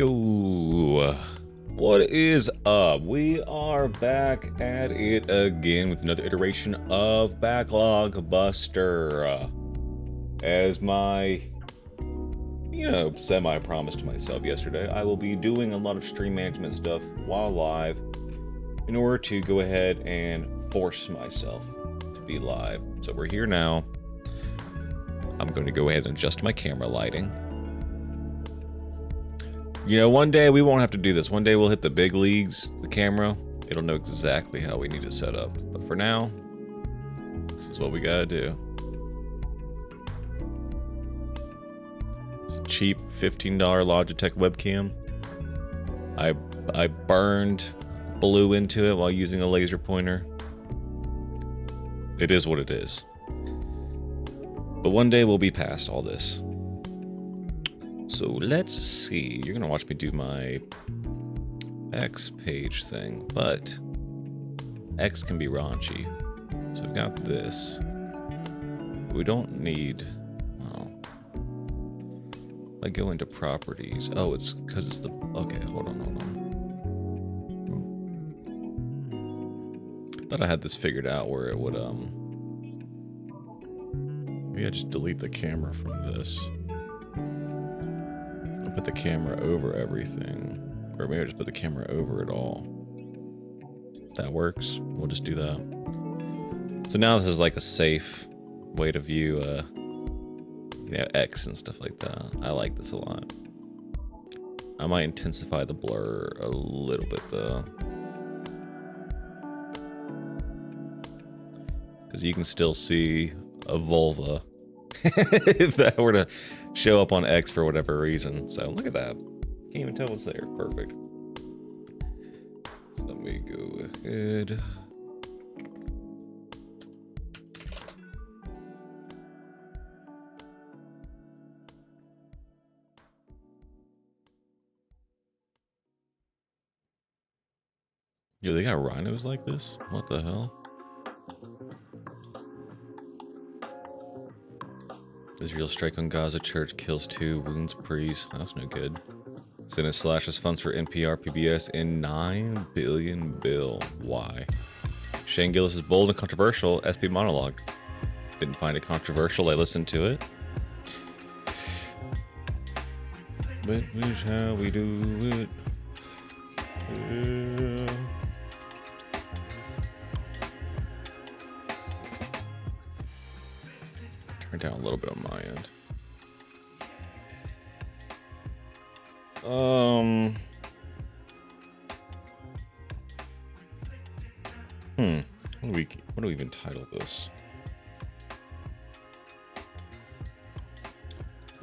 Yo, what is up? We are back at it again with another iteration of BacklogBuster. As my, semi-promise to myself yesterday, I will be doing a lot of stream management stuff while live in order to go ahead and force myself to be live. So we're here now. I'm going to go ahead and adjust my camera lighting. You know, one day we won't have to do this. One day we'll hit the big leagues, the camera. It'll know exactly how we need to set up. But for now, this is what we gotta do. It's a cheap $15 Logitech webcam. I burned blue into it while using a laser pointer. It is what it is. But one day we'll be past all this. So let's see, you're gonna watch me do my X page thing, but X can be raunchy. So we've got this. We don't need, I go into properties. Oh, it's because it's the, okay, hold on. Thought I had this figured out where it would, maybe I just delete the camera from this. Put the camera over everything, or maybe I just put the camera over it all. That works. We'll just do that. So now this is like a safe way to view, X and stuff like that. I like this a lot. I might intensify the blur a little bit though, because you can still see a vulva if that were to show up on X for whatever reason. So look at that. Can't even tell what's there. Perfect. Let me go ahead. Yo, they got rhinos like this? What the hell? Israel strike on Gaza church kills 2, wounds priest. That's no good. Senate slashes funds for NPR PBS in 9 billion bill. Why? Shane Gillis is bold and controversial. SP monologue. Didn't find it controversial. I listened to it. But here's how we do it. Turn down a little bit on my end. What do we even title this?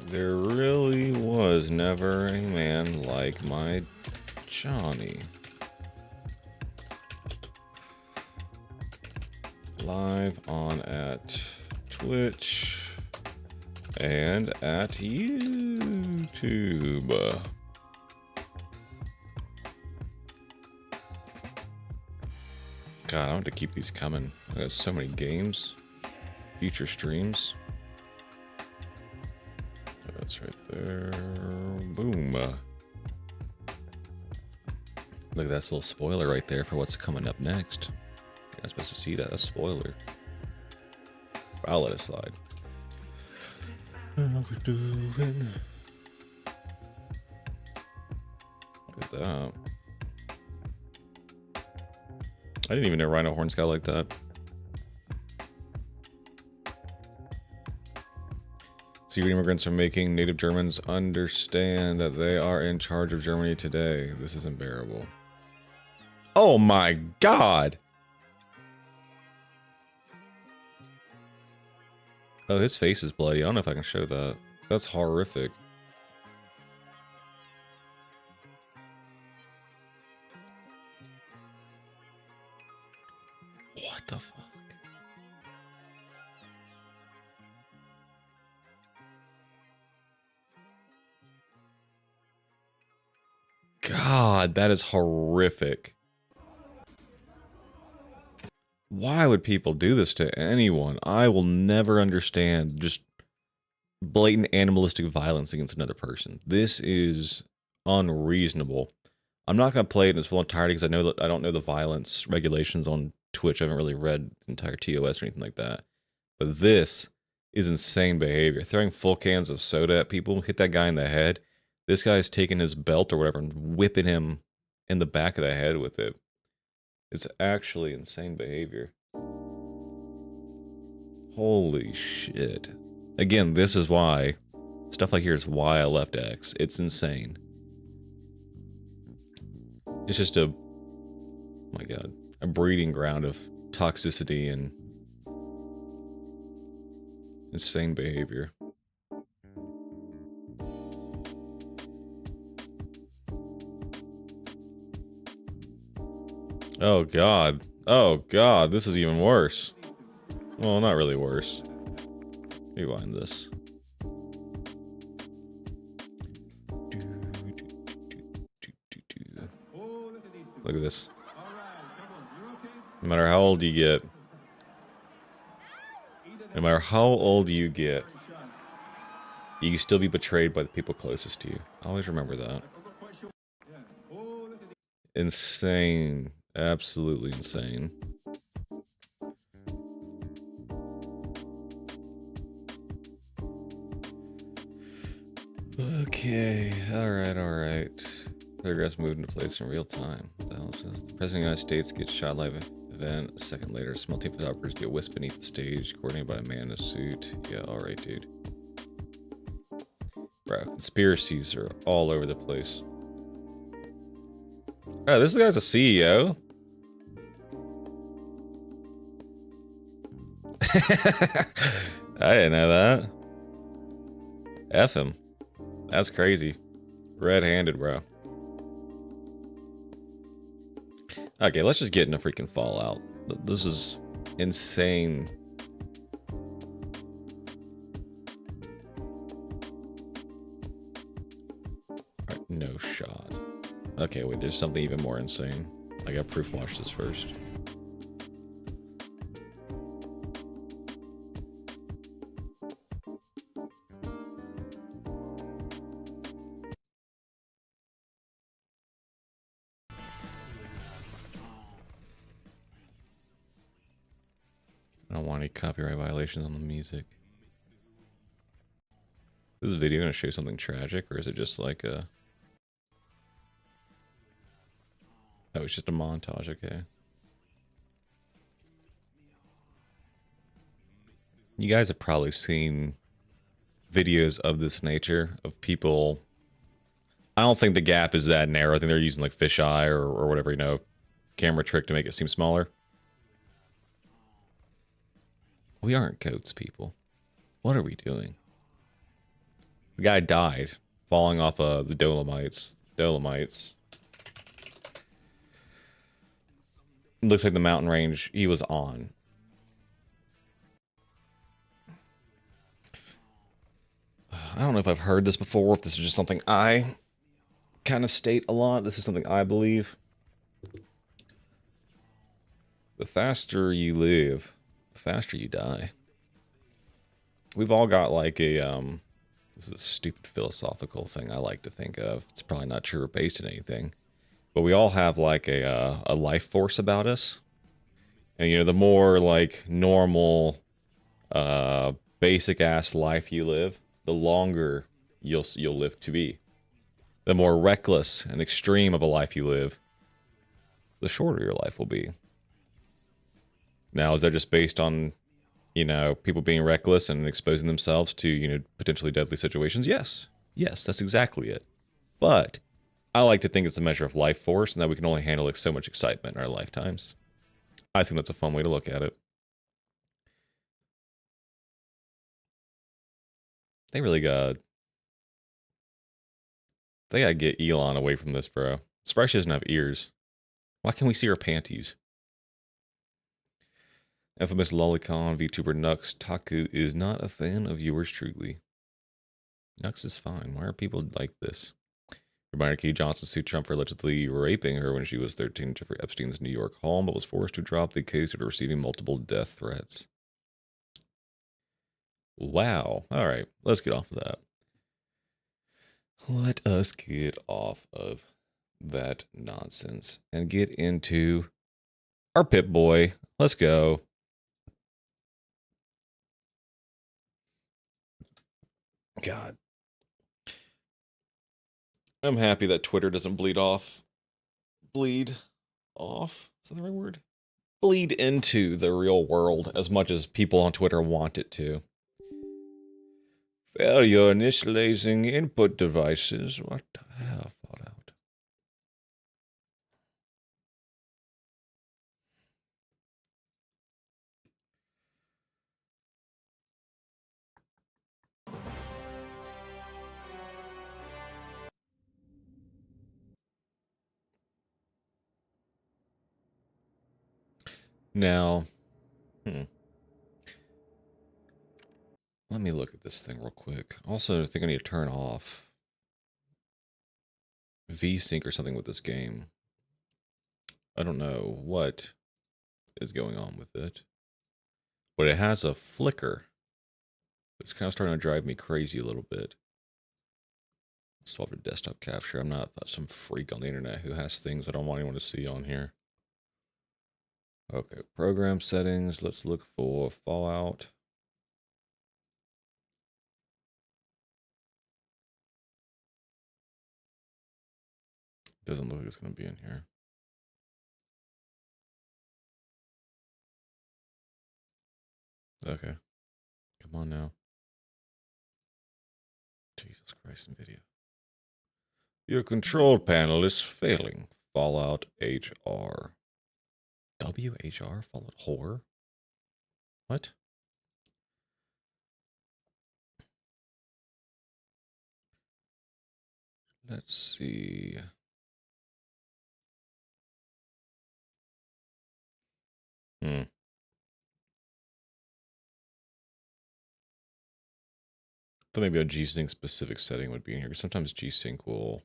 There really was never a man like my Johnny. Live on at Twitch and at YouTube. God, I want to keep these coming. I got so many games, future streams. That's right there. Boom. Look at that little spoiler right there for what's coming up next. You're not supposed to see that. That's a spoiler. I'll let it slide. How we doing? Look at that. I didn't even know rhino horns got like that. Secret immigrants are making native Germans understand that they are in charge of Germany today. This is unbearable. Oh my God! Oh, his face is bloody. I don't know if I can show that. That's horrific. What the fuck? God, that is horrific. Why would people do this to anyone? I will never understand just blatant animalistic violence against another person. This is unreasonable. I'm not gonna play it in its full entirety because I know that I don't know the violence regulations on Twitch. I haven't really read the entire TOS or anything like that. But this is insane behavior. Throwing full cans of soda at people, hit that guy in the head. This guy's taking his belt or whatever and whipping him in the back of the head with it. It's actually insane behavior. Holy shit. Again, this is why stuff like here is why I left X. It's insane. It's just oh my god, a breeding ground of toxicity and insane behavior. Oh god. Oh god, this is even worse. Well, not really worse. Rewind this. Look at this. No matter how old you get, no matter how old you get, you can still be betrayed by the people closest to you. Always remember that. Insane. Absolutely insane. Okay. Alright. Photographs moved into place in real time. What the hell is this? The President of the United States gets shot live event. A second later, a small team of photographers get whisked beneath the stage, coordinated by a man in a suit. Yeah, alright, dude. Bro, conspiracies are all over the place. Oh, this guy's a CEO. I didn't know that. F him. That's crazy. Red-handed, bro. Okay, let's just get in a freaking Fallout. This is insane. Alright, no shot. Okay, wait, there's something even more insane. I gotta proof watch this first. I don't want any copyright violations on the music. Is this video gonna show something tragic, or is it just like a... Oh, it's just a montage, okay. You guys have probably seen videos of this nature, of people... I don't think the gap is that narrow. I think they're using like fisheye or whatever, you know, camera trick to make it seem smaller. We aren't goats, people. What are we doing? The guy died falling off the Dolomites. It looks like the mountain range he was on. I don't know if I've heard this before, if this is just something I kind of state a lot. This is something I believe. The faster you live, the faster you die. We've all got like a, this is a stupid philosophical thing I like to think of. It's probably not true or based in anything. But we all have like a life force about us. And, you know, the more like normal, basic ass life you live, the longer you'll live to be. The more reckless and extreme of a life you live, the shorter your life will be. Now, is that just based on, you know, people being reckless and exposing themselves to, you know, potentially deadly situations? Yes. Yes, that's exactly it. But I like to think it's a measure of life force and that we can only handle like so much excitement in our lifetimes. I think that's a fun way to look at it. They gotta get Elon away from this, bro. Surprised she doesn't have ears. Why can't we see her panties? Infamous lolicon VTuber Nux Taku is not a fan of yours truly. Nux is fine. Why are people like this? Reminder: Key Johnson sued Trump for allegedly raping her when she was 13 at Jeffrey Epstein's New York home, but was forced to drop the case after receiving multiple death threats. Wow. All right, let's get off of that. Let us get off of that nonsense and get into our Pip Boy. Let's go. God. I'm happy that Twitter doesn't bleed off. Bleed off? Is that the right word? Bleed into the real world as much as people on Twitter want it to. Failure initializing input devices. What the hell? Fallout. Now, let me look at this thing real quick. Also, I think I need to turn off VSync or something with this game. I don't know what is going on with it, but it has a flicker. It's kind of starting to drive me crazy a little bit. Solve a desktop capture. I'm not some freak on the internet who has things I don't want anyone to see on here. Okay, program settings. Let's look for Fallout. Doesn't look like it's going to be in here. Okay. Come on now. Jesus Christ, NVIDIA. Your control panel is failing. Fallout HR. WHR? Fallout Horror? What? Let's see. Thought maybe a G-Sync specific setting would be in here. Sometimes G-Sync will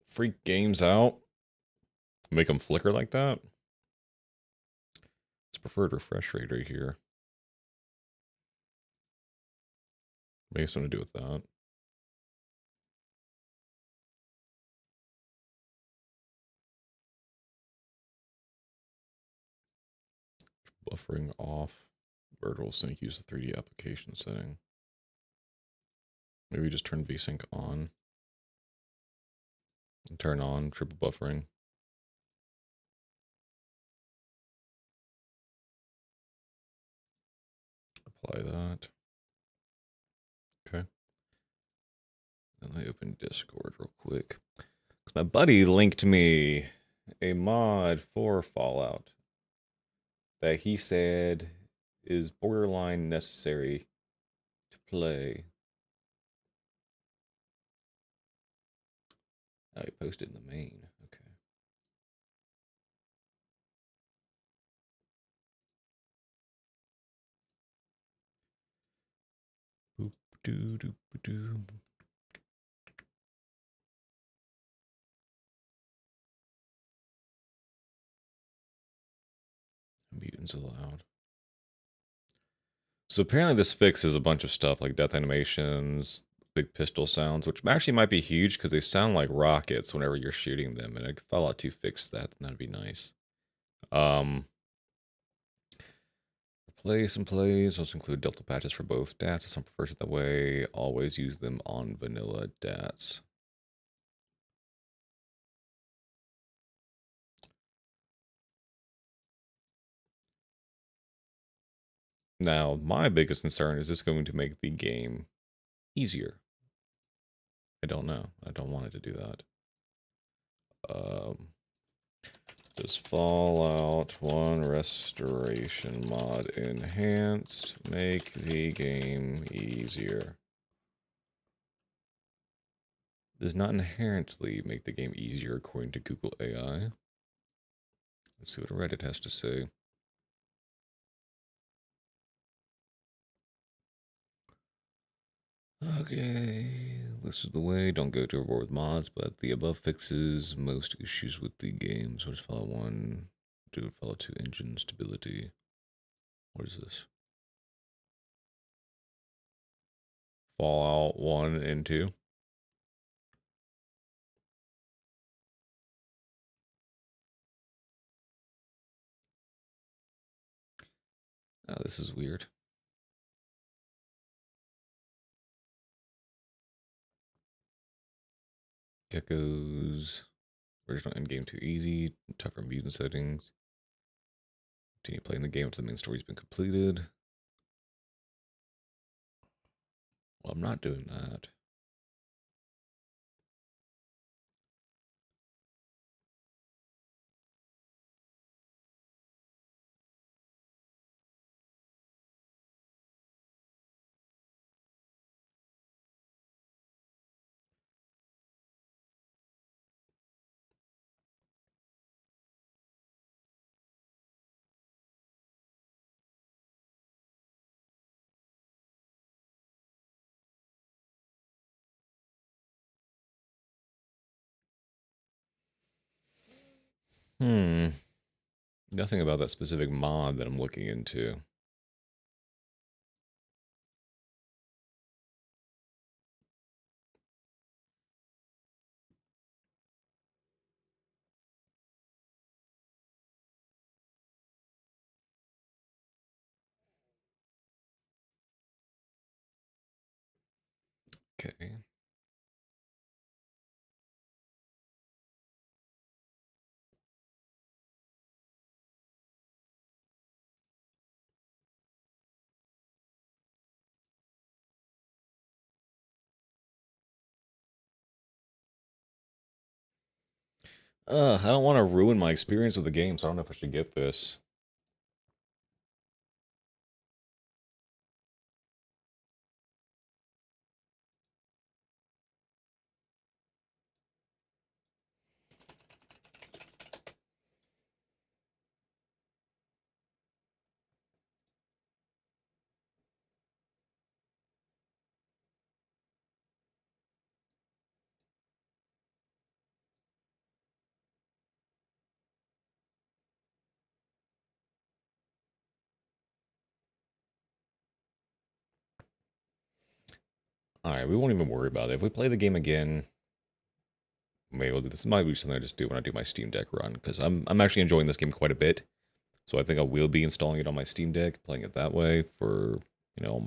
freak games out. Make them flicker like that. It's preferred refresh rate right here. Maybe something to do with that. Buffering off. Virtual sync, use the 3D application setting. Maybe just turn VSync on. And turn on triple buffering. Apply that. Okay. Then I open Discord real quick. My buddy linked me a mod for Fallout that he said is borderline necessary to play. Oh, he posted in the main. Okay. Boop doo doo doo. Mutants allowed. So apparently this fixes a bunch of stuff like death animations, big pistol sounds, which actually might be huge because they sound like rockets whenever you're shooting them. And if Fallout 2 fixed that, then that'd be nice. Replace and plays. Let's include delta patches for both DATs. If someone prefers it that way, always use them on vanilla DATs. Now, my biggest concern is this going to make the game easier? I don't know. I don't want it to do that. Does Fallout 1 Restoration Mod Enhanced make the game easier? Does not inherently make the game easier according to Google AI. Let's see what Reddit has to say. Okay, this is the way. Don't go too overboard with mods, but the above fixes most issues with the game. So just Fallout 1, do Fallout 2 engine stability. What is this? Fallout 1 and 2. Oh, this is weird. Geckos. Original endgame too easy. Tougher mutant settings. Continue playing the game until the main story's been completed. Well, I'm not doing that. Nothing about that specific mod that I'm looking into. Okay. I don't want to ruin my experience with the game, so I don't know if I should get this. Alright, we won't even worry about it. If we play the game again, maybe we'll do this. It might be something I just do when I do my Steam Deck run, because I'm actually enjoying this game quite a bit. So I think I will be installing it on my Steam Deck, playing it that way for,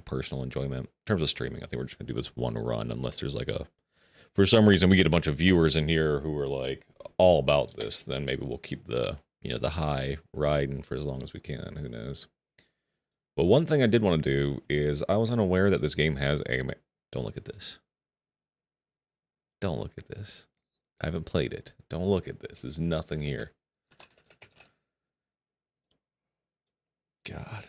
personal enjoyment. In terms of streaming, I think we're just going to do this one run, unless there's like for some reason we get a bunch of viewers in here who are like all about this, then maybe we'll keep the high riding for as long as we can. Who knows? But one thing I did want to do is I was unaware that this game has a... Don't look at this. Don't look at this. I haven't played it. Don't look at this. There's nothing here. God.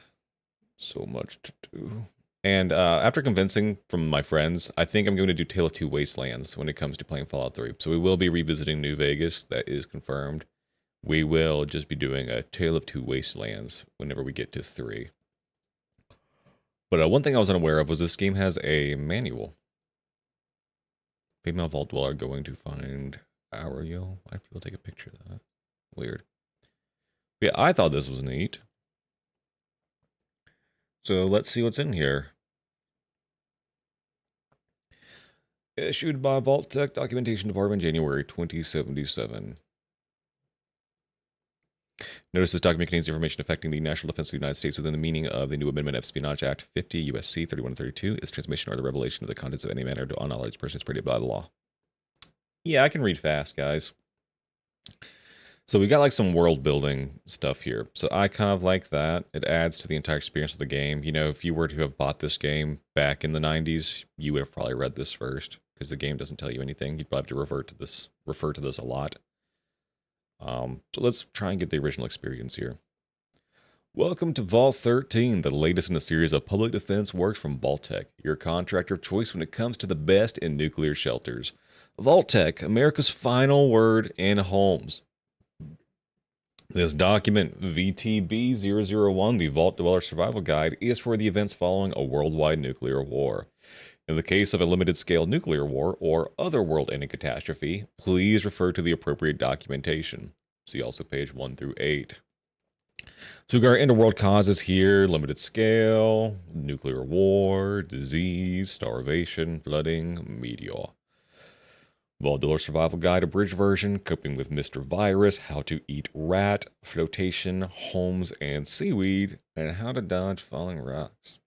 So much to do. And after convincing from my friends, I think I'm going to do Tale of Two Wastelands when it comes to playing Fallout 3. So we will be revisiting New Vegas. That is confirmed. We will just be doing a Tale of Two Wastelands whenever we get to 3. But one thing I was unaware of was this game has a manual. Female Vault Dweller going to find Ario. Why do people take a picture of that? Weird. But yeah, I thought this was neat. So let's see what's in here. Issued by Vault Tech Documentation Department, January 2077. Notice this document contains information affecting the national defense of the United States within the meaning of the new Amendment of Espionage Act 50 U.S.C. 3132. Its transmission or the revelation of the contents of any manner to unauthorized persons prohibited by the law. Yeah, I can read fast, guys. So we got like some world building stuff here. So I kind of like that. It adds to the entire experience of the game. You know, if you were to have bought this game back in the 90s, you would have probably read this first because the game doesn't tell you anything. You'd probably have to refer to this a lot. So let's try and get the original experience here. Welcome to Vault 13, the latest in a series of public defense works from Vault-Tec, your contractor of choice when it comes to the best in nuclear shelters. Vault-Tec, America's final word in homes. This document, VTB-001, the Vault Dweller Survival Guide, is for the events following a worldwide nuclear war. In the case of a limited-scale nuclear war or other world-ending catastrophe, please refer to the appropriate documentation. See also page 1 through 8. So we got our end of world causes here: limited scale, nuclear war, disease, starvation, flooding, meteor. $12 survival guide, abridged version, coping with Mr. Virus, how to eat rat, flotation, homes and seaweed, and how to dodge falling rocks.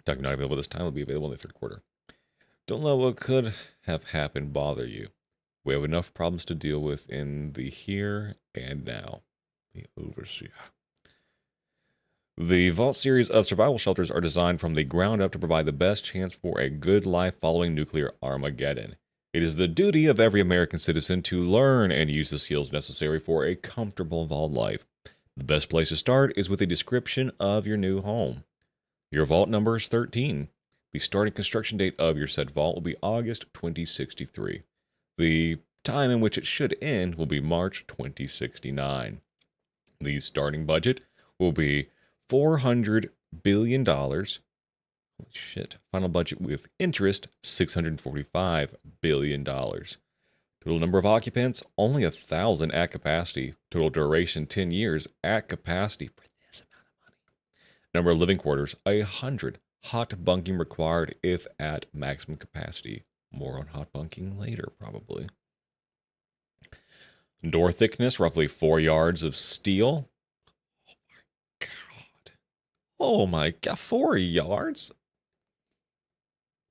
Talking not available this time will be available in the third quarter. Don't let what could have happened bother you. We have enough problems to deal with in the here and now. The Overseer. The Vault series of survival shelters are designed from the ground up to provide the best chance for a good life following nuclear Armageddon. It is the duty of every American citizen to learn and use the skills necessary for a comfortable vault life. The best place to start is with a description of your new home. Your vault number is 13. The starting construction date of your said vault will be August 2063. The time in which it should end will be March 2069. The starting budget will be $400 billion. Holy shit. Final budget with interest, $645 billion. Total number of occupants, only 1,000 at capacity. Total duration, 10 years at capacity for this amount of money. Number of living quarters, 100. Hot bunking required if at maximum capacity. More on hot bunking later, probably. Door thickness, roughly 4 yards of steel. Oh my god, 4 yards?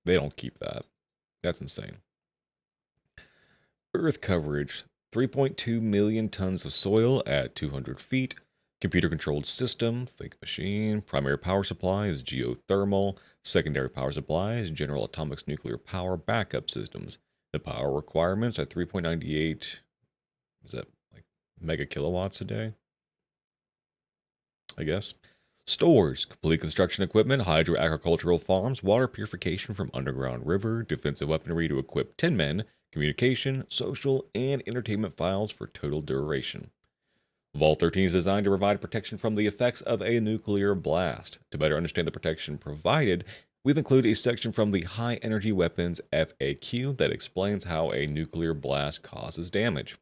They don't keep that. That's insane. Earth coverage, 3.2 million tons of soil at 200 feet. Computer-controlled system, think machine. Primary power supply is geothermal. Secondary power supply is General Atomics nuclear power backup systems. The power requirements are 3.98, is that like mega kilowatts a day? I guess. Stores, complete construction equipment, hydro-agricultural farms, water purification from underground river, defensive weaponry to equip 10 men, communication, social, and entertainment files for total duration. Vault 13 is designed to provide protection from the effects of a nuclear blast. To better understand the protection provided, we've included a section from the High Energy Weapons FAQ that explains how a nuclear blast causes damage.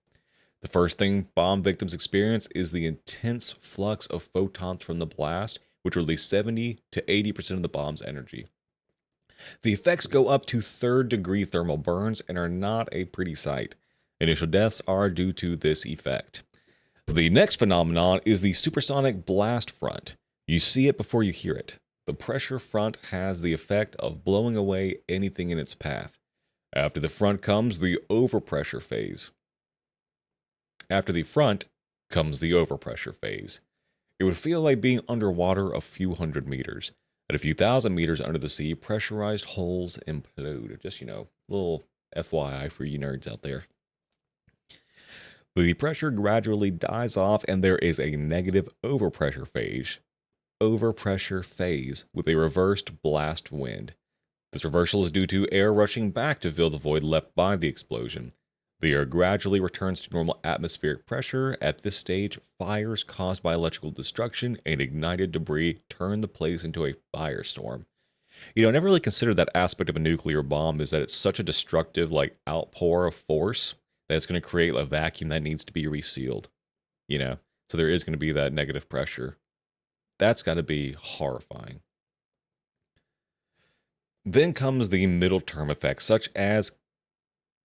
The first thing bomb victims experience is the intense flux of photons from the blast, which release 70 to 80% of the bomb's energy. The effects go up to third-degree thermal burns and are not a pretty sight. Initial deaths are due to this effect. The next phenomenon is the supersonic blast front. You see it before you hear it. The pressure front has the effect of blowing away anything in its path. After the front comes the overpressure phase. After the front comes the overpressure phase. It would feel like being underwater a few hundred meters. At a few thousand meters under the sea, pressurized holes implode. Just, little FYI for you nerds out there. The pressure gradually dies off and there is a negative overpressure phase with a reversed blast wind. This reversal is due to air rushing back to fill the void left by the explosion. The air gradually returns to normal atmospheric pressure. At this stage, fires caused by electrical destruction and ignited debris turn the place into a firestorm. I never really considered that aspect of a nuclear bomb is that it's such a destructive, outpour of force that it's going to create a vacuum that needs to be resealed. So there is going to be that negative pressure. That's got to be horrifying. Then comes the middle term effects, such as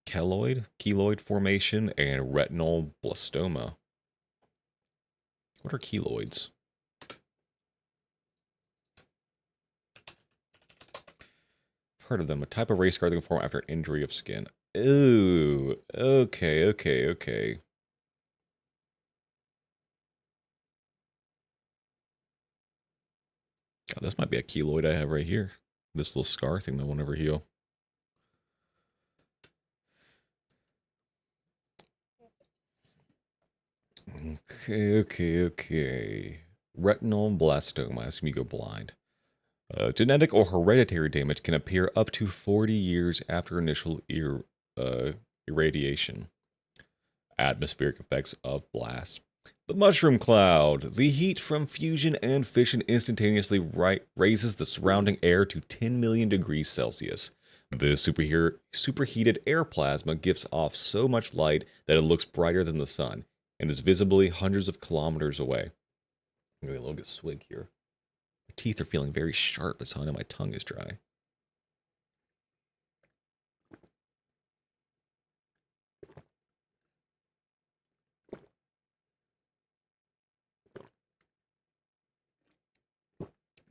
keloid formation, and retinal blastoma. What are keloids? Heard of them. A type of race scar that can form after an injury of skin. Ooh, okay. God, this might be a keloid I have right here. This little scar thing that won't ever heal. Okay. Retinal blastoma. It's going to go blind. Genetic or hereditary damage can appear up to 40 years after initial irradiation. Atmospheric effects of blasts. The mushroom cloud. The heat from fusion and fission instantaneously raises the surrounding air to 10 million degrees Celsius. This superheated air plasma gives off so much light that it looks brighter than the sun and is visibly hundreds of kilometers away. I'm going a little bit swig here. My teeth are feeling very sharp. That's how I know my tongue is dry.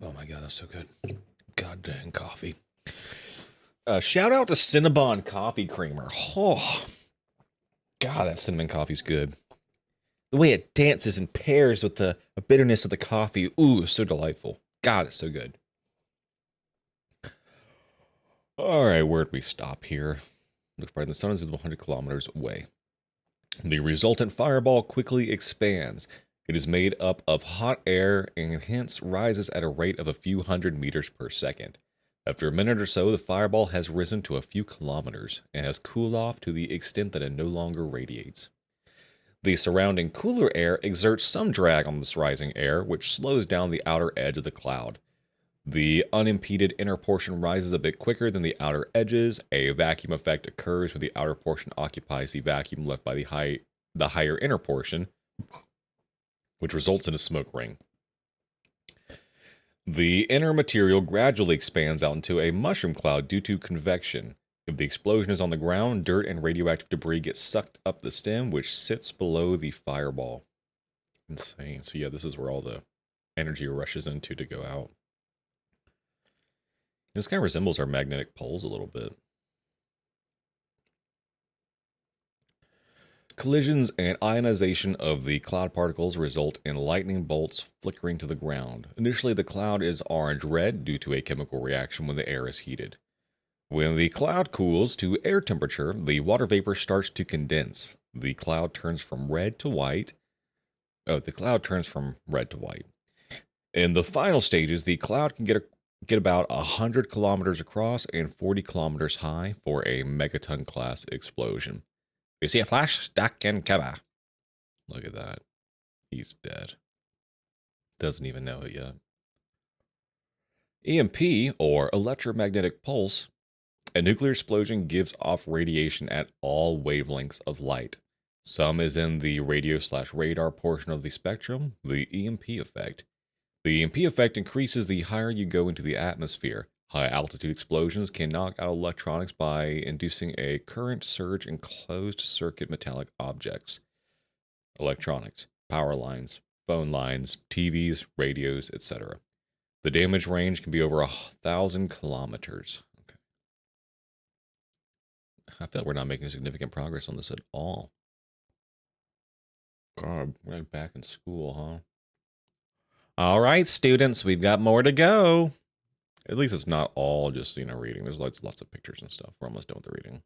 Oh my god, that's so good. God dang coffee. Shout out to Cinnabon Coffee Creamer. Oh, God, that cinnamon coffee's good. The way it dances and pairs with the bitterness of the coffee. Ooh, so delightful. God, it's so good. All right, where'd we stop here? Looks bright. The sun is visible 100 kilometers away. The resultant fireball quickly expands. It is made up of hot air and hence rises at a rate of a few hundred meters per second. After a minute or so, the fireball has risen to a few kilometers and has cooled off to the extent that it no longer radiates. The surrounding cooler air exerts some drag on this rising air, which slows down the outer edge of the cloud. The unimpeded inner portion rises a bit quicker than the outer edges. A vacuum effect occurs when the outer portion occupies the vacuum left by the higher inner portion, which results in a smoke ring. The inner material gradually expands out into a mushroom cloud due to convection. If the explosion is on the ground, dirt and radioactive debris get sucked up the stem, which sits below the fireball. Insane. So yeah, this is where all the energy rushes into to go out. This kind of resembles our magnetic poles a little bit. Collisions and ionization of the cloud particles result in lightning bolts flickering to the ground. Initially, the cloud is orange-red due to a chemical reaction when the air is heated. When the cloud cools to air temperature, the water vapor starts to condense. The cloud turns from red to white. The cloud turns from red to white. In the final stages, the cloud can get about 100 kilometers across and 40 kilometers high for a megaton class explosion. You see a flash? Stack and cover. Look at that. He's dead. Doesn't even know it yet. EMP, or electromagnetic pulse, a nuclear explosion gives off radiation at all wavelengths of light. Some is in the radio/radar portion of the spectrum, the EMP effect. The EMP effect increases the higher you go into the atmosphere. High altitude explosions can knock out electronics by inducing a current surge in closed circuit metallic objects. Electronics, power lines, phone lines, TVs, radios, etc. The damage range can be over 1,000 kilometers. Okay. I feel like we're not making significant progress on this at all. God, we're back in school, huh? All right, students, we've got more to go. At least it's not all just, reading. There's lots of pictures and stuff. We're almost done with the reading.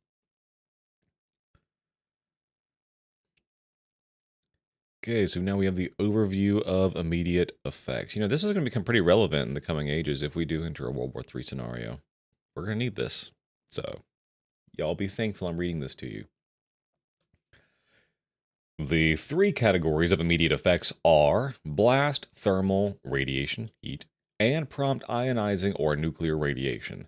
Okay, so now we have the overview of immediate effects. This is going to become pretty relevant in the coming ages if we do enter a World War III scenario. We're going to need this. So, y'all be thankful I'm reading this to you. The three categories of immediate effects are blast, thermal, radiation, heat, and prompt ionizing or nuclear radiation.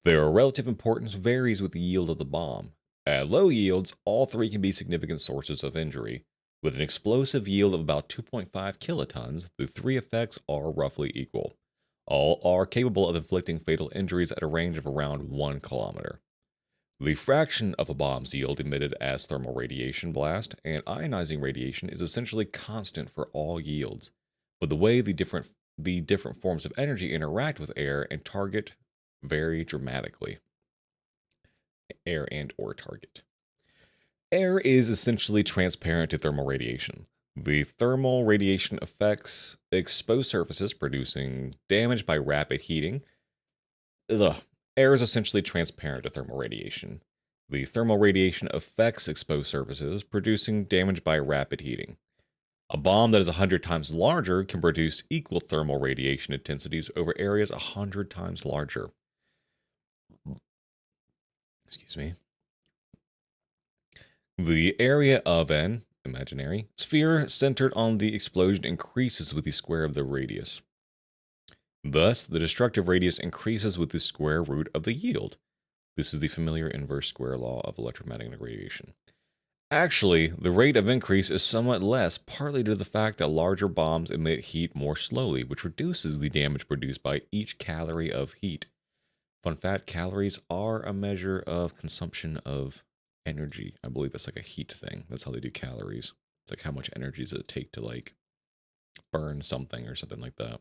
Their relative importance varies with the yield of the bomb. At low yields, all three can be significant sources of injury. With an explosive yield of about 2.5 kilotons, the three effects are roughly equal. All are capable of inflicting fatal injuries at a range of around 1 kilometer. The fraction of a bomb's yield emitted as thermal radiation blast and ionizing radiation is essentially constant for all yields, but the way the different forms of energy interact with air and target vary dramatically. Air and or target. Air is essentially transparent to thermal radiation. The thermal radiation affects exposed surfaces, producing damage by rapid heating. Air is essentially transparent to thermal radiation. The thermal radiation affects exposed surfaces, producing damage by rapid heating. A bomb that is 100 times larger can produce equal thermal radiation intensities over areas 100 times larger. Excuse me. The area of an imaginary sphere centered on the explosion increases with the square of the radius. Thus, the destructive radius increases with the square root of the yield. This is the familiar inverse square law of electromagnetic radiation. Actually, the rate of increase is somewhat less, partly due to the fact that larger bombs emit heat more slowly, which reduces the damage produced by each calorie of heat. Fun fact, calories are a measure of consumption of energy. I believe it's like a heat thing. That's how they do calories. It's like how much energy does it take to like burn something or something like that.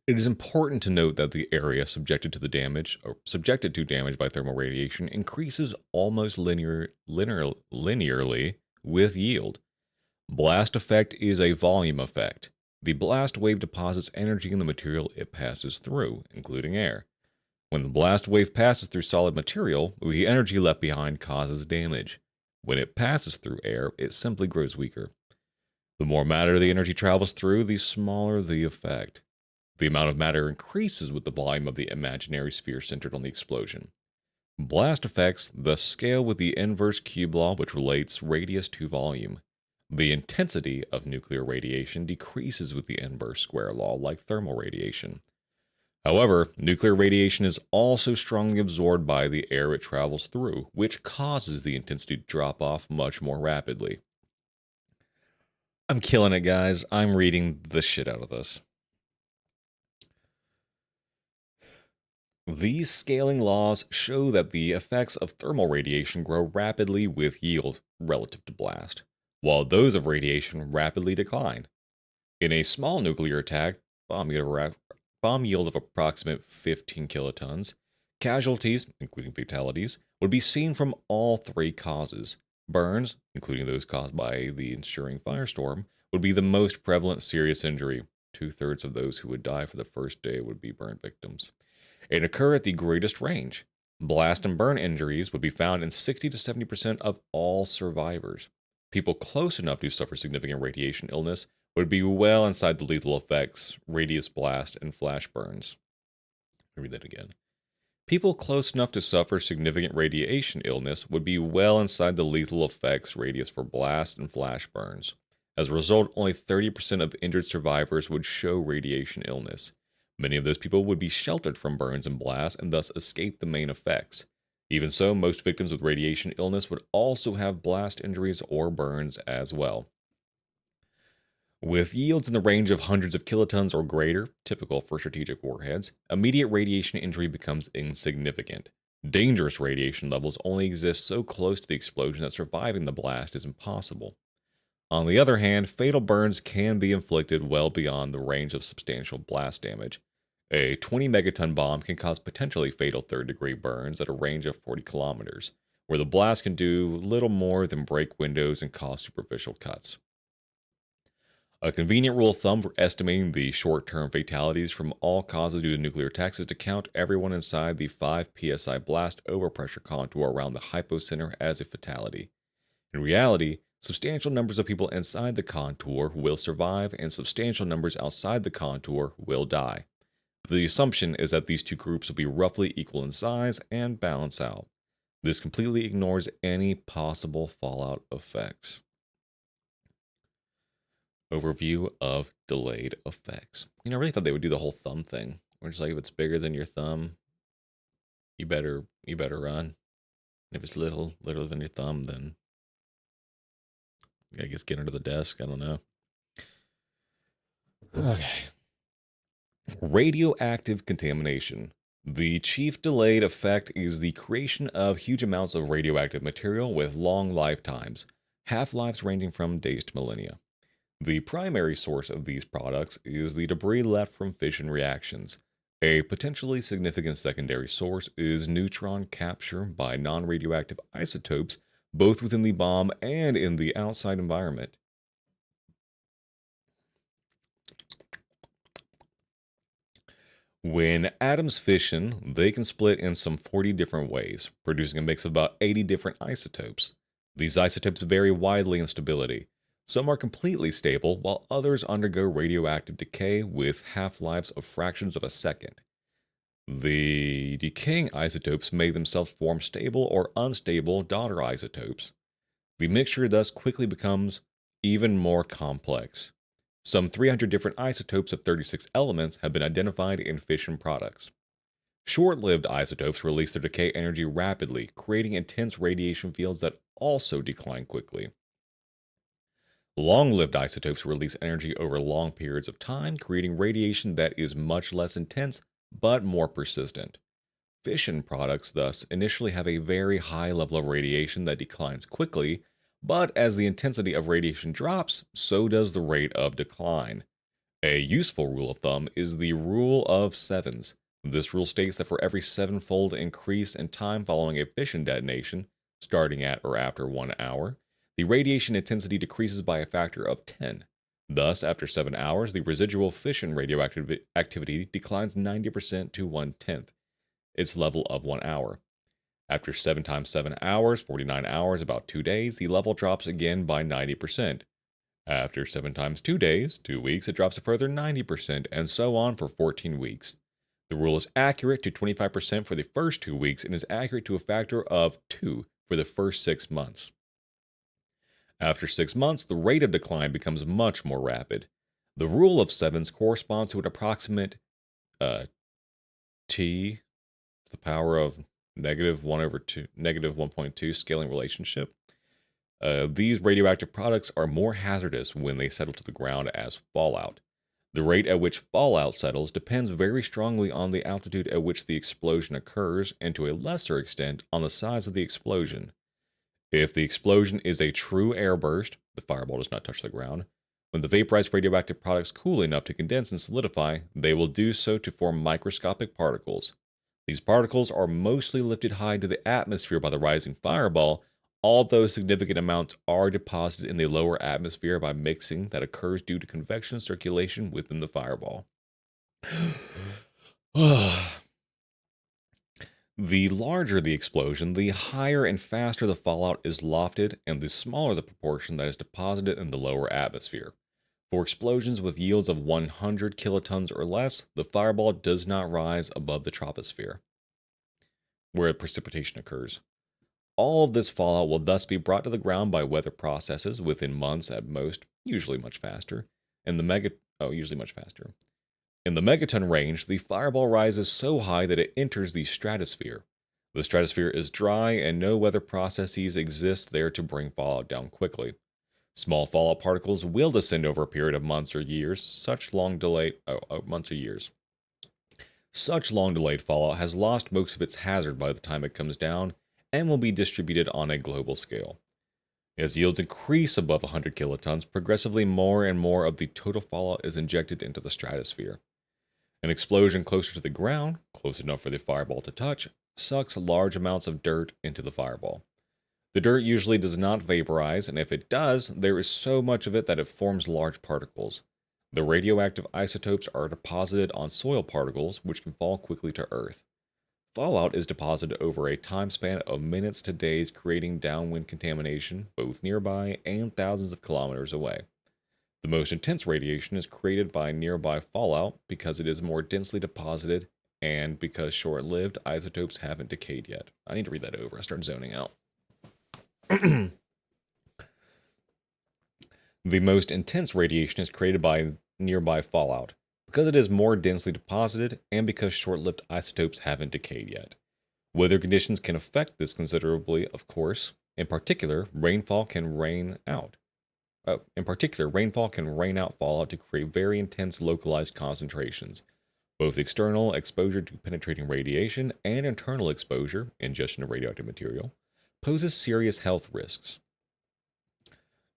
It is important to note that the area subjected to damage by thermal radiation increases almost linearly with yield. Blast effect is a volume effect. The blast wave deposits energy in the material it passes through, including air. When the blast wave passes through solid material, the energy left behind causes damage. When it passes through air, it simply grows weaker. The more matter the energy travels through, the smaller the effect. The amount of matter increases with the volume of the imaginary sphere centered on the explosion. Blast effects thus scale with the inverse cube law, which relates radius to volume. The intensity of nuclear radiation decreases with the inverse square law, like thermal radiation. However, nuclear radiation is also strongly absorbed by the air it travels through, which causes the intensity to drop off much more rapidly. I'm killing it, guys. I'm reading the shit out of this. These scaling laws show that the effects of thermal radiation grow rapidly with yield relative to blast, while those of radiation rapidly decline. In a small nuclear attack, bomb yield of approximate 15 kilotons, casualties, including fatalities, would be seen from all three causes. Burns, including those caused by the ensuing firestorm, would be the most prevalent serious injury. 2/3 of those who would die for the first day would be burn victims, and occur at the greatest range. Blast and burn injuries would be found in 60 to 70% of all survivors. People close enough to suffer significant radiation illness would be well inside the lethal effects, radius blast, and flash burns. Let me read that again. People close enough to suffer significant radiation illness would be well inside the lethal effects radius for blast and flash burns. As a result, only 30% of injured survivors would show radiation illness. Many of those people would be sheltered from burns and blasts and thus escape the main effects. Even so, most victims with radiation illness would also have blast injuries or burns as well. With yields in the range of hundreds of kilotons or greater, typical for strategic warheads, immediate radiation injury becomes insignificant. Dangerous radiation levels only exist so close to the explosion that surviving the blast is impossible. On the other hand, fatal burns can be inflicted well beyond the range of substantial blast damage. A 20 megaton bomb can cause potentially fatal third-degree burns at a range of 40 kilometers, where the blast can do little more than break windows and cause superficial cuts. A convenient rule of thumb for estimating the short-term fatalities from all causes due to nuclear attacks is to count everyone inside the 5 psi blast overpressure contour around the hypocenter as a fatality. In reality, substantial numbers of people inside the contour will survive and substantial numbers outside the contour will die. The assumption is that these two groups will be roughly equal in size and balance out. This completely ignores any possible fallout effects. Overview of delayed effects. I really thought they would do the whole thumb thing. Where it's like if it's bigger than your thumb, you better run. If it's littler than your thumb, then I guess get under the desk. I don't know. Okay. Radioactive contamination. The chief delayed effect is the creation of huge amounts of radioactive material with long lifetimes, half-lives ranging from days to millennia. The primary source of these products is the debris left from fission reactions. A potentially significant secondary source is neutron capture by non-radioactive isotopes, both within the bomb and in the outside environment. When atoms fission, they can split in some 40 different ways, producing a mix of about 80 different isotopes. These isotopes vary widely in stability. Some are completely stable, while others undergo radioactive decay with half-lives of fractions of a second. The decaying isotopes may themselves form stable or unstable daughter isotopes. The mixture thus quickly becomes even more complex. Some 300 different isotopes of 36 elements have been identified in fission products. Short-lived isotopes release their decay energy rapidly, creating intense radiation fields that also decline quickly. Long-lived isotopes release energy over long periods of time, creating radiation that is much less intense but more persistent. Fission products, thus, initially have a very high level of radiation that declines quickly, but as the intensity of radiation drops, so does the rate of decline. A useful rule of thumb is the rule of sevens. This rule states that for every sevenfold increase in time following a fission detonation, starting at or after 1 hour, the radiation intensity decreases by a factor of 10. Thus, after 7 hours, the residual fission radioactive activity declines 90% to 1/10 its level of 1 hour. After 7 times 7 hours, 49 hours, about 2 days, the level drops again by 90%. After 7 times 2 days, 2 weeks, it drops a further 90%, and so on for 14 weeks. The rule is accurate to 25% for the first 2 weeks and is accurate to a factor of 2 for the first 6 months. After 6 months, the rate of decline becomes much more rapid. The rule of sevens corresponds to an approximate t to the power of negative 1 over 2, negative 1.2 scaling relationship. These radioactive products are more hazardous when they settle to the ground as fallout. The rate at which fallout settles depends very strongly on the altitude at which the explosion occurs and to a lesser extent on the size of the explosion. If the explosion is a true airburst, the fireball does not touch the ground. When the vaporized radioactive products cool enough to condense and solidify, they will do so to form microscopic particles. These particles are mostly lifted high into the atmosphere by the rising fireball, although significant amounts are deposited in the lower atmosphere by mixing that occurs due to convection circulation within the fireball. The larger the explosion, the higher and faster the fallout is lofted, and the smaller the proportion that is deposited in the lower atmosphere. For explosions with yields of 100 kilotons or less, the fireball does not rise above the troposphere, where precipitation occurs. All of this fallout will thus be brought to the ground by weather processes within months at most, usually much faster. In the megaton range, the fireball rises so high that it enters the stratosphere. The stratosphere is dry and no weather processes exist there to bring fallout down quickly. Small fallout particles will descend over a period of months or years. Such long delayed fallout has lost most of its hazard by the time it comes down and will be distributed on a global scale. As yields increase above 100 kilotons, progressively more and more of the total fallout is injected into the stratosphere. An explosion closer to the ground, close enough for the fireball to touch, sucks large amounts of dirt into the fireball. The dirt usually does not vaporize, and if it does, there is so much of it that it forms large particles. The radioactive isotopes are deposited on soil particles, which can fall quickly to Earth. Fallout is deposited over a time span of minutes to days, creating downwind contamination both nearby and thousands of kilometers away. The most intense radiation is created by nearby fallout because it is more densely deposited and because short-lived isotopes haven't decayed yet. I need to read that over. I started zoning out. The most intense radiation is created by nearby fallout because it is more densely deposited and because short-lived isotopes haven't decayed yet. Weather conditions can affect this considerably, of course. In particular, rainfall can rain out fallout to create very intense localized concentrations. Both external exposure to penetrating radiation and internal exposure, ingestion of radioactive material, poses serious health risks.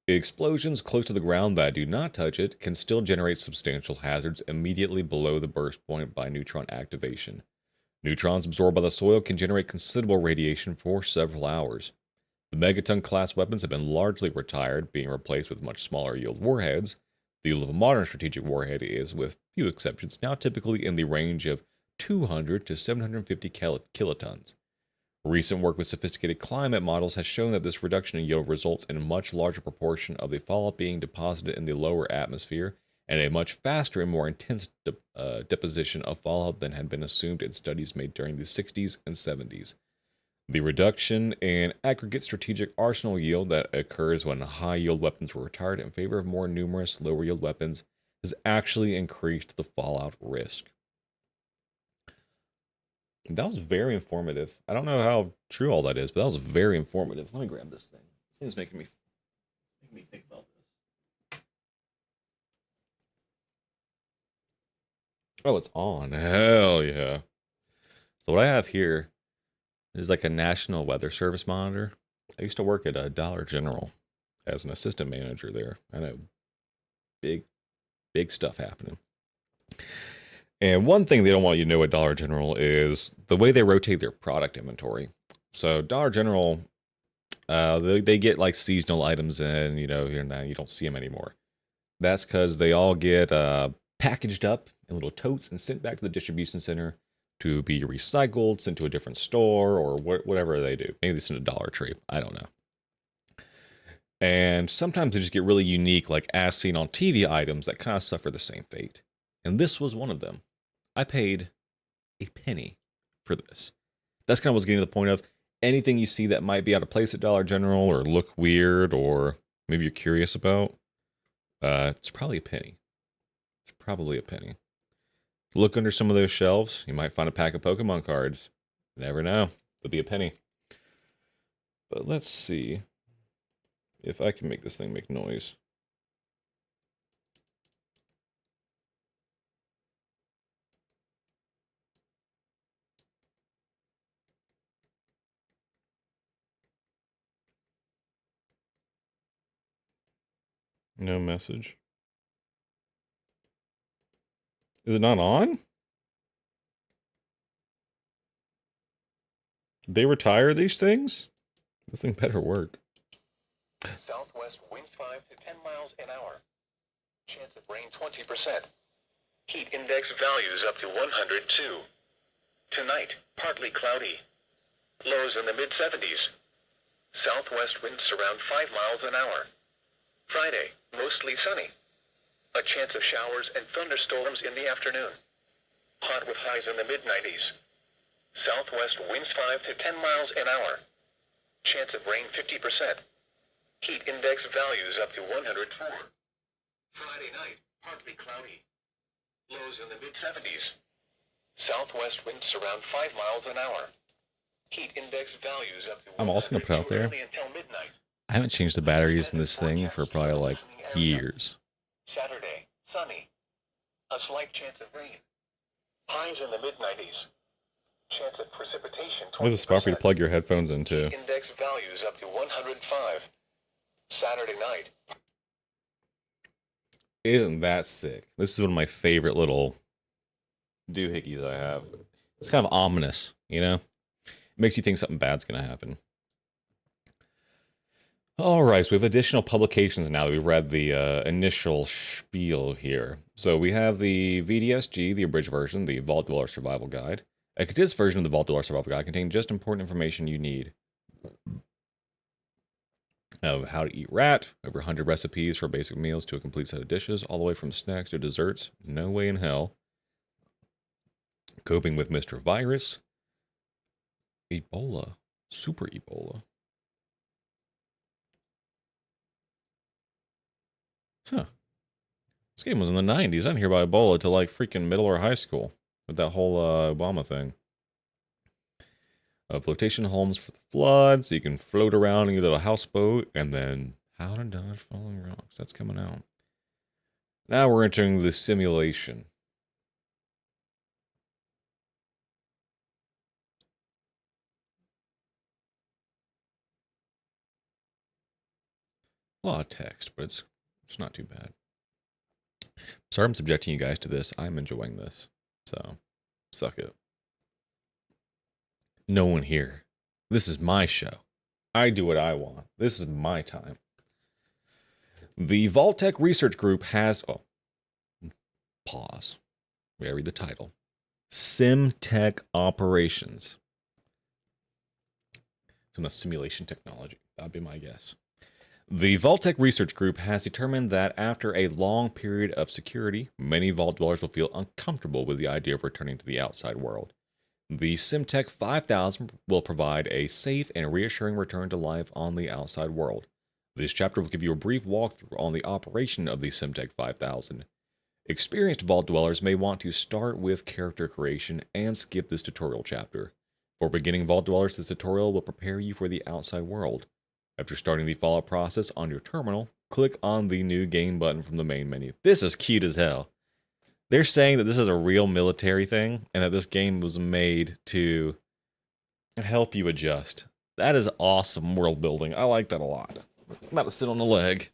Explosions close to the ground that do not touch it can still generate substantial hazards immediately below the burst point by neutron activation. Neutrons absorbed by the soil can generate considerable radiation for several hours. The megaton class weapons have been largely retired, being replaced with much smaller yield warheads. The yield of a modern strategic warhead is, with few exceptions, now typically in the range of 200 to 750 kilotons. Recent work with sophisticated climate models has shown that this reduction in yield results in a much larger proportion of the fallout being deposited in the lower atmosphere and a much faster and more intense deposition of fallout than had been assumed in studies made during the 60s and 70s. The reduction in aggregate strategic arsenal yield that occurs when high-yield weapons were retired in favor of more numerous lower-yield weapons has actually increased the fallout risk. That was very informative. I don't know how true all that is, but that was very informative. Let me grab this thing. This thing's making me think about this. Oh, it's on. Hell yeah. So what I have here is like a National Weather Service monitor. I used to work at a Dollar General as an assistant manager there. I know big, big stuff happening. And one thing they don't want you to know at Dollar General is the way they rotate their product inventory. So Dollar General, they get like seasonal items in, here and there. You don't see them anymore. That's because they all get packaged up in little totes and sent back to the distribution center to be recycled, sent to a different store, or whatever they do. Maybe they send a Dollar Tree. I don't know. And sometimes they just get really unique, like as seen on TV items that kind of suffer the same fate. And this was one of them. I paid a penny for this. That's kind of what's getting to the point of anything you see that might be out of place at Dollar General or look weird or maybe you're curious about, it's probably a penny. It's probably a penny. Look under some of those shelves. You might find a pack of Pokemon cards. You never know. It'll be a penny. But let's see if I can make this thing make noise. No message. Is it not on? Did they retire these things? This thing better work. Southwest winds 5 to 10 miles an hour. Chance of rain 20%. Heat index values up to 102. Tonight, partly cloudy. Lows in the mid-70s. Southwest winds around 5 miles an hour. Friday, mostly sunny. A chance of showers and thunderstorms in the afternoon. Hot with highs in the mid-90s. Southwest winds 5 to 10 miles an hour. Chance of rain 50%. Heat index values up to 104. Friday night, partly cloudy. Lows in the mid-70s. Southwest winds around 5 miles an hour. Heat index values up to I'm also going to put out there, I haven't changed the batteries in this thing for probably like years. Saturday, sunny. A slight chance of rain. Highs in the mid-90s. Chance of precipitation 20%. There's a spot for you to plug your headphones into. Index values up to 105. Saturday night. Isn't that sick? This is one of my favorite little doohickeys I have. It's kind of ominous, It makes you think something bad's going to happen. All right, so we have additional publications now. We've read the initial spiel here. So we have the VDSG, the abridged version, the Vault Dweller Survival Guide. A condensed version of the Vault Dweller Survival Guide contains just important information you need. Of how to eat rat, over 100 recipes for basic meals to a complete set of dishes, all the way from snacks to desserts. No way in hell. Coping with Mr. Virus. Ebola. Super Ebola. Huh. This game was in the 90s. I didn't hear about Ebola till like freaking middle or high school with that whole Obama thing. Flotation homes for the flood, so you can float around in your little houseboat, and then how to dodge falling rocks. That's coming out. Now we're entering the simulation. A lot of text, but it's not too bad. Sorry I'm subjecting you guys to this. I'm enjoying this. So, suck it. No one here. This is my show. I do what I want. This is my time. The Vault-Tec Research Group has... Oh. Pause. We gotta read the title. SimTech Operations. Some simulation technology. That'd be my guess. The Vault-Tec Research Group has determined that after a long period of security, many Vault dwellers will feel uncomfortable with the idea of returning to the outside world. The SimTech 5000 will provide a safe and reassuring return to life on the outside world. This chapter will give you a brief walkthrough on the operation of the SimTech 5000. Experienced vault dwellers may want to start with character creation and skip this tutorial chapter. For beginning vault dwellers, this tutorial will prepare you for the outside world. After starting the fallout process on your terminal, click on the new game button from the main menu. This is cute as hell. They're saying that this is a real military thing and that this game was made to help you adjust. That is awesome world building. I like that a lot. I'm about to sit on a leg.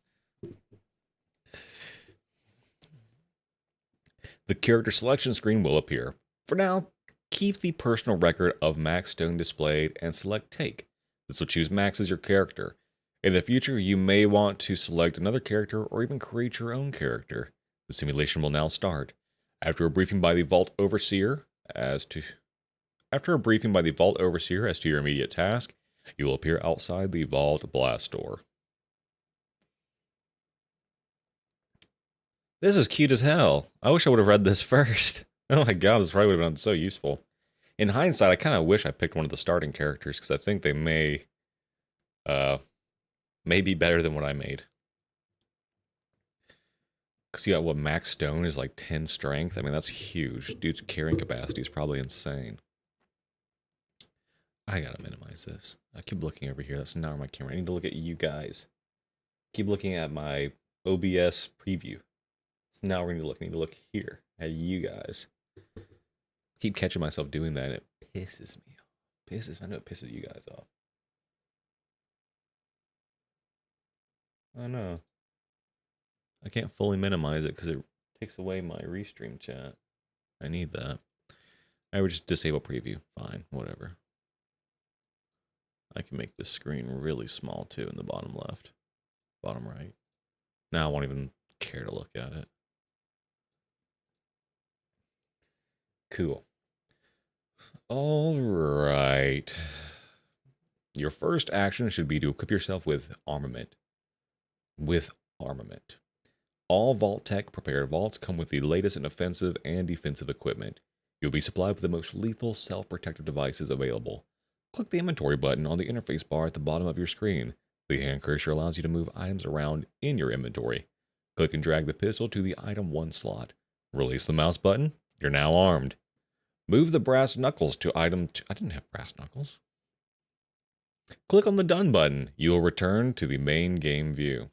The character selection screen will appear. For now, keep the personal record of Max Stone displayed and select Take. This will choose Max as your character. In the future, you may want to select another character or even create your own character. The simulation will now start. After a briefing by the Vault Overseer as to your immediate task, you will appear outside the Vault Blast door. This is cute as hell. I wish I would have read this first. Oh my god, this probably would have been so useful. In hindsight, I kind of wish I picked one of the starting characters because I think they may be better than what I made. Because you got what, Max Stone is like 10 strength. I mean, that's huge. Dude's carrying capacity is probably insane. I gotta minimize this. I keep looking over here. That's not on my camera. I need to look at you guys. Keep looking at my OBS preview. So now we need to look here at you guys. Keep catching myself doing that and it pisses me off. I know it pisses you guys off. I know. I can't fully minimize it because it takes away my restream chat. I need that. I would just disable preview. Fine, whatever. I can make this screen really small too in the bottom left, bottom right. Now I won't even care to look at it. Cool. All right. Your first action should be to equip yourself with armament. All Vault Tech prepared vaults come with the latest in offensive and defensive equipment. You'll be supplied with the most lethal self-protective devices available. Click the inventory button on the interface bar at the bottom of your screen. The hand cursor allows you to move items around in your inventory. Click and drag the pistol to the item 1 slot. Release the mouse button. You're now armed. Move the brass knuckles to item 2. I didn't have brass knuckles. Click on the Done button. You will return to the main game view.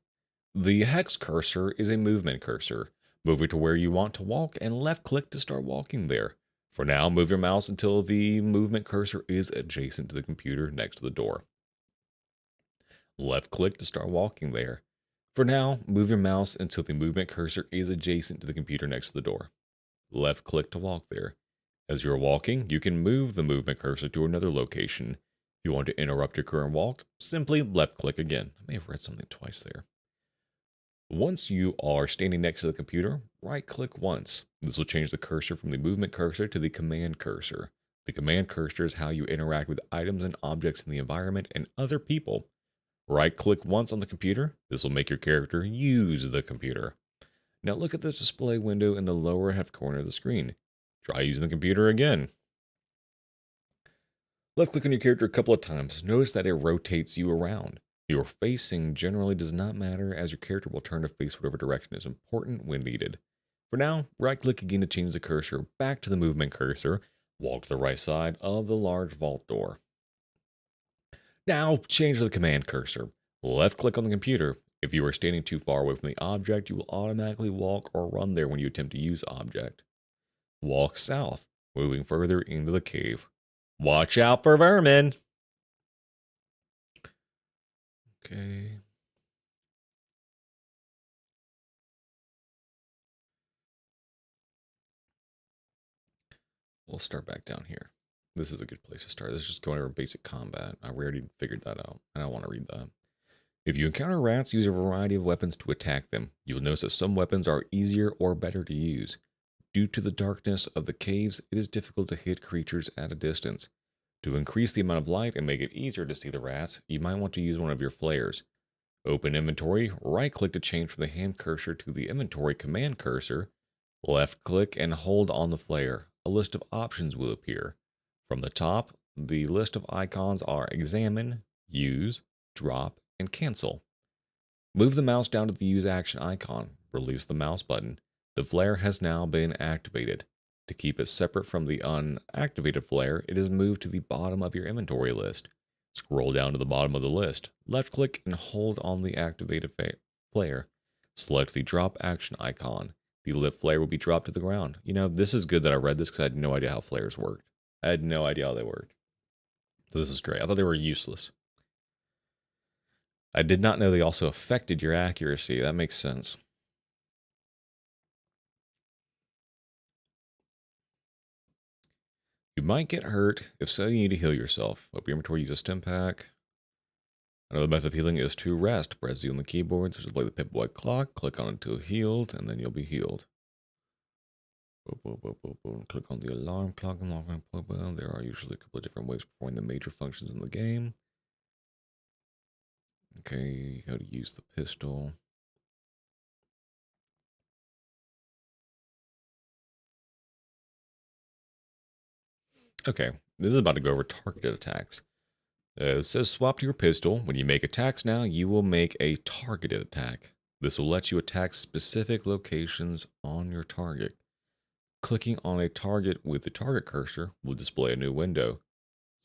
The hex cursor is a movement cursor. Move it to where you want to walk and left click to start walking there. For now, move your mouse until the movement cursor is adjacent to the computer next to the door. Left click to start walking there. For now, move your mouse until the movement cursor is adjacent to the computer next to the door. Left click to walk there. As you're walking, you can move the movement cursor to another location. If you want to interrupt your current walk, simply left click again. I may have read something twice there. Once you are standing next to the computer, right click once. This will change the cursor from the movement cursor to the command cursor. The command cursor is how you interact with items and objects in the environment and other people. Right click once on the computer. This will make your character use the computer. Now look at the display window in the lower left corner of the screen. Try using the computer again. Left click on your character a couple of times. Notice that it rotates you around. Your facing generally does not matter as your character will turn to face whatever direction is important when needed. For now, right click again to change the cursor back to the movement cursor. Walk to the right side of the large vault door. Now change the command cursor. Left click on the computer. If you are standing too far away from the object, you will automatically walk or run there when you attempt to use the object. Walk south, moving further into the cave. Watch out for vermin! Okay. We'll start back down here. This is a good place to start. This is just going over basic combat. I already figured that out. I don't want to read that. If you encounter rats, use a variety of weapons to attack them. You'll notice that some weapons are easier or better to use. Due to the darkness of the caves, it is difficult to hit creatures at a distance. To increase the amount of light and make it easier to see the rats, you might want to use one of your flares. Open inventory, right click to change from the hand cursor to the inventory command cursor. Left click and hold on the flare. A list of options will appear. From the top, the list of icons are examine, use, drop, and cancel. Move the mouse down to the use action icon. Release the mouse button. The flare has now been activated. To keep it separate from the unactivated flare, it is moved to the bottom of your inventory list. Scroll down to the bottom of the list, left click and hold on the activated flare. Select the drop action icon. The lit flare will be dropped to the ground. You know, this is good that I read this because I had no idea how flares worked. I had no idea how they worked. So this is great. I thought they were useless. I did not know they also affected your accuracy. That makes sense. You might get hurt. If so, you need to heal yourself. Open your inventory, use a stim pack. Another method of healing is to rest. Press Z on the keyboard. So just play the Pip-Boy clock. Click on it until healed, and then you'll be healed. Click on the alarm clock. There are usually a couple of different ways of performing the major functions in the game. Okay, you got to use the pistol. Okay, this is about to go over targeted attacks. It says swap to your pistol. When you make attacks now, you will make a targeted attack. This will let you attack specific locations on your target. Clicking on a target with the target cursor will display a new window.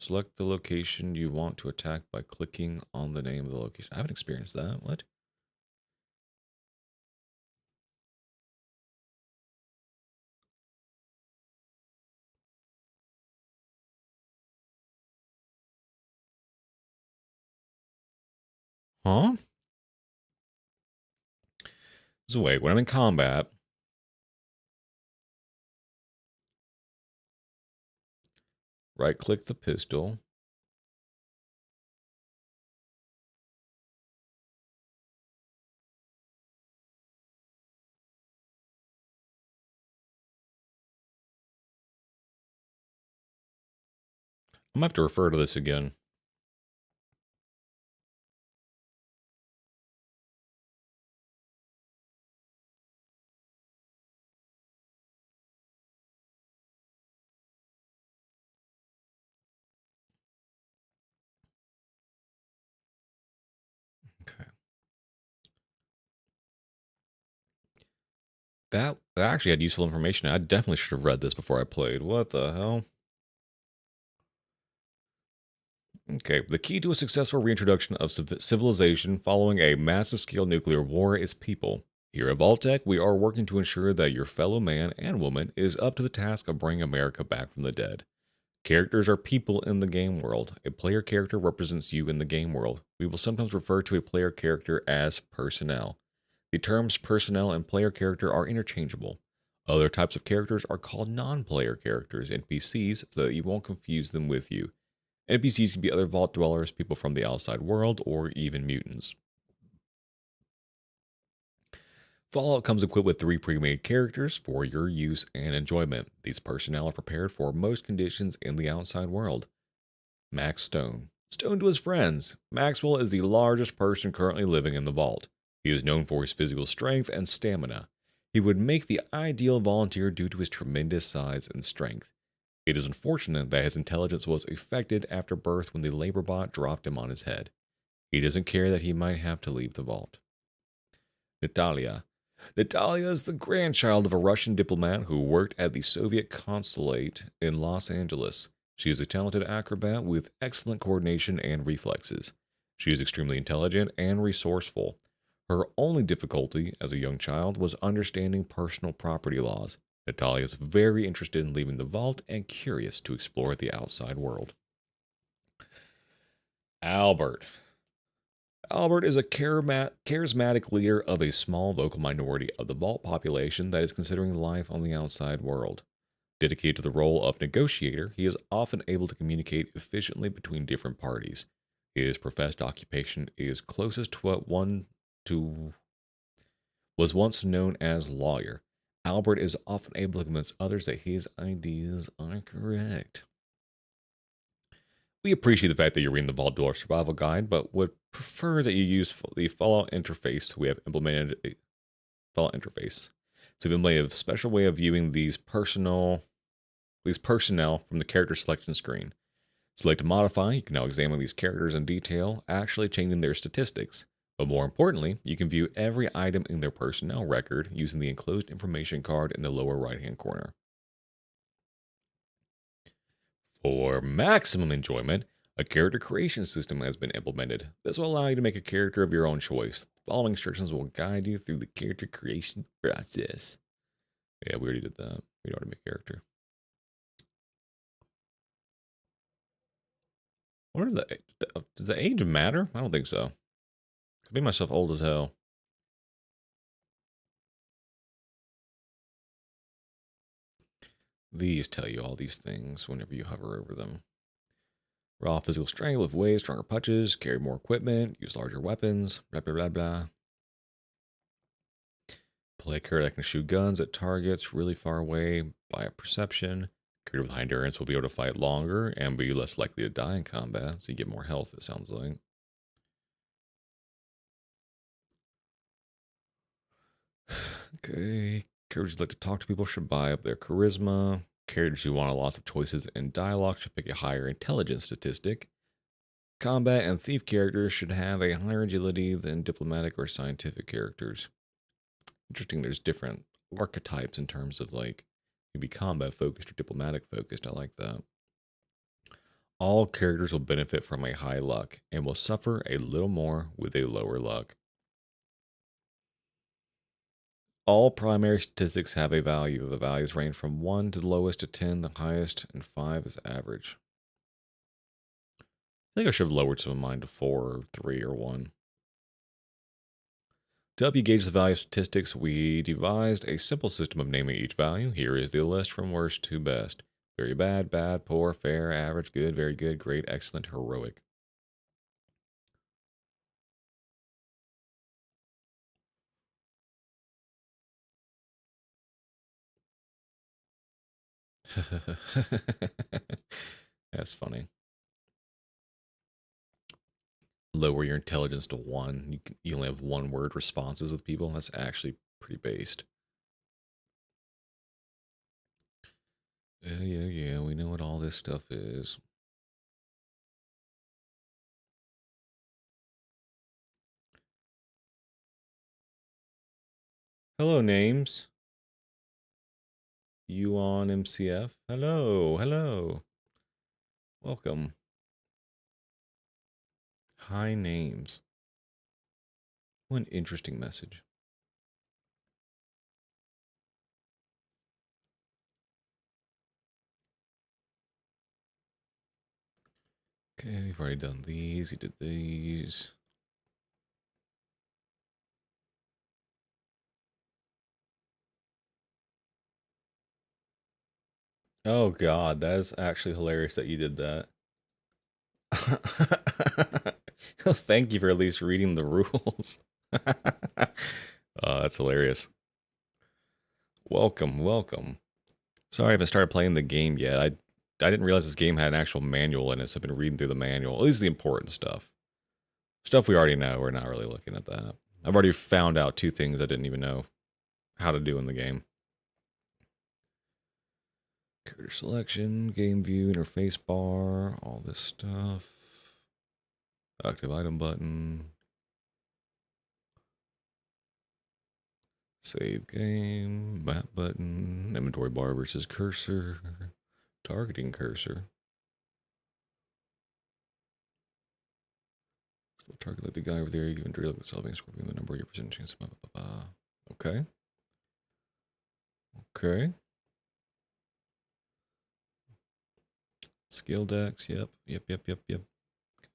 Select the location you want to attack by clicking on the name of the location. I haven't experienced that. What? Huh? So wait, when I'm in combat, right click the pistol. I'm gonna have to refer to this again. Okay. That actually had useful information. I definitely should have read this before I played. What the hell? Okay, the key to a successful reintroduction of civilization following a massive scale nuclear war is people. Here at Vault-Tec, we are working to ensure that your fellow man and woman is up to the task of bringing America back from the dead. Characters are people in the game world. A player character represents you in the game world. We will sometimes refer to a player character as personnel. The terms personnel and player character are interchangeable. Other types of characters are called non-player characters, NPCs, so that you won't confuse them with you. NPCs can be other vault dwellers, people from the outside world, or even mutants. Fallout comes equipped with 3 pre-made characters for your use and enjoyment. These personnel are prepared for most conditions in the outside world. Max Stone. Stone to his friends. Maxwell is the largest person currently living in the vault. He is known for his physical strength and stamina. He would make the ideal volunteer due to his tremendous size and strength. It is unfortunate that his intelligence was affected after birth when the labor bot dropped him on his head. He doesn't care that he might have to leave the vault. Natalia. Natalia is the grandchild of a Russian diplomat who worked at the Soviet consulate in Los Angeles. She is a talented acrobat with excellent coordination and reflexes. She is extremely intelligent and resourceful. Her only difficulty as a young child was understanding personal property laws. Natalia is very interested in leaving the vault and curious to explore the outside world. Albert. Albert is a charismatic leader of a small vocal minority of the vault population that is considering life on the outside world. Dedicated to the role of negotiator, he is often able to communicate efficiently between different parties. His professed occupation is closest to what was once known as lawyer. Albert is often able to convince others that his ideas are correct. We appreciate the fact that you're reading the Vault Dweller Survival Guide, but would prefer that you use the Fallout interface. We have implemented a Fallout interface. So we've implemented a special way of viewing these personnel from the character selection screen. Select to modify. You can now examine these characters in detail, actually changing their statistics. But more importantly, you can view every item in their personnel record using the enclosed information card in the lower right-hand corner. For maximum enjoyment, a character creation system has been implemented. This will allow you to make a character of your own choice. The following instructions will guide you through the character creation process. Yeah, we already did that. We know how to make a character. What is that? Does the age matter? I don't think so. I made myself old as hell. These tell you all these things whenever you hover over them. Raw physical strength, lift weights, stronger punches, carry more equipment, use larger weapons, blah, blah, blah, blah. Play a character that can shoot guns at targets really far away by perception. Character with high endurance will be able to fight longer and be less likely to die in combat, so you get more health, it sounds like. Okay. Characters who like to talk to people should buy up their charisma. Characters who want lots of choices in dialogue should pick a higher intelligence statistic. Combat and thief characters should have a higher agility than diplomatic or scientific characters. Interesting, there's different archetypes in terms of like maybe combat focused or diplomatic focused. I like that. All characters will benefit from a high luck and will suffer a little more with a lower luck. All primary statistics have a value. The values range from 1 to the lowest to 10, the highest, and 5 is average. I think I should have lowered some of mine to 4 or 3 or 1. To help you gauge the value of statistics, we devised a simple system of naming each value. Here is the list from worst to best. Very bad, bad, poor, fair, average, good, very good, great, excellent, heroic. That's funny. Lower your intelligence to 1. You only have 1-word responses with people. That's actually pretty based. Yeah, we know what all this stuff is. Hello, names. You on MCF? Hello. Welcome. Hi, names. What an interesting message. Okay, we've already done these. You did these. Oh God, that is actually hilarious that you did that. Thank you for at least reading the rules. That's hilarious. Welcome. Sorry I haven't started playing the game yet. I didn't realize this game had an actual manual in it, so I've been reading through the manual. At least the important stuff. Stuff we already know, we're not really looking at that. I've already found out 2 things I didn't even know how to do in the game. Character selection, game view, interface bar, all this stuff. Active item button. Save game, map button, inventory bar versus cursor, targeting cursor. Still target like the guy over there, you can drill the solving scorpion the number of your percent chance. Blah, blah, blah. Okay. Skill decks, yep.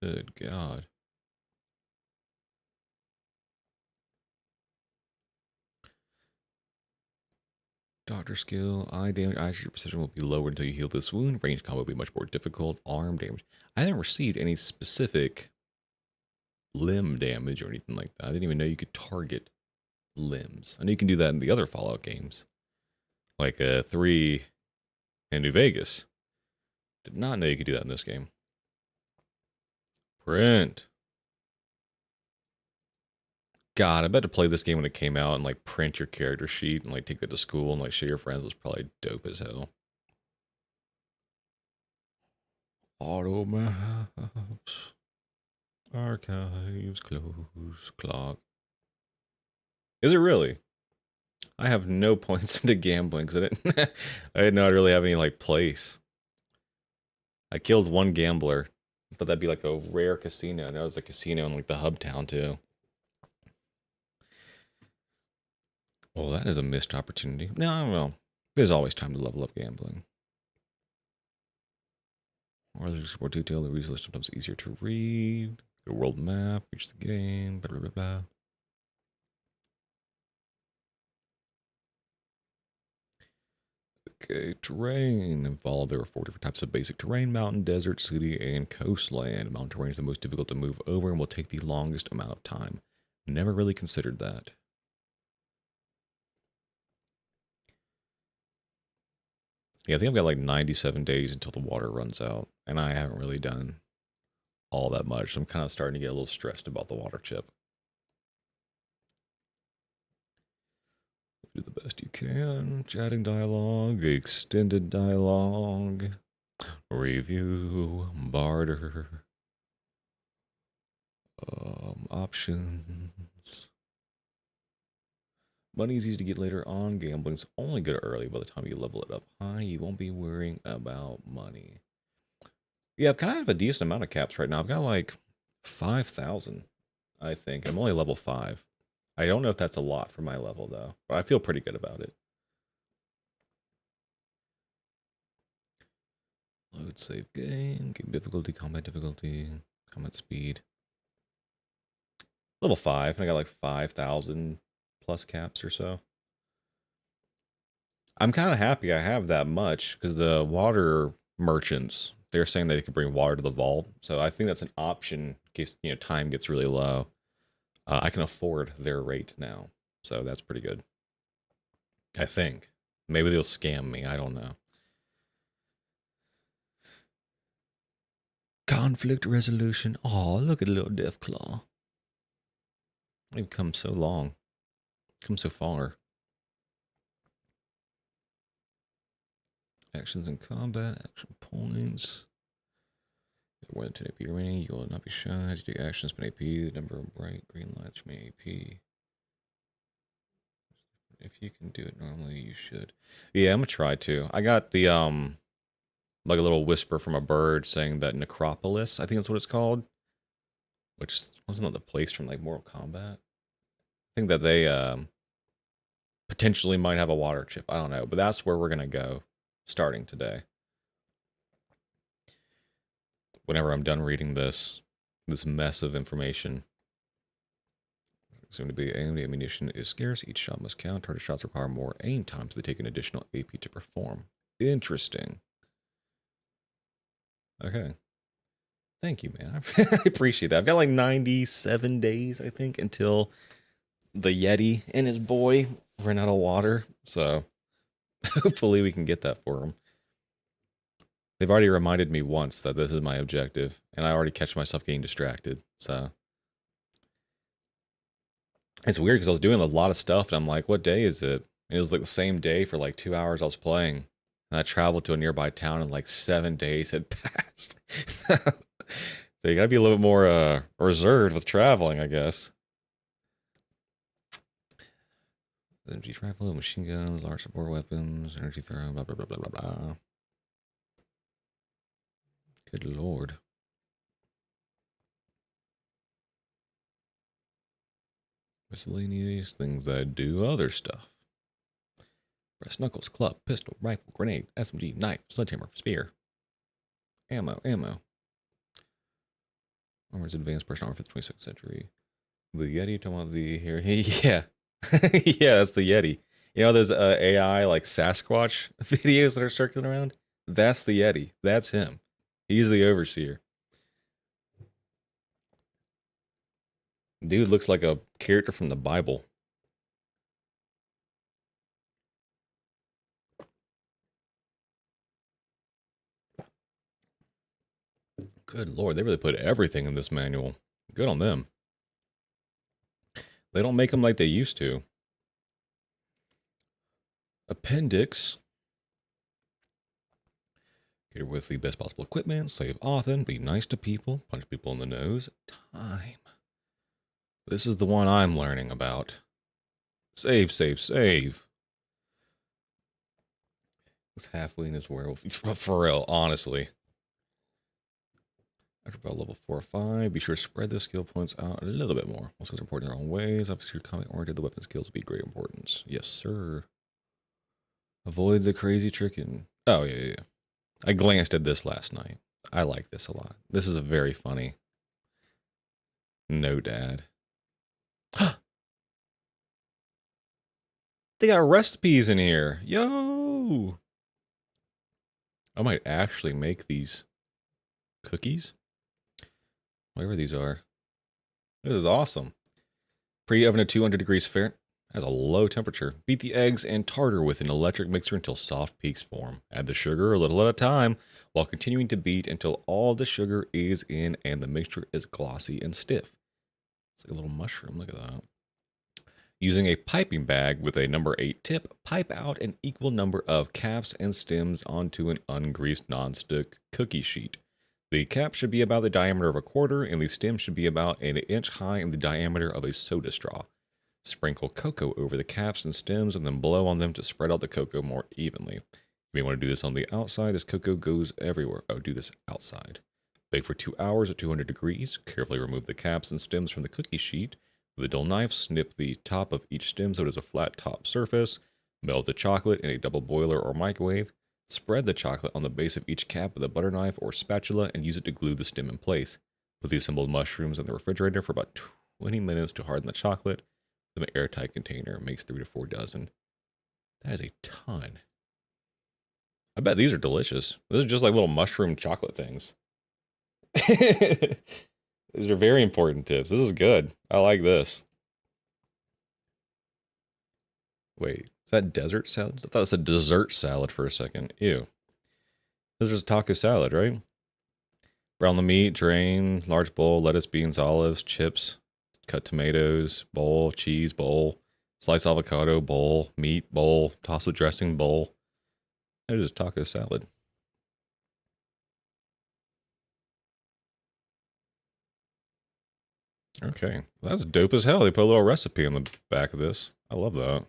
Good God. Doctor skill, eye damage, eye precision will be lower until you heal this wound. Range combo will be much more difficult. Arm damage. I haven't received any specific limb damage or anything like that. I didn't even know you could target limbs. I know you can do that in the other Fallout games, like 3 and New Vegas. Did not know you could do that in this game. Print. God, I bet to play this game when it came out and like print your character sheet and like take that to school and like show your friends was probably dope as hell. Auto maps. Archives, close, clock. Is it really? I have no points into gambling because I didn't know I'd really have any like place. I killed one gambler, but that'd be like a rare casino. And that was a casino in like the hub town too. Well, that is a missed opportunity. No, I don't know. There's always time to level up gambling. Or there's more detail. The resource sometimes easier to read. The world map, reach the game, blah, blah, blah, blah. Okay, terrain. Involved, there are 4 different types of basic terrain: mountain, desert, city, and coastland. Mountain terrain is the most difficult to move over and will take the longest amount of time. Never really considered that. Yeah, I think I've got like 97 days until the water runs out, and I haven't really done all that much. So I'm kind of starting to get a little stressed about the water chip. Do the best you can. Chatting dialogue, extended dialogue, review, barter, options. Money's easy to get later on. Gambling's only good early. By the time you level it up high, you won't be worrying about money. Yeah, I've kind of have a decent amount of caps right now. I've got like 5,000, I think. I'm only level 5. I don't know if that's a lot for my level, though. But I feel pretty good about it. Load save game. Game difficulty, combat speed. Level 5, and I got like 5,000 plus caps or so. I'm kind of happy I have that much because the water merchants, they're saying they could bring water to the vault. So I think that's an option in case, time gets really low. I can afford their rate now. So that's pretty good. I think. Maybe they'll scam me. I don't know. Conflict resolution. Oh, look at little Deathclaw. They've come so long. Come so far. Actions in combat. Action points. More than 10 AP remaining, you will not be shy to take actions, spend AP, the number of bright green lights from AP. If you can do it normally, you should. Yeah, I'm gonna try to. I got the like a little whisper from a bird saying that Necropolis, I think that's what it's called, which wasn't the place from like Mortal Kombat. I think that they potentially might have a water chip. I don't know, but that's where we're gonna go starting today. Whenever I'm done reading this mess of information. Soon to be aimed, ammunition is scarce. Each shot must count. Target shots require more aim time, so they take an additional AP to perform. Interesting. Okay. Thank you, man. I appreciate that. I've got like 97 days, I think, until the Yeti and his boy run out of water. So hopefully we can get that for him. They've already reminded me once that this is my objective, and I already catch myself getting distracted. So it's weird because I was doing a lot of stuff, and I'm like, what day is it? And it was like the same day for like 2 hours I was playing. And I traveled to a nearby town, and like 7 days had passed. So you gotta be a little bit more reserved with traveling, I guess. MG rifle, machine guns, large support weapons, energy throw, blah, blah, blah, blah, blah, blah. Good lord. Miscellaneous things that do other stuff. Brass knuckles, club, pistol, rifle, grenade, SMG, knife, sledgehammer, spear. Ammo. Armor's advanced personal armor for the 26th century. The Yeti, talking about the here. Yeah. Yeah, that's the Yeti. You know those AI like Sasquatch videos that are circulating around? That's the Yeti. That's him. He's the overseer. Dude looks like a character from the Bible. Good lord, they really put everything in this manual. Good on them. They don't make them like they used to. Appendix. Here with the best possible equipment, save often, be nice to people, punch people in the nose. Time. This is the one I'm learning about. Save, save, save. It's halfway in his werewolf. For real, honestly. After about level 4 or 5, be sure to spread those skill points out a little bit more. Most skills are important in their own ways. Obviously, your combat oriented, the weapon skills will be great importance. Yes, sir. Avoid the crazy tricking. Oh, yeah. I glanced at this last night. I like this a lot. This is a very funny. No, Dad. They got recipes in here. Yo! I might actually make these cookies. Whatever these are. This is awesome. Preheat oven at 200 degrees Fahrenheit. Has a low temperature. Beat the eggs and tartar with an electric mixer until soft peaks form. Add the sugar a little at a time while continuing to beat until all the sugar is in and the mixture is glossy and stiff. It's like a little mushroom. Look at that. Using a piping bag with a number 8 tip, pipe out an equal number of caps and stems onto an ungreased nonstick cookie sheet. The cap should be about the diameter of a quarter, and the stem should be about an inch high in the diameter of a soda straw. Sprinkle cocoa over the caps and stems and then blow on them to spread out the cocoa more evenly. You may want to do this on the outside as cocoa goes everywhere. Oh, do this outside. Bake for 2 hours at 200 degrees. Carefully remove the caps and stems from the cookie sheet. With a dull knife, snip the top of each stem so it has a flat top surface. Melt the chocolate in a double boiler or microwave. Spread the chocolate on the base of each cap with a butter knife or spatula and use it to glue the stem in place. Put the assembled mushrooms in the refrigerator for about 20 minutes to harden the chocolate. An airtight container makes 3 to 4 dozen. That is a ton. I bet these are delicious. Those are just like little mushroom chocolate things. These are very important tips. This is good. I like this. Wait, is that desert salad? I thought it said dessert salad for a second. Ew. This is taco salad, right? Brown the meat, drain, large bowl, lettuce, beans, olives, chips, cut tomatoes, bowl, cheese, bowl, slice avocado, bowl, meat, bowl, toss the dressing, bowl. That is taco salad. Okay, well, that's dope as hell. They put a little recipe on the back of this. I love that.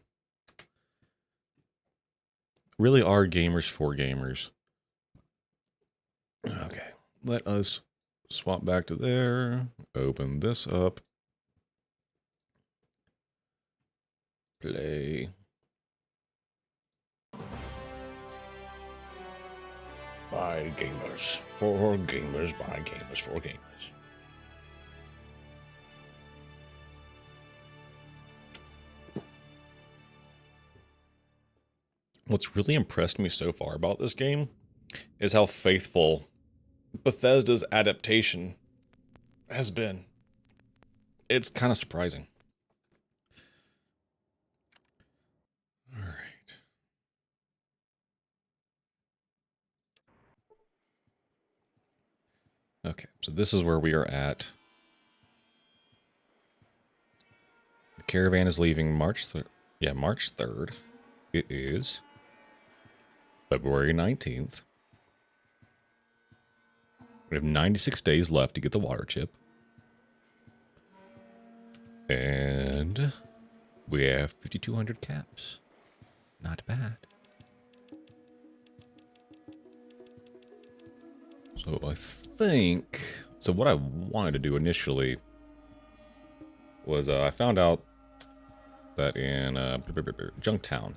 Really are gamers for gamers. Okay, let us swap back to there. Open this up. Play. By gamers. For gamers, by gamers, for gamers. What's really impressed me so far about this game is how faithful Bethesda's adaptation has been. It's kind of surprising. All right. Okay, so this is where we are at. The caravan is leaving March 3rd. Yeah, March 3rd. It is February 19th. We have 96 days left to get the water chip. And we have 5,200 caps. Not bad. So I think... So what I wanted to do initially was I found out that in Junktown,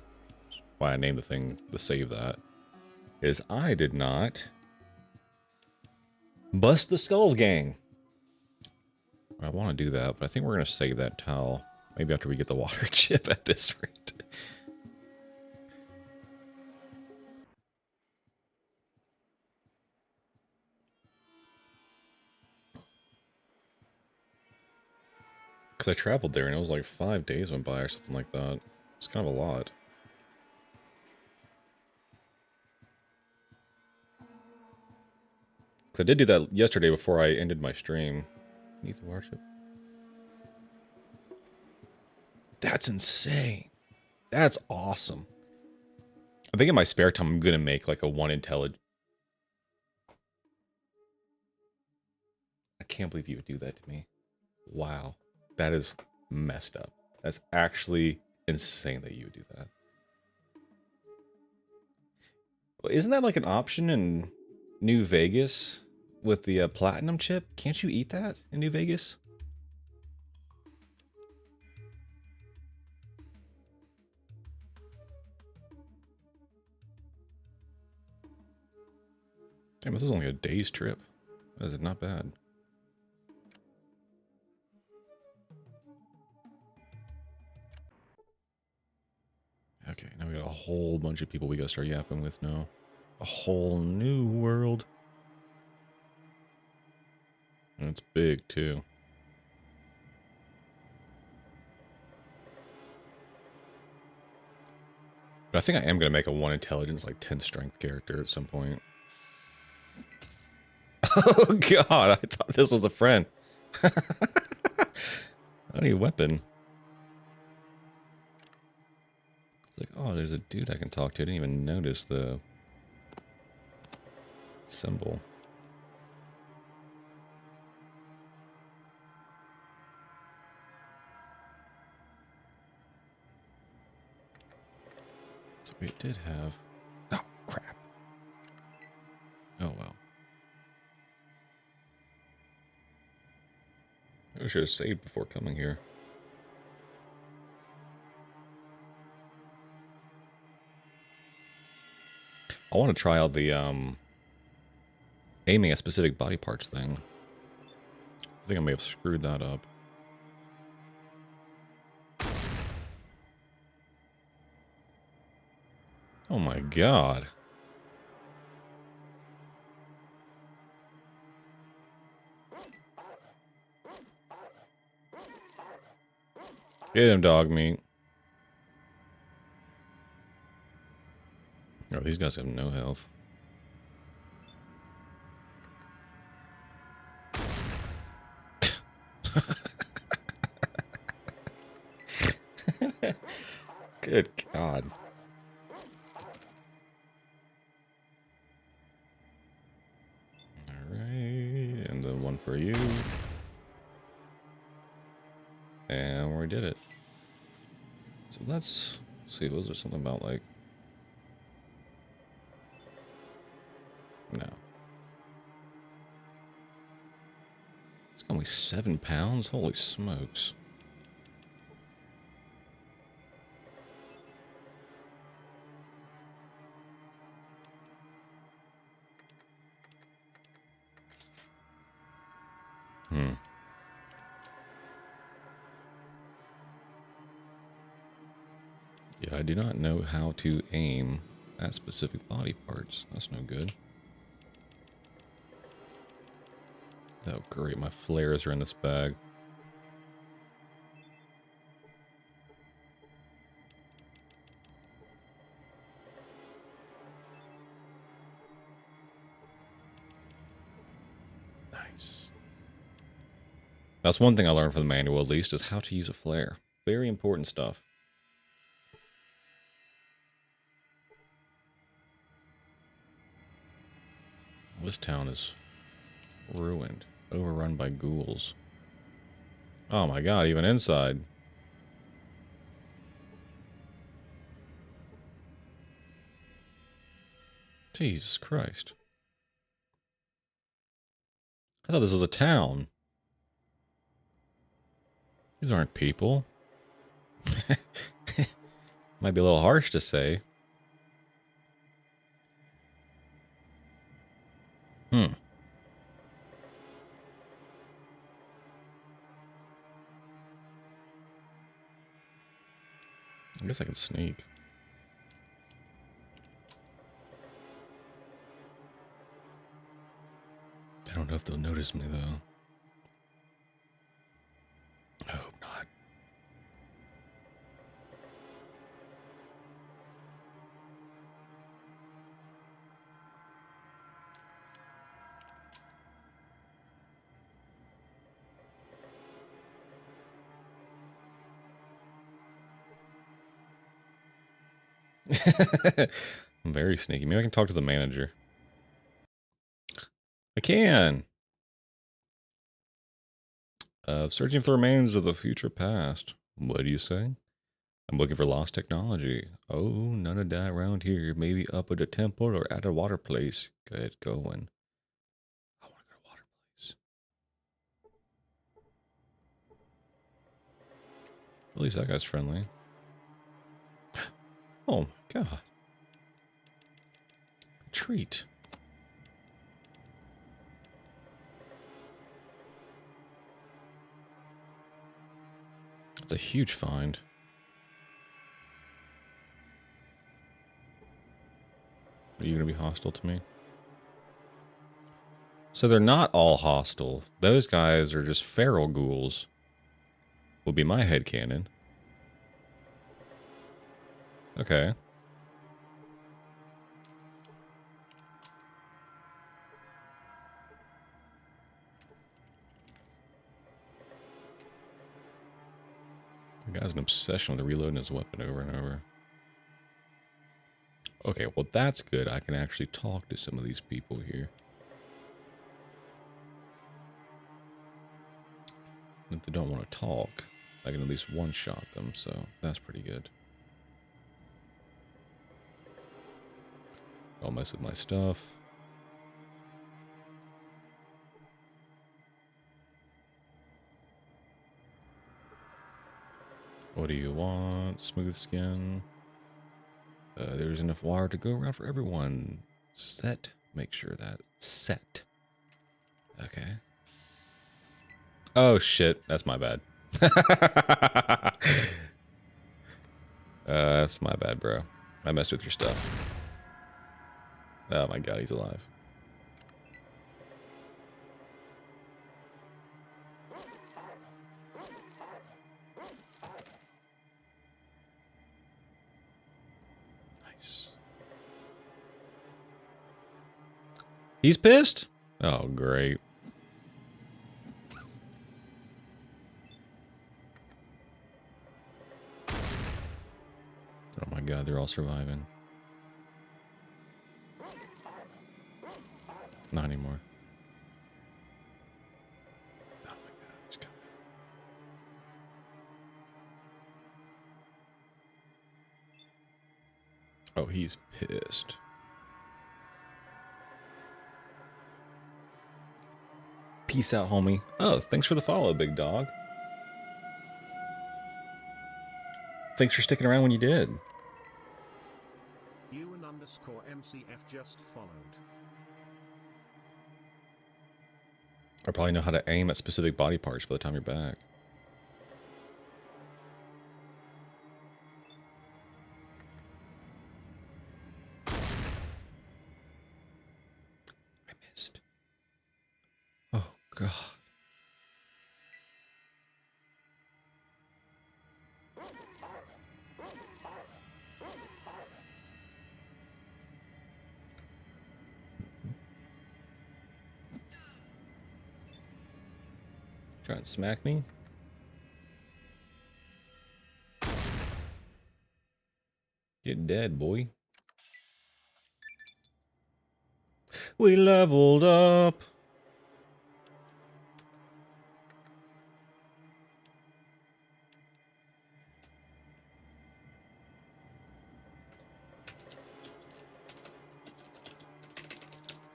why I named the thing the save that, is I did not bust the Skulls gang. I want to do that, but I think we're going to save that towel. Maybe after we get the water chip at this rate. Because I traveled there and it was like 5 days went by or something like that. It's kind of a lot. Because I did do that yesterday before I ended my stream. Need the water chip. That's insane. That's awesome. I think in my spare time I'm going to make like a 1 intelligence. can't believe you would do that to me. Wow. That is messed up. That's actually insane that you would do that. Well, isn't that like an option in New Vegas with the platinum chip? Can't you eat that in New Vegas? Damn, this is only a day's trip. That is not bad. Okay, now we got a whole bunch of people we gotta start yapping with now. A whole new world. And it's big, too. But I think I am gonna make a 1 intelligence, like 10 strength character at some point. Oh god, I thought this was a friend. I need a weapon. It's like, oh, there's a dude I can talk to. I didn't even notice the symbol. So we did have... Oh, crap. Oh, well. I should have saved before coming here. I want to try out the aiming at specific body parts thing. I think I may have screwed that up. Oh my god. Get him, dog meat. Oh, these guys have no health. Good god. Alright, and then one for you. And we did it. So let's see, was there something about like... No. It's only 7 pounds? Holy smokes. Yeah, I do not know how to aim at specific body parts. That's no good. Oh, great. My flares are in this bag. Nice. That's one thing I learned from the manual, at least, is how to use a flare. Very important stuff. This town is ruined, overrun by ghouls. Oh my god, even inside. Jesus Christ. I thought this was a town. These aren't people. Might be a little harsh to say. I guess I can sneak. I don't know if they'll notice me, though. I hope not. I'm very sneaky. Maybe I can talk to the manager. I can. Searching for the remains of the future past. What do you say? I'm looking for lost technology. Oh, none of that around here. Maybe up at a temple or at a water place. Get going. I want to go to a water place. At least that guy's friendly. Oh my god. A treat. It's a huge find. Are you going to be hostile to me? So they're not all hostile. Those guys are just feral ghouls. Will be my headcanon. Okay. The guy's an obsession with reloading his weapon over and over. Okay, well that's good. I can actually talk to some of these people here. If they don't want to talk, I can at least one-shot them, so that's pretty good. Don't mess with my stuff. What do you want? Smooth skin. There's enough wire to go around for everyone. Set. Make sure that. Set. Okay. Oh, shit. That's my bad. That's my bad, bro. I messed with your stuff. Oh my god, he's alive. Nice. He's pissed? Oh, great. Oh my god, they're all surviving. Not anymore. Oh my god, he's coming. Oh, he's pissed. Peace out, homie. Oh, thanks for the follow, big dog. Thanks for sticking around when you did. UN_MCF just followed. I probably know how to aim at specific body parts by the time you're back. I missed. Oh, God. Try and smack me? Get dead, boy. We leveled up.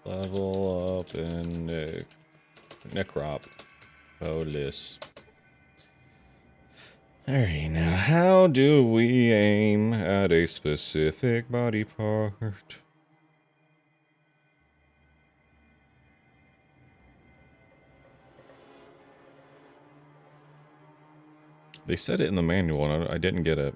Level up in Necropolis. Alright, now how do we aim at a specific body part? They said it in the manual and I didn't get it.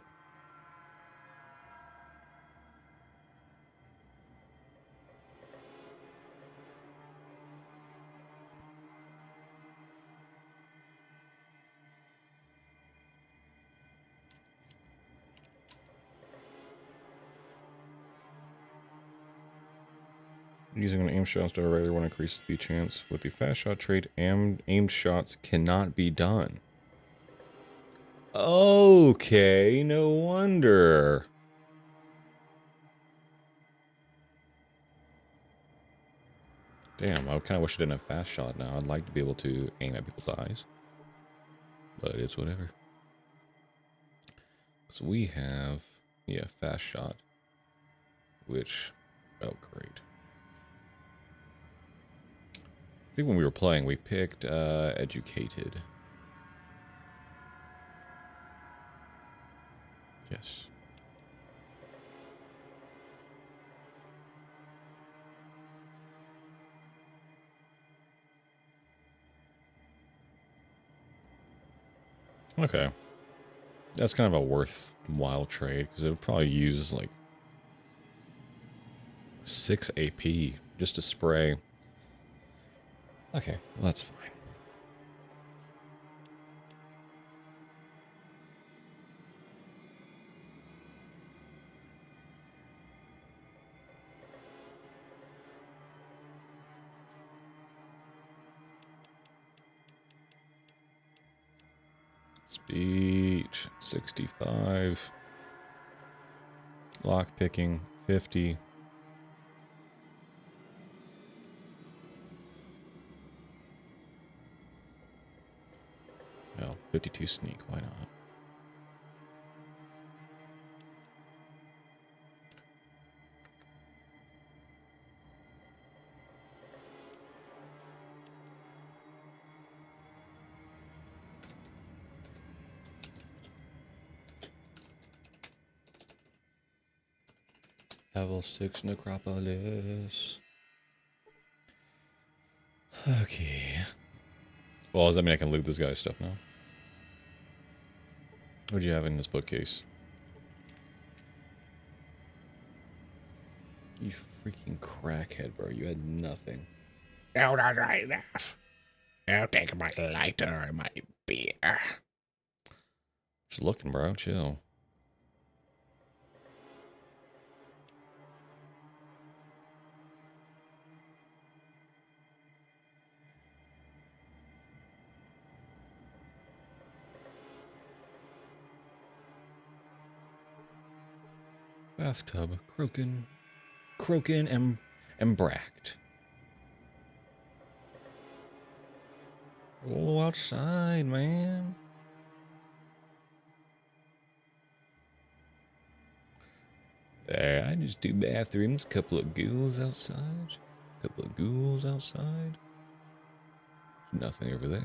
Using an aim shot instead of a regular one increases the chance. With the fast shot trait, aimed shots cannot be done. Okay, no wonder. Damn, I kind of wish I didn't have fast shot now. I'd like to be able to aim at people's eyes. But it's whatever. So we have, yeah, fast shot. Which, oh great. I think when we were playing, we picked educated. Yes. Okay. That's kind of a worthwhile trade, because it would probably use like 6 AP just to spray. Okay, well that's fine. Speed 65. Lock picking 50. Well, 52 sneak, why not? Level 6 Necropolis. Okay. Well, does that mean I can loot this guy's stuff now? What do you have in this bookcase? You freaking crackhead, bro. You had nothing. No, not right enough. I'll take my lighter and my beer. Just looking, bro. Chill. Bathtub. Croaking and bracked. Oh, outside, man. There, I just do bathrooms. Couple of ghouls outside. Nothing over there.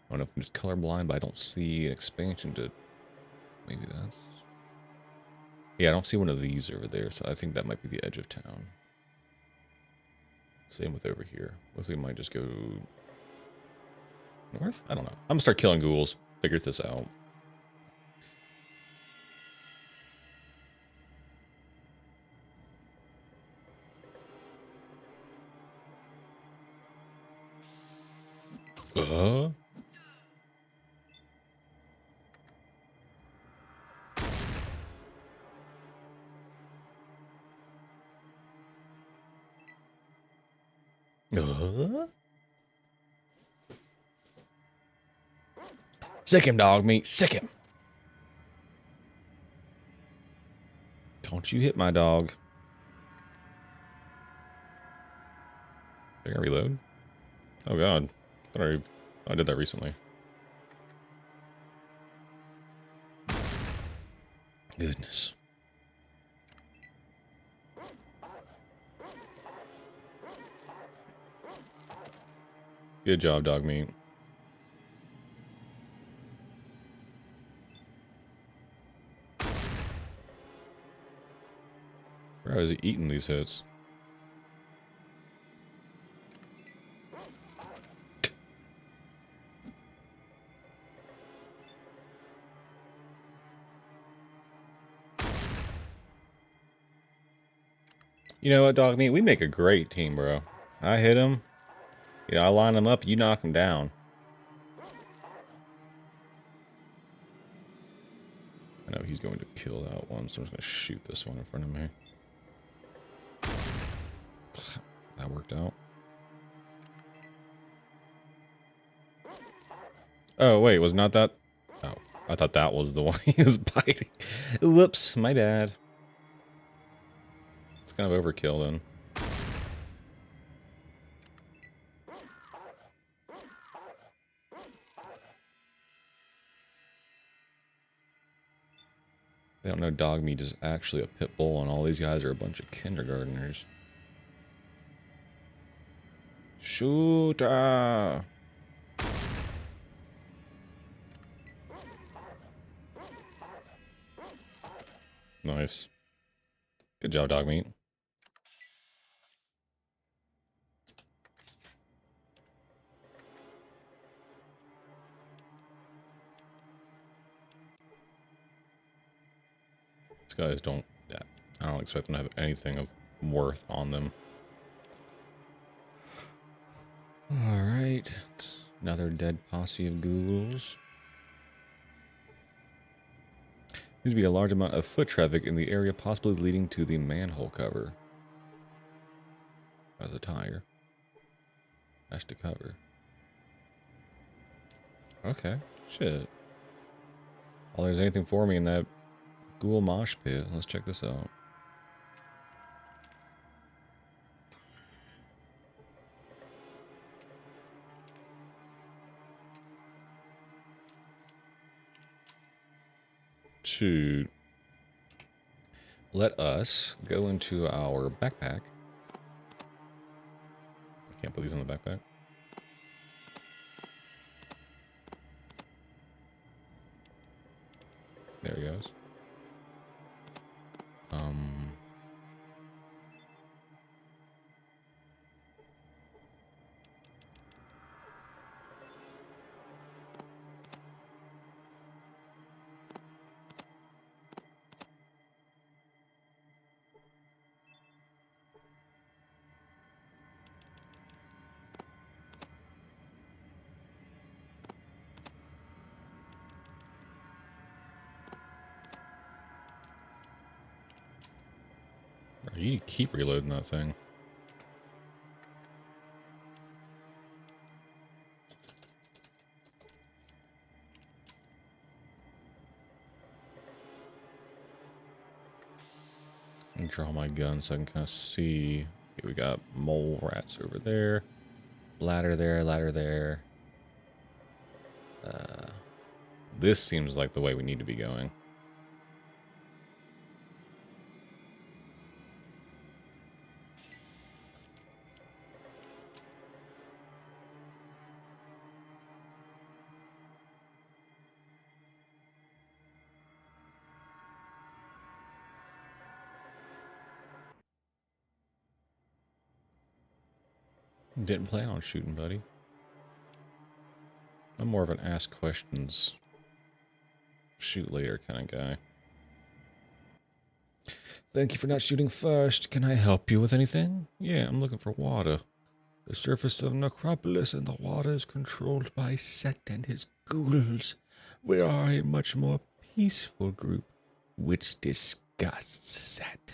I don't know if I'm just colorblind, but I don't see an expansion to... Maybe that's... Yeah, I don't see one of these over there, so I think that might be the edge of town. Same with over here. Looks like we might just go... north? I don't know. I'm gonna start killing ghouls. Figure this out. Uh-huh. Sick him, dog meat. Sick him. Don't you hit my dog. Did I reload? Oh god. I did that recently. Goodness. Good job, dog meat. Where is he eating these hits? You know what, dog meat? We make a great team, bro. I hit him. You know, I line him up, you knock him down. I know he's going to kill that one, so I'm just going to shoot this one in front of me. That worked out. Oh, wait, was not that... Oh, I thought that was the one he was biting. Whoops, my bad. It's kind of overkill then. dog meat is actually a pit bull and all these guys are a bunch of kindergartners. Shooter! Nice. Good job, dog meat. These guys don't, yeah, I don't expect them to have anything of worth on them. Alright, another dead posse of ghouls. Seems to be a large amount of foot traffic in the area, possibly leading to the manhole cover. As a tire. That's to cover. Okay, shit. Well, there's anything for me in that ghoul mosh pit. Let's check this out. Shoot. Let us go into our backpack. I can't put these in the backpack. There he goes. You keep reloading that thing. Let me draw my gun so I can kind of see. Okay, we got mole rats over there. Ladder there, ladder there. This seems like the way we need to be going. Didn't plan on shooting, buddy. I'm more of an ask questions, shoot later kind of guy. Thank you for not shooting first. Can I help you with anything? Yeah, I'm looking for water. The surface of Necropolis and the water is controlled by Set and his ghouls. We are a much more peaceful group, which disgusts Set.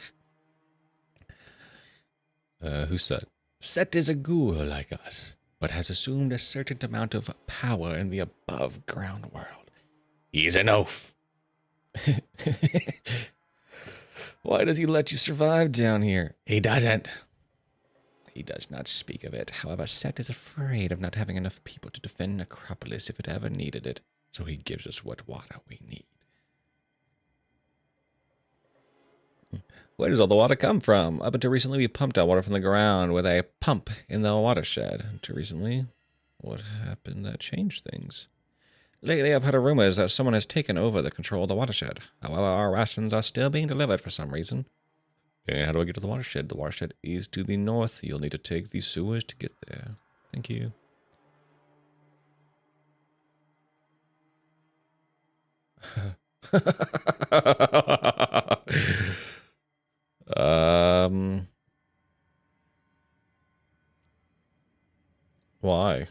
Who's Set? Set is a ghoul like us, but has assumed a certain amount of power in the above-ground world. He's an oaf. Why does he let you survive down here? He doesn't. He does not speak of it. However, Set is afraid of not having enough people to defend Necropolis if it ever needed it, so he gives us what water we need. Where does all the water come from? Up until recently, we pumped out water from the ground with a pump in the watershed. Until recently, what happened that changed things? Lately, I've heard rumors that someone has taken over the control of the watershed. However, our rations are still being delivered for some reason. Okay, how do I get to the watershed? The watershed is to the north. You'll need to take the sewers to get there. Thank you. Why?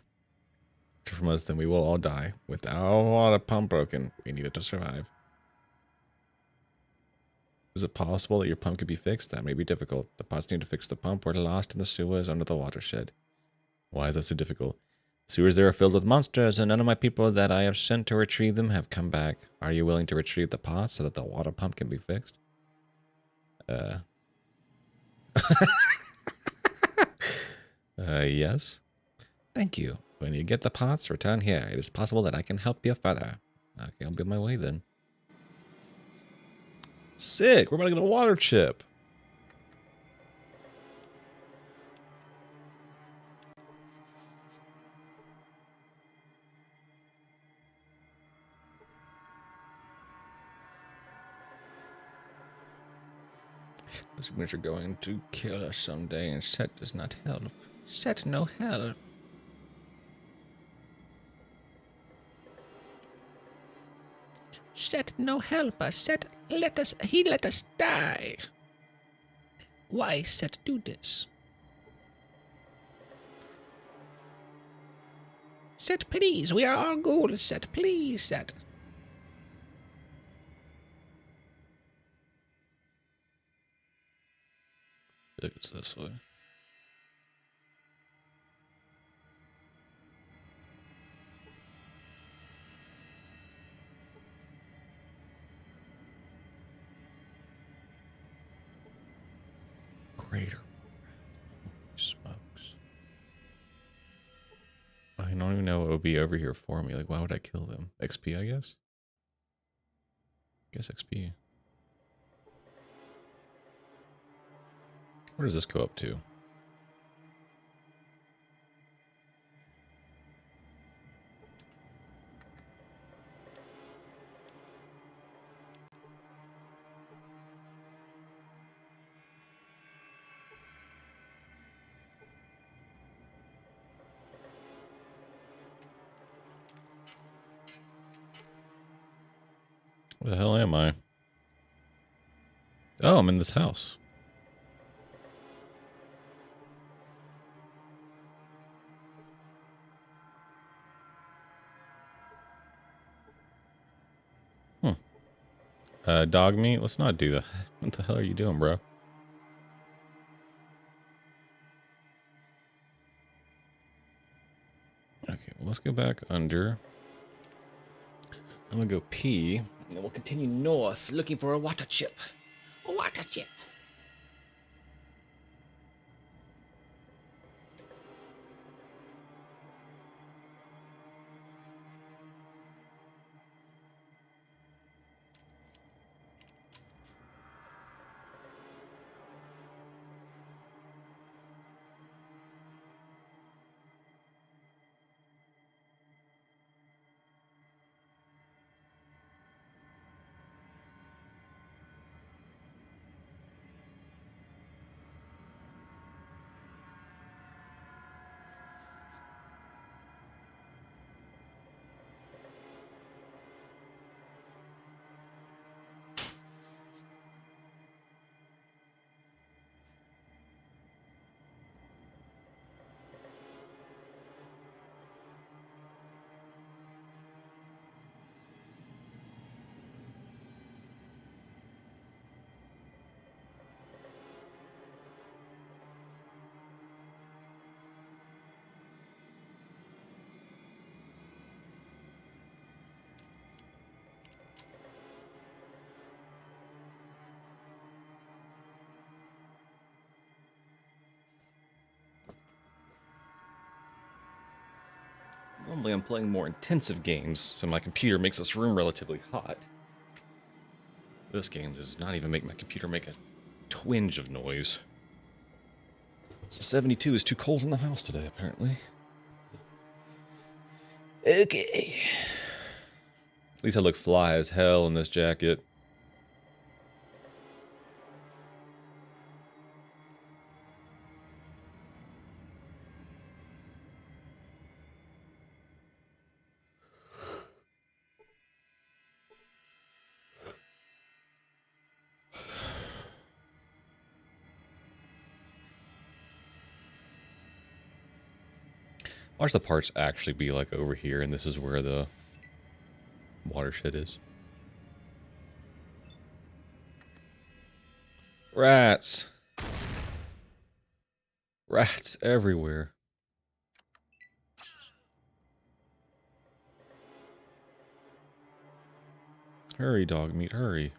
From us, then we will all die. With our water pump broken, we need it to survive. Is it possible that your pump could be fixed? That may be difficult. The pots need to fix the pump. We're lost in the sewers under the watershed. Why is that so difficult? Sewers there are filled with monsters, and none of my people that I have sent to retrieve them have come back. Are you willing to retrieve the pots so that the water pump can be fixed? Yes. Thank you. When you get the pots, return here. It is possible that I can help you further. Okay, I'll be on my way then. Sick. We're about to get a water chip. Those humans are going to kill us someday, and Set does not help. Set no help. Set no help us. Set he let us die. Why Set do this? Set, please. We are our goal, Set. Please, Set. I think it's this way. Crater. Smokes. I don't even know what would be over here for me. Like, why would I kill them? XP, I guess? XP. Where does this go up to? Where the hell am I? Oh, I'm in this house. Dog meat? Let's not do that. What the hell are you doing, bro? Okay, well, let's go back under. I'm gonna go pee, and then we'll continue north looking for a water chip. A water chip. Normally I'm playing more intensive games, so my computer makes this room relatively hot. This game does not even make my computer make a twinge of noise. So 72 is too cold in the house today, apparently. Okay. At least I look fly as hell in this jacket. Watch the parts actually be like over here, and this is where the watershed is. Rats. Rats everywhere. Hurry, dog meat, hurry.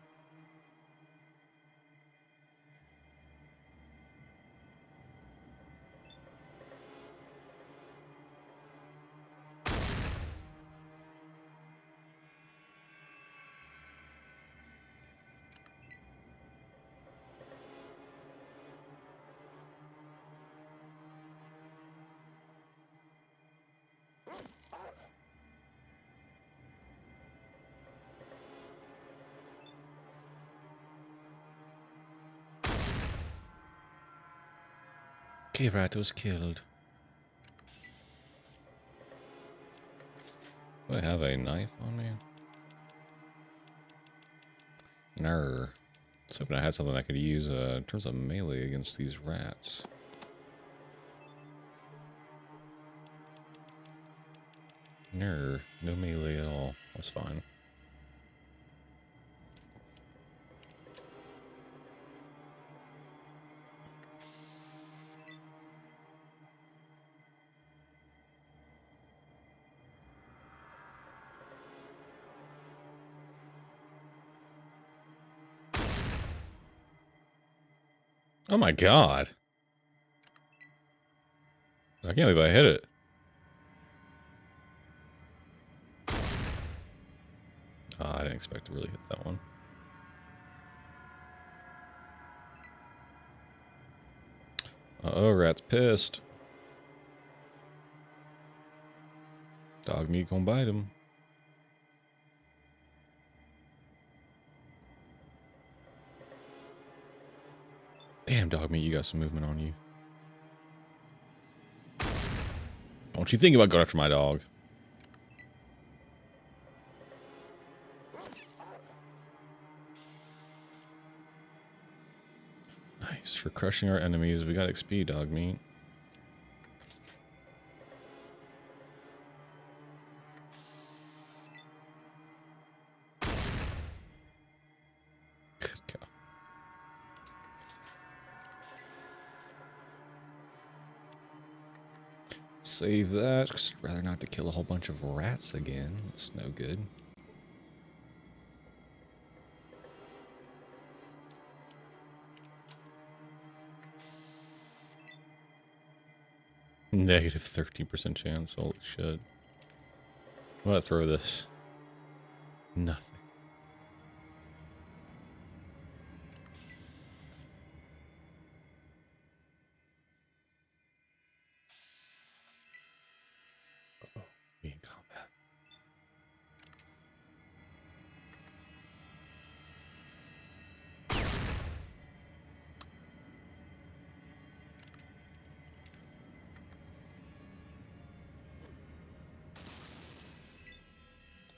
Okay, rat was killed. Do I have a knife on me? Nar. I was hoping I had something I could use in terms of melee against these rats. No melee at all. That's fine. Oh my god. I can't believe I hit it. Oh, I didn't expect to really hit that one. Uh-oh, rat's pissed. Dog meat gonna bite him. Damn, dog meat, you got some movement on you. Don't you think about going after my dog. Nice. For crushing our enemies, we got XP, dog meat. Good go. Save that, because I'd rather not to kill a whole bunch of rats again. That's no good. Negative 13% chance. Holy shit. I'm gonna throw this. Nothing. Uh-oh. Be in combat.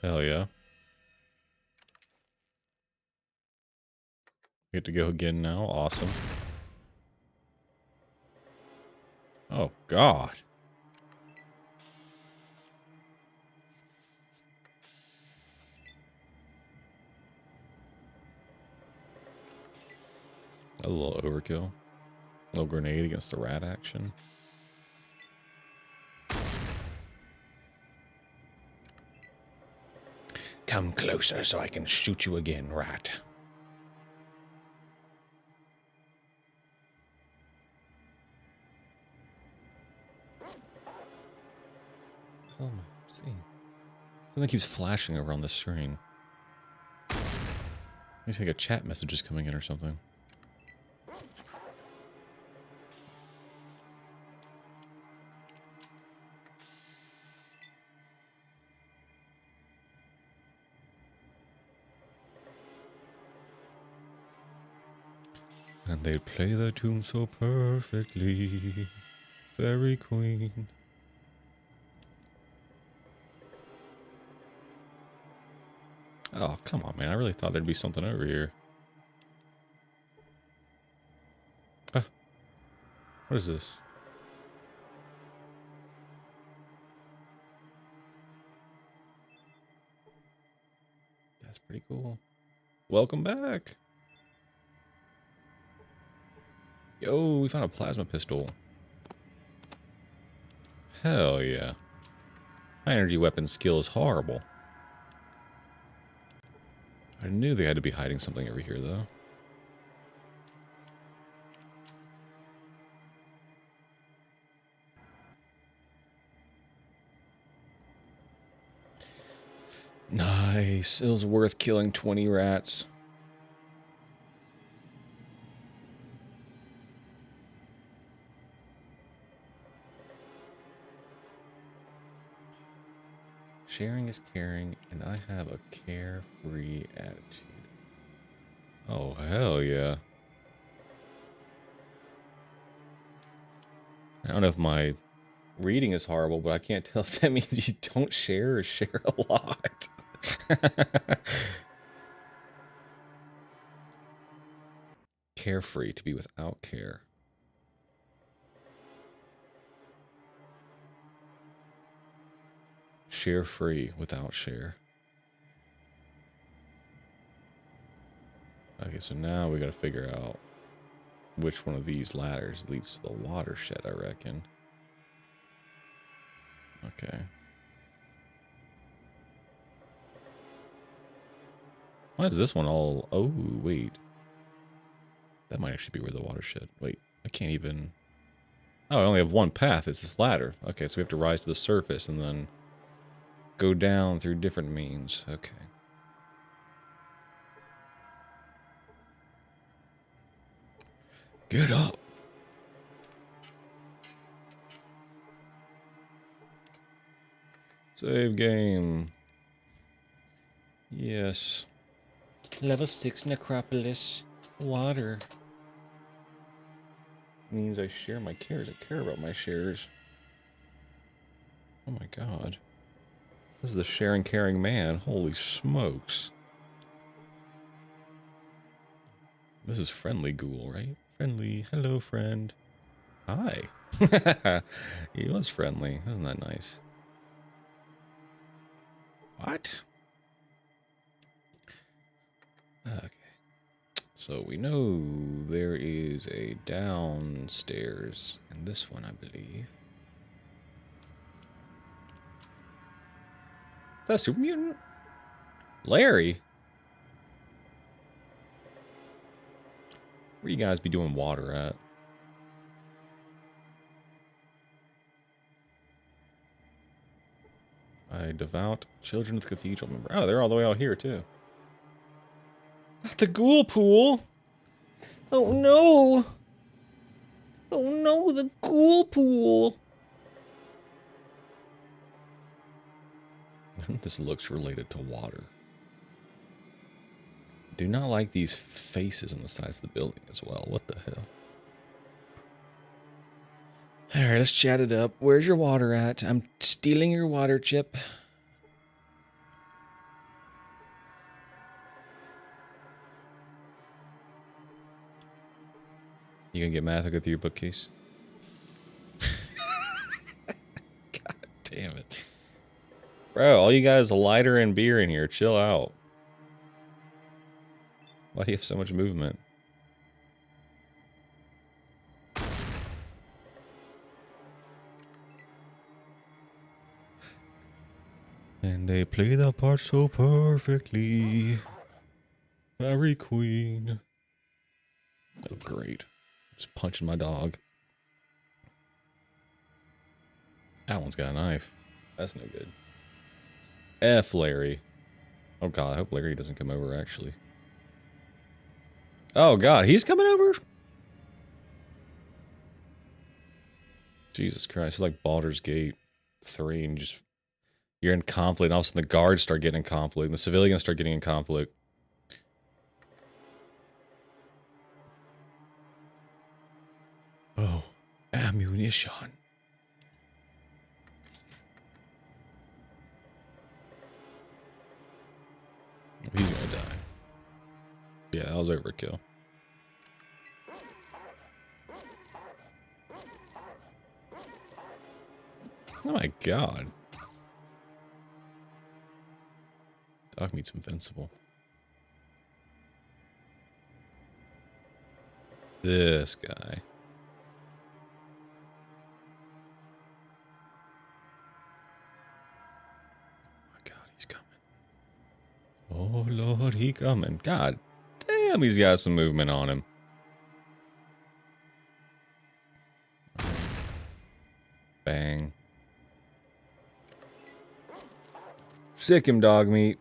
Hell yeah. Get to go again now. Awesome. Oh, God. That was a little overkill. A little grenade against the rat action. Come closer so I can shoot you again, rat. Oh my, see. Something keeps flashing over on the screen. I think a chat message is coming in or something. And they play their tune so perfectly. Fairy Queen. Oh, come on, man. I really thought there'd be something over here. Ah, what is this? That's pretty cool. Welcome back. Yo, we found a plasma pistol. Hell yeah. My energy weapon skill is horrible. I knew they had to be hiding something over here, though. Nice. It was worth killing 20 rats. Sharing is caring, and I have a carefree attitude. Oh, hell yeah. I don't know if my reading is horrible, but I can't tell if that means you don't share or share a lot. Carefree, to be without care. Share free, without share. Okay, so now we gotta figure out which one of these ladders leads to the watershed, I reckon. Okay. Why is this one all... Oh, wait. That might actually be where the watershed... Wait, I can't even... Oh, I only have one path. It's this ladder. Okay, so we have to rise to the surface and then go down through different means. Okay. Get up. Save game. Yes. Level 6 Necropolis. Water. Means I share my cares. I care about my shares. Oh my god. This is the sharing, caring man. Holy smokes. This is friendly ghoul, right? Friendly. Hello, friend. Hi. He was friendly. Isn't that nice? What? Okay. So we know there is a downstairs in this one, I believe. Is that a super mutant? Larry? Where you guys be doing water at? I devout children of the cathedral member. Oh, they're all the way out here too. Not the ghoul pool. Oh no. Oh no, the ghoul pool. This looks related to water. Do not like these faces on the sides of the building as well. What the hell? Alright, let's chat it up. Where's your water at? I'm stealing your water, Chip. You gonna get mad if I go through your bookcase? God damn it. Bro, all you got is a lighter and beer in here. Chill out. Why do you have so much movement? And they play the part so perfectly. Fairy Queen. Oh, great. Just punching my dog. That one's got a knife. That's no good. F Larry. Oh god, I hope Larry doesn't come over, actually. Oh god, he's coming over? Jesus Christ, it's like Baldur's Gate 3 and just... You're in conflict, and all of a sudden the guards start getting in conflict, and the civilians start getting in conflict. Oh, ammunition. He's gonna die. Yeah, that was overkill. Oh my god. Dog meat's invincible. This guy. Oh my god, he's coming. Oh lord, he coming. God damn, he's got some movement on him. Bang. Sick him, dog meat.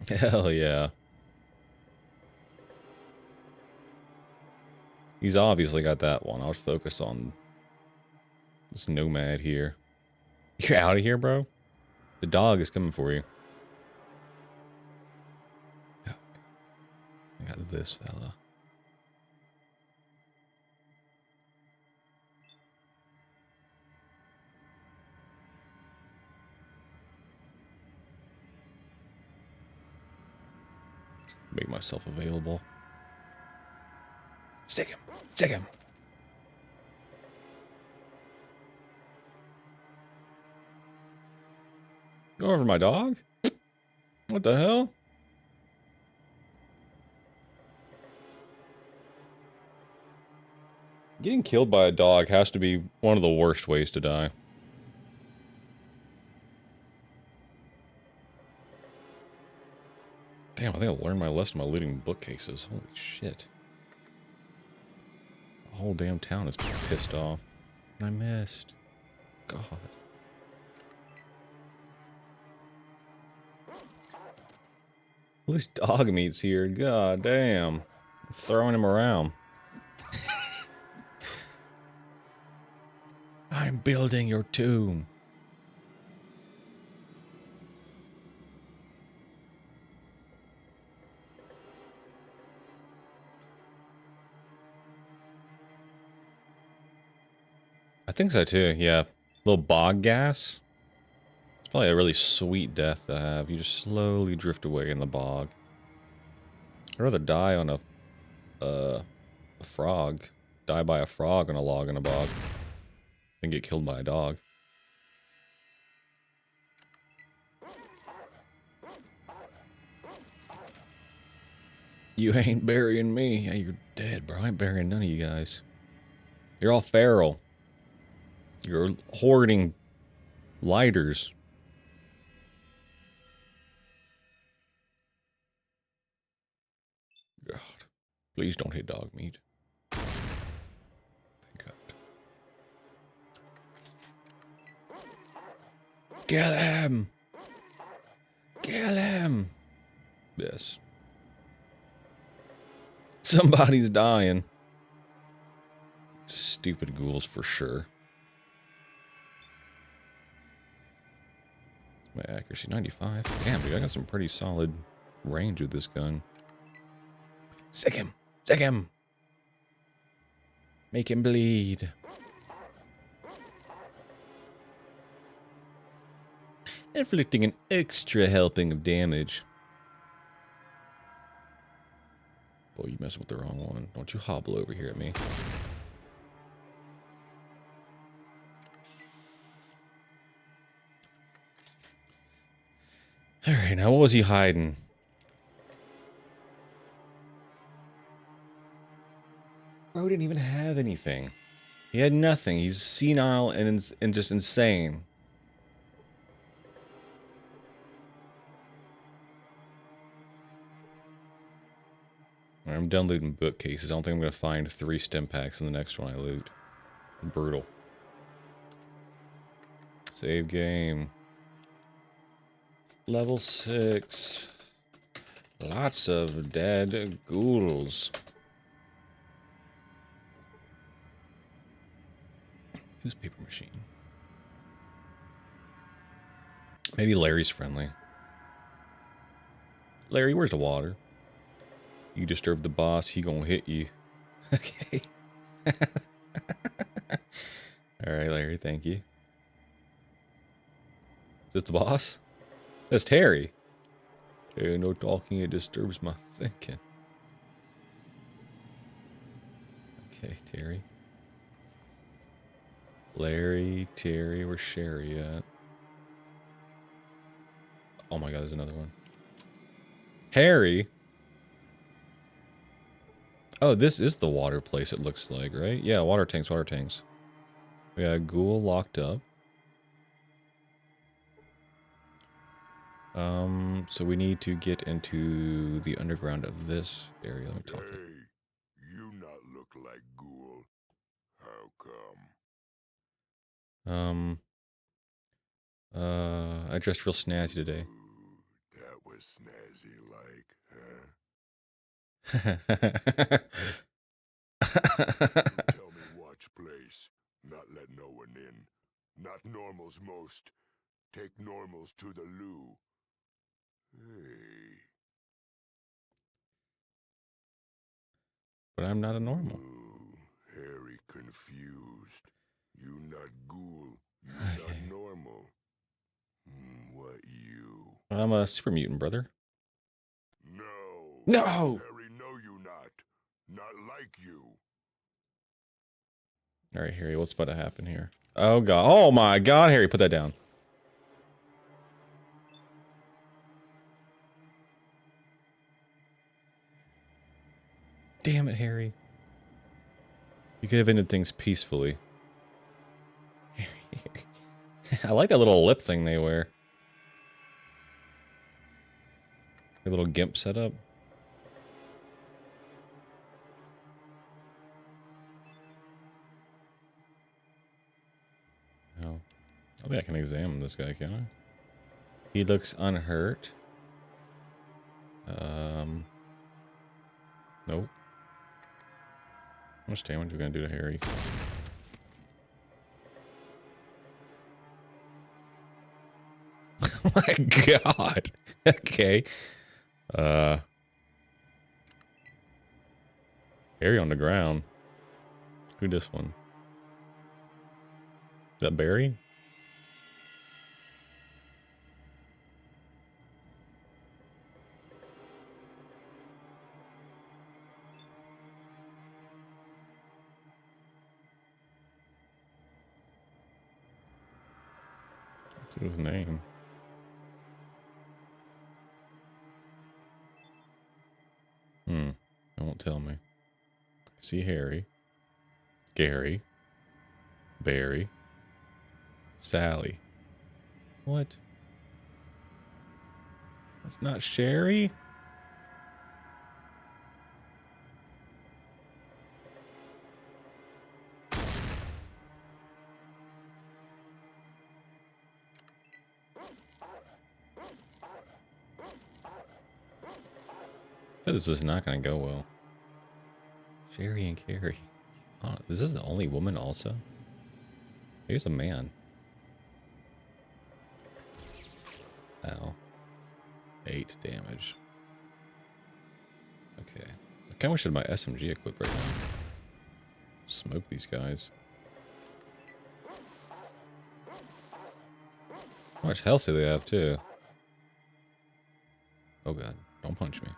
Hell yeah. He's obviously got that one. I'll focus on this nomad here. You're out of here, bro? The dog is coming for you. Oh, I got this fella. Make myself available. Stick him. Stick him. Go over my dog? What the hell? Getting killed by a dog has to be one of the worst ways to die. Damn, I think I learned my lesson by looting bookcases. Holy shit. The whole damn town is pissed off. And I missed. God. At least dog meat's here. God damn. I'm throwing him around. I'm building your tomb. I think so too, yeah. Little bog gas. It's probably a really sweet death to have. You just slowly drift away in the bog. I'd rather die on a frog. Die by a frog on a log in a bog. Than get killed by a dog. You ain't burying me. Yeah, you're dead, bro. I ain't burying none of you guys. You're all feral. You're hoarding lighters. God. Please don't hit dog meat. Thank God. Kill him! Kill him! Yes. Somebody's dying. Stupid ghouls for sure. My accuracy 95. Damn, dude, I got some pretty solid range with this gun. Sick him! Sick him! Make him bleed. Inflicting an extra helping of damage. Boy, you messing with the wrong one. Don't you hobble over here at me. Alright, now what was he hiding? Bro didn't even have anything. He had nothing. He's senile and just insane. Alright, I'm done looting bookcases. I don't think I'm going to find 3 stim packs in the next one I loot. Brutal. Save game. Level 6. Lots of dead ghouls. Newspaper machine. Maybe Larry's friendly. Larry, where's the water? You disturb the boss, he gonna hit you. Okay. Alright, Larry, thank you. Is this the boss? That's Terry. Terry, no talking, it disturbs my thinking. Okay, Terry. Larry, Terry, where's Sherry at? Oh my god, there's another one. Harry? Oh, this is the water place, it looks like, right? Yeah, water tanks, water tanks. We got a ghoul locked up. So we need to get into the underground of this area. Let me talk to Hey, you not look like ghoul. How come? I dressed real snazzy today. Ooh, that was snazzy like, huh? Tell me watch place. Not let no one in. Not normals most. Take normals to the loo. Hey. But I'm not a normal. Ooh, Harry confused. You not ghoul. You Okay. not normal. What you? I'm a super mutant, brother. No. No! Harry, know you not. Not like you. Alright, Harry, what's about to happen here? Oh god. Oh my god, Harry, put that down. Damn it, Harry. You could have ended things peacefully. I like that little lip thing they wear. A little gimp setup. Oh. I think I can examine this guy, can I? He looks unhurt. Nope. How much damage are we gonna do to Harry? Oh my god. Okay. Harry on the ground. Who this one? Is that Barry? What's his name? It won't tell me. See Harry. Gary. Barry. Sally. What? That's not Sherry? This is not going to go well. Sherry and Carrie. Oh, is this the only woman also? Here's a man. Ow. 8 damage. Okay. I kind of wish I had my SMG equipped right now. Smoke these guys. How much health do they have too? Oh god, don't punch me.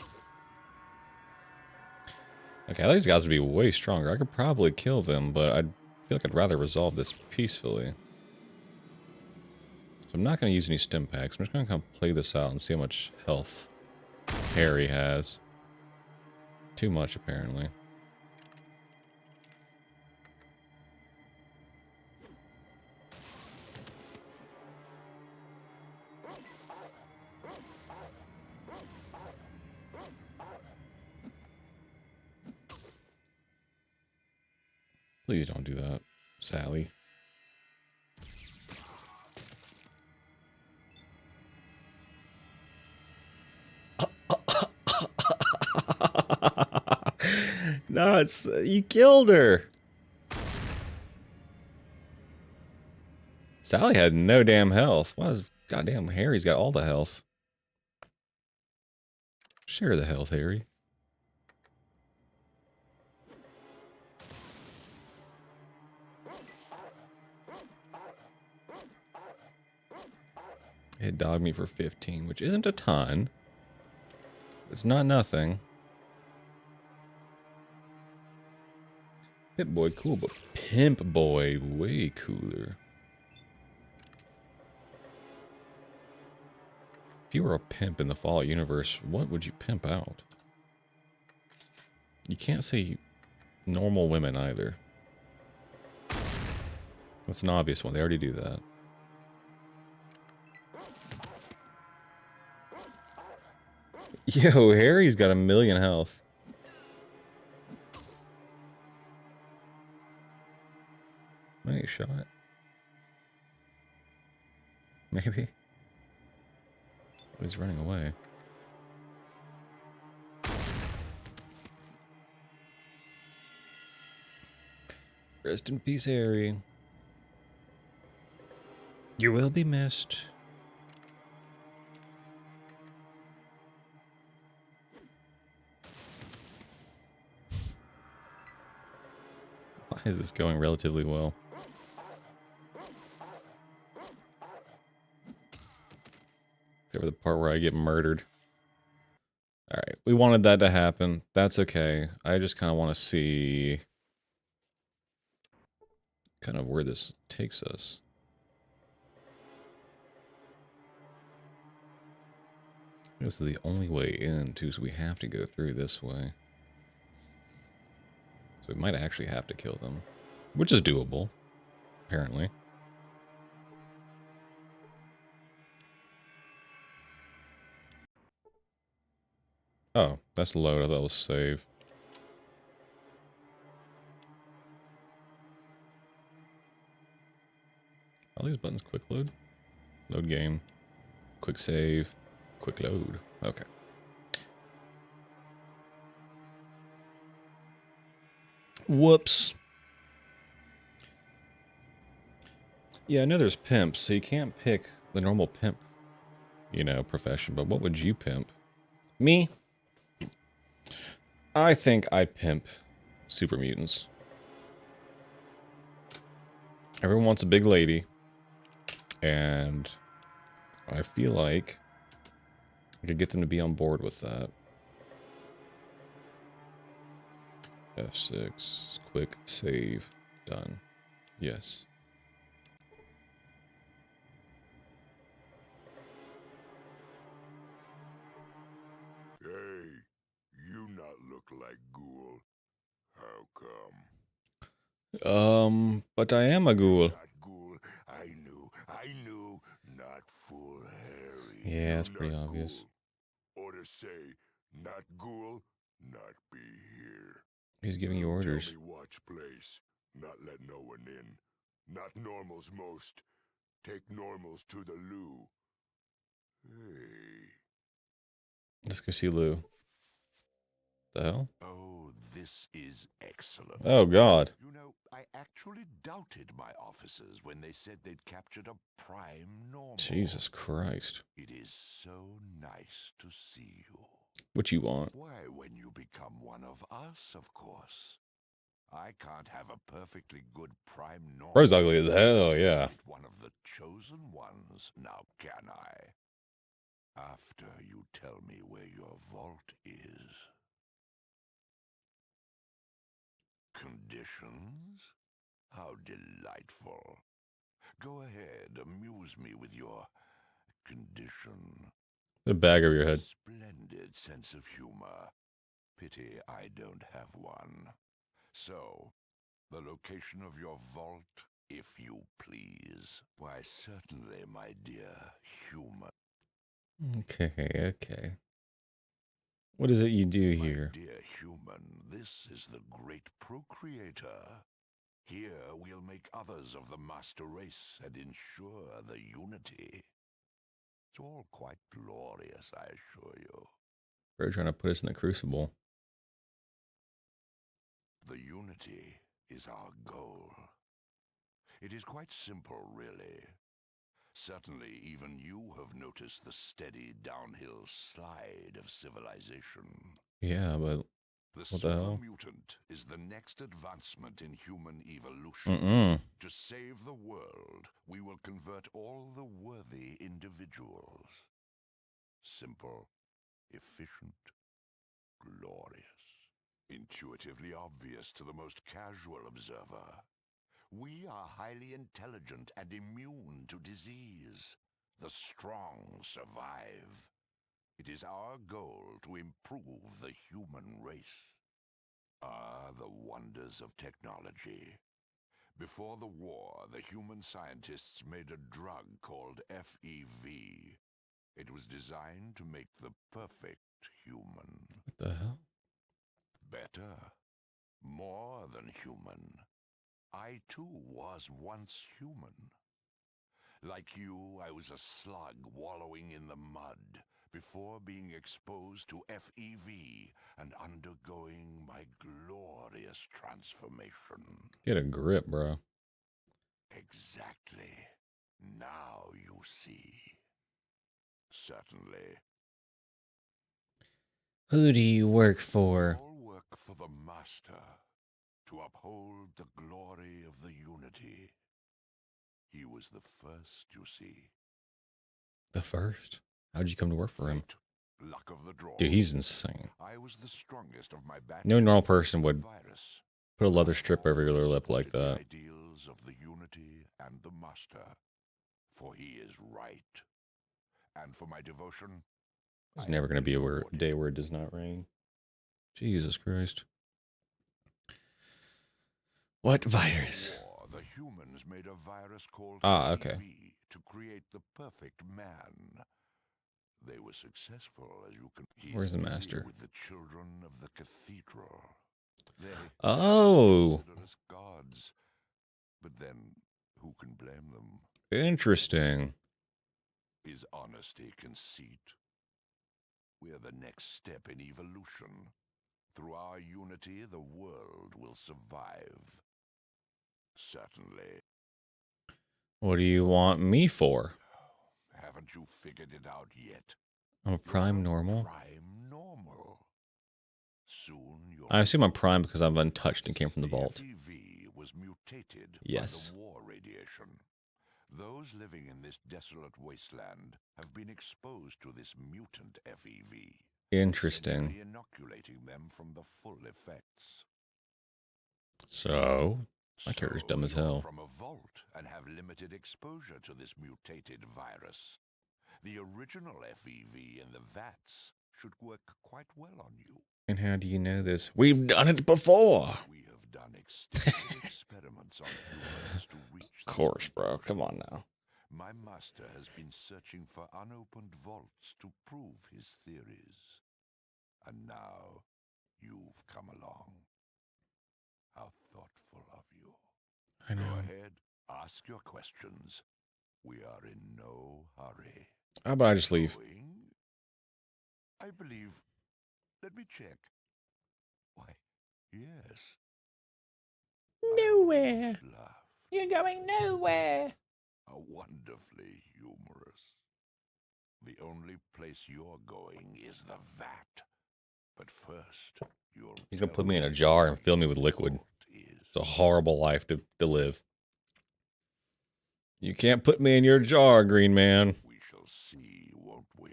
Okay, these guys would be way stronger. I could probably kill them, but I feel like I'd rather resolve this peacefully. So I'm not going to use any stim packs. I'm just going to kind of play this out and see how much health Harry has. Too much, apparently. Please don't do that, Sally. No, it's you killed her. Sally had no damn health. Why is goddamn Harry's got all the health? Share the health, Harry. It dogged me for 15, which isn't a ton. It's not nothing. Pip Boy cool, but Pimp Boy way cooler. If you were a pimp in the Fallout universe, what would you pimp out? You can't say normal women either. That's an obvious one. They already do that. Yo, Harry's got 1,000,000 health. Wait, shot. Maybe. Oh, he's running away. Rest in peace, Harry. You will be missed. Why is this going relatively well? Except for the part where I get murdered. Alright. We wanted that to happen. That's okay. I just kind of want to see kind of where this takes us. This is the only way in, too, so we have to go through this way. So we might actually have to kill them, which is doable, apparently. Oh, that's load. I thought it was save. All these buttons quick load? Load game. Quick save. Quick load. Okay. Whoops. Yeah, I know there's pimps, so you can't pick the normal pimp, you know, profession, but what would you pimp? Me? I think I pimp super mutants. Everyone wants a big lady, and I feel like I could get them to be on board with that. F6, quick save, done. Yes. Hey, you not look like ghoul. How come? But I am a ghoul. Not ghoul. I knew. Not full Harry. Yeah, You it's pretty not obvious. Ghoul. Or to say, not ghoul, not be here. He's giving you orders. Tell me watch place. Not let no one in. Not normals most. Take normals to the loo. Hey. Let's go see Lou. The hell? Oh, this is excellent. Oh, God. You know, I actually doubted my officers when they said they'd captured a prime normal. Jesus Christ. It is so nice to see you. What you want? Why, when you become one of us, of course. I can't have a perfectly good prime normal. Bro's ugly as hell, yeah. One of the chosen ones, now can I? After you tell me where your vault is. Conditions? How delightful. Go ahead, amuse me with your condition. The bag over your head. Splendid sense of humor. Pity I don't have one. So, the location of your vault, if you please. Why, certainly, my dear human. Okay. What is it you do here? My dear human, this is the great procreator. Here we'll make others of the master race and ensure the unity. It's all quite glorious, I assure you. Bro trying to put us in the crucible. The unity is our goal. It is quite simple, really. Certainly, even you have noticed the steady downhill slide of civilization. Yeah, but The what the hell? super-mutant is the next advancement in human evolution. To save the world, we will convert all the worthy individuals. Simple, efficient, glorious. Intuitively obvious to the most casual observer. We are highly intelligent and immune to disease. The strong survive. It is our goal to improve the human race. Ah, the wonders of technology. Before the war, the human scientists made a drug called FEV. It was designed to make the perfect human. What the hell? Better. More than human. I too was once human. Like you, I was a slug wallowing in the mud before being exposed to FEV and undergoing my glorious transformation. Get a grip, bro. Exactly. Now you see. Certainly. Who do you work for? All work for the Master, to uphold the glory of the unity. He was the first, you see. The first? How'd you come to work for him? Fate Luck of the draw. Dude, he's insane. I was the strongest of my batch. No normal person would virus. put a leather strip over your lower lip like The that. ideals of the unity and the master, for he is right. And for my devotion, There's never going to be a day where it does not rain. Jesus Christ. What virus? war, the humans made a virus called Okay. TV to create the perfect man. They were successful, as you can. Where's the busy master? With the children of the cathedral. They Oh, consider us gods. But then, who can blame them? interesting. Is honesty conceit? We're the next step in evolution. Through our unity, the world will survive. Certainly. What do you want me for? Haven't you figured it out yet? I'm a prime You're normal. Prime normal. Soon you'll. I assume I'm prime because I'm untouched and came from the vault. FEV was mutated Yes. by the war radiation. Those living in this desolate wasteland have been exposed to this mutant FEV. Interesting. essentially inoculating them from the full effects. So, my character's dumb as you're hell. From a vault and have limited exposure to this mutated virus. The original FEV in the vats should work quite well on you. And how do you know this? We've done it before. We have done extensive experiments on humans to reach Of course, bro. Come on now. My master has been searching for unopened vaults to prove his theories. And now you've come along. How thoughtful of you. I know. Go ahead, ask your questions. We are in no hurry. How about I just leave? Going? I believe. Let me check. Why, yes. Nowhere. I laugh. You're going nowhere. How wonderfully humorous. The only place you're going is the vat. But first, you'll. He's gonna put me in a jar and fill me with liquid. It's a horrible life to live. You can't put me in your jar, Green Man. We shall see, won't we?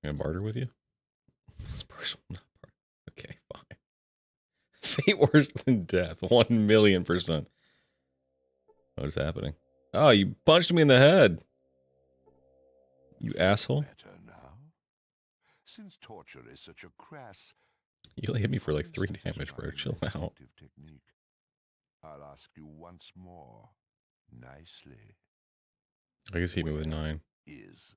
Can I barter with you? Spurs will not barter. Okay, fine. Fate worse than death. 1,000,000%. What is happening? Oh, you punched me in the head. You asshole. Better now. Since torture is such a crass. You only hit me for like 3 unsatisfying damage, bro. Chill out. effective technique, I'll ask you once more, nicely. I guess hit me with 9. Is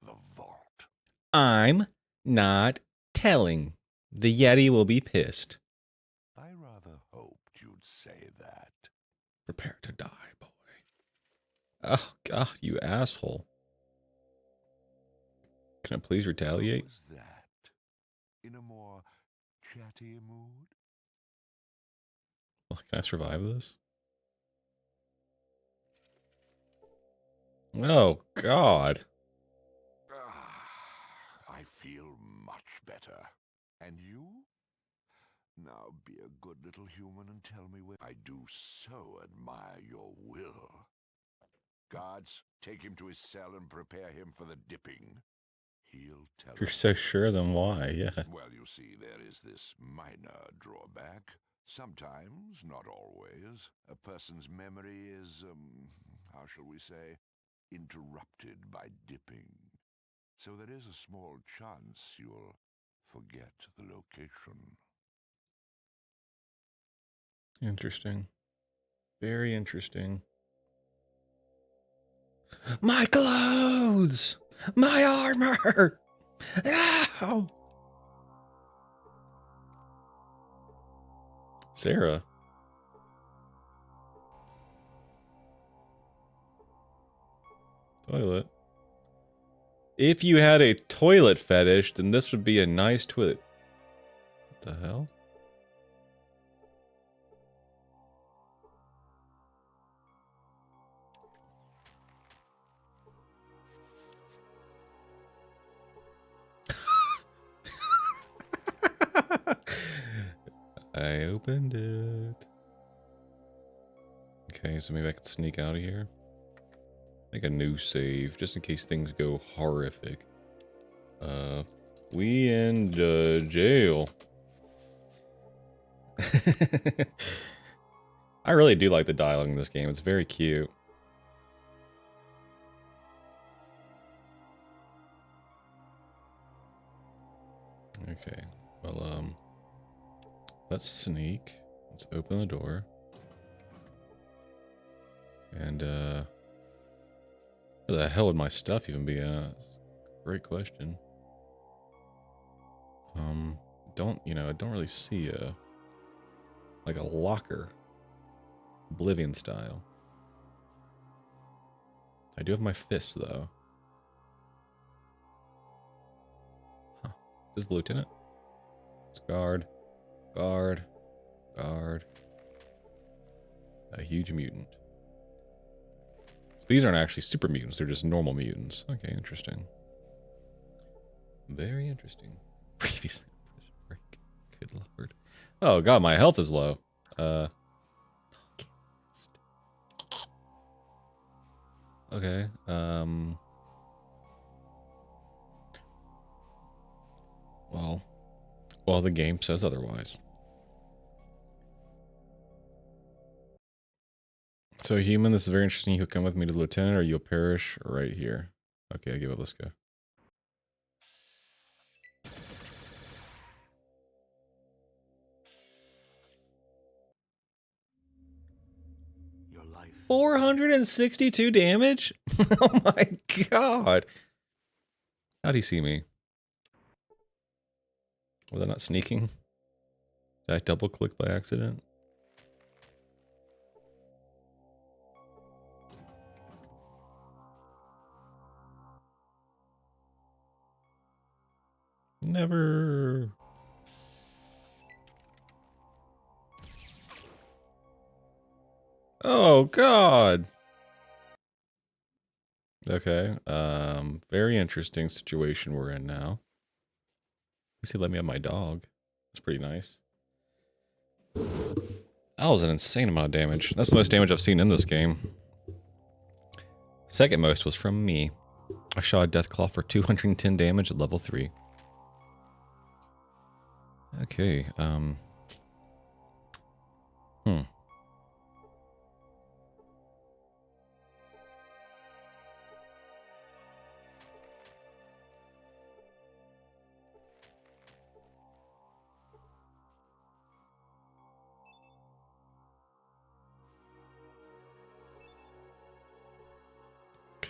the vault? I'm not telling. The Yeti will be pissed. I rather hoped you'd say that. Prepare to die, boy. Oh, God, you asshole. Can I please retaliate? How was that? In a more chatty mood? Well, can I survive this? Oh, God. I feel much better. And you? Now be a good little human and tell me where. I do so admire your will. Guards, take him to his cell and prepare him for the dipping. He'll tell If you're us. so sure, then why? Yeah. Well, you see, there is this minor drawback. Sometimes, not always, a person's memory is, how shall we say, interrupted by dipping. So there is a small chance you'll forget the location. Interesting. Very interesting. My clothes! My armor! Ow! Sarah. Toilet. If you had a toilet fetish, then this would be a nice toilet. What the hell? I opened it. Okay, so maybe I can sneak out of here. Make a new save, just in case things go horrific. We in jail. I really do like the dialogue in this game. It's very cute. Okay. Well, let's sneak. Let's open the door. And, where the hell would my stuff even be at? Great question. I don't really see like a locker. Oblivion style. I do have my fist, though. Huh. Is this the lieutenant? It's guard. Guard. Guard. A huge mutant. So these aren't actually super mutants, they're just normal mutants. Okay, interesting. Very interesting. Previously, break. Good lord. Oh god, my health is low. Okay. Well, the game says otherwise. So, human, this is very interesting. You could come with me to the lieutenant, or you'll perish right here. Okay, I give up. Let's go. Your life. 462 damage? Oh my god. How'd he see me? Was I not sneaking? Did I double click by accident? Never. Oh god. Okay. Very interesting situation we're in now. At least he let me have my dog. That's pretty nice. That was an insane amount of damage. That's the most damage I've seen in this game. Second most was from me. I shot a Deathclaw for 210 damage at level 3. Okay,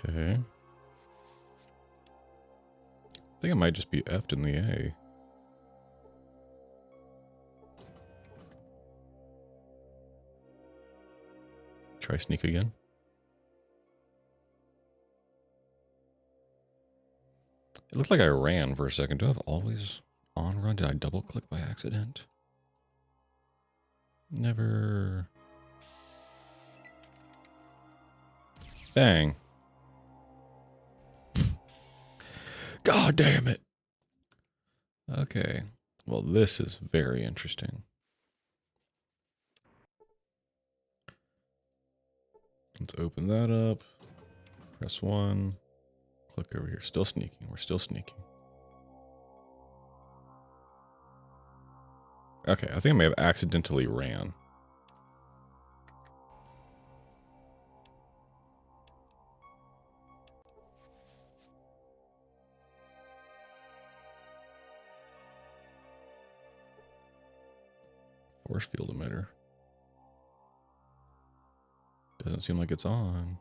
Okay. I think I might just be F'd in the A. Try sneak again. It looked like I ran for a second. Do I have always on run? Did I double click by accident? Never. Dang. God damn it. Okay. Well, this is very interesting. Let's open that up. Press 1. Click over here. Still sneaking. We're still sneaking. Okay, I think I may have accidentally ran. Force field emitter. Doesn't seem like it's on.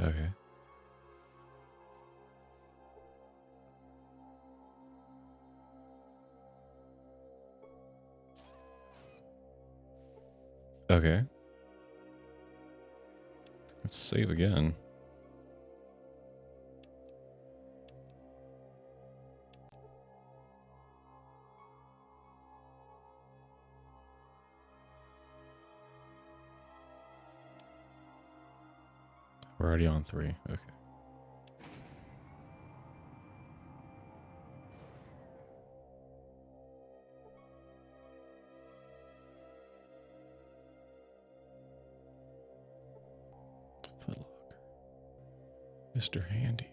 Okay. Okay. Let's save again. We're already on 3. Okay. Footlocker. Mr. Handy.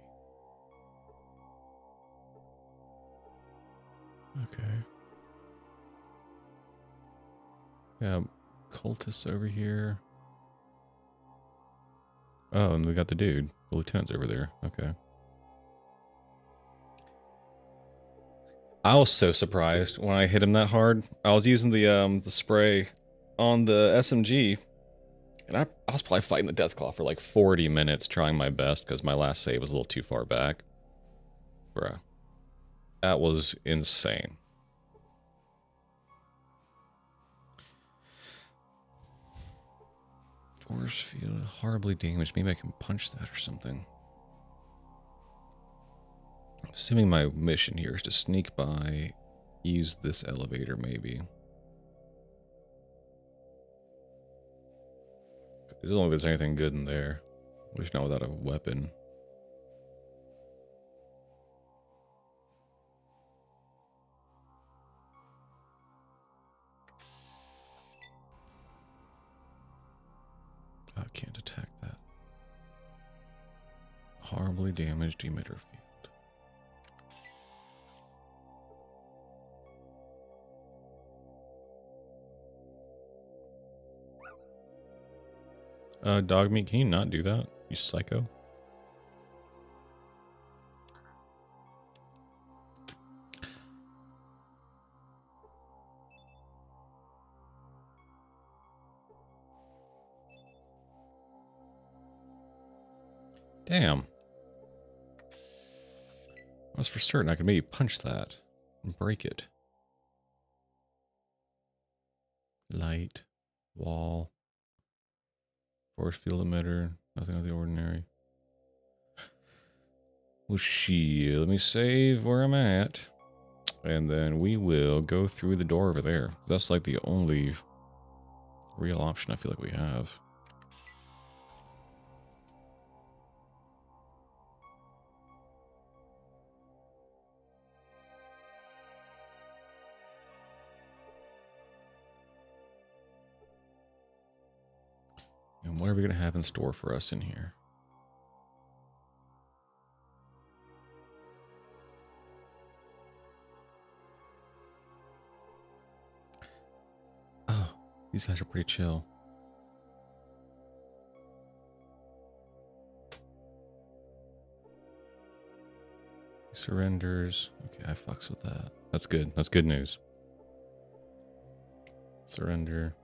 Okay. Yeah, cultists over here. Oh, and we got the dude. The lieutenant's over there. Okay. I was so surprised when I hit him that hard. I was using the spray on the SMG, and I was probably fighting the Deathclaw for like 40 minutes trying my best because my last save was a little too far back. Bruh. That was insane. Force field horribly damaged. Maybe I can punch that or something. Assuming my mission here is to sneak by, use this elevator maybe. I don't know if there's anything good in there. At least not without a weapon. I can't attack that. Horribly damaged emitter field. Dog meat, can you not do that? You psycho. Damn. I was for certain I could maybe punch that and break it. Light, wall, force field emitter, nothing out of the ordinary. Well, shit, let me save where I'm at. And then we will go through the door over there. That's like the only real option I feel like we have. And what are we going to have in store for us in here? Oh, these guys are pretty chill. He surrenders. Okay, I fucks with that. That's good. That's good news. Surrender.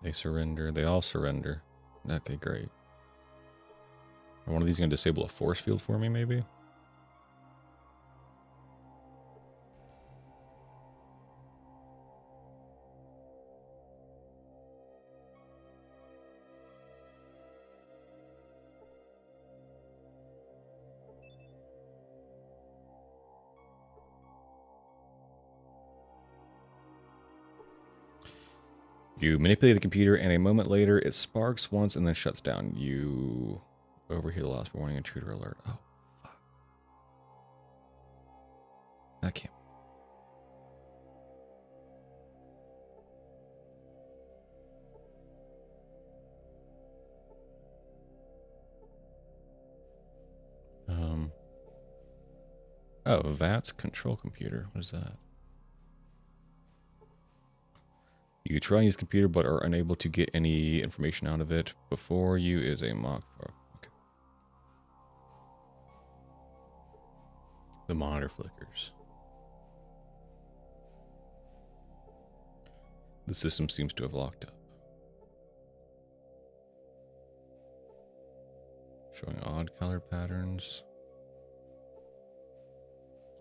They surrender. They all surrender. Okay, great. Are one of these going to disable a force field for me, maybe? You manipulate the computer, and a moment later, it sparks once and then shuts down. You overhear the last warning intruder alert. Oh, fuck. That can't. Oh, that's control computer. What is that? You try and use the computer, but are unable to get any information out of it. Before you is a mock. Oh, okay. The monitor flickers. The system seems to have locked up. Showing odd color patterns.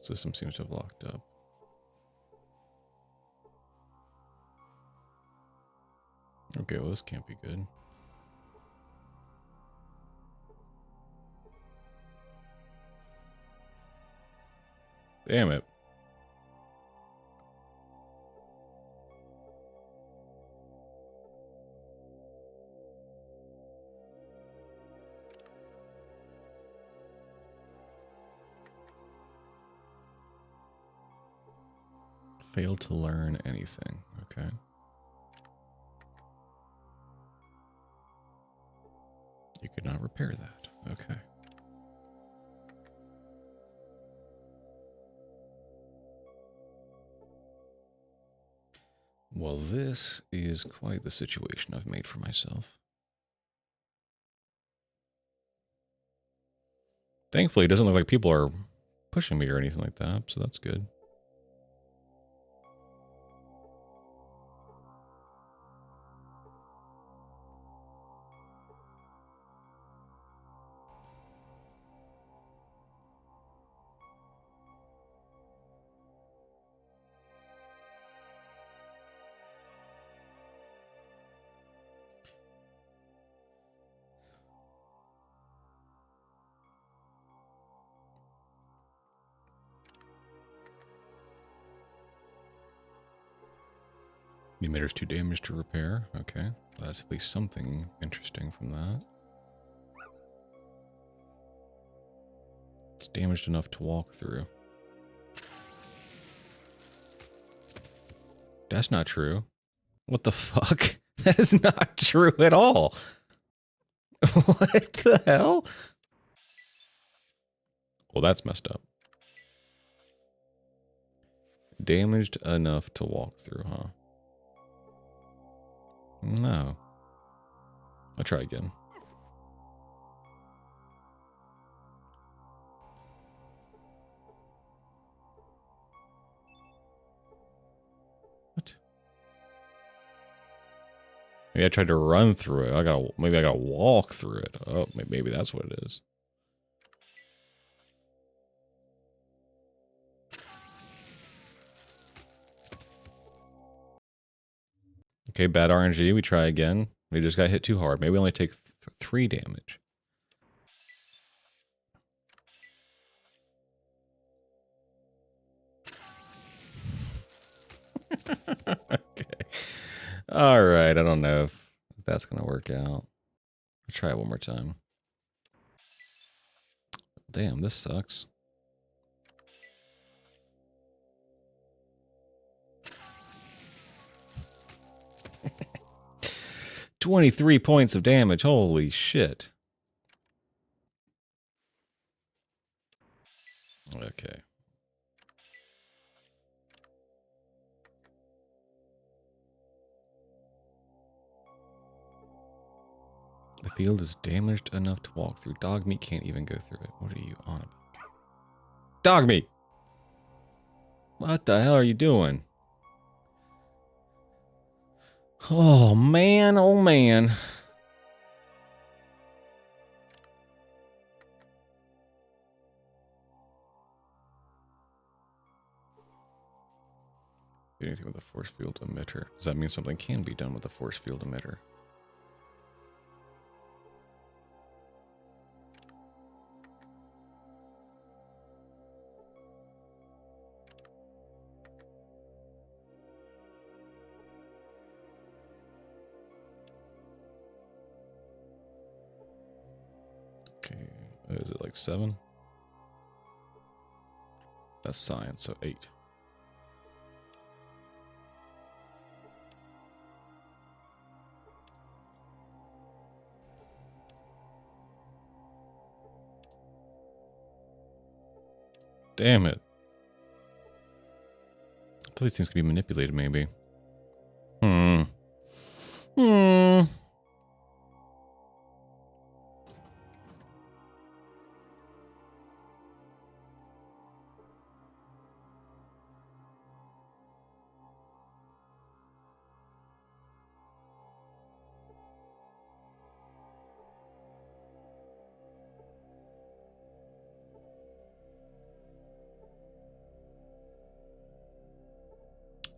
System seems to have locked up. Okay, well, this can't be good. Damn it. Failed to learn anything. Okay. You could not repair that. Okay. Well, this is quite the situation I've made for myself. Thankfully, it doesn't look like people are pushing me or anything like that, so that's good. The emitter's too damaged to repair. Okay. Well, that's at least something interesting from that. It's damaged enough to walk through. That's not true. What the fuck? That is not true at all. What the hell? Well, that's messed up. Damaged enough to walk through, huh? No. I'll try again. What? Maybe I tried to run through it. Maybe I gotta walk through it. Oh, maybe that's what it is. Okay, bad RNG. We try again. We just got hit too hard. Maybe we only take 3 damage. Okay. All right. I don't know if that's going to work out. I'll try it one more time. Damn, this sucks. $23 points of damage. Holy shit. Okay. The field is damaged enough to walk through. Dog meat can't even go through it. What are you on about? Dog meat! What the hell are you doing? Oh man, oh man. Anything with a force field emitter. Does that mean something can be done with a force field emitter? Okay, is it like 7? That's science, so 8. Damn it. I thought these things could be manipulated, maybe. Hmm.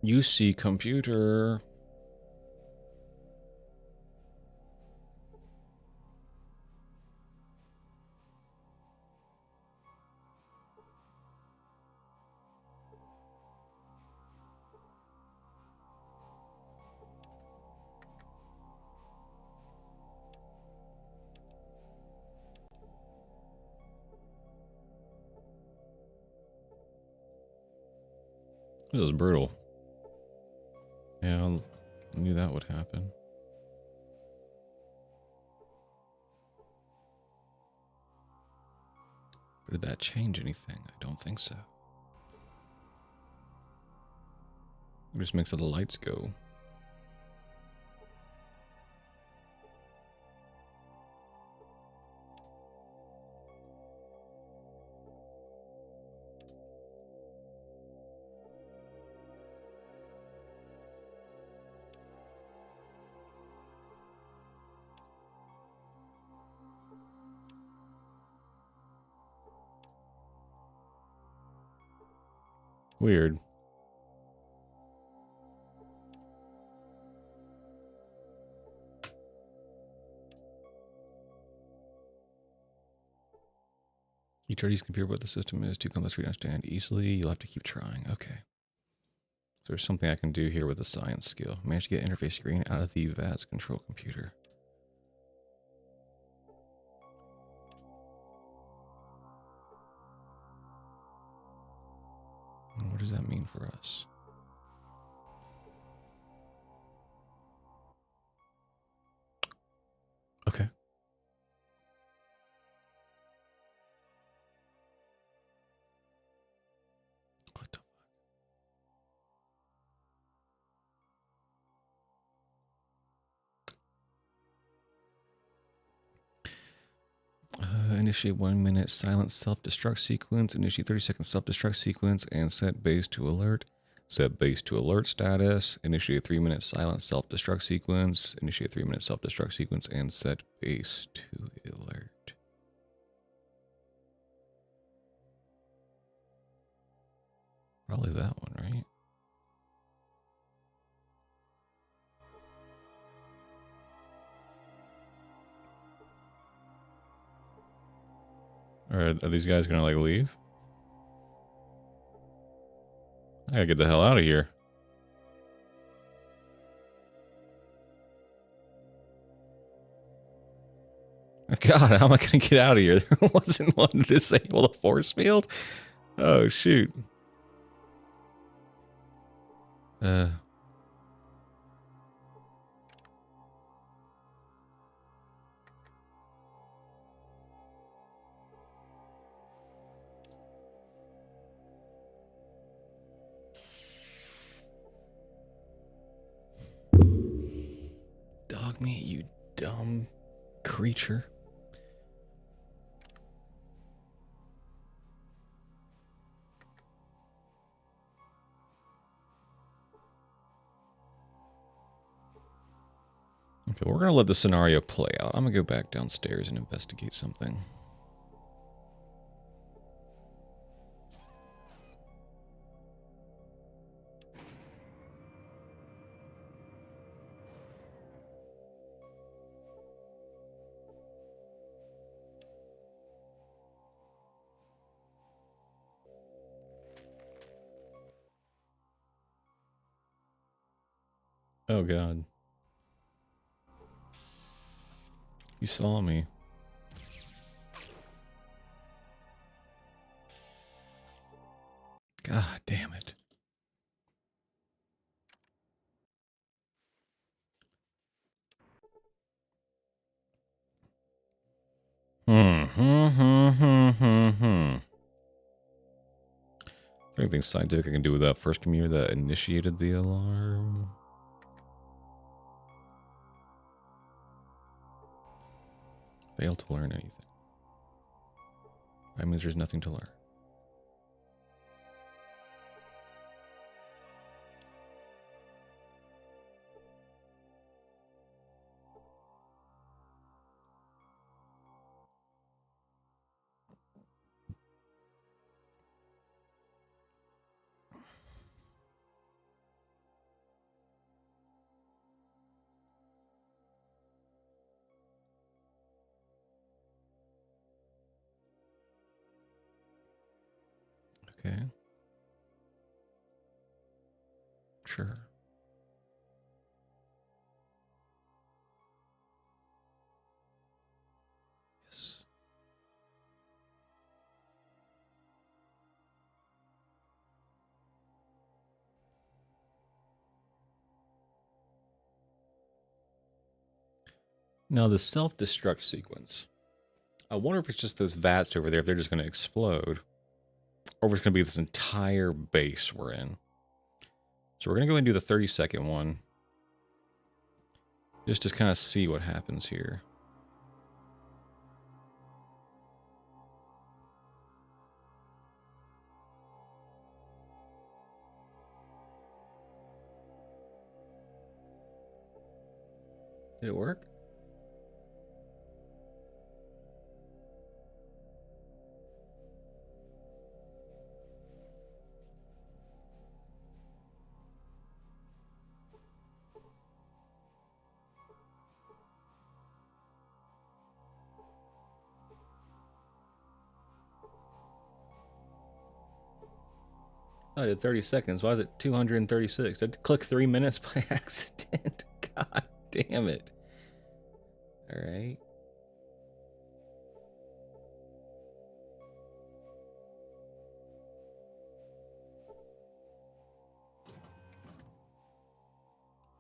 You see computer. This is brutal. Yeah, I knew that would happen. Did that change anything? I don't think so. It just makes the lights go. Weird. You try to use the computer, but the system is too complex for you to understand easily. You'll have to keep trying. Okay. So there's something I can do here with the science skill. Manage to get interface screen out of the VATS control computer. What does that mean for us? Okay. What the initiate 1 minute silent self-destruct sequence, initiate 30-second self-destruct sequence, and set base to alert. Set base to alert status, initiate 3-minute silent self-destruct sequence, initiate 3-minute self-destruct sequence, and set base to alert. Probably that one, right? Or are these guys gonna like leave? I gotta get the hell out of here. God, how am I gonna get out of here? There wasn't one to disable the force field? Oh, shoot. Dog meat, you dumb creature. Okay, we're gonna let the scenario play out. I'm gonna go back downstairs and investigate something. Oh God. You saw me. God damn it. Anything scientific I can do with that first computer that initiated the alarm? Failed to learn anything. That means there's nothing to learn. Okay. Sure. Yes. Now the self-destruct sequence. I wonder if it's just those vats over there, if they're just going to explode. Or if it's going to be this entire base we're in. So we're going to go and do the 30-second one. Just to kind of see what happens here. Did it work? I did 30 seconds. Why is it 236? Did I click 3 minutes by accident? God damn it. Alright.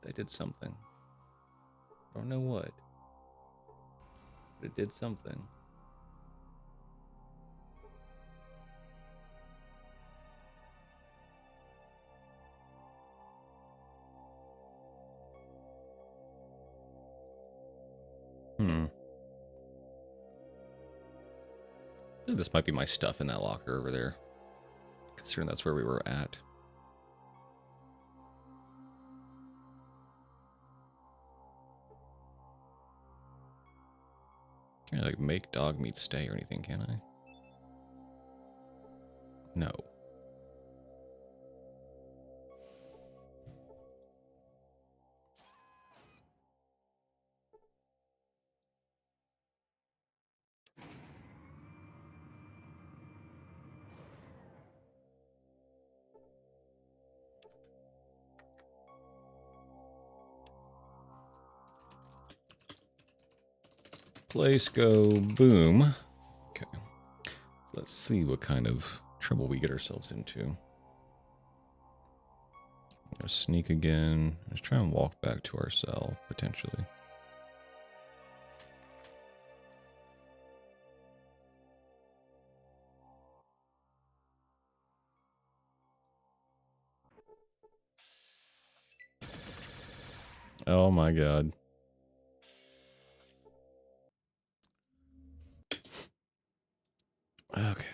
They did something. I don't know what. But it did something. This might be my stuff in that locker over there, considering that's where we were at. Can't like make dog meat stay or anything, can I? No. Place go boom. Okay. Let's see what kind of trouble we get ourselves into. I'm gonna sneak again. Let's try and walk back to our cell, potentially. Oh my god. Okay.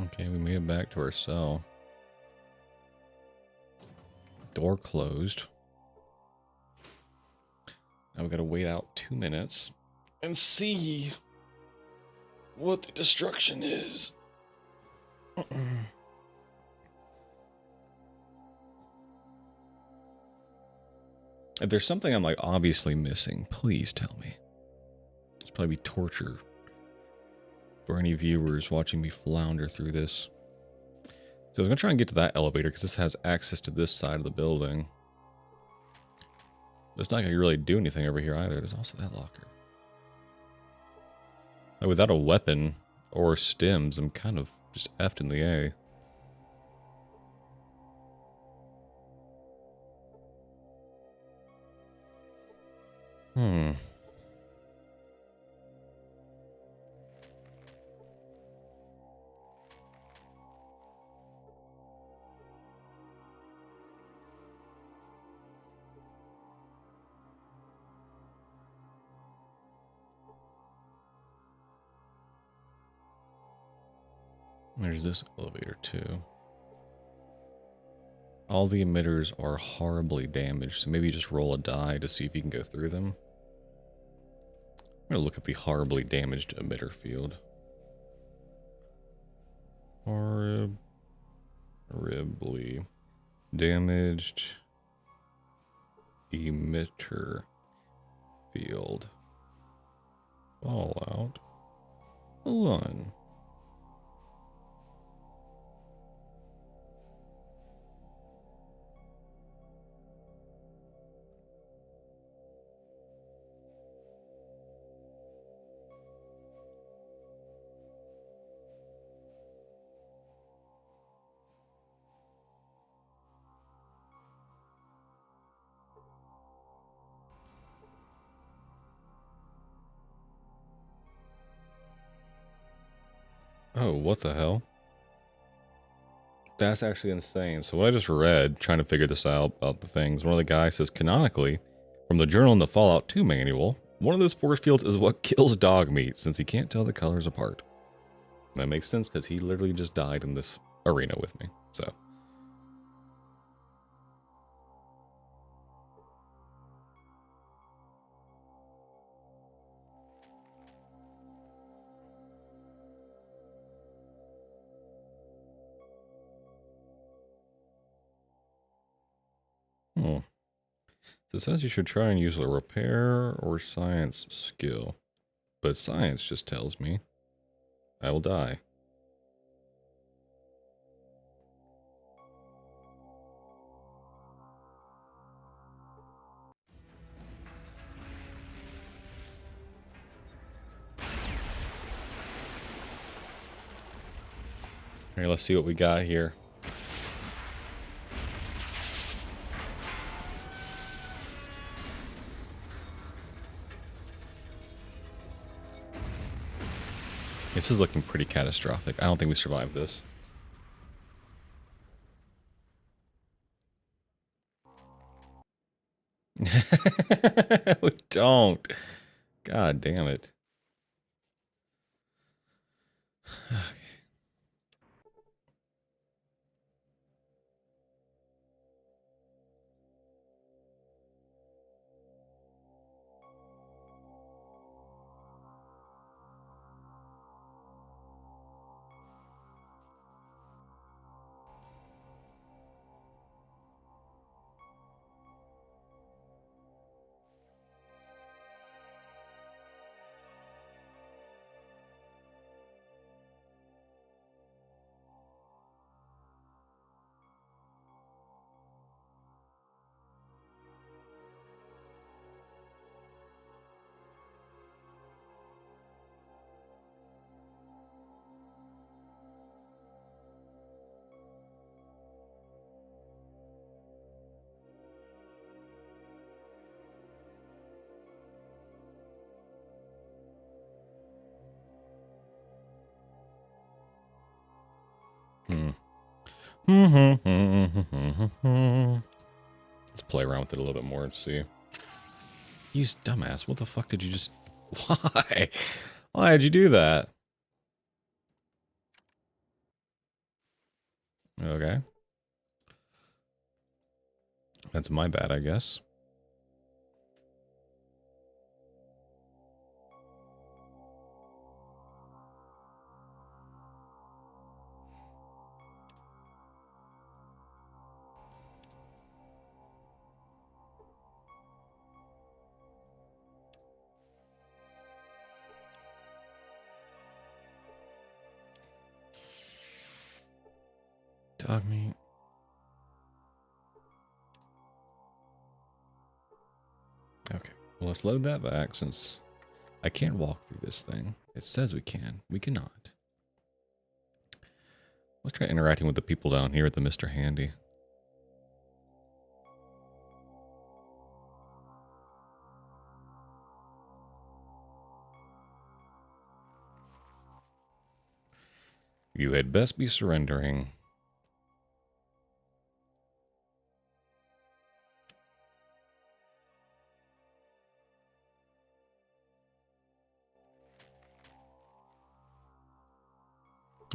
Okay, we made it back to our cell. Door closed. Now we gotta wait out 2 minutes and see what the destruction is. If there's something I'm like obviously missing, please tell me. It's probably be torture for any viewers watching me flounder through this. So I was gonna try and get to that elevator because this has access to this side of the building. It's not gonna really do anything over here either. There's also that locker. Like without a weapon or stims, I'm kind of just effed in the A. There's this elevator too. All the emitters are horribly damaged, so maybe just roll a die to see if you can go through them. I'm gonna look at the horribly damaged emitter field. Horribly damaged emitter field. Fallout 1. Oh, what the hell? That's actually insane. So what I just read, trying to figure this out about the things, one of the guys says, canonically, from the journal in the Fallout 2 manual, one of those force fields is what kills dog meat, since he can't tell the colors apart. That makes sense, because he literally just died in this arena with me, so. So it says you should try and use a repair or science skill. But science just tells me I will die. All right, let's see what we got here. This is looking pretty catastrophic. I don't think we survived this. We don't. God damn it. Okay. Let's play around with it a little bit more and see. You dumbass, what the fuck did you just... Why? Why did you do that? Okay. That's my bad, I guess. Dog meat. Okay, well, let's load that back since I can't walk through this thing. It says we can. We cannot. Let's try interacting with the people down here at the Mr. Handy. You had best be surrendering.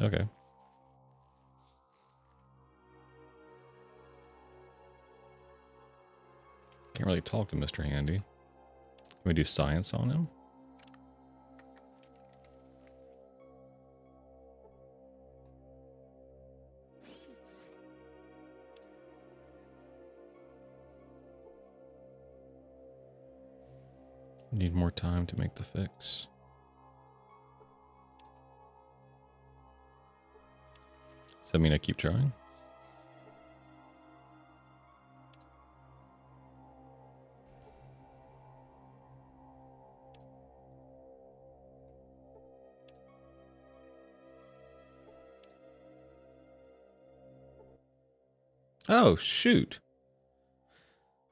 Okay. Can't really talk to Mr. Handy. Can we do science on him? Need more time to make the fix. Does that mean I keep trying? Oh, shoot.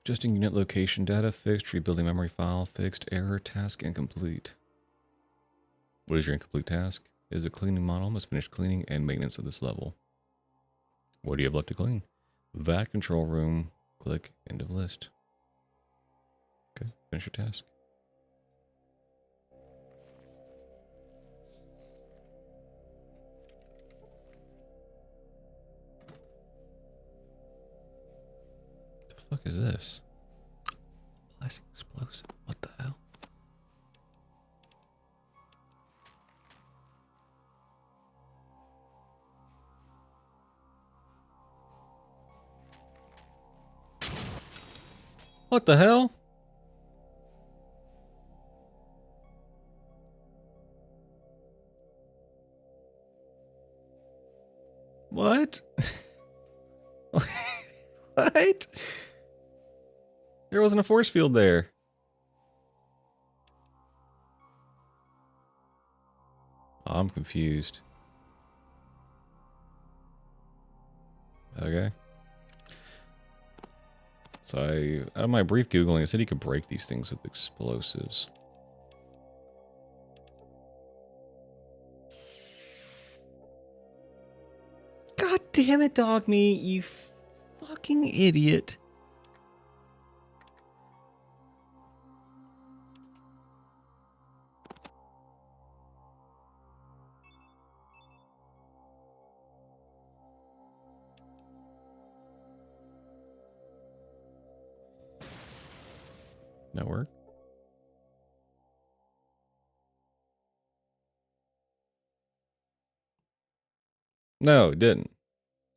Adjusting unit location data fixed, rebuilding memory file fixed, error, task incomplete. What is your incomplete task? is a cleaning model. Must finish cleaning and maintenance of this level. What do you have left to clean? VAT control room. Click end of list. Okay, finish your task. What the fuck is this? Plastic explosive. What the hell? What the hell? What? What? There wasn't a force field there. Oh, I'm confused. Okay. So out of my brief Googling, it said you could break these things with explosives. God damn it, dog meat, you fucking idiot. That work? No, it didn't.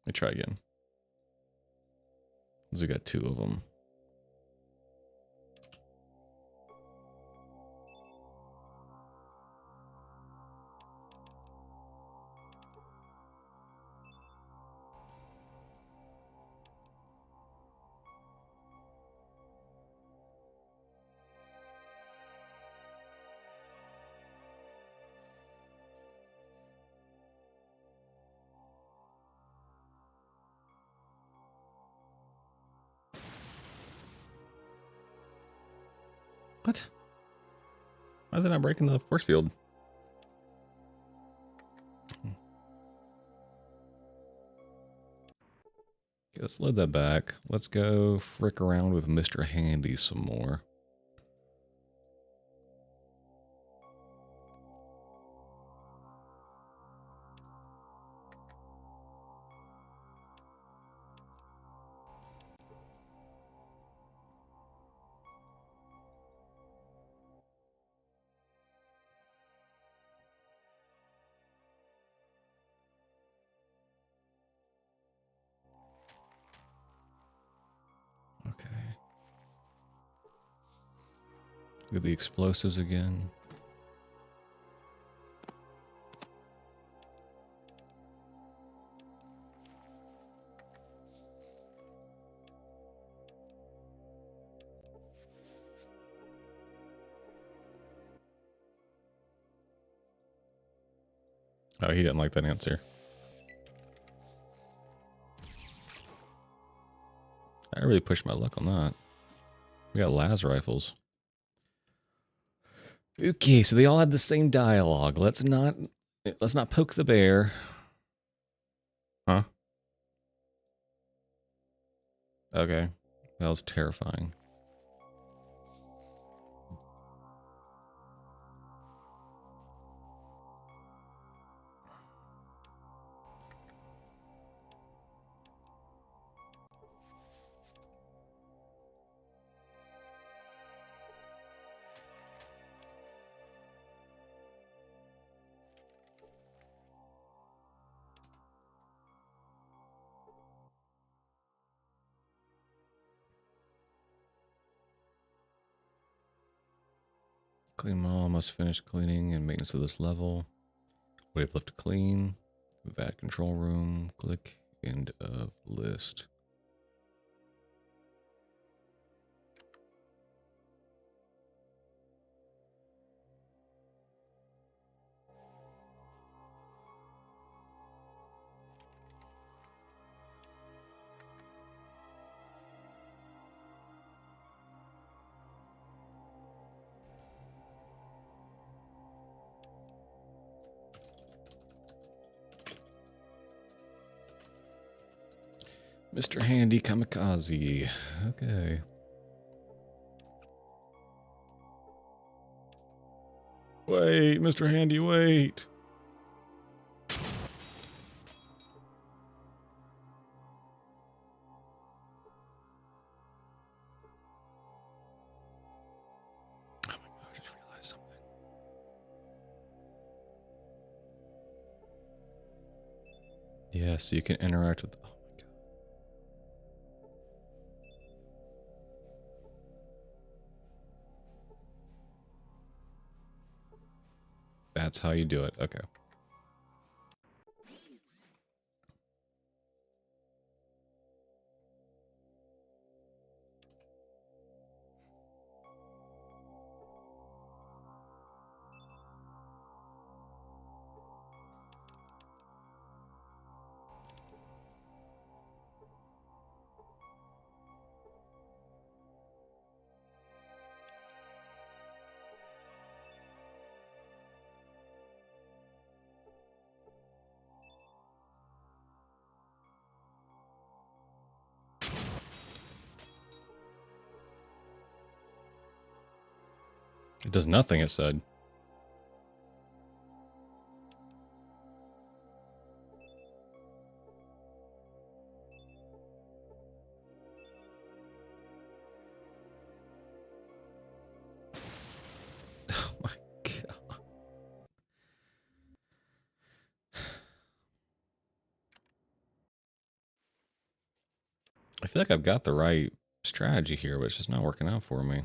Let me try again. Because we got two of them. What? Why is it not breaking the force field? Okay, let's load that back. Let's go frick around with Mr. Handy some more. Okay. Do the explosives again. Oh, he didn't like that answer. I really pushed my luck on that. We got las rifles. Okay, so they all had the same dialogue. Let's not poke the bear. Huh? Okay. That was terrifying. Clean them all. Almost finished cleaning and maintenance of this level. We have left to clean. VAT control room. Click end of list. Mr. Handy Kamikaze. Okay. Wait, Mr. Handy, wait. Oh my god, I just realized something. Yeah, so you can interact with... Oh my god. That's how you do it. Okay. It does nothing, it said. Oh my god. I feel like I've got the right strategy here, but it's just not working out for me.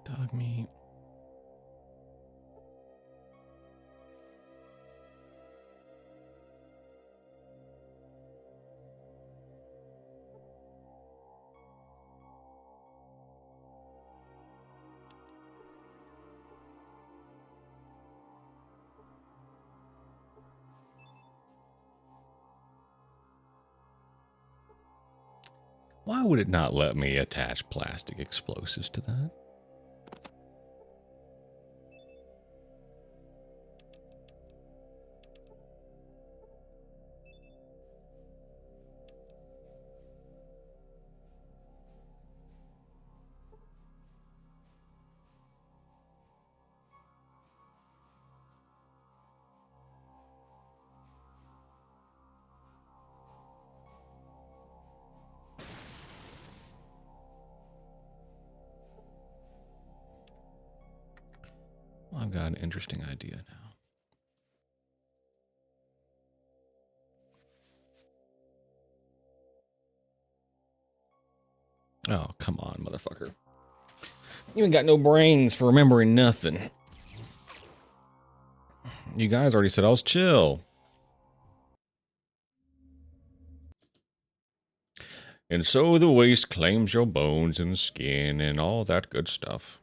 Dog meat. Why would it not let me attach plastic explosives to that? Well, I've got an interesting idea now. Oh, come on, motherfucker. You ain't got no brains for remembering nothing. You guys already said I was chill. And so the waste claims your bones and skin and all that good stuff.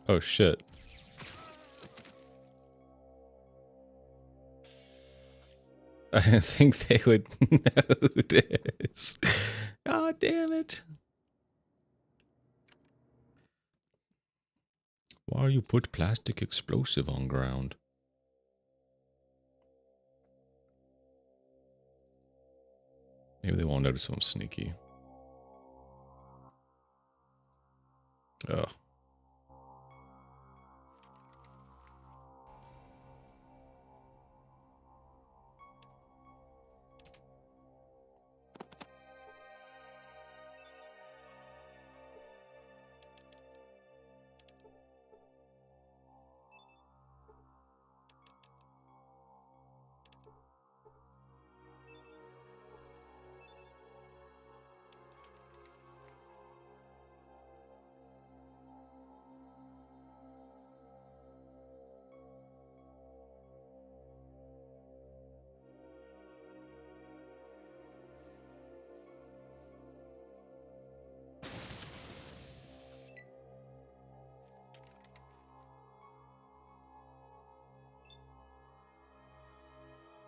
Oh shit. I didn't think they would notice. God damn it. Why you put plastic explosive on ground? Maybe they won't notice if I'm sneaky. Oh.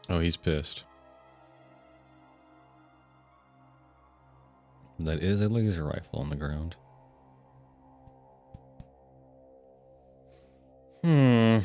Oh, he's pissed. That is a laser rifle on the ground. Hmm.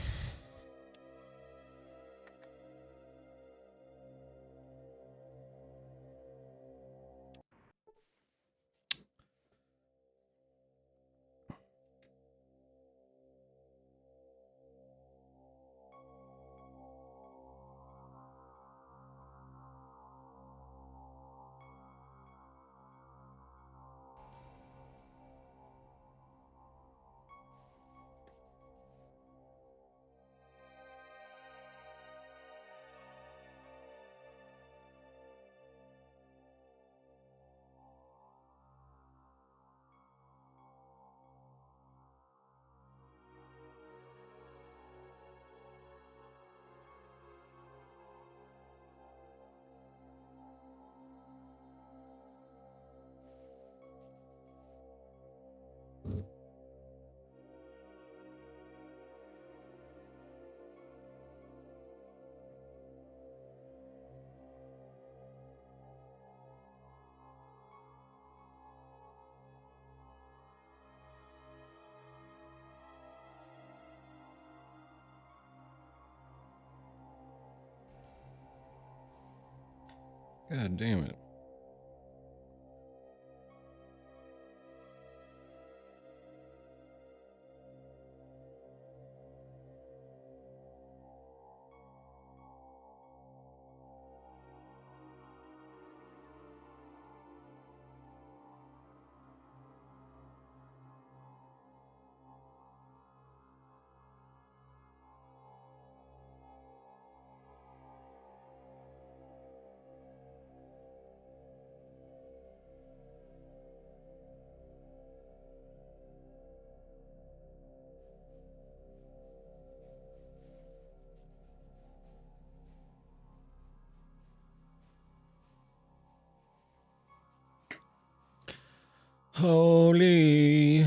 God damn it. Holy.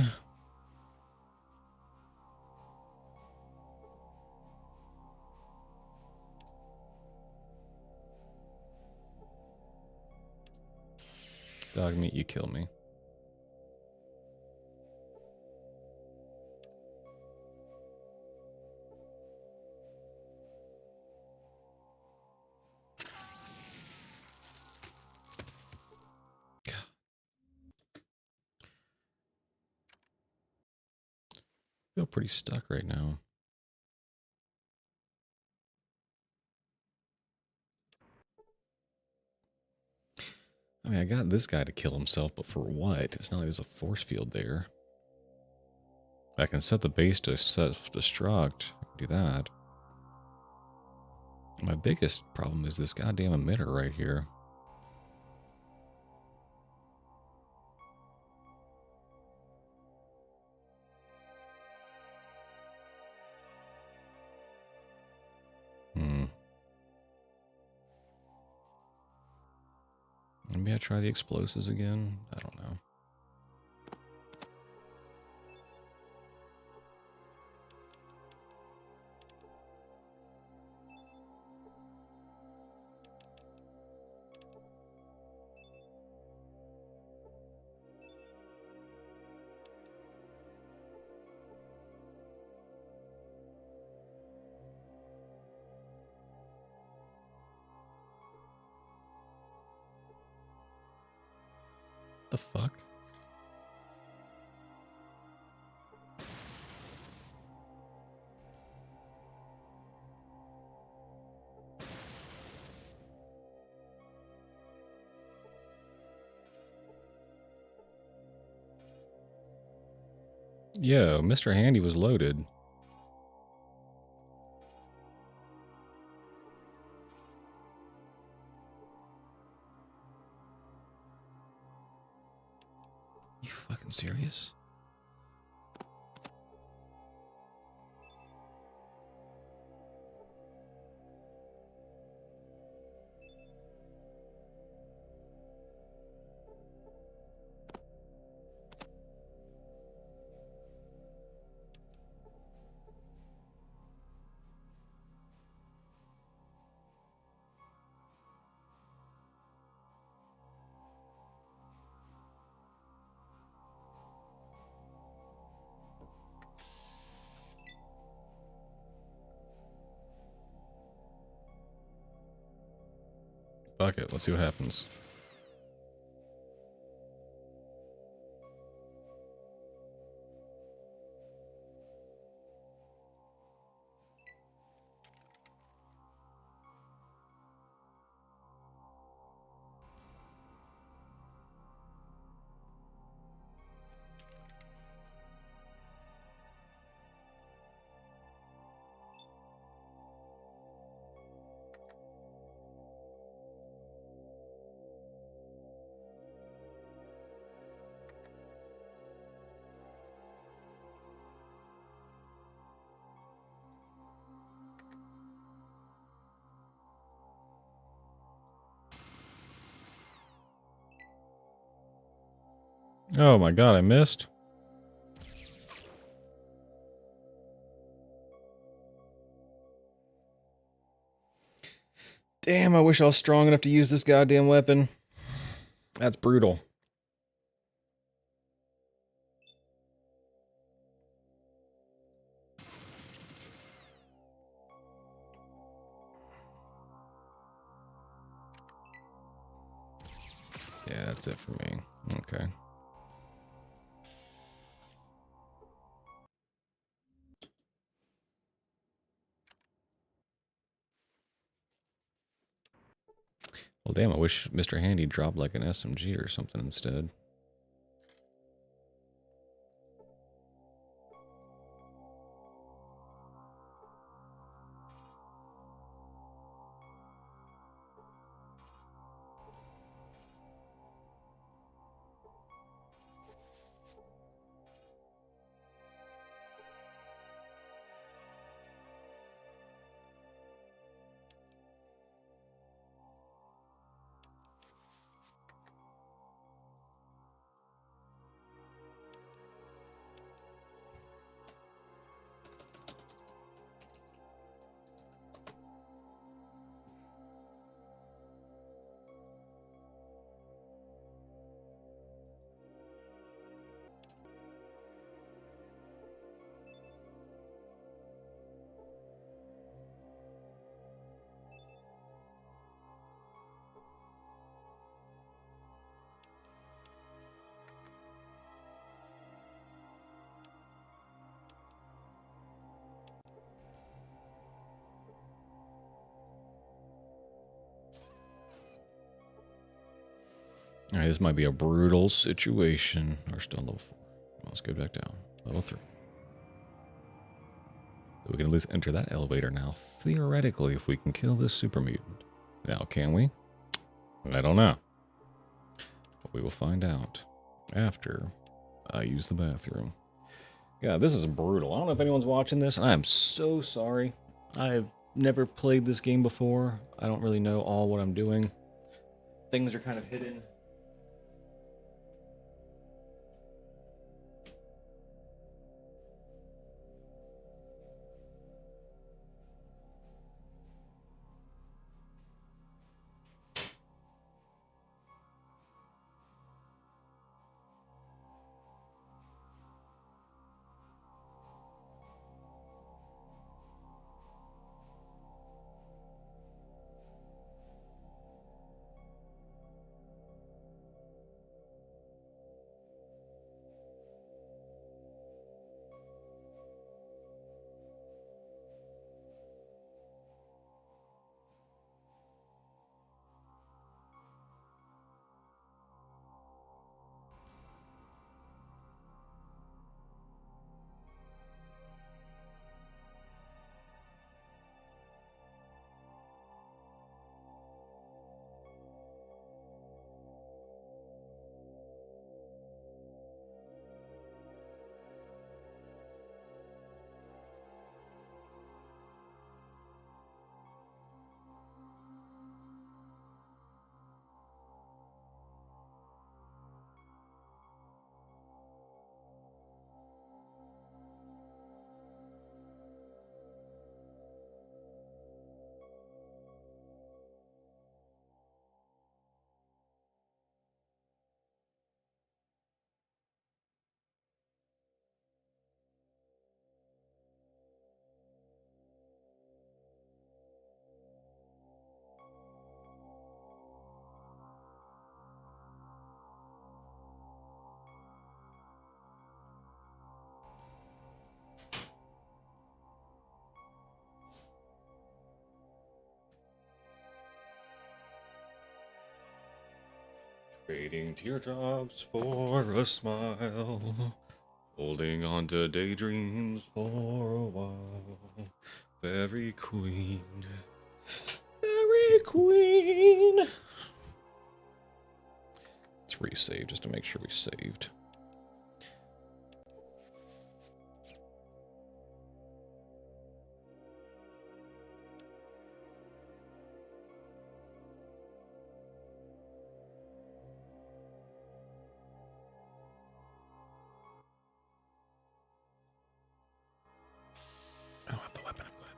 Dog meat, you kill me. I feel pretty stuck right now. I mean, I got this guy to kill himself, but for what? It's not like there's a force field there. I can set the base to self-destruct. Do that. My biggest problem is this goddamn emitter right here. Maybe I try the explosives again? I don't know. The fuck? Yo, Mr. Handy was loaded. You fucking serious? Fuck it, let's see what happens. Oh my god, I missed. Damn, I wish I was strong enough to use this goddamn weapon. That's brutal. Yeah, that's it for me. Okay. Well, damn, I wish Mr. Handy dropped like an SMG or something instead. Alright, this might be a brutal situation. We're still level 4. Let's go back down. Level 3. We can at least enter that elevator now. Theoretically, if we can kill this super mutant. Now, can we? I don't know. But we will find out after I use the bathroom. Yeah, this is brutal. I don't know if anyone's watching this, and I am so sorry. I've never played this game before. I don't really know all what I'm doing. Things are kind of hidden. Trading teardrops for a smile. Holding on to daydreams for a while. Fairy queen. Fairy queen. Let's resave just to make sure we saved. I don't have the weapon equipped.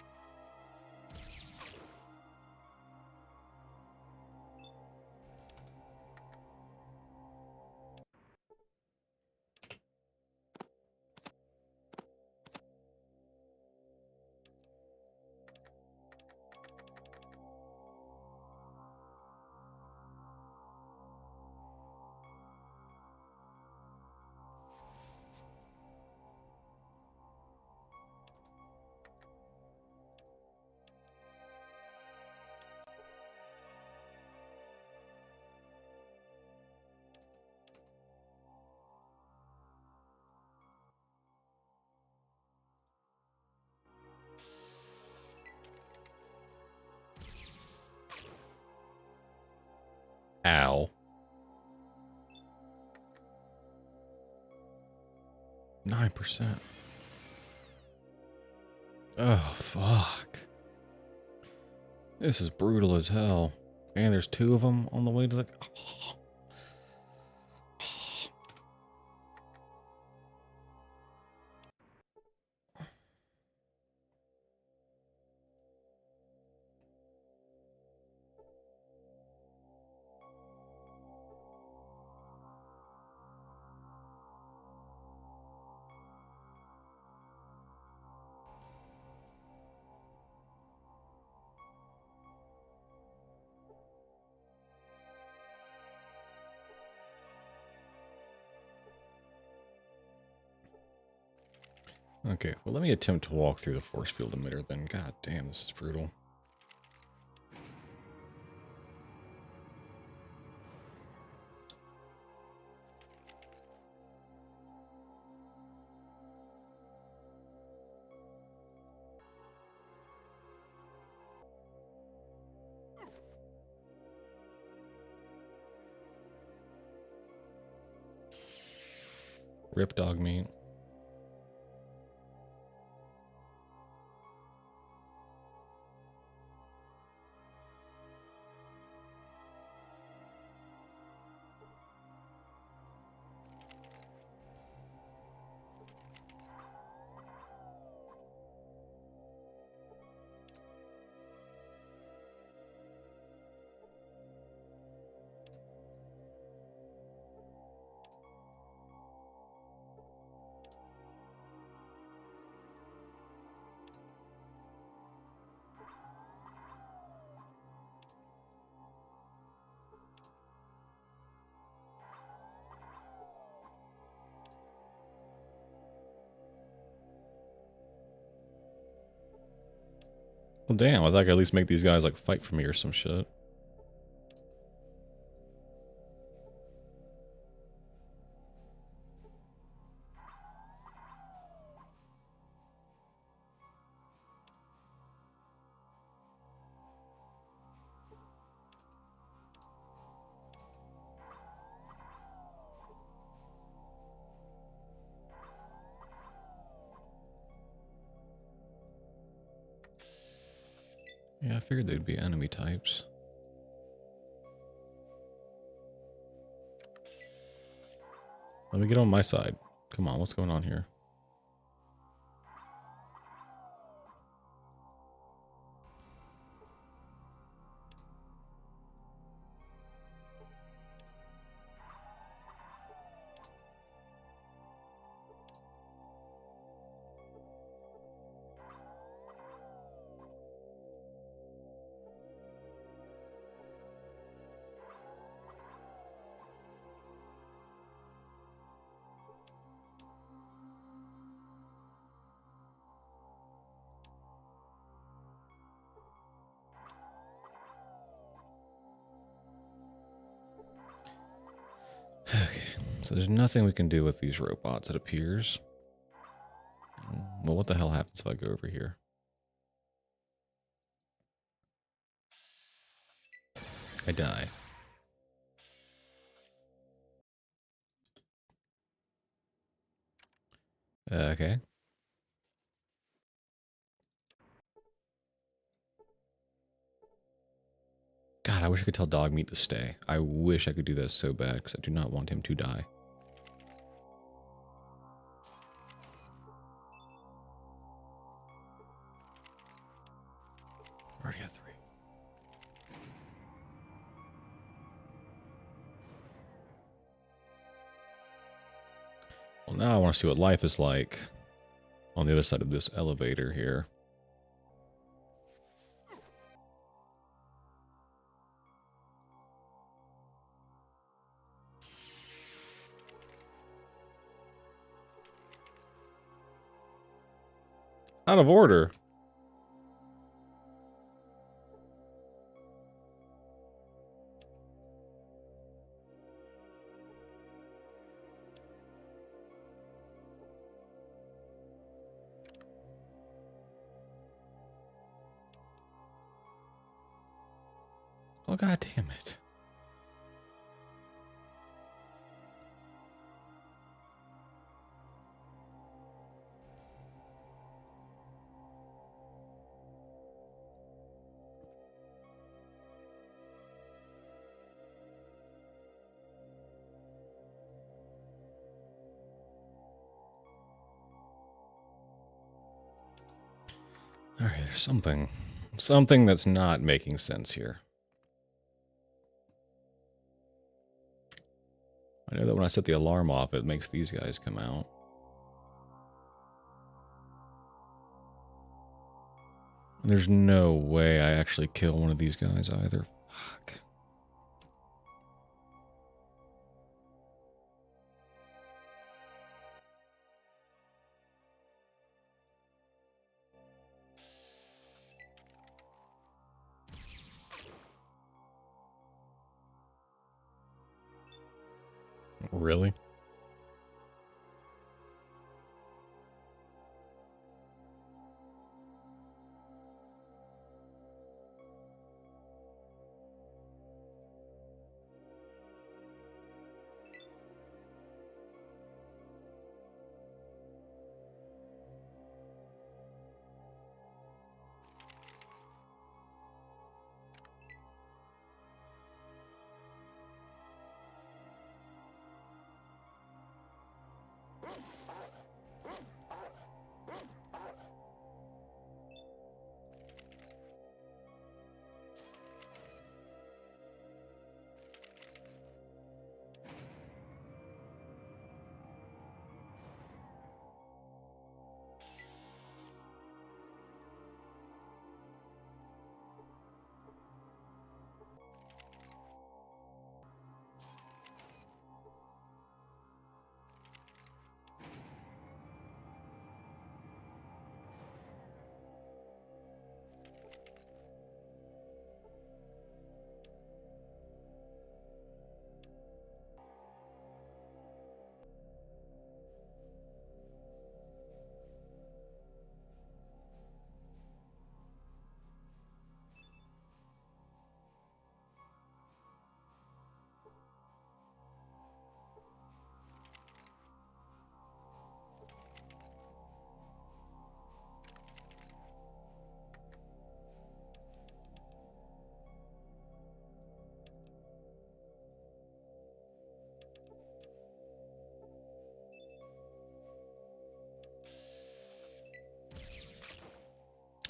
Ow. 9%. Oh, fuck. This is brutal as hell. And there's 2 of them on the way to the... Oh. Okay, well, let me attempt to walk through the force field emitter then. God damn, this is brutal. Rip dog meat. Well, damn, I thought I could at least make these guys, like, fight for me or some shit. Yeah, I figured they'd be enemy types. Let me get on my side. Come on, what's going on here? So there's nothing we can do with these robots, it appears. Well, what the hell happens if I go over here? I die. Okay. God, I wish I could tell dog meat to stay. I wish I could do that so bad because I do not want him to die. Already got 3. Well, now I want to see what life is like on the other side of this elevator here. Out of order. Oh, God damn it. All right, there's something that's not making sense here. I know that when I set the alarm off, it makes these guys come out. There's no way I actually kill one of these guys either. Fuck. Really?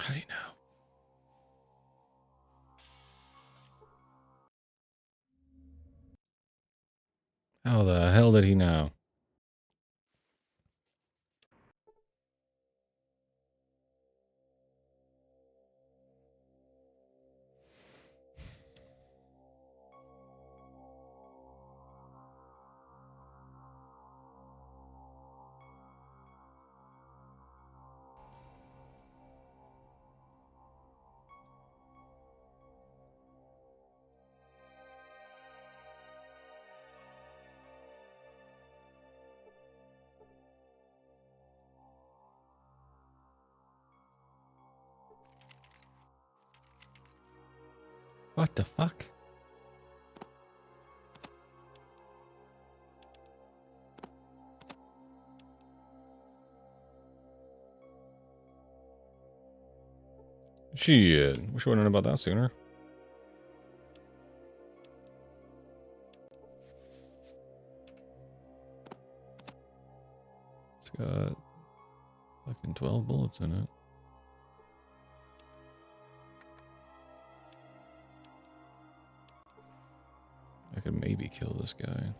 How do you know? How the hell did he know? What the fuck? Shit. Wish I would have known about that sooner. It's got fucking 12 bullets in it. I could maybe kill this guy.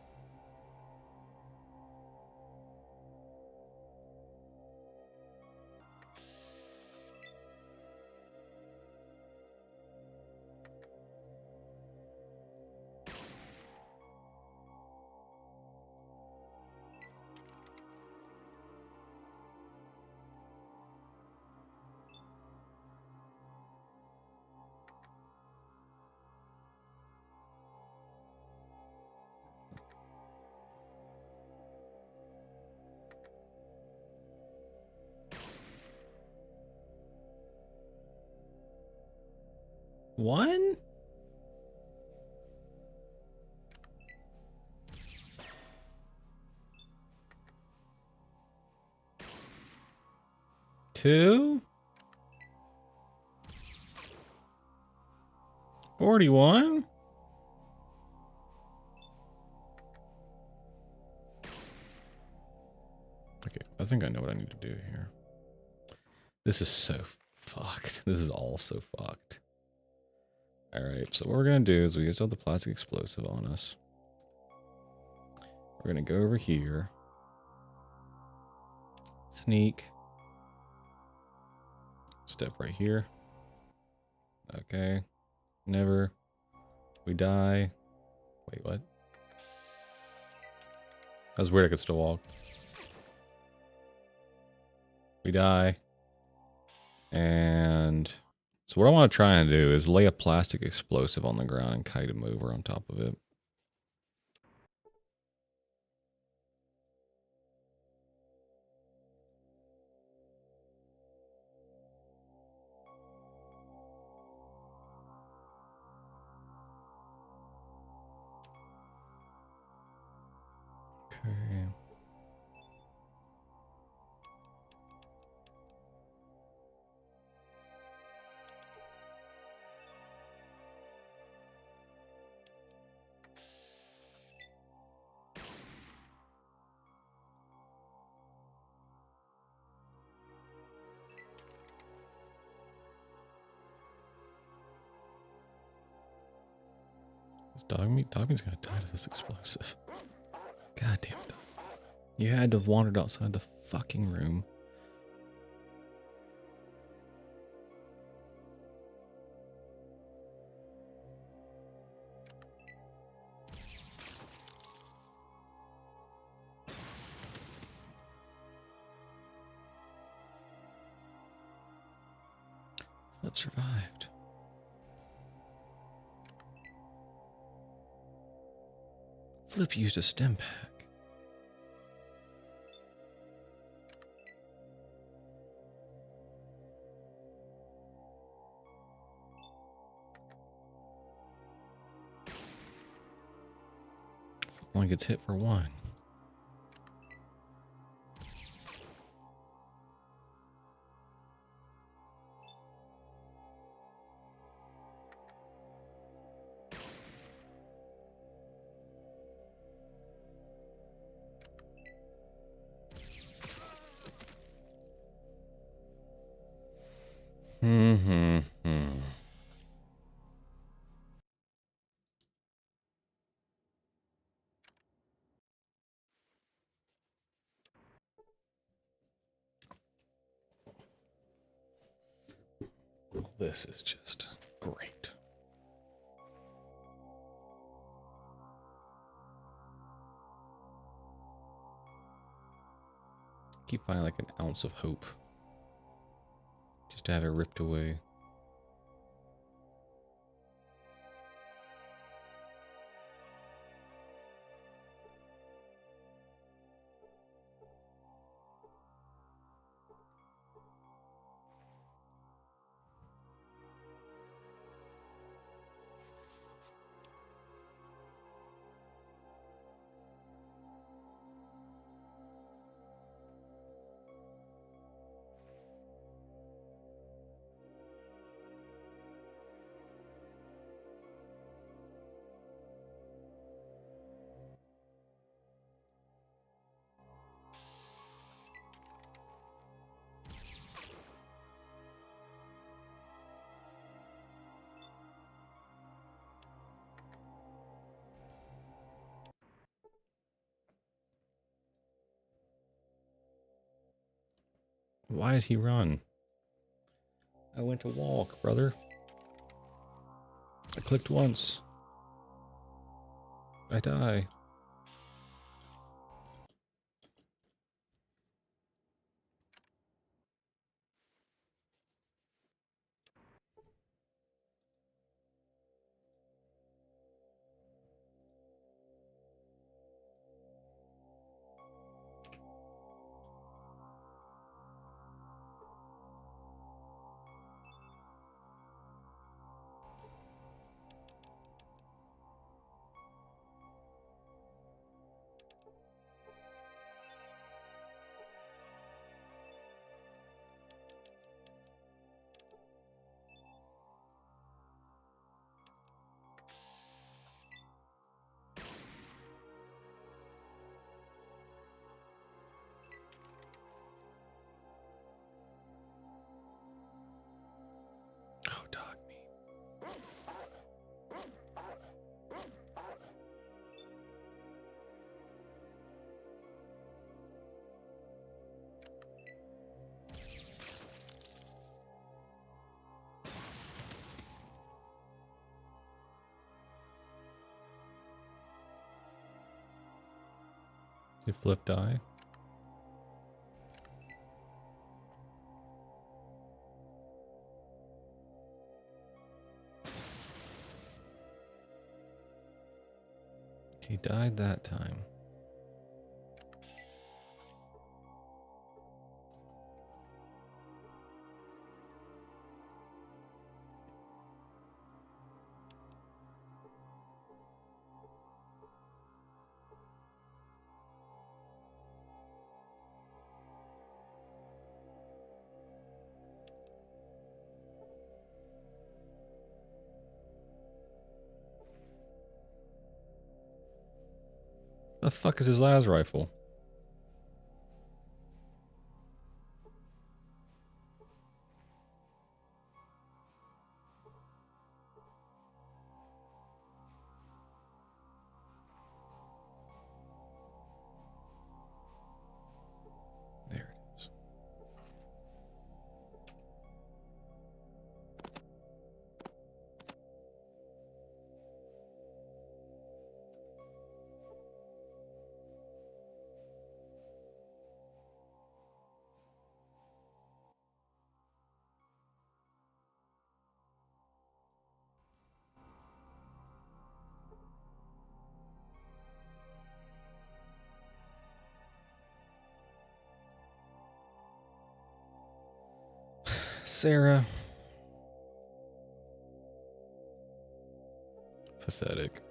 One? Two? 41? Okay, I think I know what I need to do here. This is so fucked. This is all so fucked. Alright, so what we're going to do is we just have the plastic explosive on us. We're going to go over here. Sneak. Step right here. Okay. Never. We die. Wait, what? That was weird, I could still walk. We die. And so what I want to try and do is lay a plastic explosive on the ground and kite him over on top of it. Okay. This dog meat's gonna die to this explosive. God damn it. You had to have wandered outside the fucking room. Flip survived. Flip used a stim pack. Flip only gets hit for one. This is just great. Keep finding like an ounce of hope. Just to have it ripped away. Why did he run? I went to walk, brother. I clicked once. I die. Oh, dog me. Did Flip die? He died that time. The fuck is his las rifle? There it is. Sarah. Pathetic.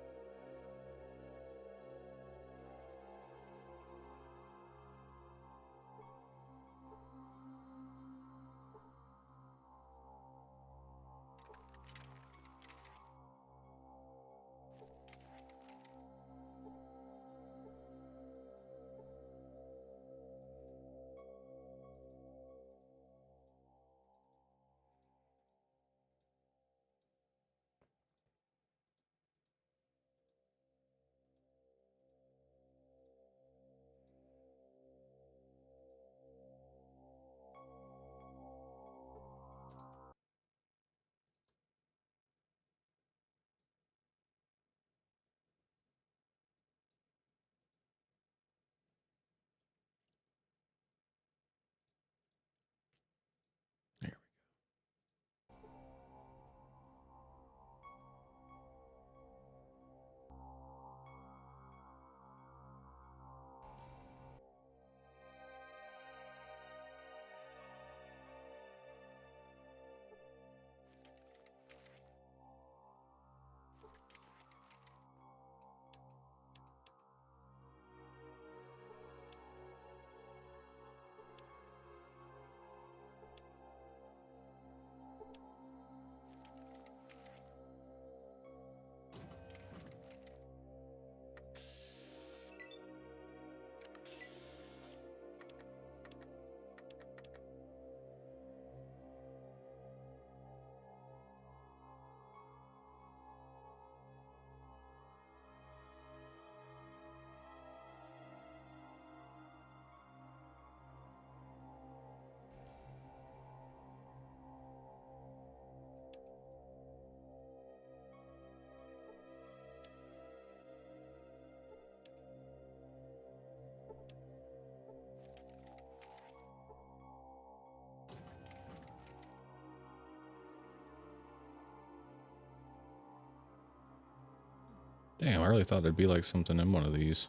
Damn, I really thought there'd be like something in one of these.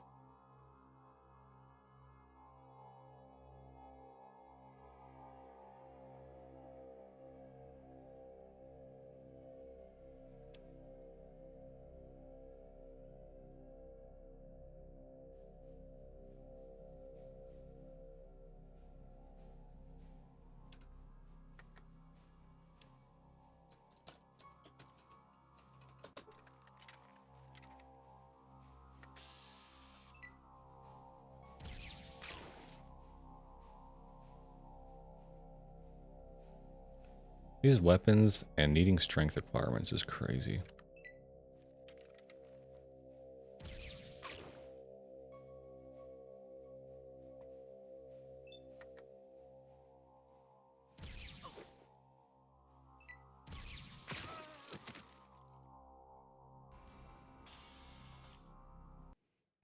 These weapons and needing strength requirements is crazy.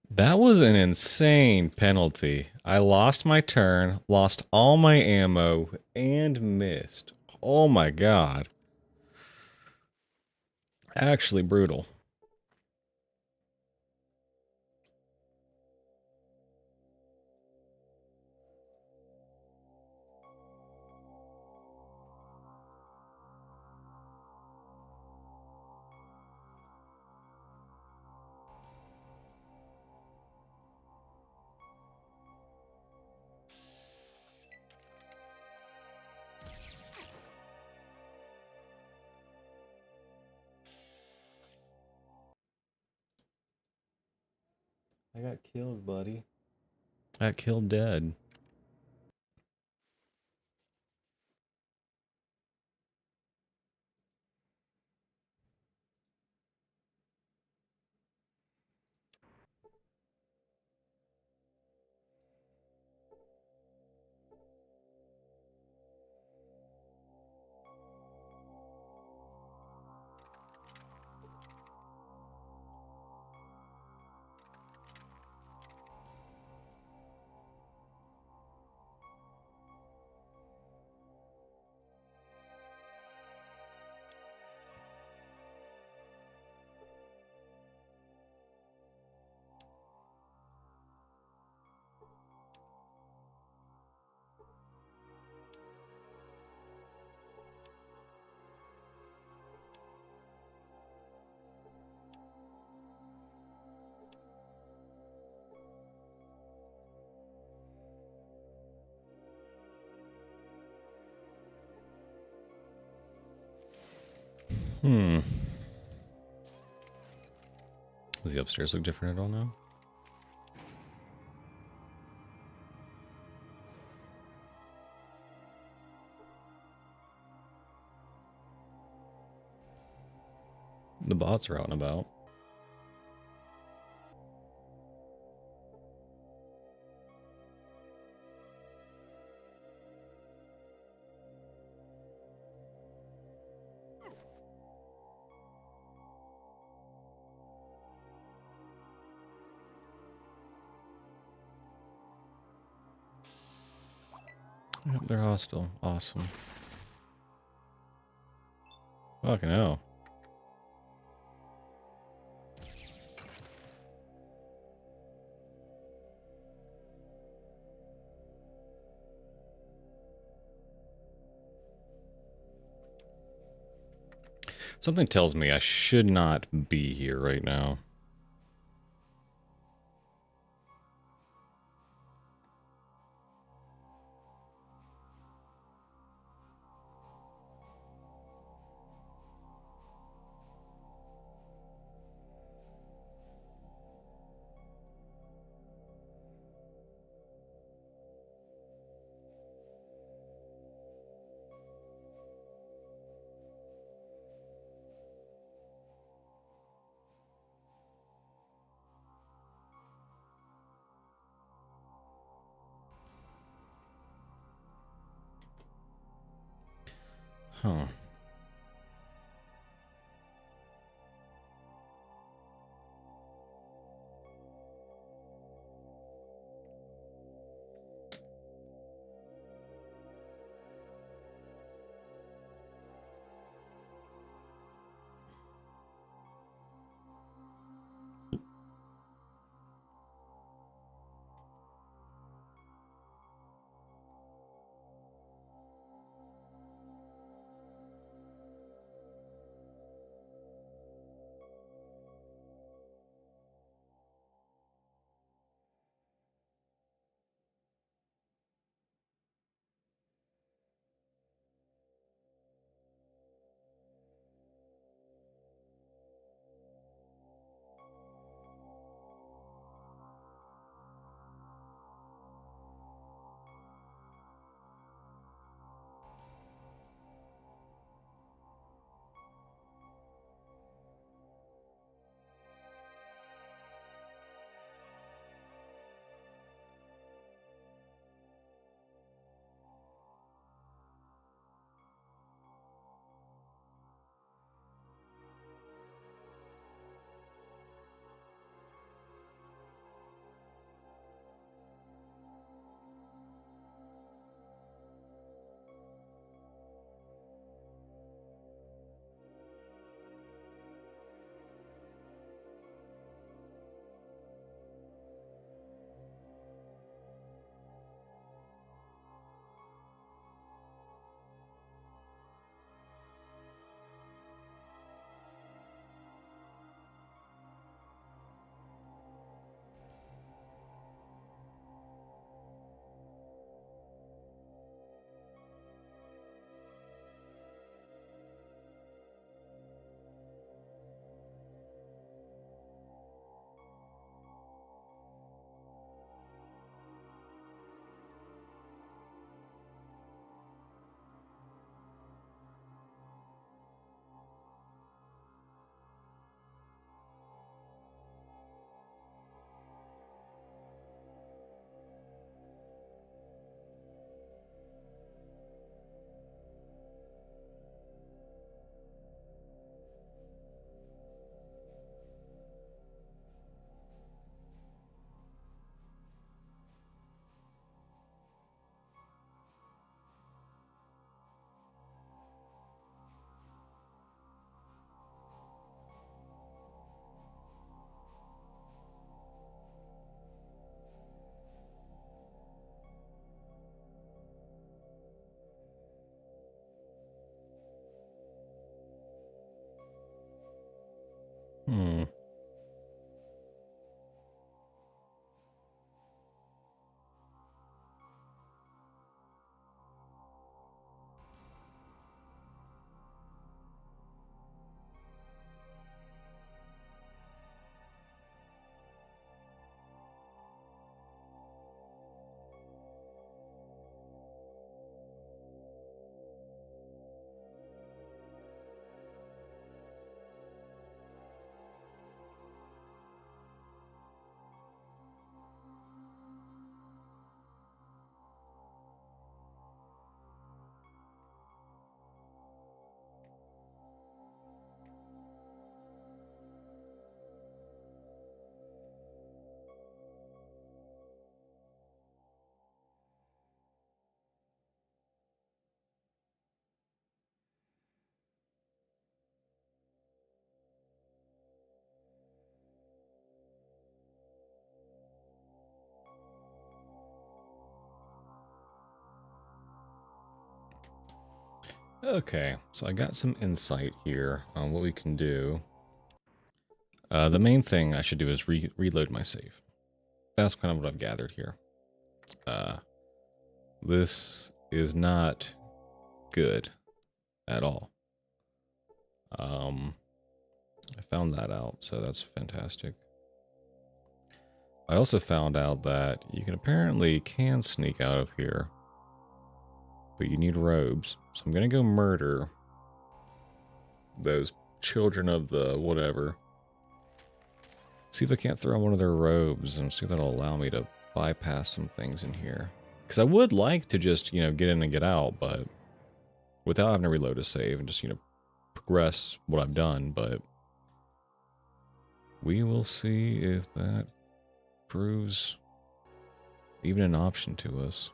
That was an insane penalty. I lost my turn, lost all my ammo, and missed. Oh my god. Actually brutal. I got killed, buddy. I got killed dead. Does the upstairs look different at all now? The bots are out and about. Yep, they're hostile. Awesome. Fucking hell. Something tells me I should not be here right now. Huh. Okay, so I got some insight here on what we can do. The main thing I should do is reload my save. That's kind of what I've gathered here. This is not good at all. I found that out, so that's fantastic. I also found out that you can sneak out of here, but you need robes. So I'm gonna go murder those children of the whatever. See if I can't throw on one of their robes and see if that'll allow me to bypass some things in here. Because I would like to just, you know, get in and get out, but without having to reload a save and just, you know, progress what I've done, but we will see if that proves even an option to us.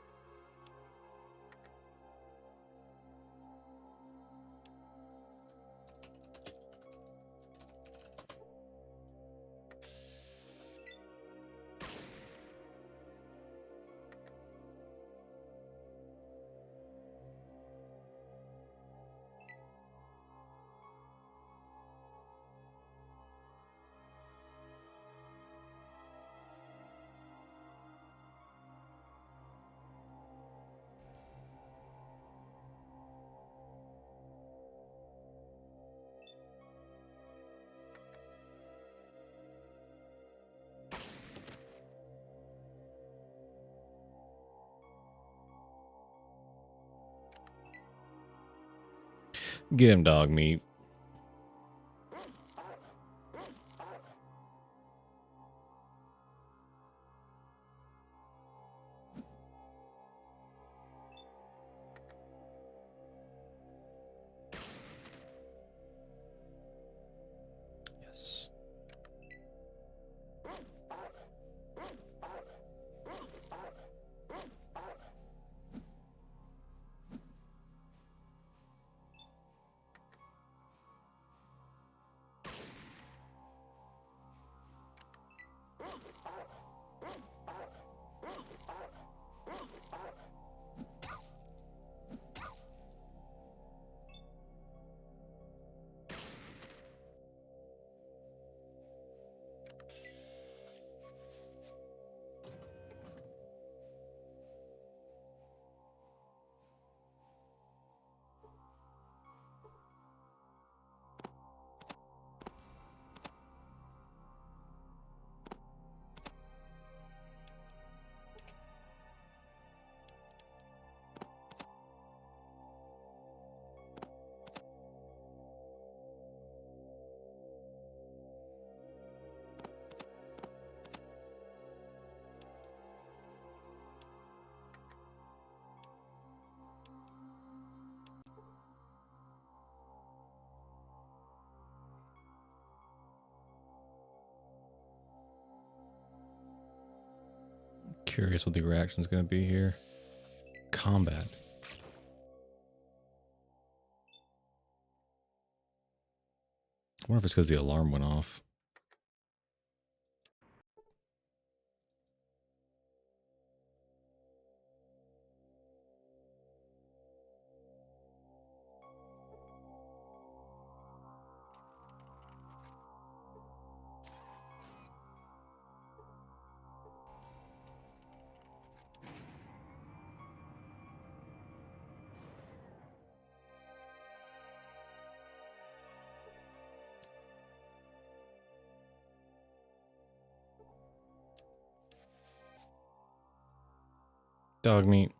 Get him, dog meat. Yes. Curious what the reaction's going to be here. Combat. I wonder if it's because the alarm went off. Dog meat.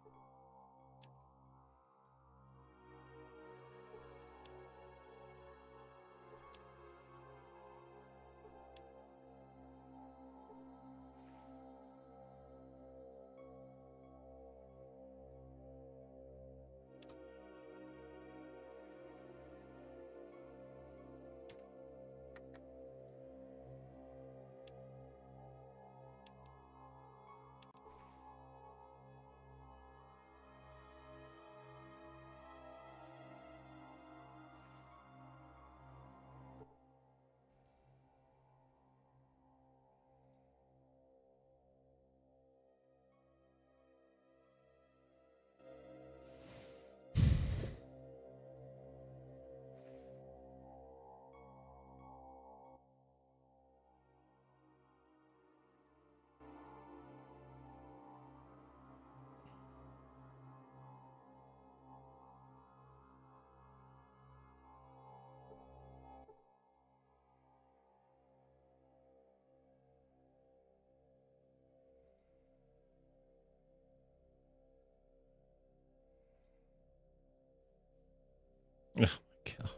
Oh my god.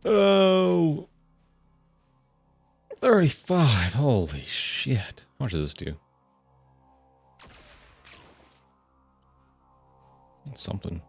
Oh. 35. Holy shit. How much does this do? That's something.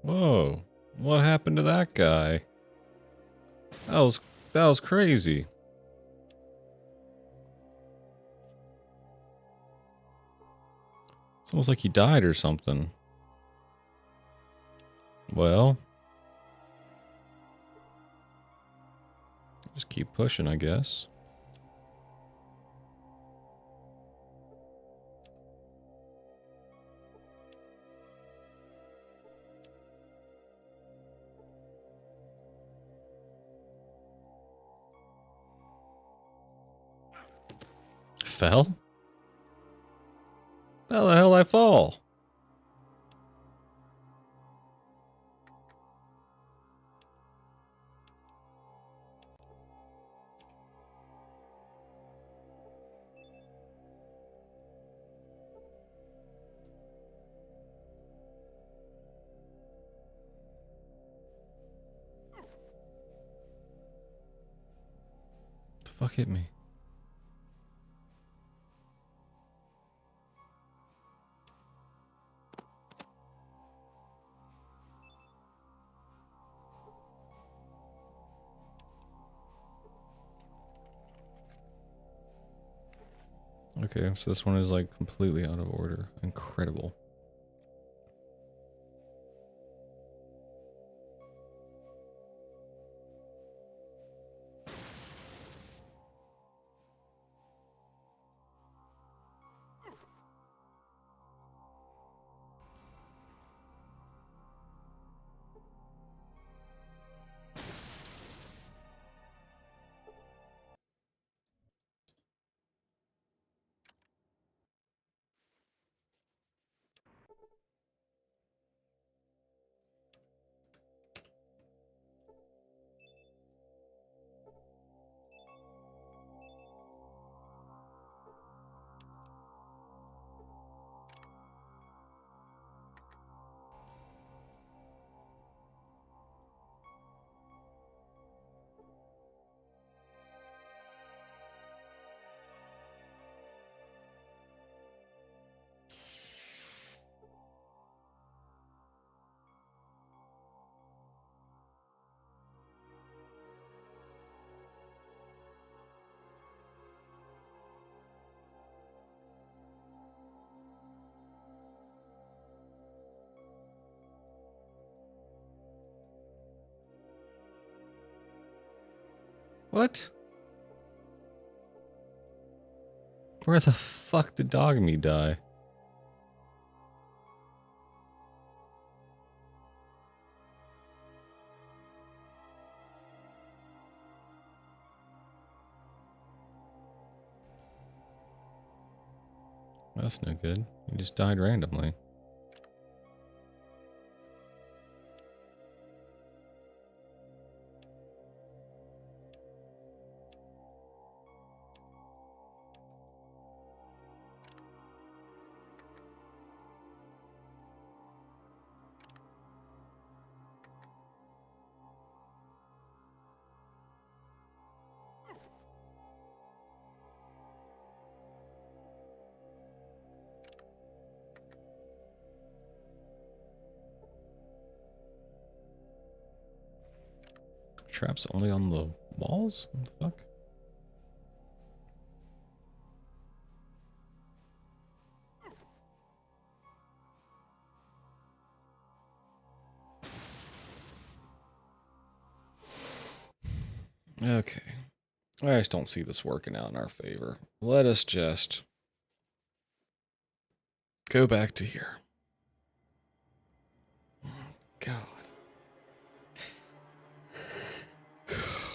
Whoa. What happened to that guy? That was crazy. It's almost like he died or something. Well, just keep pushing, I guess. Fell? How the hell I fall? The fuck hit me? Okay, so this one is like completely out of order. Incredible. What? Where the fuck did Dogme die? That's no good. He just died randomly. Traps only on the walls? What the fuck? Okay. I just don't see this working out in our favor. Let us just go back to here. God.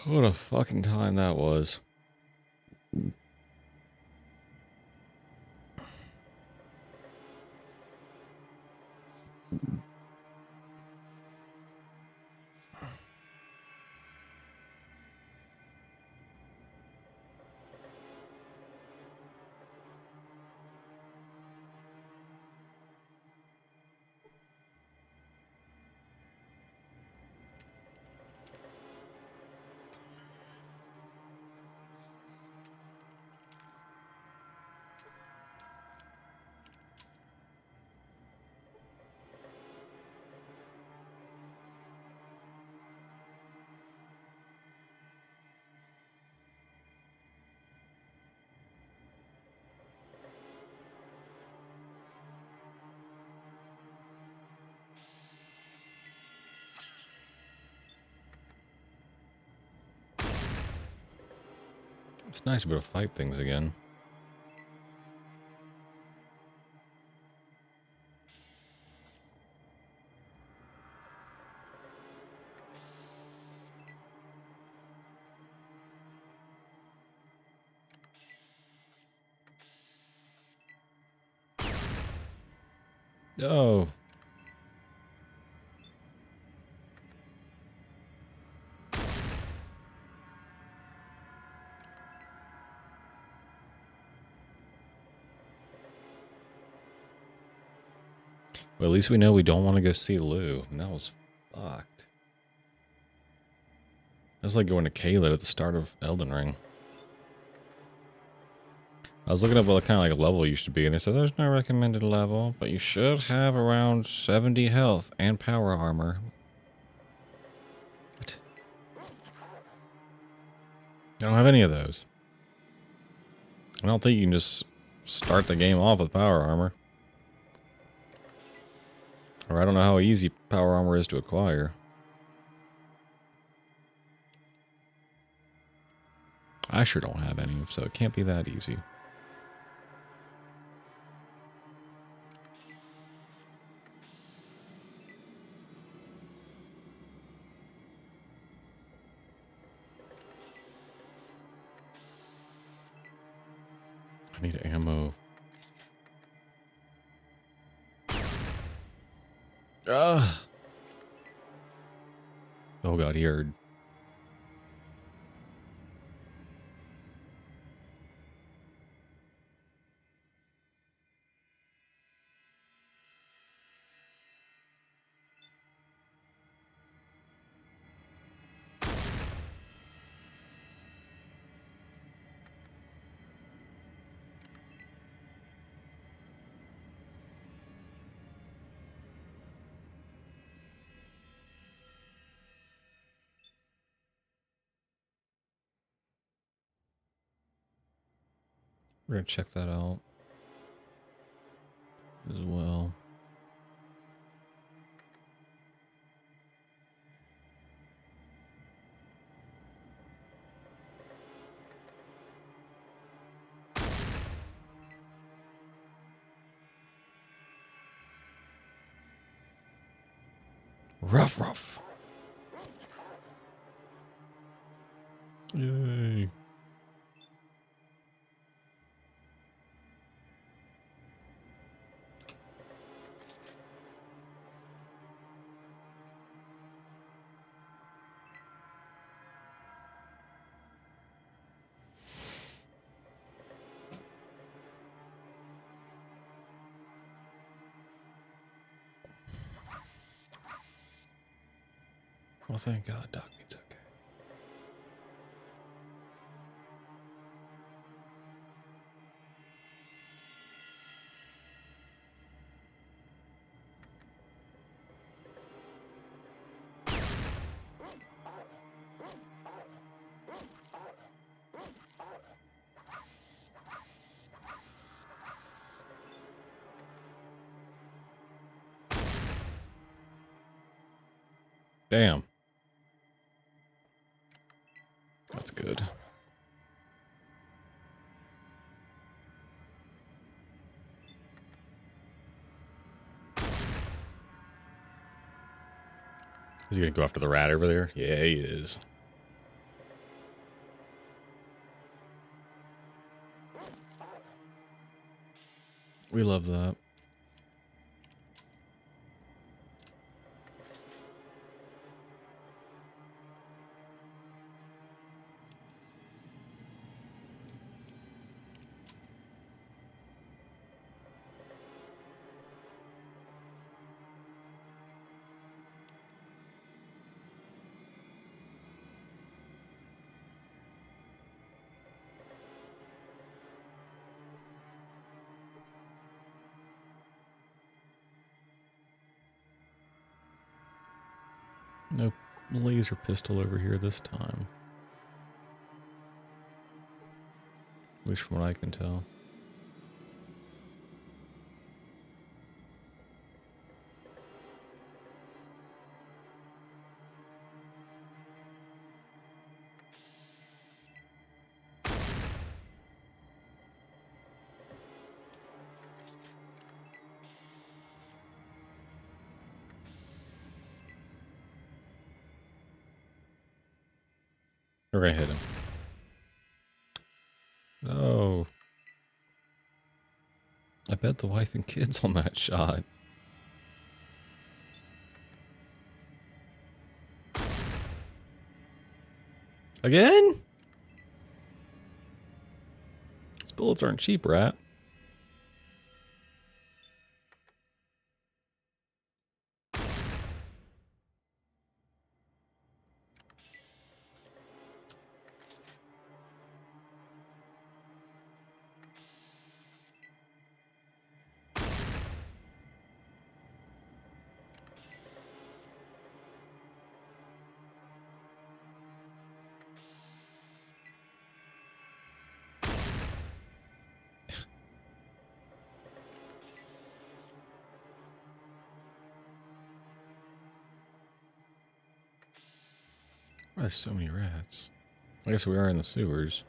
What a fucking time that was. It's nice to be able to fight things again. Oh. Well, at least we know we don't want to go see Lou. And that was fucked. That's like going to Kayla at the start of Elden Ring. I was looking up what kind of like level you should be, and they said there's no recommended level, but you should have around 70 health and power armor. What? I don't have any of those. I don't think you can just start the game off with power armor. Or I don't know how easy power armor is to acquire. I sure don't have any, so it can't be that easy. I need ammo. Ah! Oh god, he heard. We're gonna check that out as well. Ruff, ruff. Yay. Well, thank God, dog meat's okay. Damn. That's good. Is he gonna go after the rat over there? Yeah, he is. We love that. No laser pistol over here this time. At least from what I can tell. We're gonna hit him. No. I bet the wife and kids on that shot. Again? These bullets aren't cheap, rat. Why are so many rats? I guess we are in the sewers.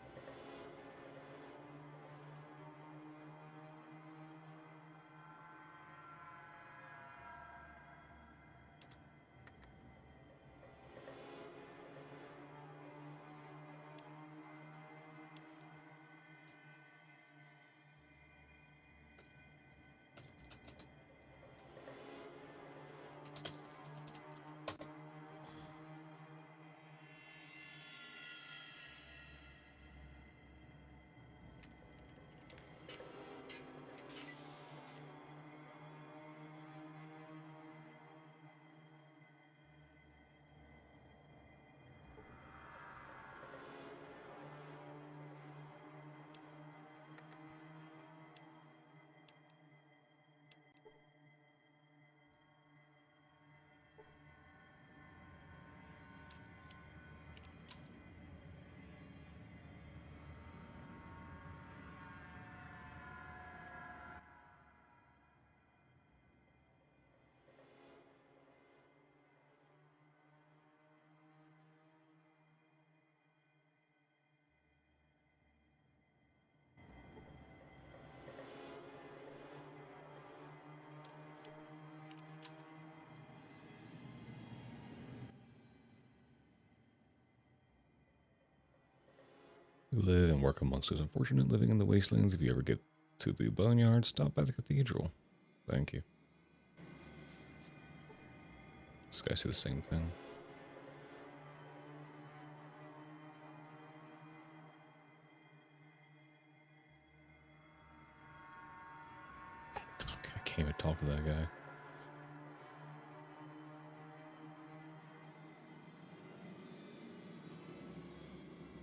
We live and work amongst those unfortunate living in the wastelands. If you ever get to the boneyard, stop by the cathedral. Thank you. This guy see the same thing. Okay, I can't even talk to that guy.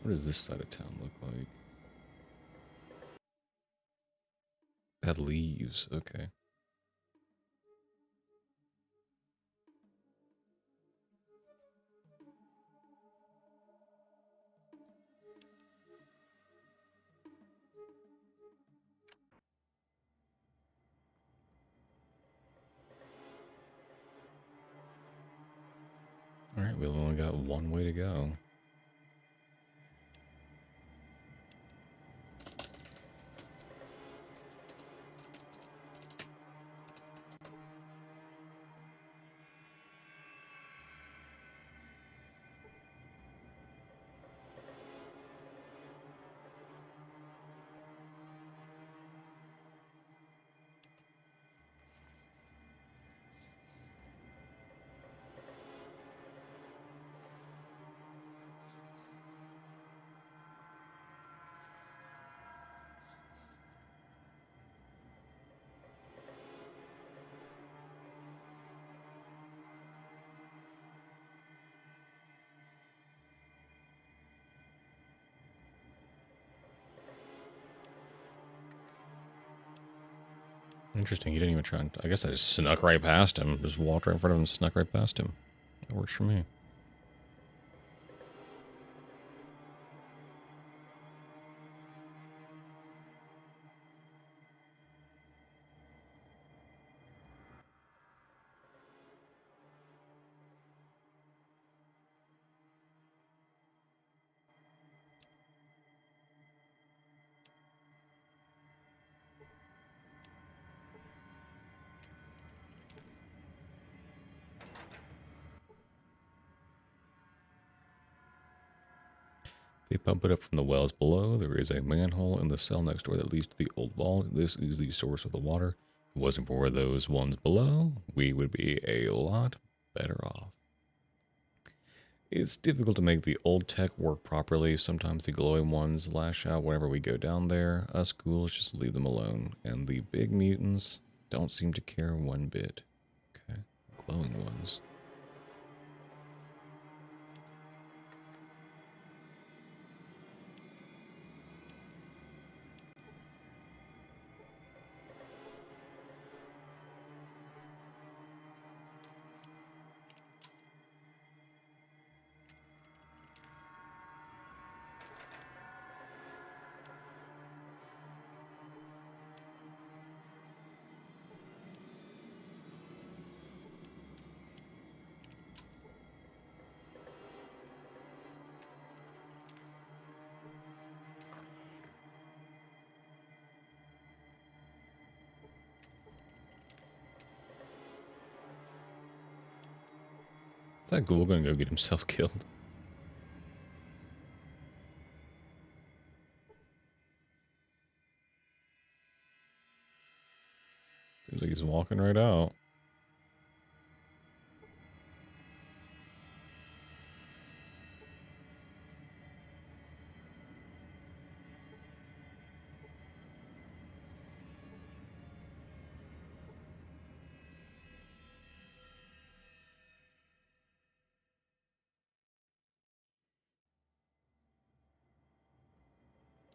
What does this side of town look like? That leaves, okay. only got one way to go. Interesting. He didn't even try and... I guess I just snuck right past him. Just walked right in front of him and snuck right past him. That works for me. They pump it up from the wells below. There is a manhole in the cell next door that leads to the old vault. This is the source of the water. If it wasn't for those ones below, we would be a lot better off. It's difficult to make the old tech work properly. Sometimes the glowing ones lash out whenever we go down there. Us ghouls just leave them alone. And the big mutants don't seem to care one bit. Okay, glowing ones. Is that ghoul gonna go get himself killed? Seems like he's walking right out.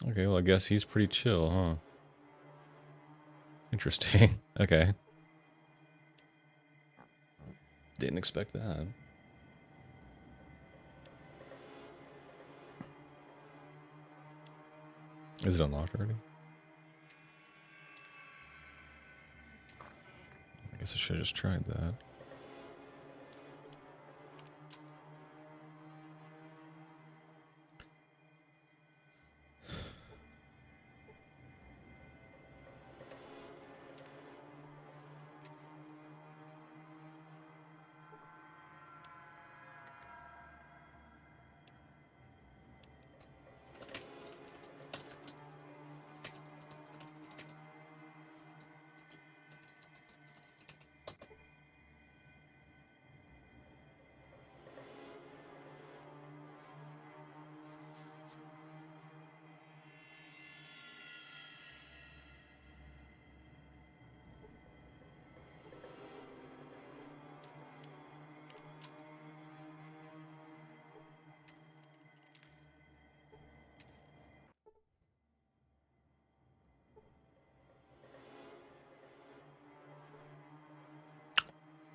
Okay, well, I guess he's pretty chill, huh? Interesting. Okay. Didn't expect that. Is it unlocked already? I guess I should have just tried that.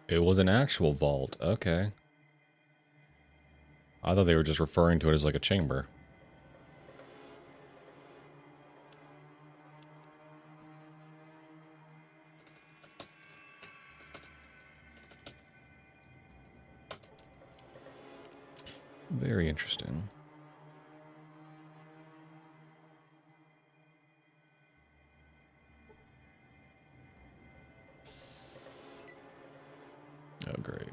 It was an actual vault. Okay. I thought they were just referring to it as like a chamber. Very interesting. Oh, great.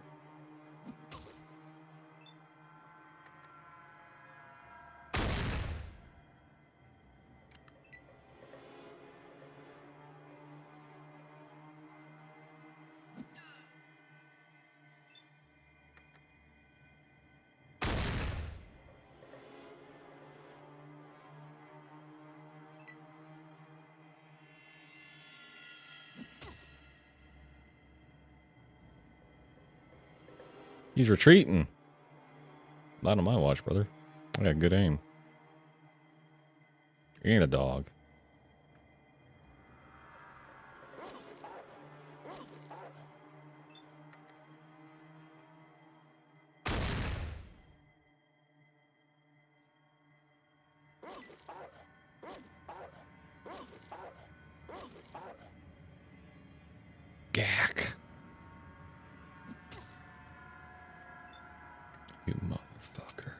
He's retreating. Not on my watch, brother. I got good aim. You ain't a dog. Gack. You motherfucker.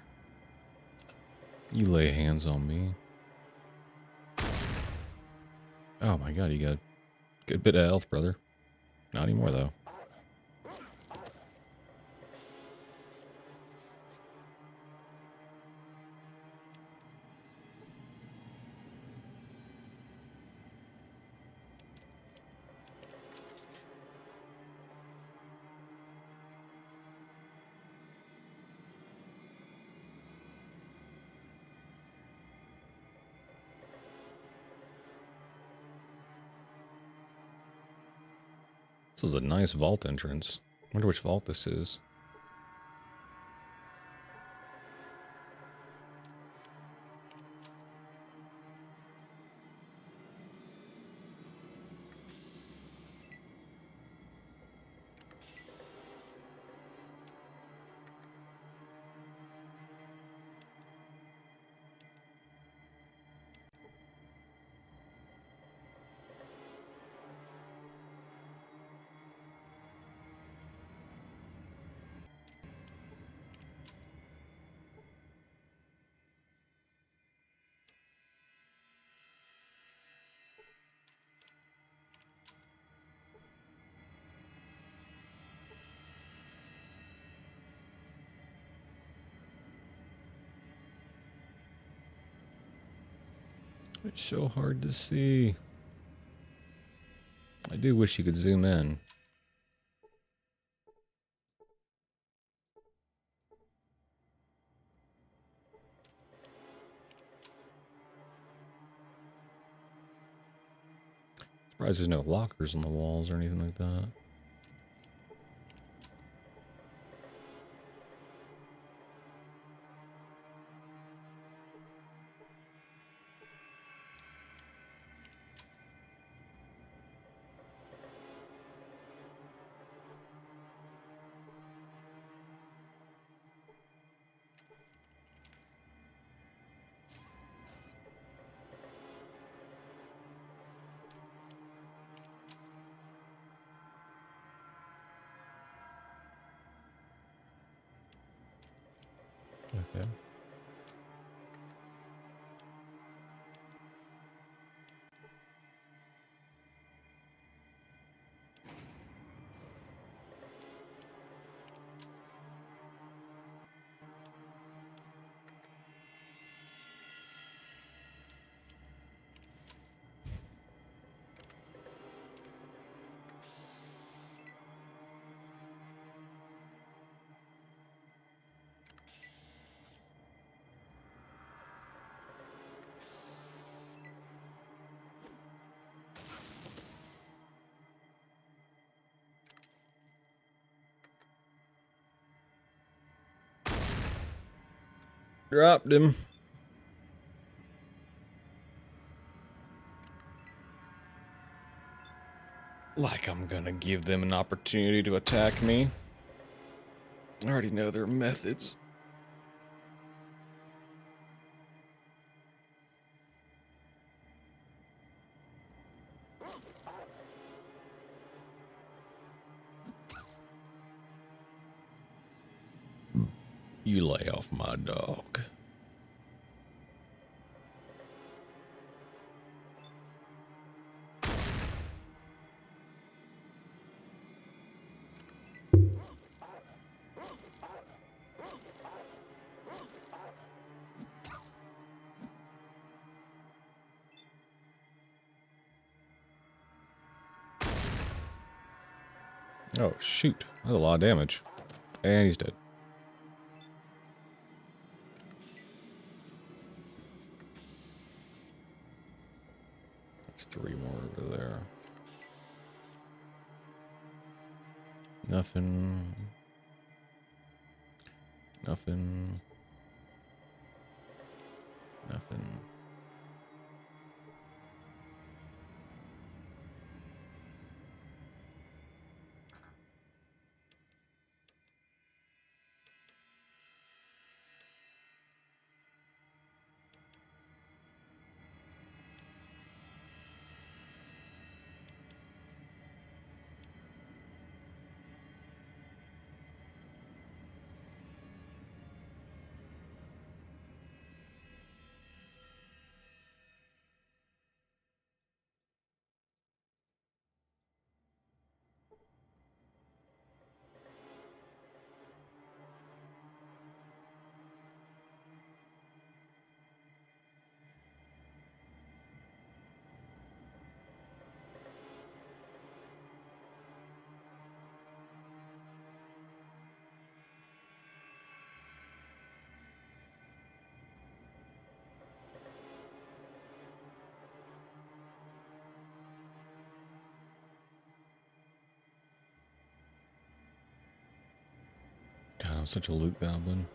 You lay hands on me. Oh my god, you got a good bit of health, brother. Not anymore, though. This is a nice vault entrance. Wonder which vault this is. It's so hard to see. I do wish you could zoom in. Surprised there's no lockers on the walls or anything like that. Okay. Dropped him. Like I'm gonna give them an opportunity to attack me. I already know their methods. You lay off my dog. Oh, shoot. That's a lot of damage. And he's dead. There's 3 more over there. Nothing. Nothing. Nothing. God, I'm such a loot goblin.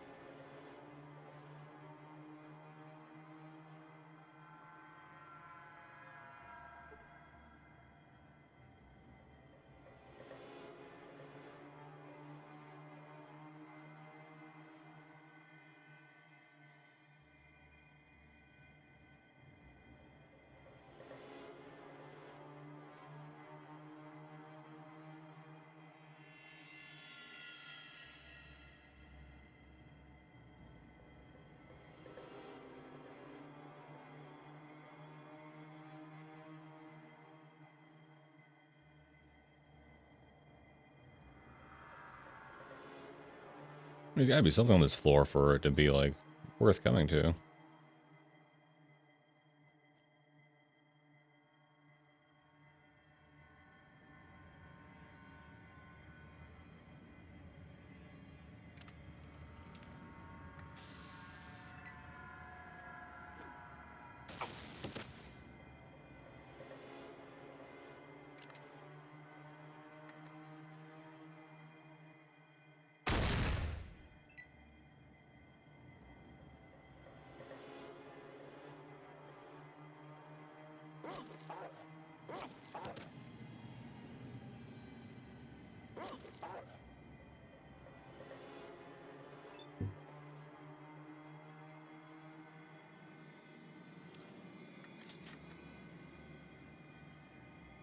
There's gotta be something on this floor for it to be, like, worth coming to.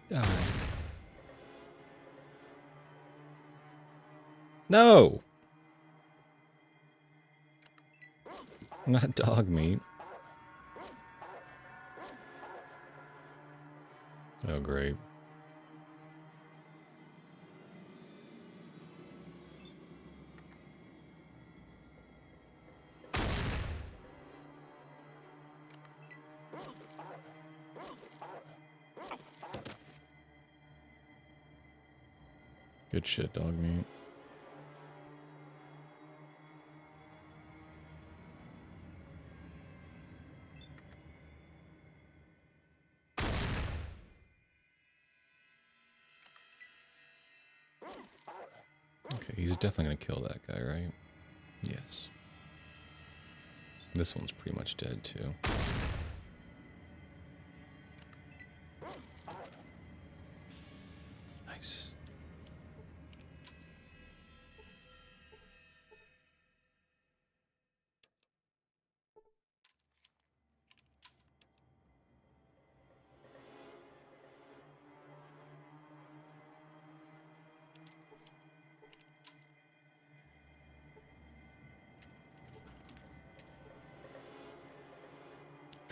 Die. No! Not dog meat. Oh, great. Good shit, dog meat. Okay, he's definitely gonna kill that guy, right? Yes. This one's pretty much dead, too. Nice.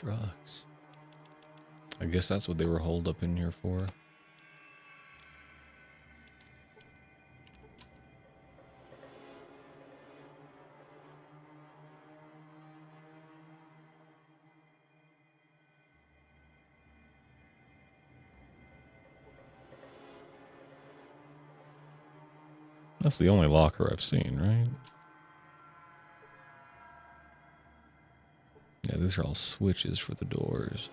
Drugs. I guess that's what they were holed up in here for. That's the only locker I've seen, right? Yeah, these are all switches for the doors.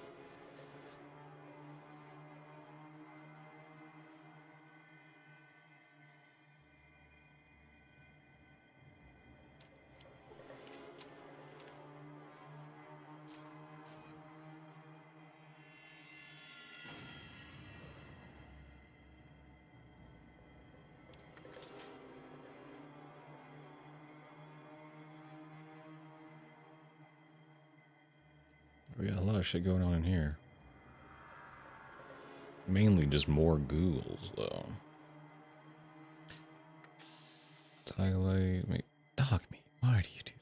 We got a lot of shit going on in here. Mainly just more ghouls, though. Highlight, make dog meat. Why do you do this?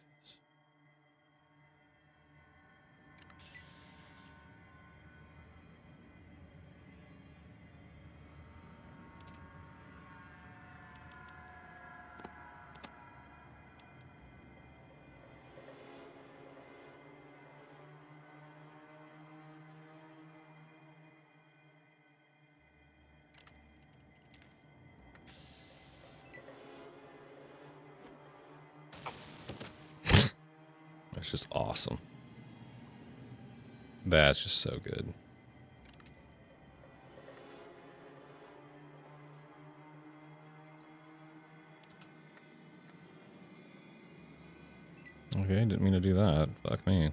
That's just awesome. That's just so good. Okay, didn't mean to do that. Fuck me.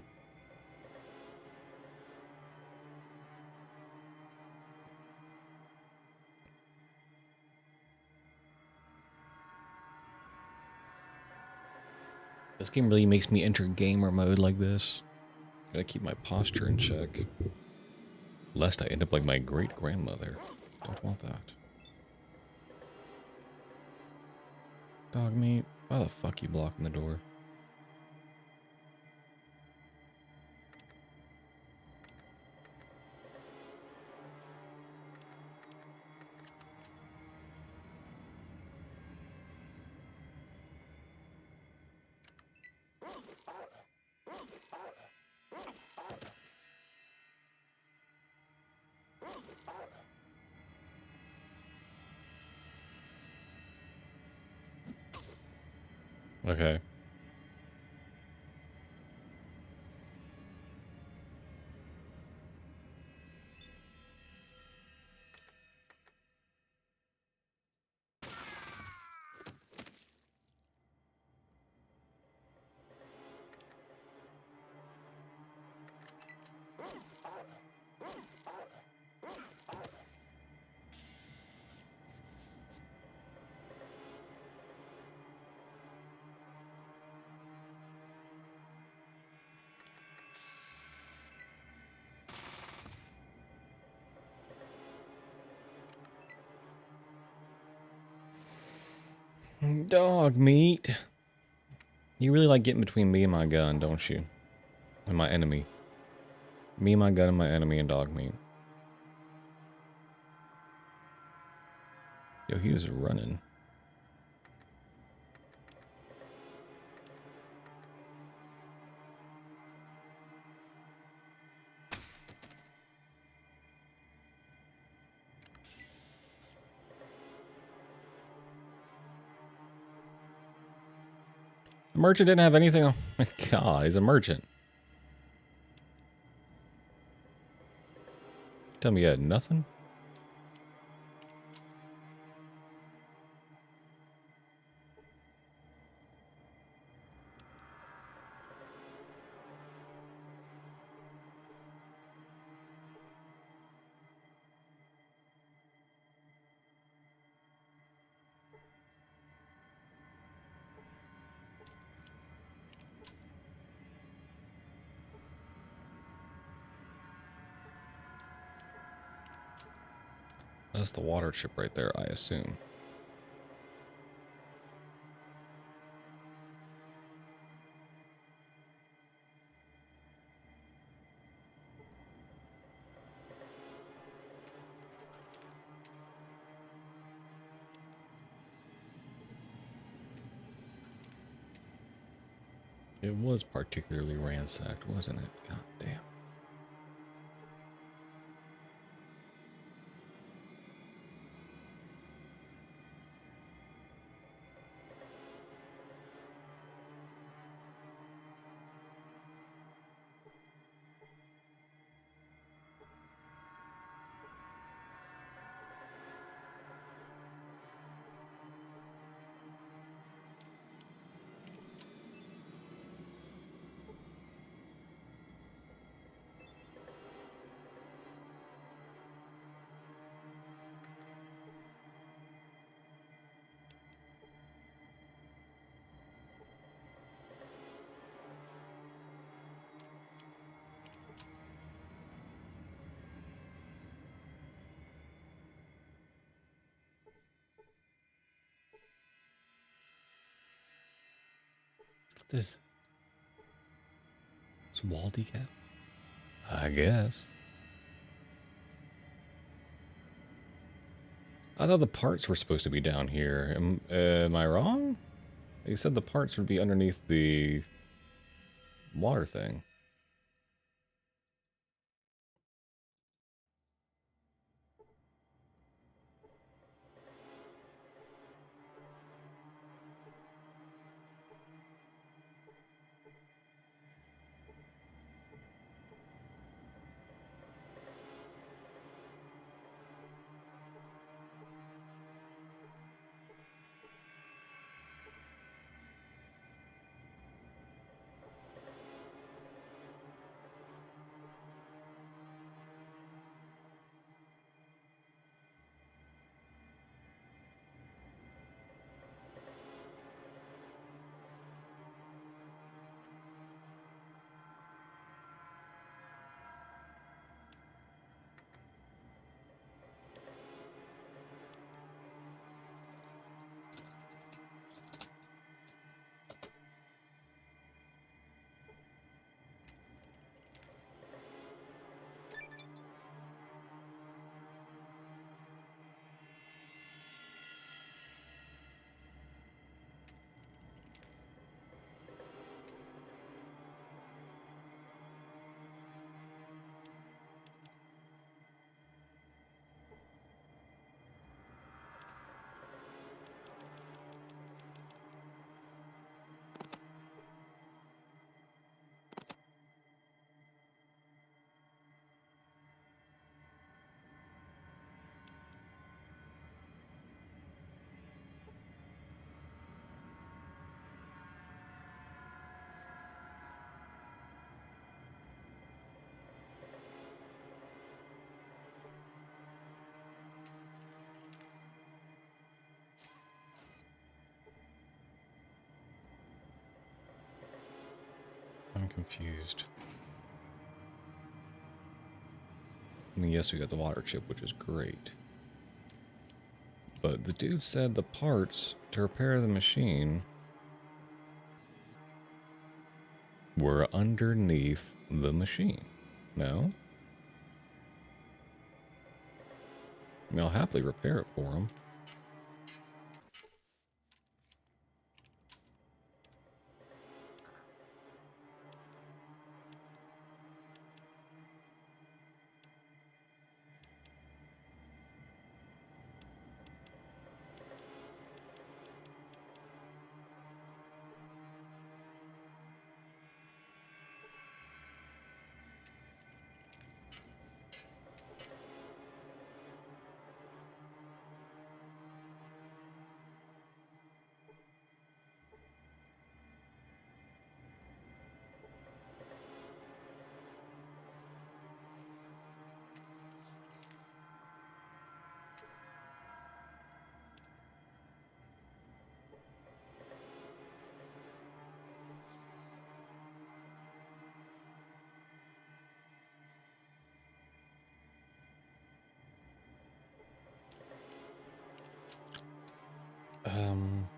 This game really makes me enter gamer mode like this. Gotta keep my posture in check. Lest I end up like my great-grandmother. Don't want that. Dog meat. Why the fuck you blocking the door? Okay. Dog meat. You really like getting between me and my gun, don't you? And my enemy. Me, my gun, and my enemy, and dog meat. Yo, he was running. The merchant didn't have anything. Oh my god, he's a merchant. Tell me you had nothing? That's the water chip right there, I assume. It was particularly ransacked, wasn't it? God damn. This it's a wall decap? I guess. I thought the parts were supposed to be down here. Am I wrong? They said the parts would be underneath the water thing. I'm confused. I mean, yes, we got the water chip, which is great. But the dude said the parts to repair the machine were underneath the machine. No? I mean, I'll happily repair it for him. Um...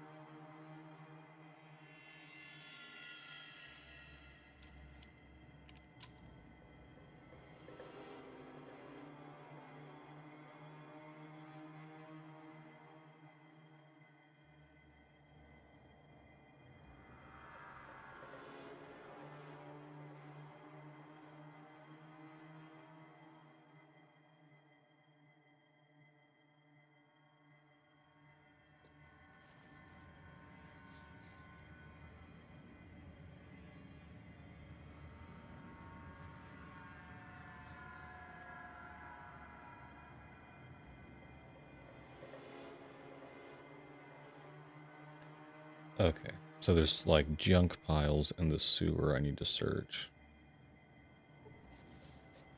Okay, so there's like junk piles in the sewer I need to search.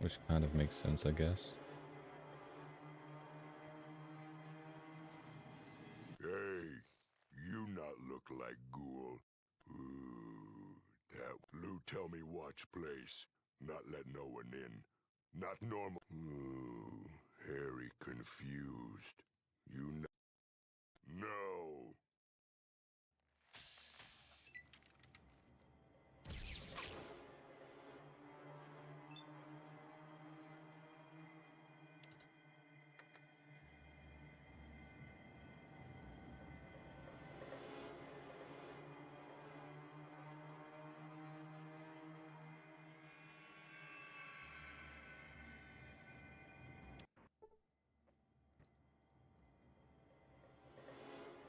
Which kind of makes sense, I guess. Hey, you not look like ghoul. Ooh, that Lou tell me watch place. Not let no one in. Not normal. Ooh, Harry confused. You know. No.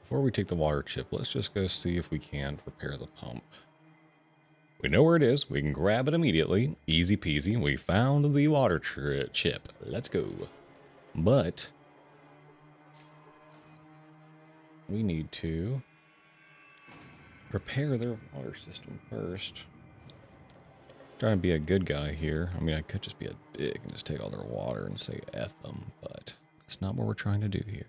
Before we take the water chip, let's just go see if we can repair the pump. We know where it is. We can grab it immediately. Easy peasy. We found the water chip. Let's go. But we need to repair their water system first. Trying to be a good guy here. I mean, I could just be a dick and just take all their water and say F them, but that's not what we're trying to do here.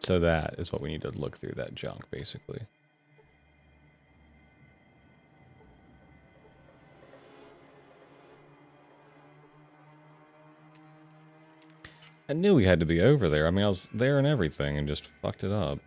So that is what we need to look through, that junk, basically. I knew we had to be over there. I mean, I was there and everything and just fucked it up.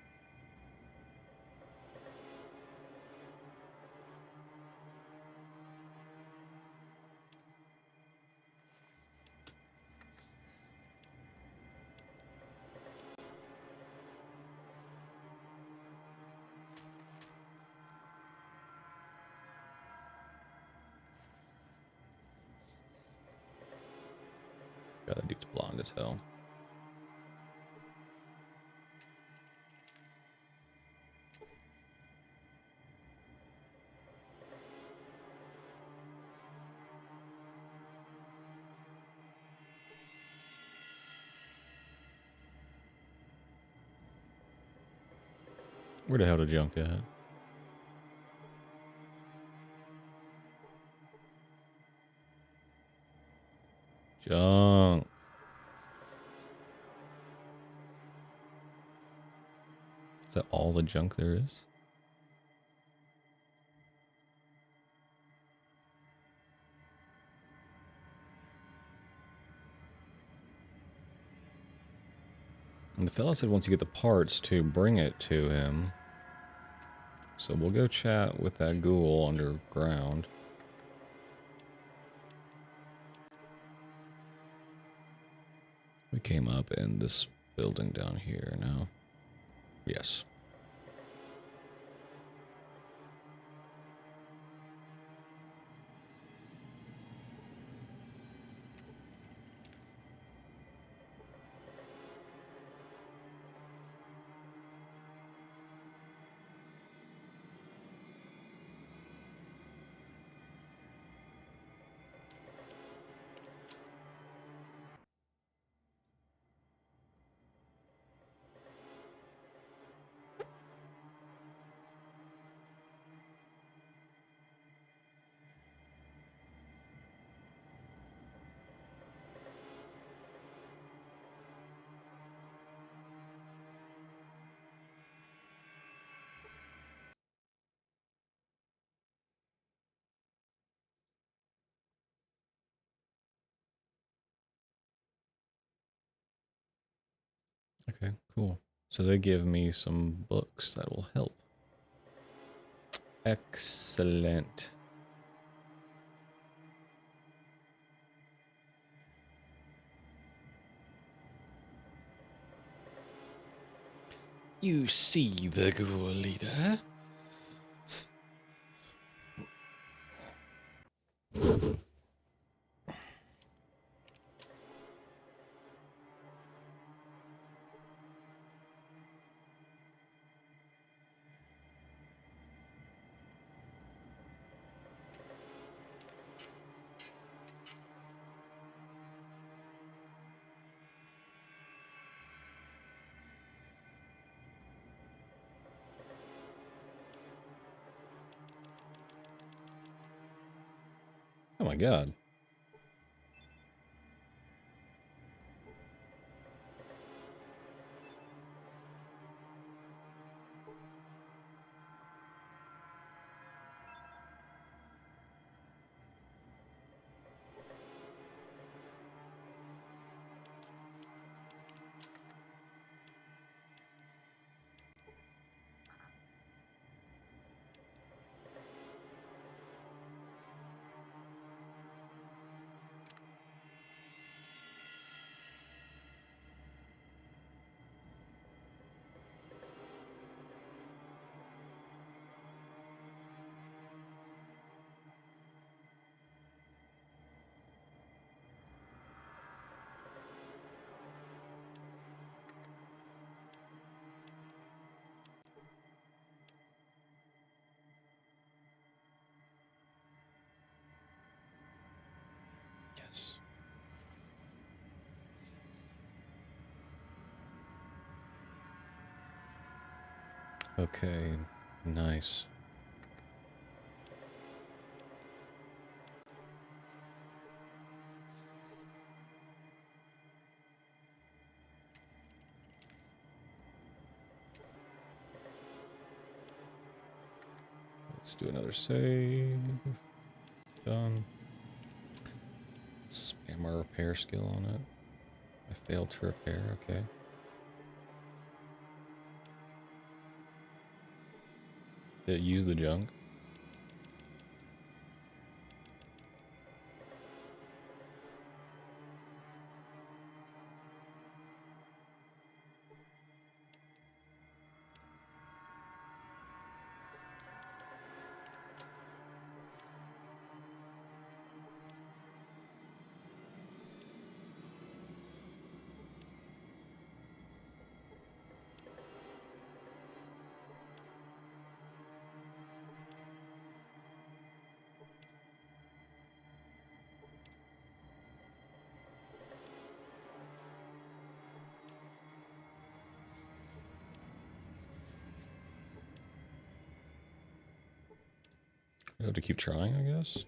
God, that dude's blonde as hell. Where the hell did junk at? Junk. Is that all the junk there is? And the fella said once you get the parts to bring it to him. So we'll go chat with that ghoul underground. We came up in this building down here now. Yes. Okay, cool. So they give me some books that will help. Excellent. You see the ghoul leader? my god. Yes. Okay, nice. Let's do another save. Done. Spam our repair skill on it. I failed to repair, okay. Did it use the junk? I have to keep trying, I guess.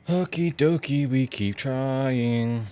Okie dokie, we keep trying.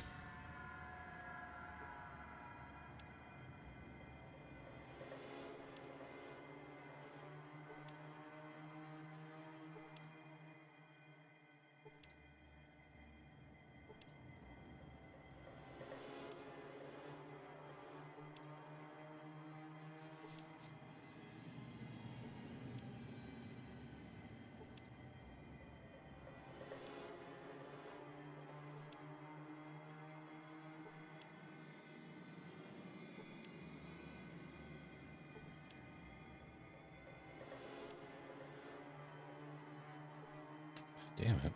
Damn it.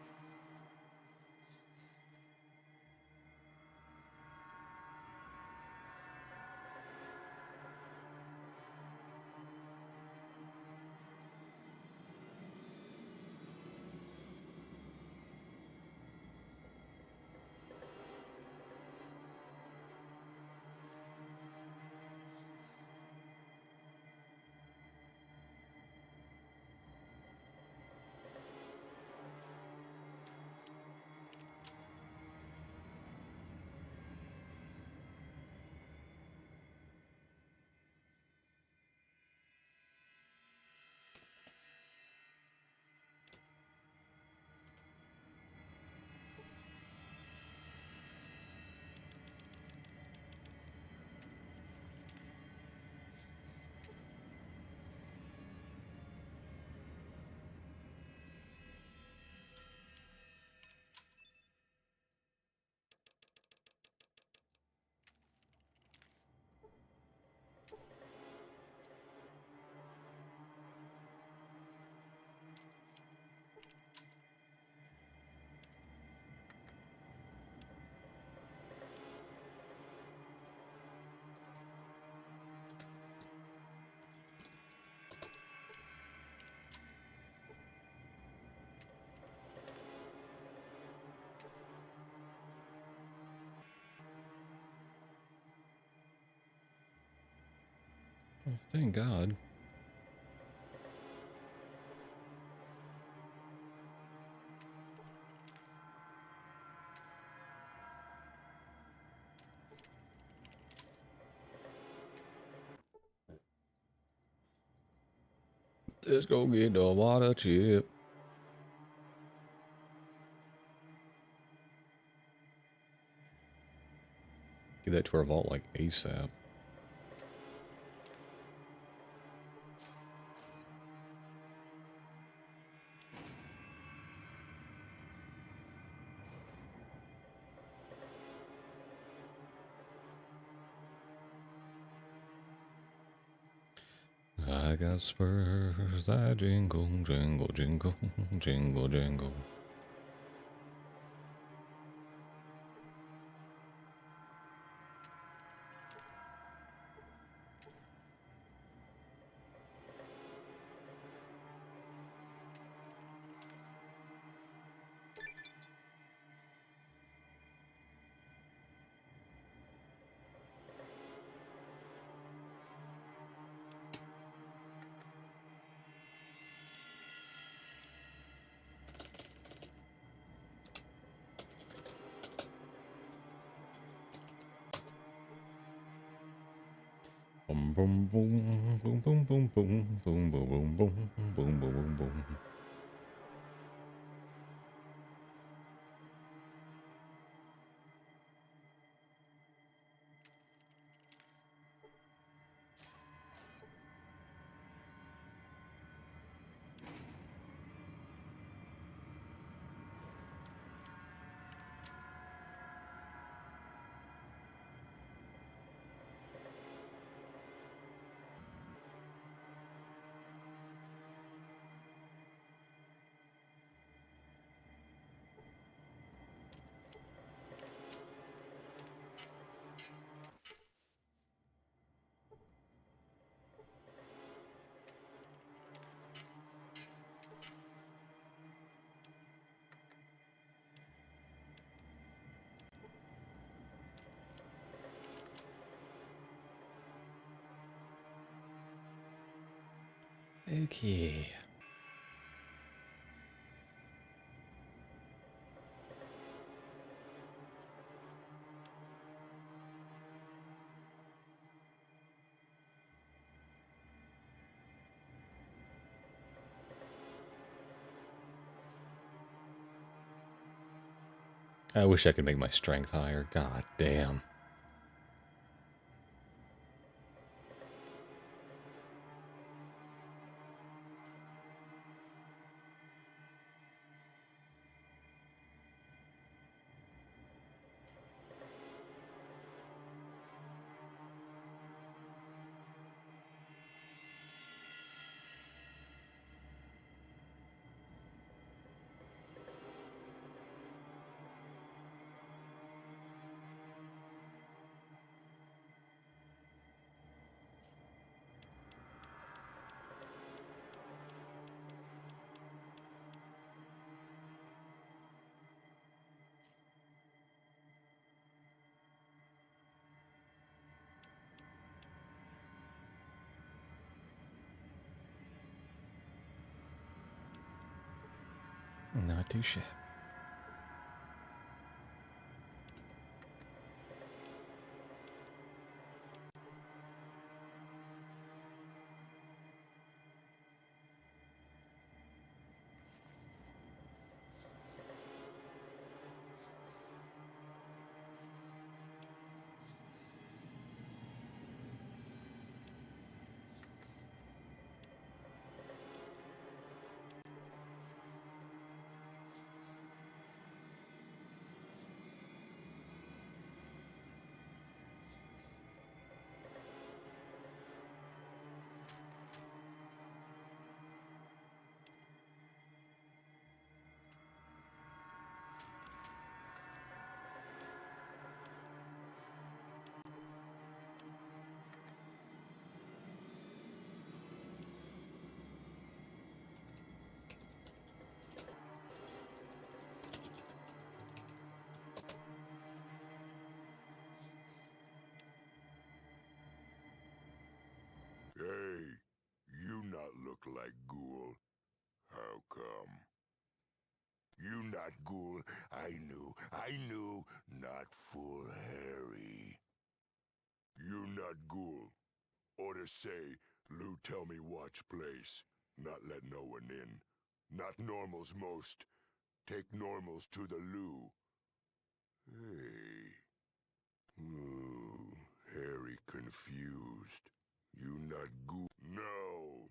Well, thank God. Let's go get the water chip. Get that to our vault like ASAP. I got spurs that jingle, jingle, jingle, jingle, jingle. Boom, boom, boom, boom, boom, boom, boom, boom, boom, boom, boom, boom, boom, boom, boom. Okay. I wish I could make my strength higher. God damn. Not too shabby. Hey, you not look like ghoul. How come? You not ghoul. I knew. Not full Harry. You not ghoul. Or to say, Lou tell me watch place. Not let no one in. Not normals most. Take normals to the loo. Hey. Ooh, Harry confused. You not goo. No.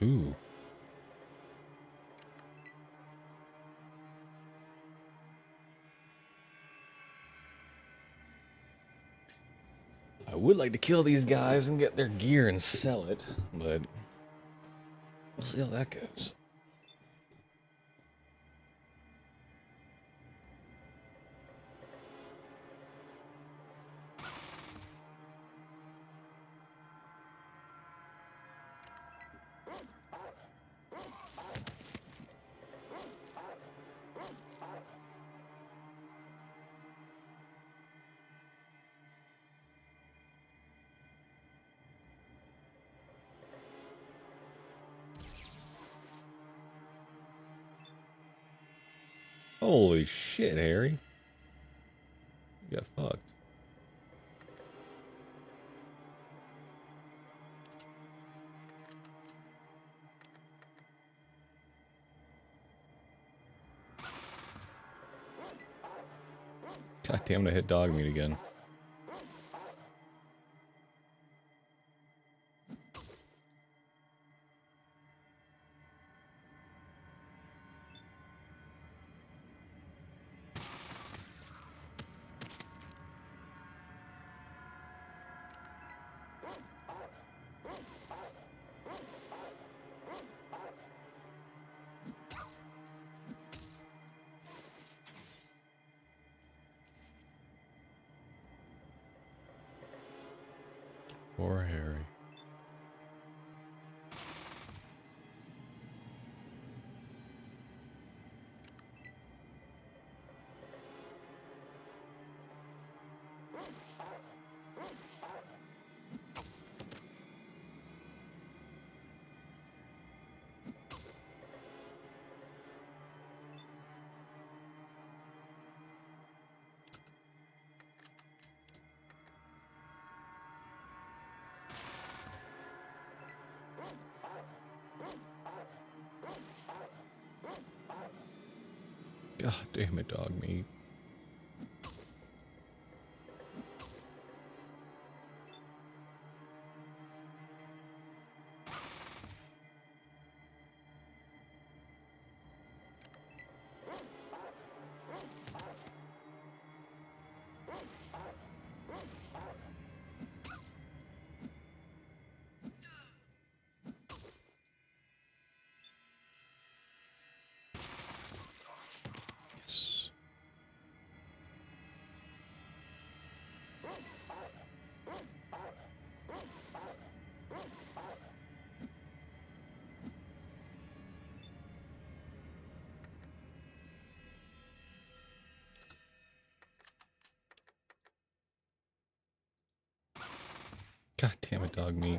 Ooh. I would like to kill these guys and get their gear and sell it, but we'll see how that goes. Holy shit, Harry. You got fucked. God damn, I hit dog meat again. Poor Harry. God damn it, dog meat. Yes. God damn it, dog meat.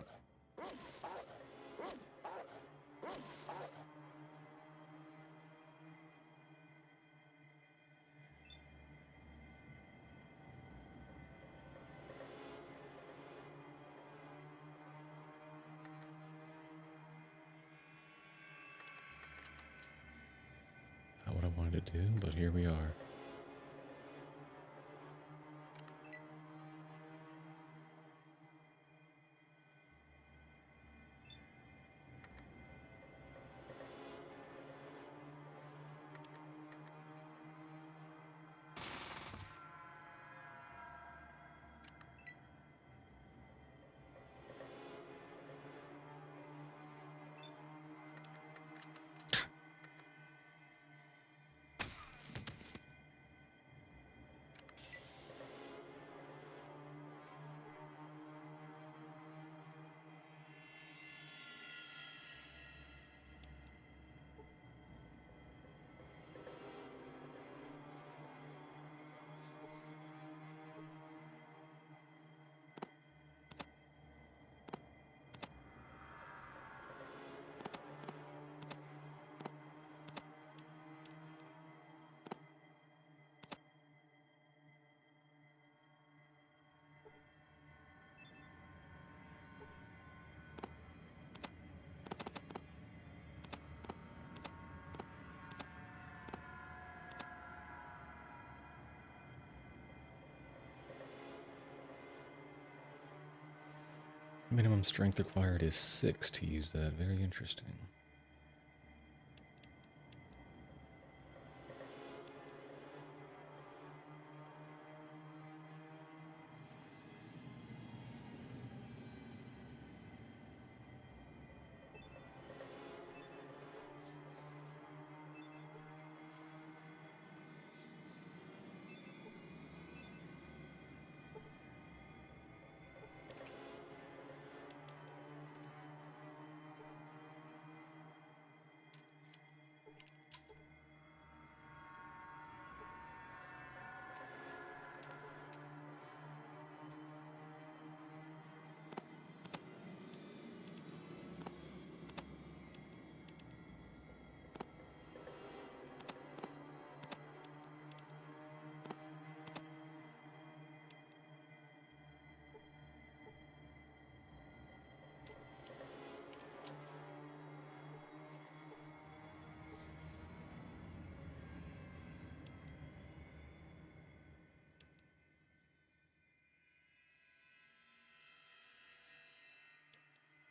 Not what I wanted to do, but here we are. Minimum strength required is 6 to use that. Very interesting.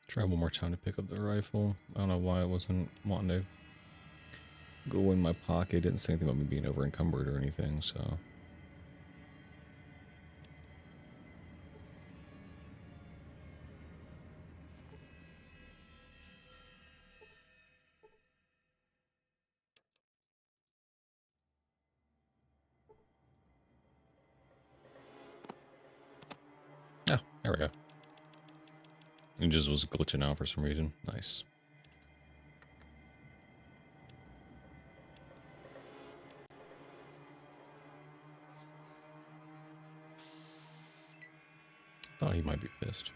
Try one more time to pick up the rifle. I don't know why I wasn't wanting to go in my pocket. Didn't say anything about me being over encumbered or anything, so. Oh, there we go. It just was glitching out for some reason. Nice. Thought he might be pissed.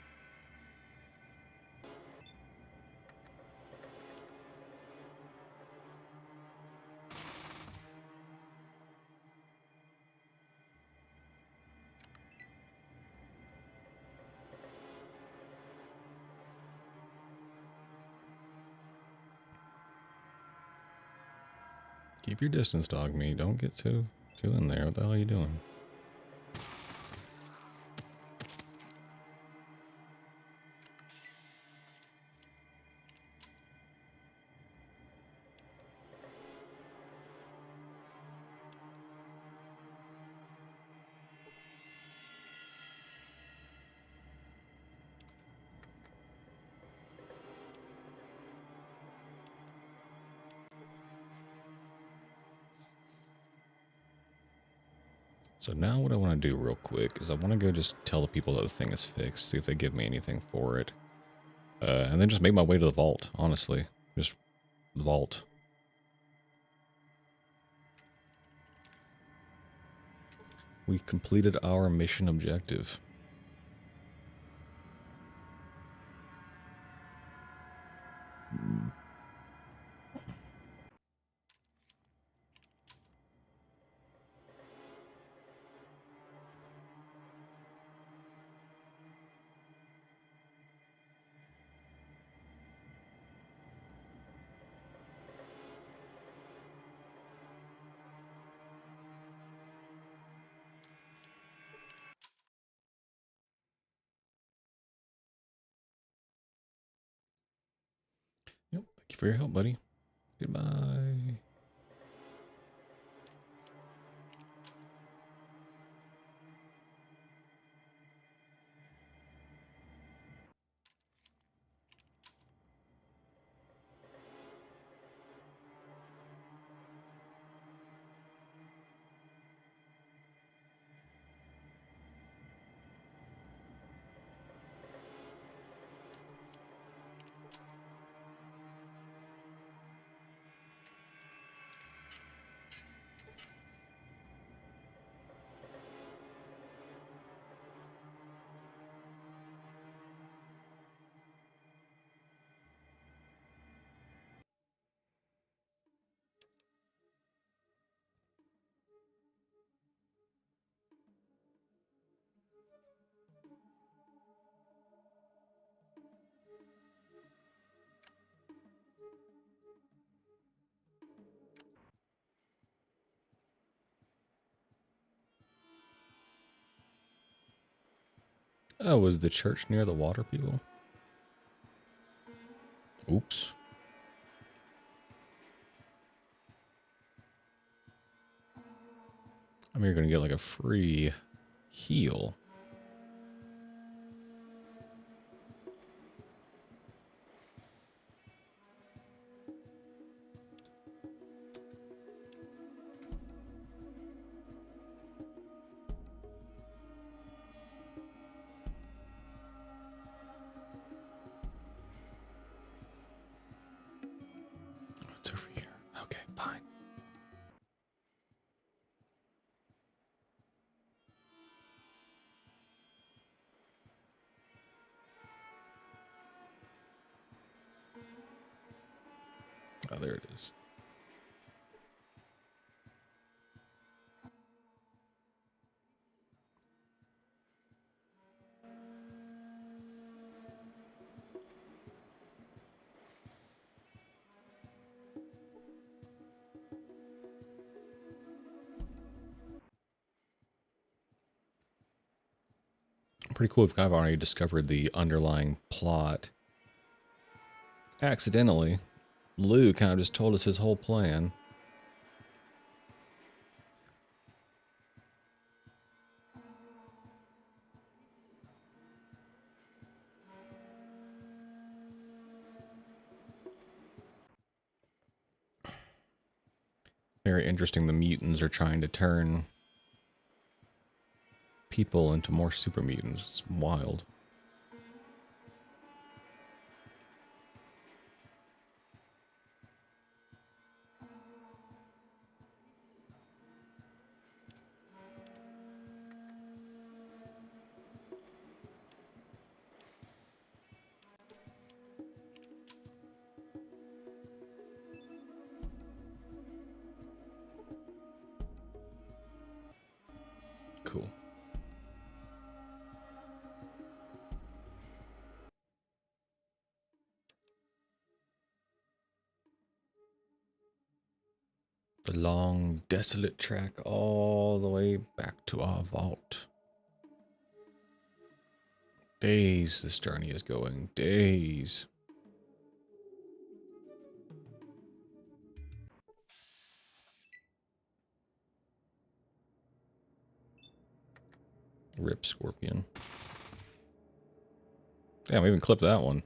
Keep your distance, dog meat. Don't get too in there. What the hell are you doing? So now what I want to do real quick is I want to go just tell the people that the thing is fixed, see if they give me anything for it. And then just make my way to the vault, honestly. Just the vault. We completed our mission objective. you for your help, buddy. Goodbye. Oh, was the church near the water people? Oops. I mean, you're going to get like a free heal. It's over here. Okay, fine. Oh, there it is. Pretty cool. We've kind of already discovered the underlying plot. Accidentally, Lou kind of just told us his whole plan. Very interesting. The mutants are trying to turn people into more super mutants. It's wild. Cool. The long, desolate track all the way back to our vault. Days this journey is going. Days. Rip Scorpion. Damn, we even clipped that one.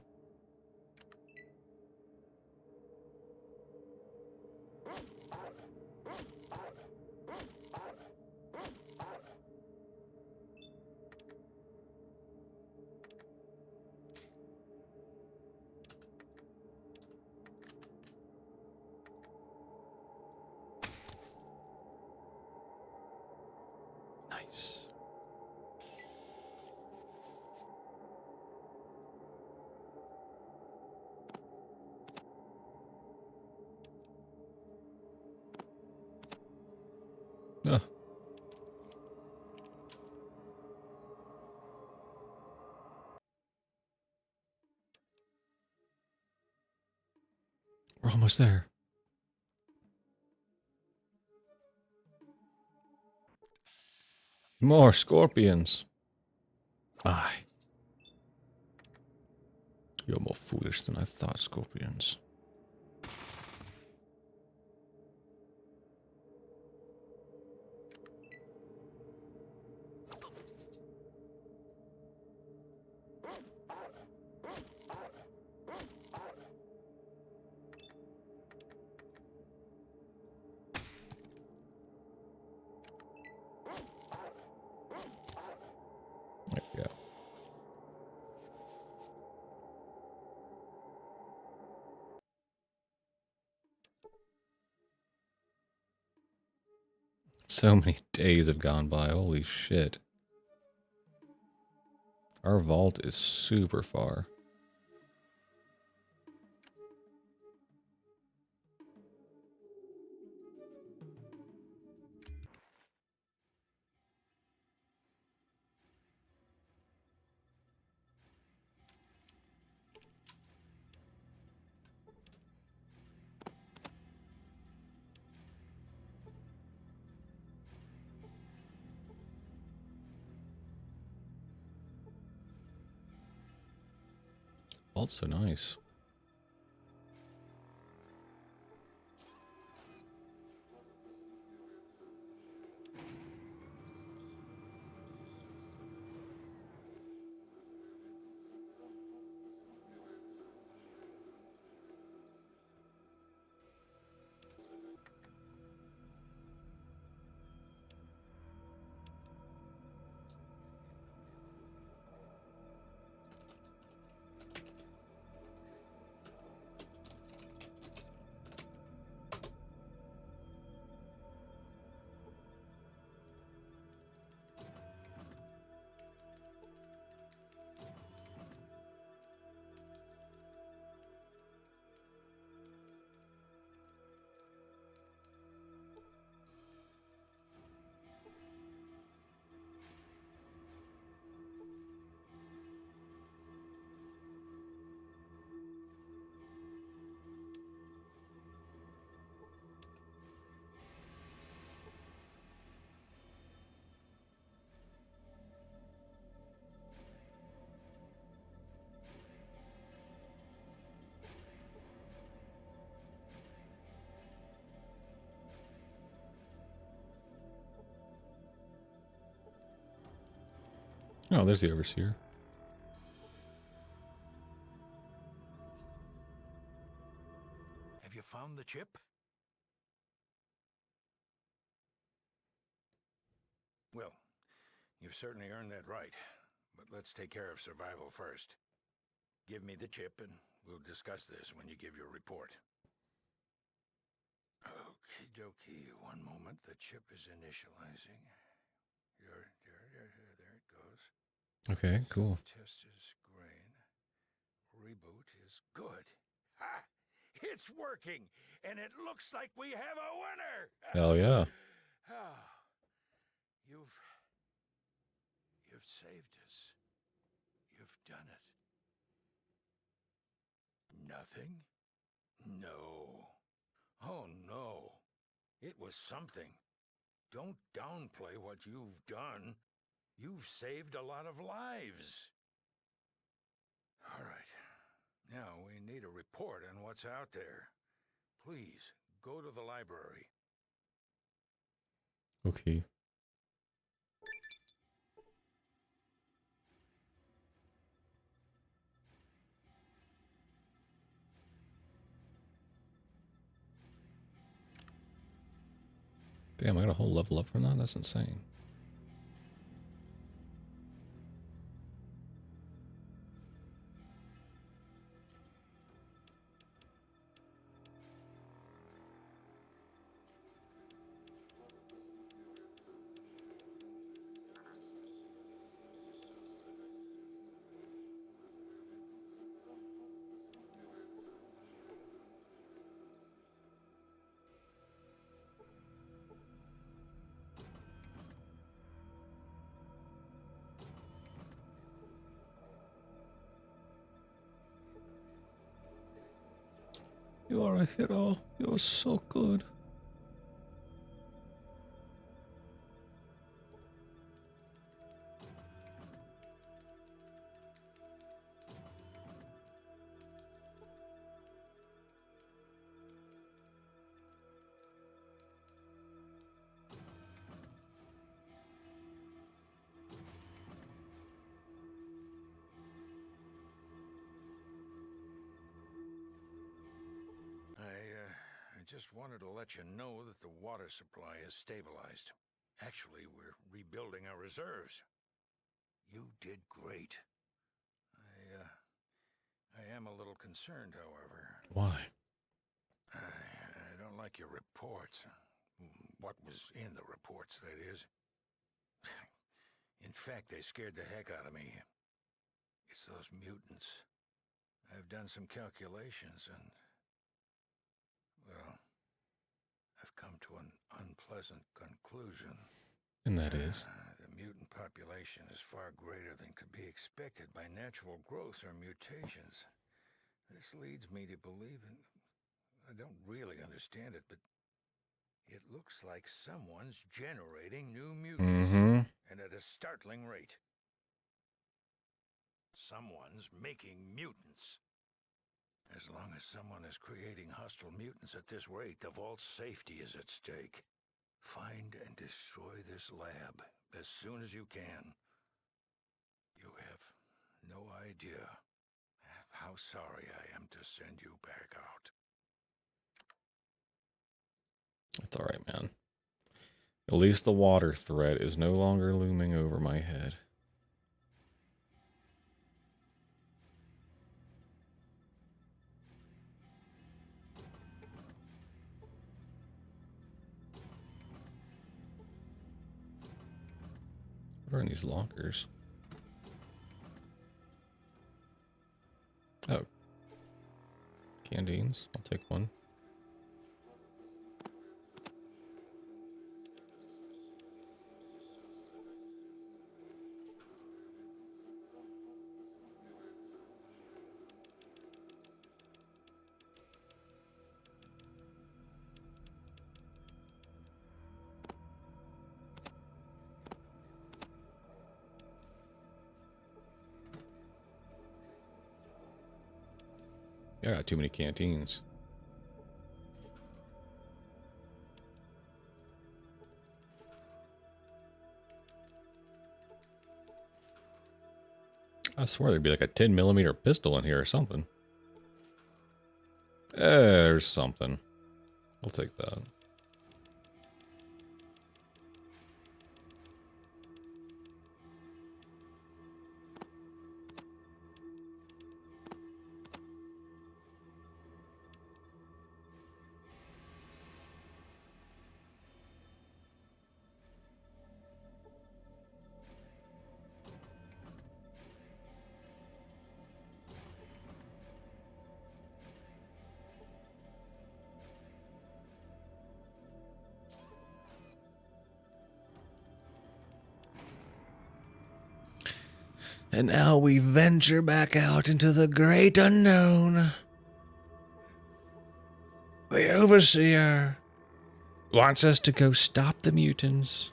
Nice. Ah. We're almost there. More scorpions. Aye. You're more foolish than I thought, scorpions. So many days have gone by. Holy shit. Our vault is super far. Vault's so nice. Oh, there's the overseer. Have you found the chip? Well, you've certainly earned that right. But let's take care of survival first. Give me the chip and we'll discuss this when you give your report. Okie dokie, one moment. The chip is initializing. There it goes. Okay, cool. Test is grain. Reboot is good. Ha! It's working, and it looks like we have a winner. Hell yeah. Oh, you've saved us. You've done it. Nothing? No. Oh no. It was something. Don't downplay what you've done. You've saved a lot of lives. All right. Now we need a report on what's out there. Please, go to the library. Okay. Damn, I got a whole level up from that? That's insane. You are a hero. You're so good. I just wanted to let you know that the water supply is stabilized. Actually, we're rebuilding our reserves. You did great. I am a little concerned, however. Why? I don't like your reports. What was in the reports, that is. In fact, they scared the heck out of me. It's those mutants. I've done some calculations and, well, I've come to an unpleasant conclusion. And that is? The mutant population is far greater than could be expected by natural growth or mutations. This leads me to believe, and I don't really understand it, but it looks like someone's generating new mutants, and at a startling rate. Someone's making mutants. As long as someone is creating hostile mutants at this rate, the vault's safety is at stake. Find and destroy this lab as soon as you can. You have no idea how sorry I am to send you back out. It's alright, man. At least the water threat is no longer looming over my head. What are in these lockers? Oh. Canteens. I'll take one. Yeah, I got too many canteens. I swear there'd be like a 10mm pistol in here or something. There's something. I'll take that. And now we venture back out into the great unknown. The Overseer wants us to go stop the mutants.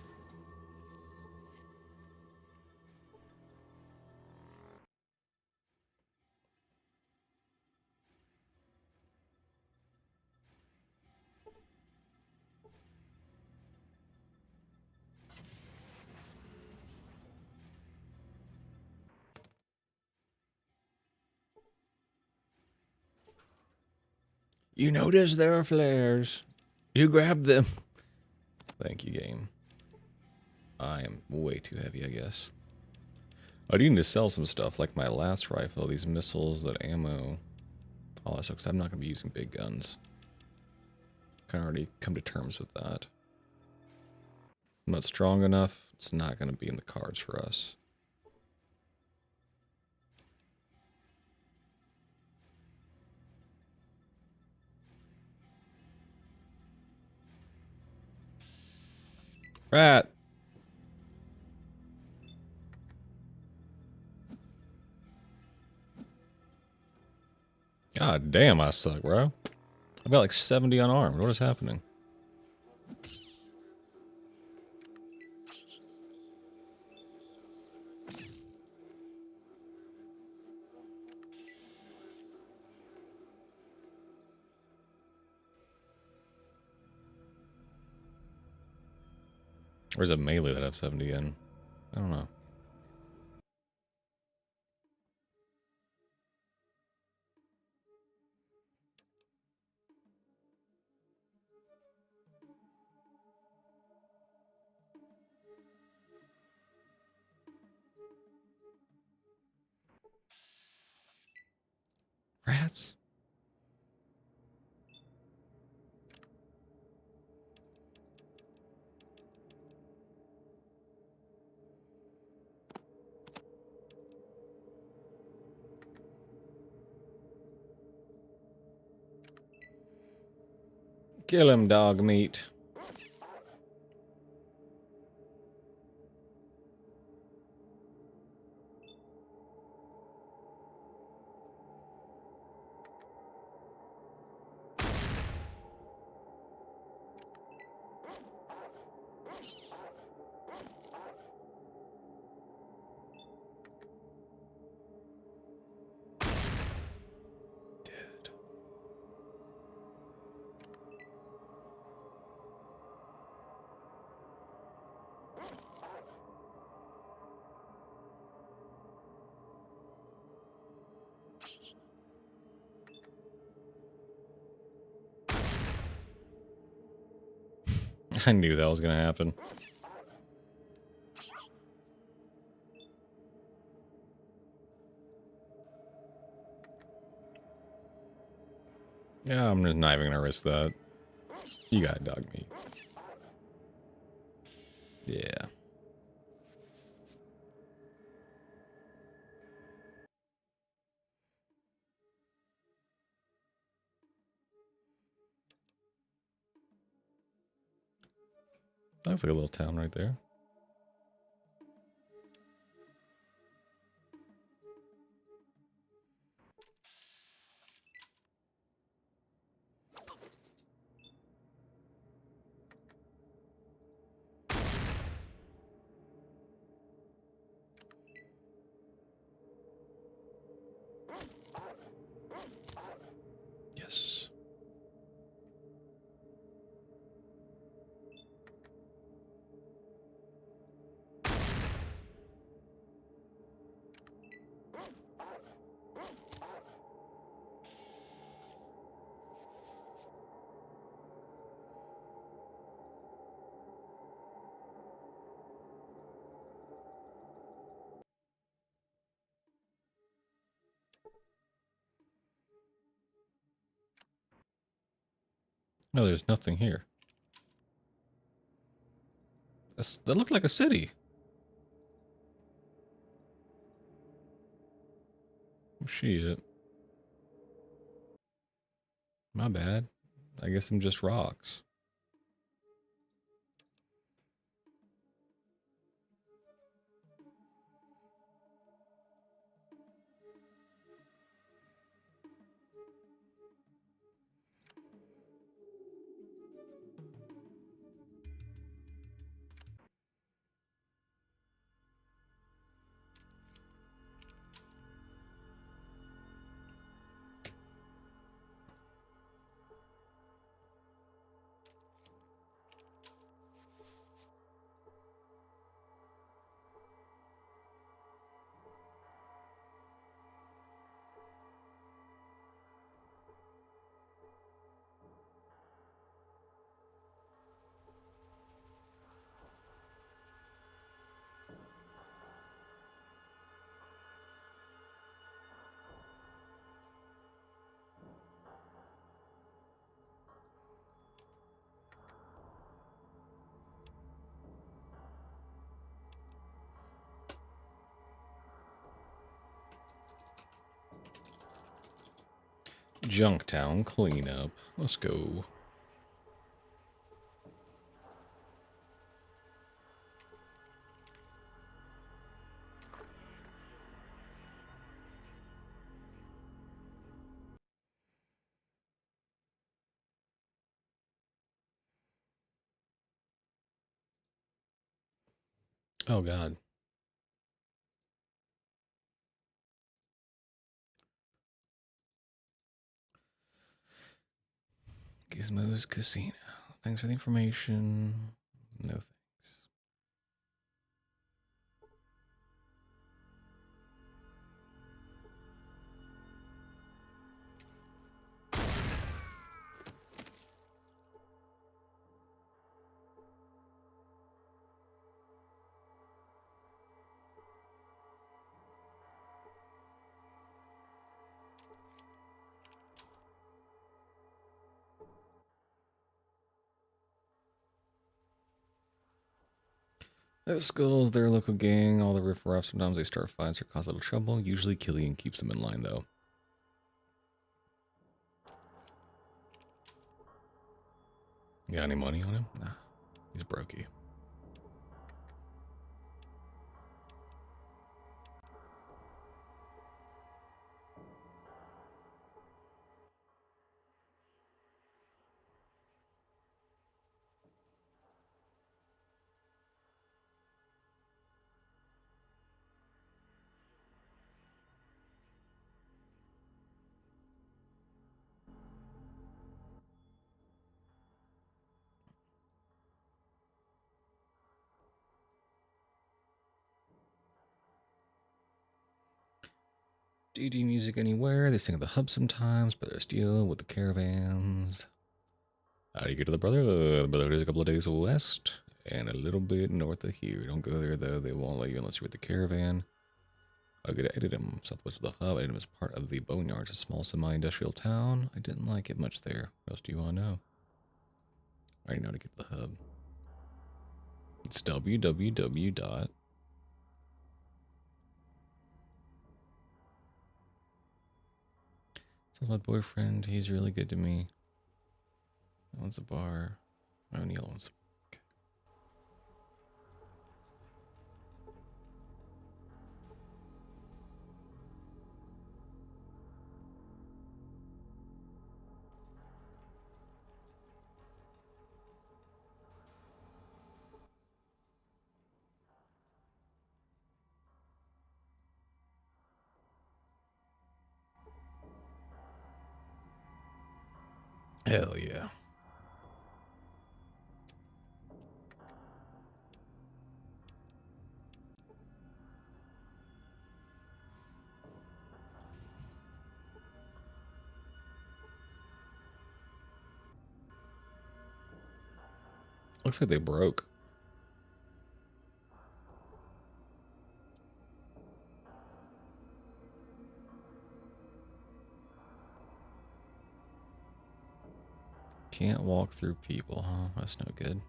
You notice there are flares. You grab them. Thank you, game. I am way too heavy, I guess. I do need to sell some stuff, like my last rifle, these missiles, that ammo. All that stuff, because I'm not going to be using big guns. Kind of already come to terms with that. I'm not strong enough. It's not going to be in the cards for us. Rat! God damn, I suck, bro. I've got like 70 unarmed. What is happening? Or is it melee that I have 70 in? I don't know. Rats? Kill him, dog meat. I knew that was gonna happen. Yeah, I'm just not even gonna risk that. You got dog meat. Yeah. Looks like a little town right there. Yes. No, there's nothing here. That looked like a city. Shit. My bad. I guess I'm just rocks. Junktown cleanup. Let's go. Oh god. Gizmo's Casino. Thanks for the information. No thanks. That skulls their local gang, all the riffraff. Sometimes they start fights or cause a little trouble. Usually Killian keeps them in line though. Got any money on him? Nah, he's brokey. DD music anywhere. They sing at the hub sometimes, but they're still with the caravans. How do you get to the Brotherhood? The Brotherhood is a couple of days west and a little bit north of here. Don't go there though. They won't let you unless you're with the caravan. I'll get to Edidum, southwest of the hub. Edidum is part of the Boneyards, a small semi-industrial town. I didn't like it much there. What else do you want to know? I already know how to get to the hub. It's www. This is my boyfriend. He's really good to me. That one's a bar. Oh, Neil owns. Okay. Hell yeah. Looks like they broke. Can't walk through people, huh? That's no good.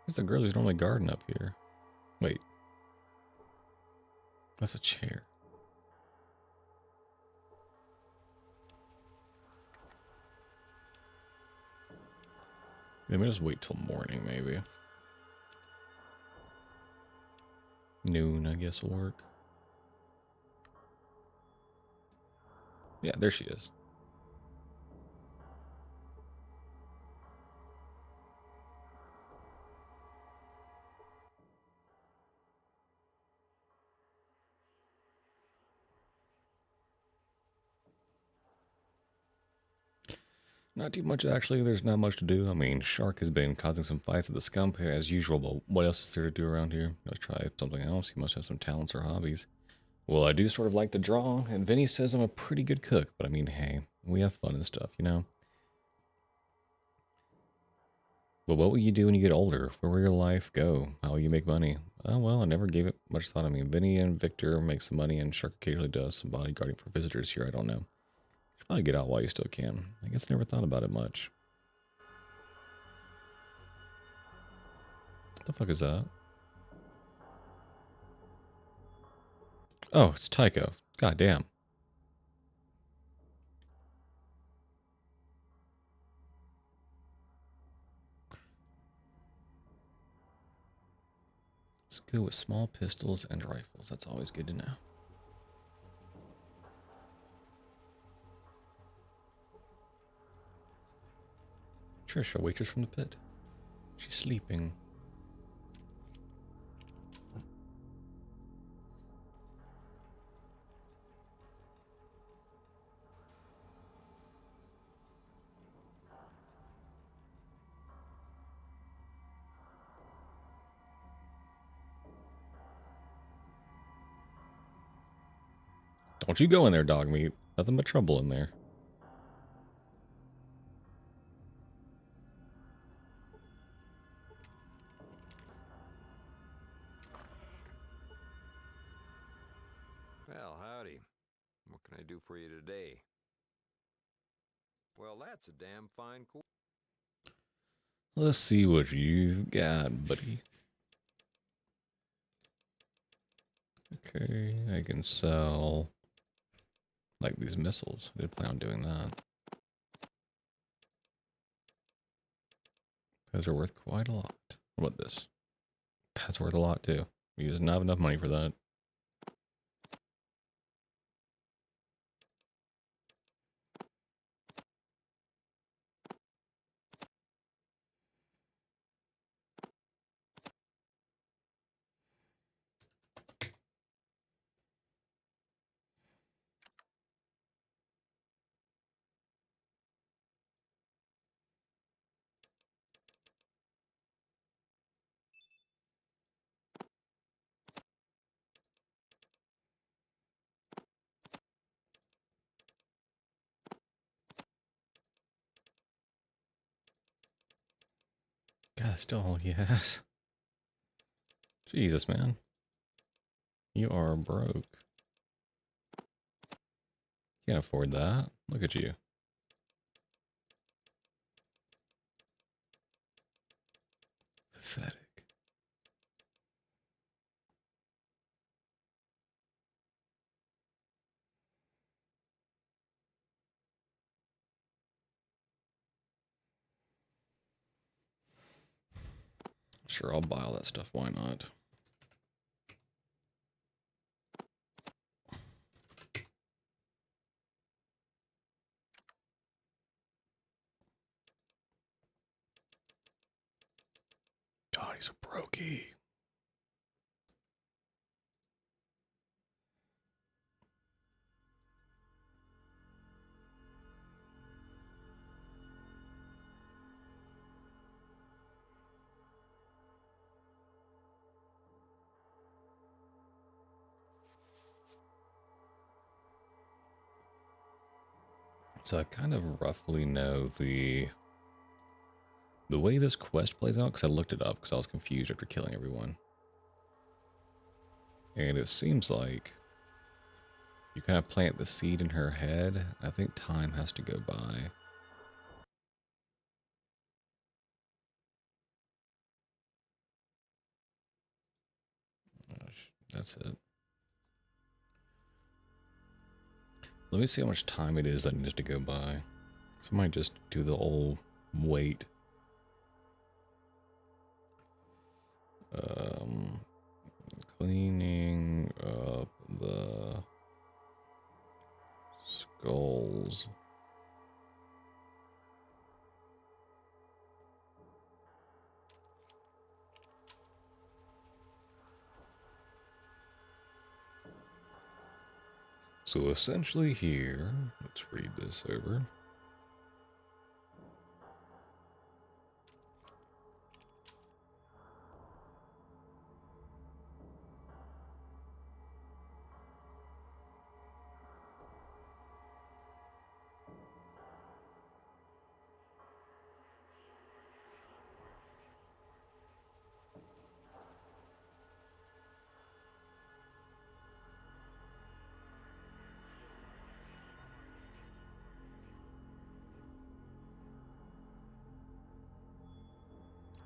There's the girl who's normally guarding up here. Wait. That's a chair. Let me just wait till morning, maybe. Noon, I guess, will work. Yeah, there she is. Not too much, actually. There's not much to do. I mean, Shark has been causing some fights at the scum pit as usual, but what else is there to do around here? Let's try something else. He must have some talents or hobbies. Well, I do sort of like to draw, and Vinny says I'm a pretty good cook, but I mean, hey, we have fun and stuff, you know? But what will you do when you get older? Where will your life go? How will you make money? Oh, well, I never gave it much thought. I mean, Vinny and Victor make some money, and Shark occasionally does some bodyguarding for visitors here. I don't know. Should probably get out while you still can. I guess I never thought about it much. What the fuck is that? Oh, it's Tycho. God damn. It's good with small pistols and rifles. That's always good to know. Trisha, waitress from the pit. She's sleeping. Don't you go in there, dog meat. Nothing but trouble in there. for you today. Well, that's a damn fine course. Let's see what you've got, buddy. Okay, I can sell like these missiles. I did plan on doing that. Those are worth quite a lot. What about this? That's worth a lot too. You just don't have enough money for that. God, still, yes. Jesus, man. You are broke. Can't afford that. Look at you. Pathetic. Sure, I'll buy all that stuff. Why not? God, he's a brokey. So I kind of roughly know the way this quest plays out, because I looked it up because I was confused after killing everyone. And it seems like you kind of plant the seed in her head. I think time has to go by. That's it. Let me see how much time it is that needs to go by. So I might just do the old wait. Cleaning up the skulls. So essentially here, let's read this over.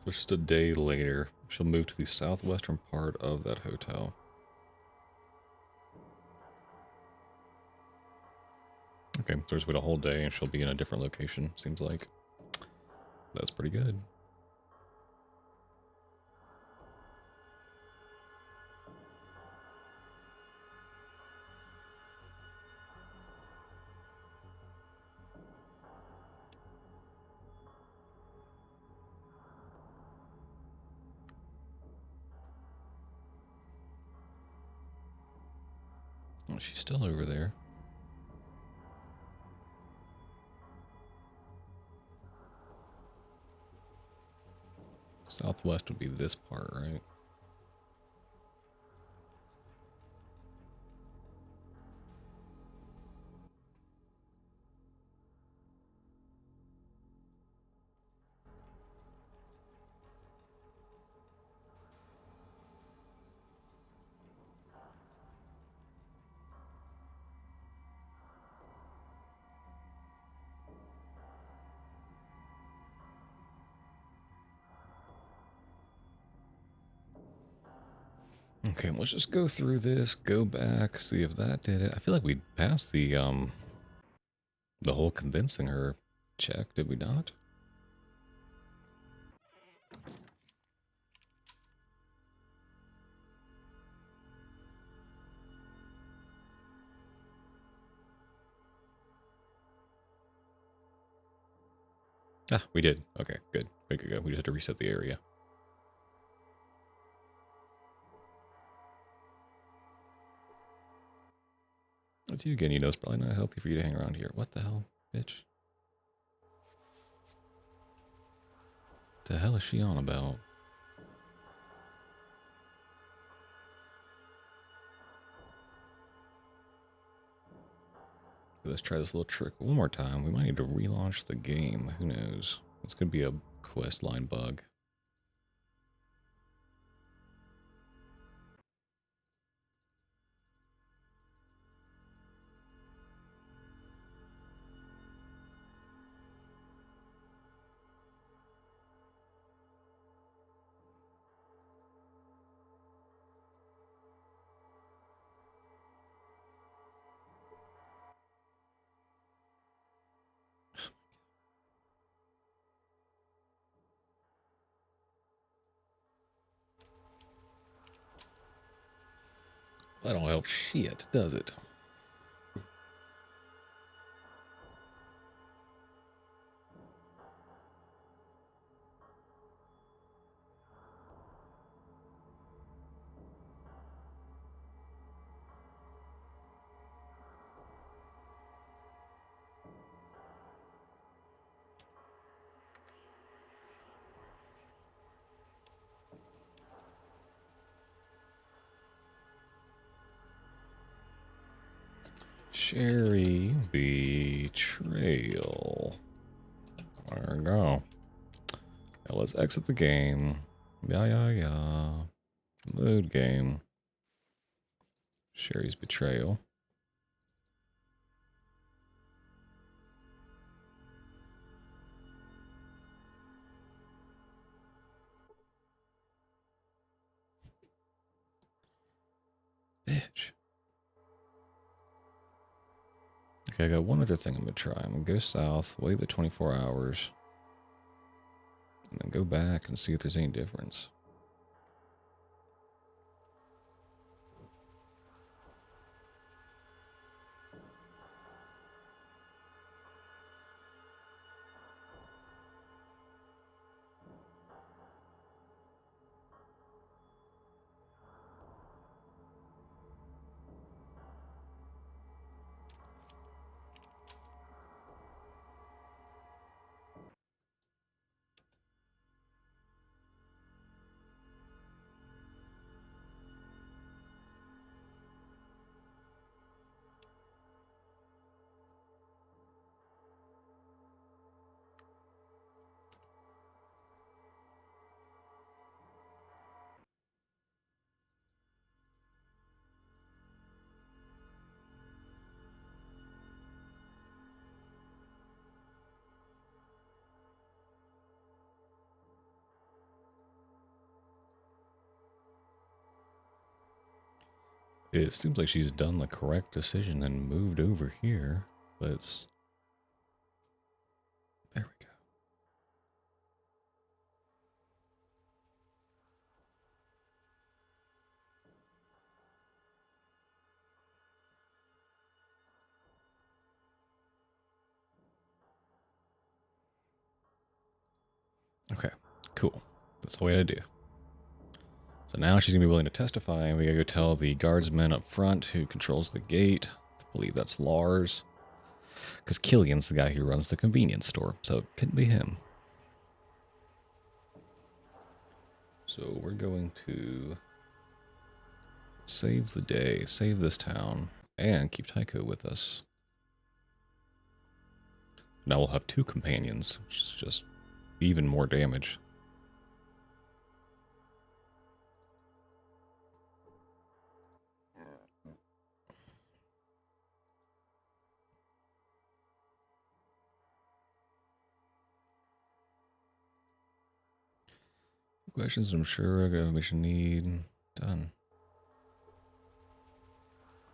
So just a day later, she'll move to the southwestern part of that hotel. Okay, so just wait a whole day and she'll be in a different location, seems like. That's pretty good. Oh, she's still over there. Southwest would be this part, right? Okay, let's just go through this, go back, see if that did it. I feel like we passed the whole convincing her check, did we not? Ah, we did. Okay, good. Good, good, good. We just had to reset the area. That's you again. You know it's probably not healthy for you to hang around here. What the hell, bitch? The hell is she on about? Let's try this little trick one more time. We might need to relaunch the game. Who knows? It's going to be a quest line bug. That don't help shit, does it? Sherry betrayal. There we go. Now let's exit the game. Yeah. Load game. Sherry's betrayal. Bitch. Okay, I got one other thing I'm gonna try. I'm gonna go south, wait the 24 hours, and then go back and see if there's any difference. It seems like she's done the correct decision and moved over here, but it's... There we go. Okay, cool. That's the way to do. So now she's gonna be willing to testify, and we gotta go tell the guardsman up front who controls the gate. I believe that's Lars. Because Killian's the guy who runs the convenience store, so it couldn't be him. So we're going to save the day, save this town, and keep Tycho with us. Now we'll have 2 companions, which is just even more damage. Questions I'm sure we should need. Done.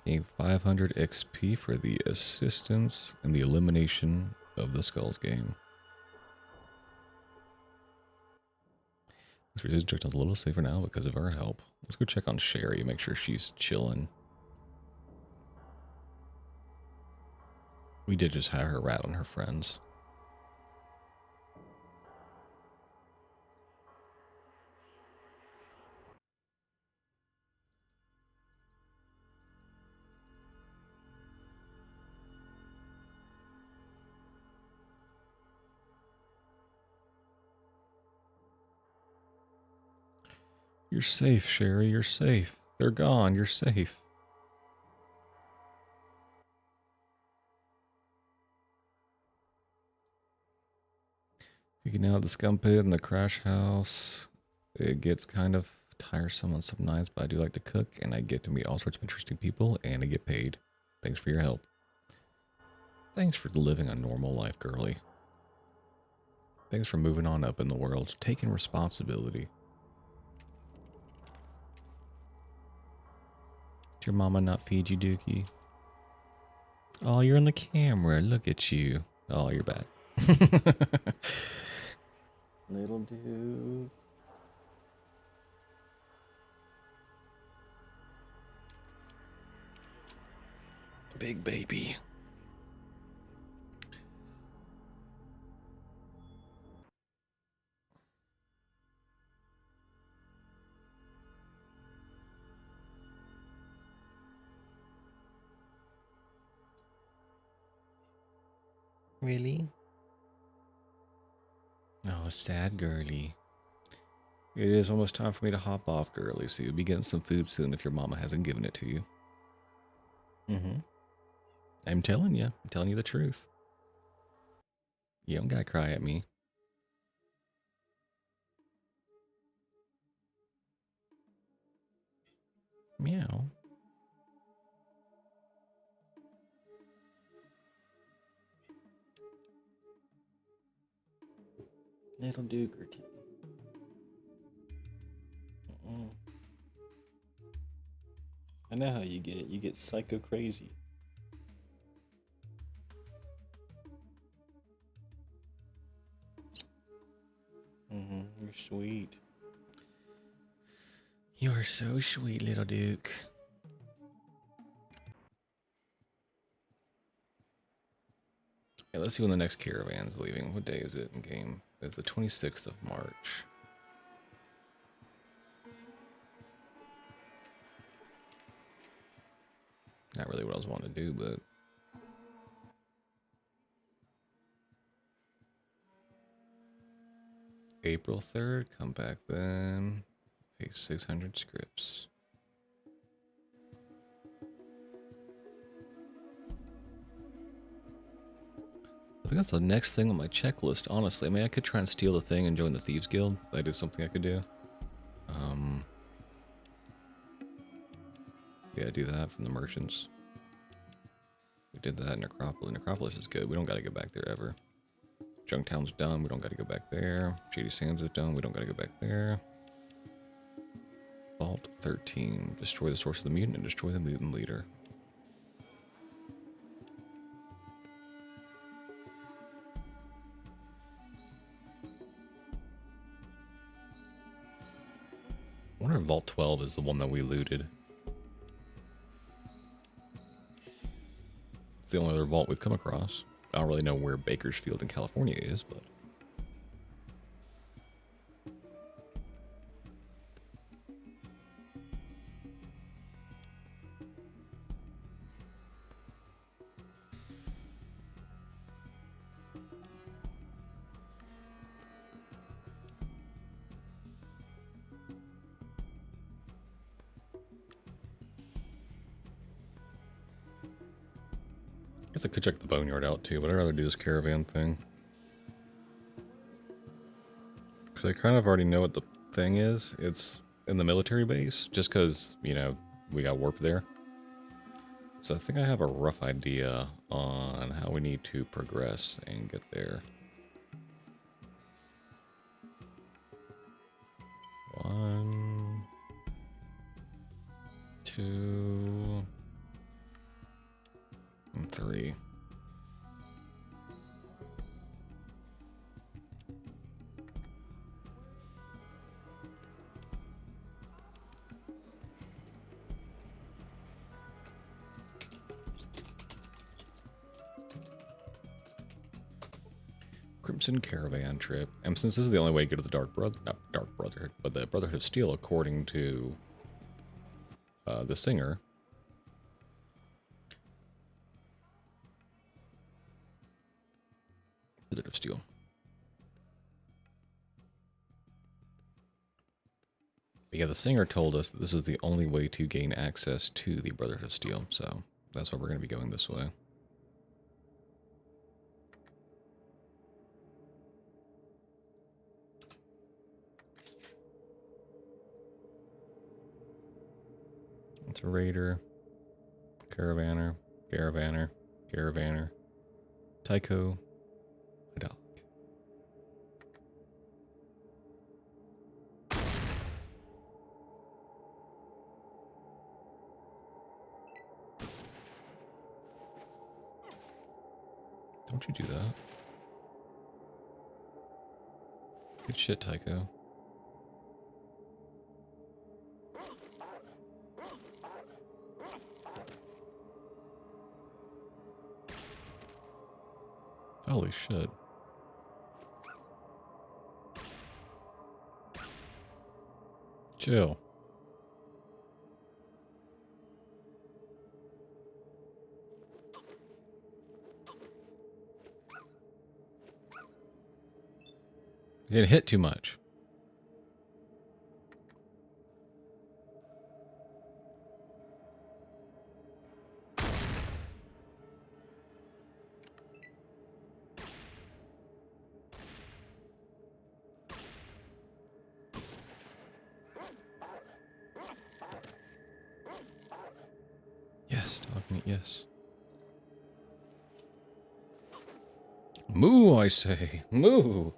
Gain 500 XP for the assistance and the elimination of the Skulls game. This resistance is a little safer now because of our help. Let's go check on Sherry, make sure she's chilling. We did just have her rat on her friends. You're safe, Sherry, you're safe. They're gone, you're safe. Picking out the scum pit and the crash house. It gets kind of tiresome on some nights, but I do like to cook, and I get to meet all sorts of interesting people, and I get paid. Thanks for your help. Thanks for living a normal life, girly. Thanks for moving on up in the world, taking responsibility. Did your mama not feed you, Dookie? Oh, you're in the camera. Look at you. Oh, you're back. Little dude. Big baby. Really? Oh, sad girly. It is almost time for me to hop off, girly, so you'll be getting some food soon if your mama hasn't given it to you. I'm telling you the truth. You don't gotta cry at me. Meow. Little Dukerty. I know how you get. You get psycho crazy. You're sweet. You're so sweet, little Duke. Okay, let's see when the next caravan's leaving. What day is it in game? It's the 26th of March. Not really what I was wanting to do, but... April 3rd, come back then. Pay 600 scripts. I think that's the next thing on my checklist, honestly. I mean, I could try and steal the thing and join the Thieves Guild. That is something I could do. Yeah, do that from the merchants. We did that in Necropolis. Necropolis is good. We don't got to go back there ever. Junktown's done. We don't got to go back there. Shady Sands is done. We don't got to go back there. Vault 13. Destroy the source of the mutant and destroy the mutant leader. I wonder if Vault 12 is the one that we looted. It's the only other vault we've come across. I don't really know where Bakersfield in California is, but... I guess I could check the boneyard out too, but I'd rather do this caravan thing. Because I kind of already know what the thing is. It's in the military base, just because, you know, we got warp there. So I think I have a rough idea on how we need to progress and get there. 1, 2... And 3. Crimson Caravan Trip. And since this is the only way to go to the not Dark Brotherhood, but the Brotherhood of Steel, according to the singer. Brotherhood of Steel. But yeah, the singer told us that this is the only way to gain access to the Brotherhood of Steel, so that's why we're going to be going this way. It's a raider, caravaner, Tycho, Idolic. Don't you do that. Good shit, Tycho. Holy shit. Chill. You're getting hit too much. Yes, dog meat, yes. Moo, I say. Moo.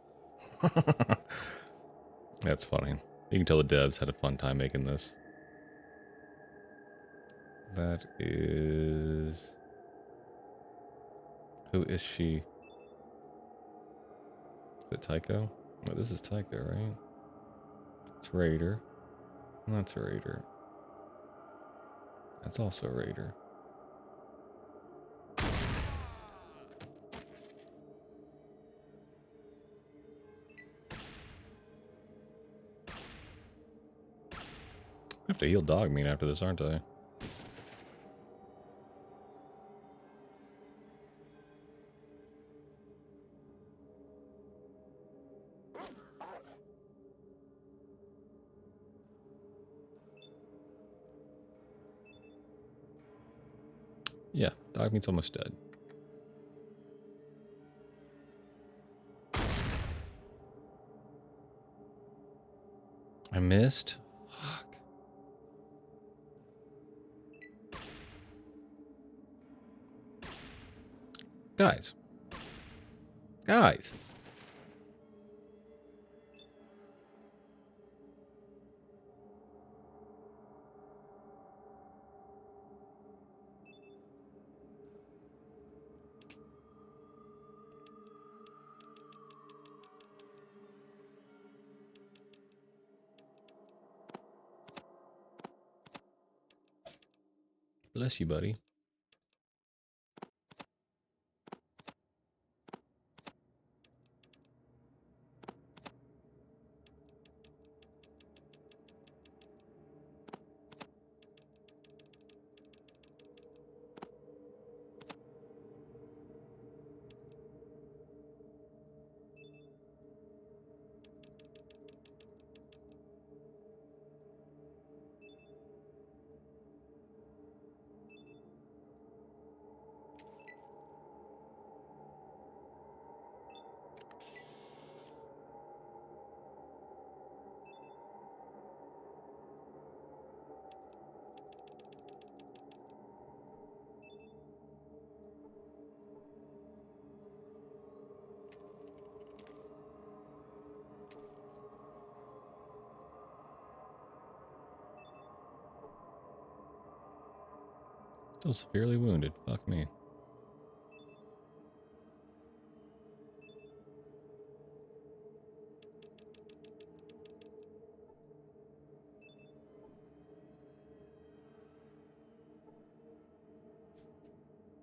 That's funny. You can tell the devs had a fun time making this. That is... Who is she? Is it Tycho? No, this is Tycho, right? It's Raider. That's a Raider. That's also a Raider. I have to heal dog meat after this, aren't I? Yeah, dog meat's almost dead. I missed? Fuck. Guys. Guys. Bless you, buddy. Still severely wounded. Fuck me.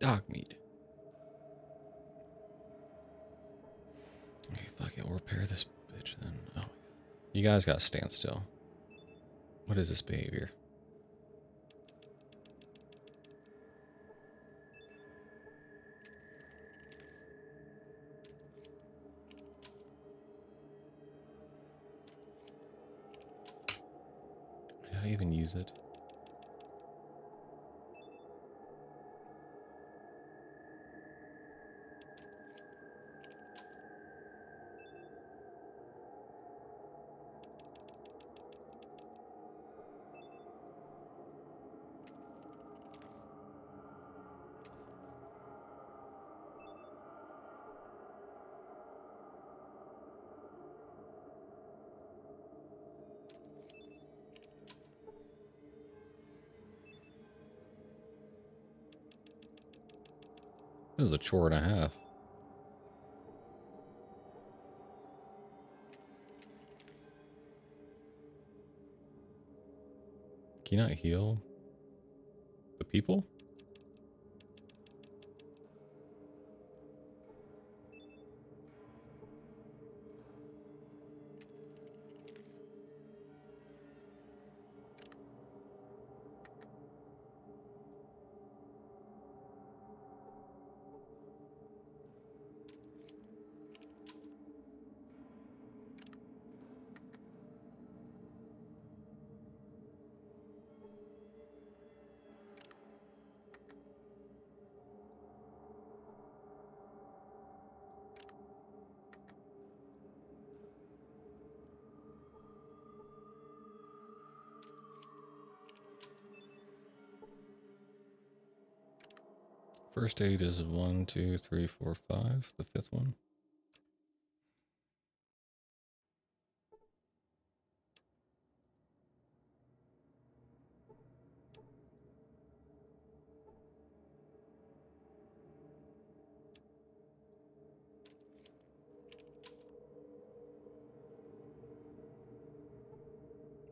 Dog meat. Okay, fuck it. We'll repair this bitch then. Oh, you guys gotta stand still. What is this behavior? Did I even use it? This is a chore and a half. Can you not heal the people? First aid is 1, 2, 3, 4, 5. The fifth one.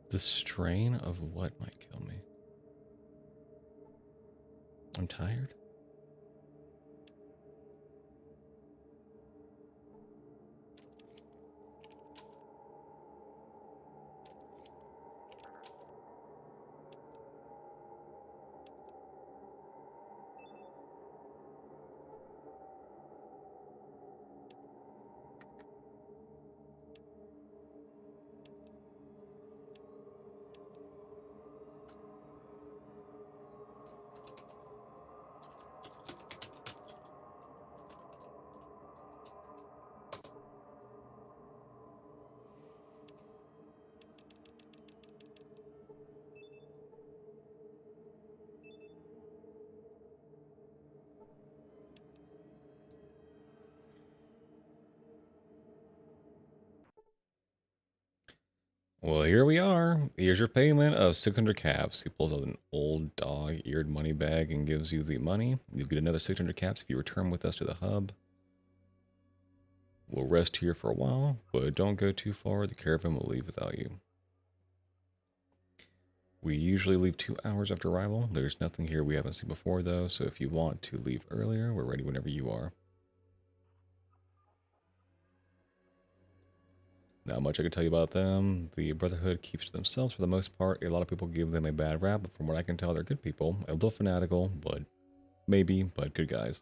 The strain of what might kill me? I'm tired. Well, here we are. Here's your payment of 600 caps. He pulls out an old dog-eared money bag and gives you the money. You'll get another 600 caps if you return with us to the hub. We'll rest here for a while, but don't go too far. The caravan will leave without you. We usually leave 2 hours after arrival. There's nothing here we haven't seen before, though, so if you want to leave earlier, we're ready whenever you are. Not much I can tell you about them. The Brotherhood keeps to themselves for the most part. A lot of people give them a bad rap, but from what I can tell, they're good people. A little fanatical, but good guys.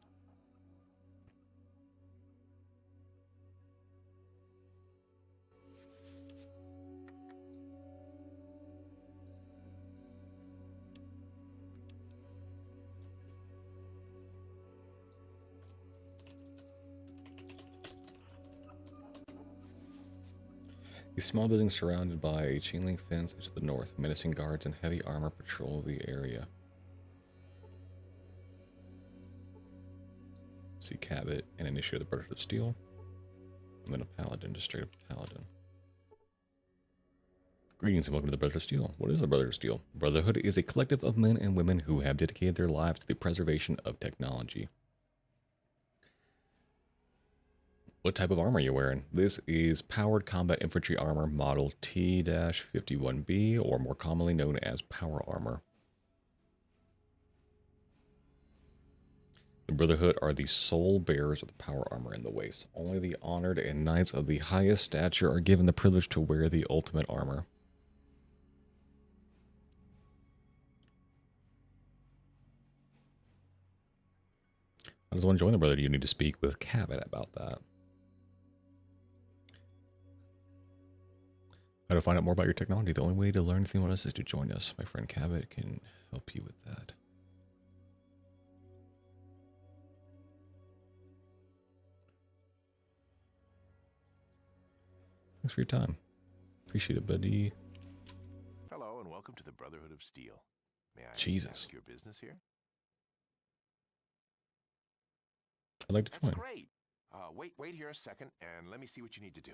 A small building surrounded by a chain link fence to the north. Menacing guards in heavy armor patrol the area. See Cabot, an initiate of the Brotherhood of Steel. And then a paladin, just straight up paladin. Greetings and welcome to the Brotherhood of Steel. What is the Brotherhood of Steel? Brotherhood is a collective of men and women who have dedicated their lives to the preservation of technology. What type of armor are you wearing? This is Powered Combat Infantry Armor Model T-51B, or more commonly known as Power Armor. The The Brotherhood are the sole bearers of the power armor in the wastes. Only the honored and knights of the highest stature are given the privilege to wear the ultimate armor. How does one join the Brotherhood? You need to speak with Cabot about that. How to find out more about your technology? The only way to learn anything about us is to join us. My friend Cabot can help you with that. Thanks for your time. Appreciate it, buddy. Hello, and welcome to the Brotherhood of Steel. May I Jesus. ask your business here? I'd like to That's join. great. Wait here a second, and let me see what you need to do.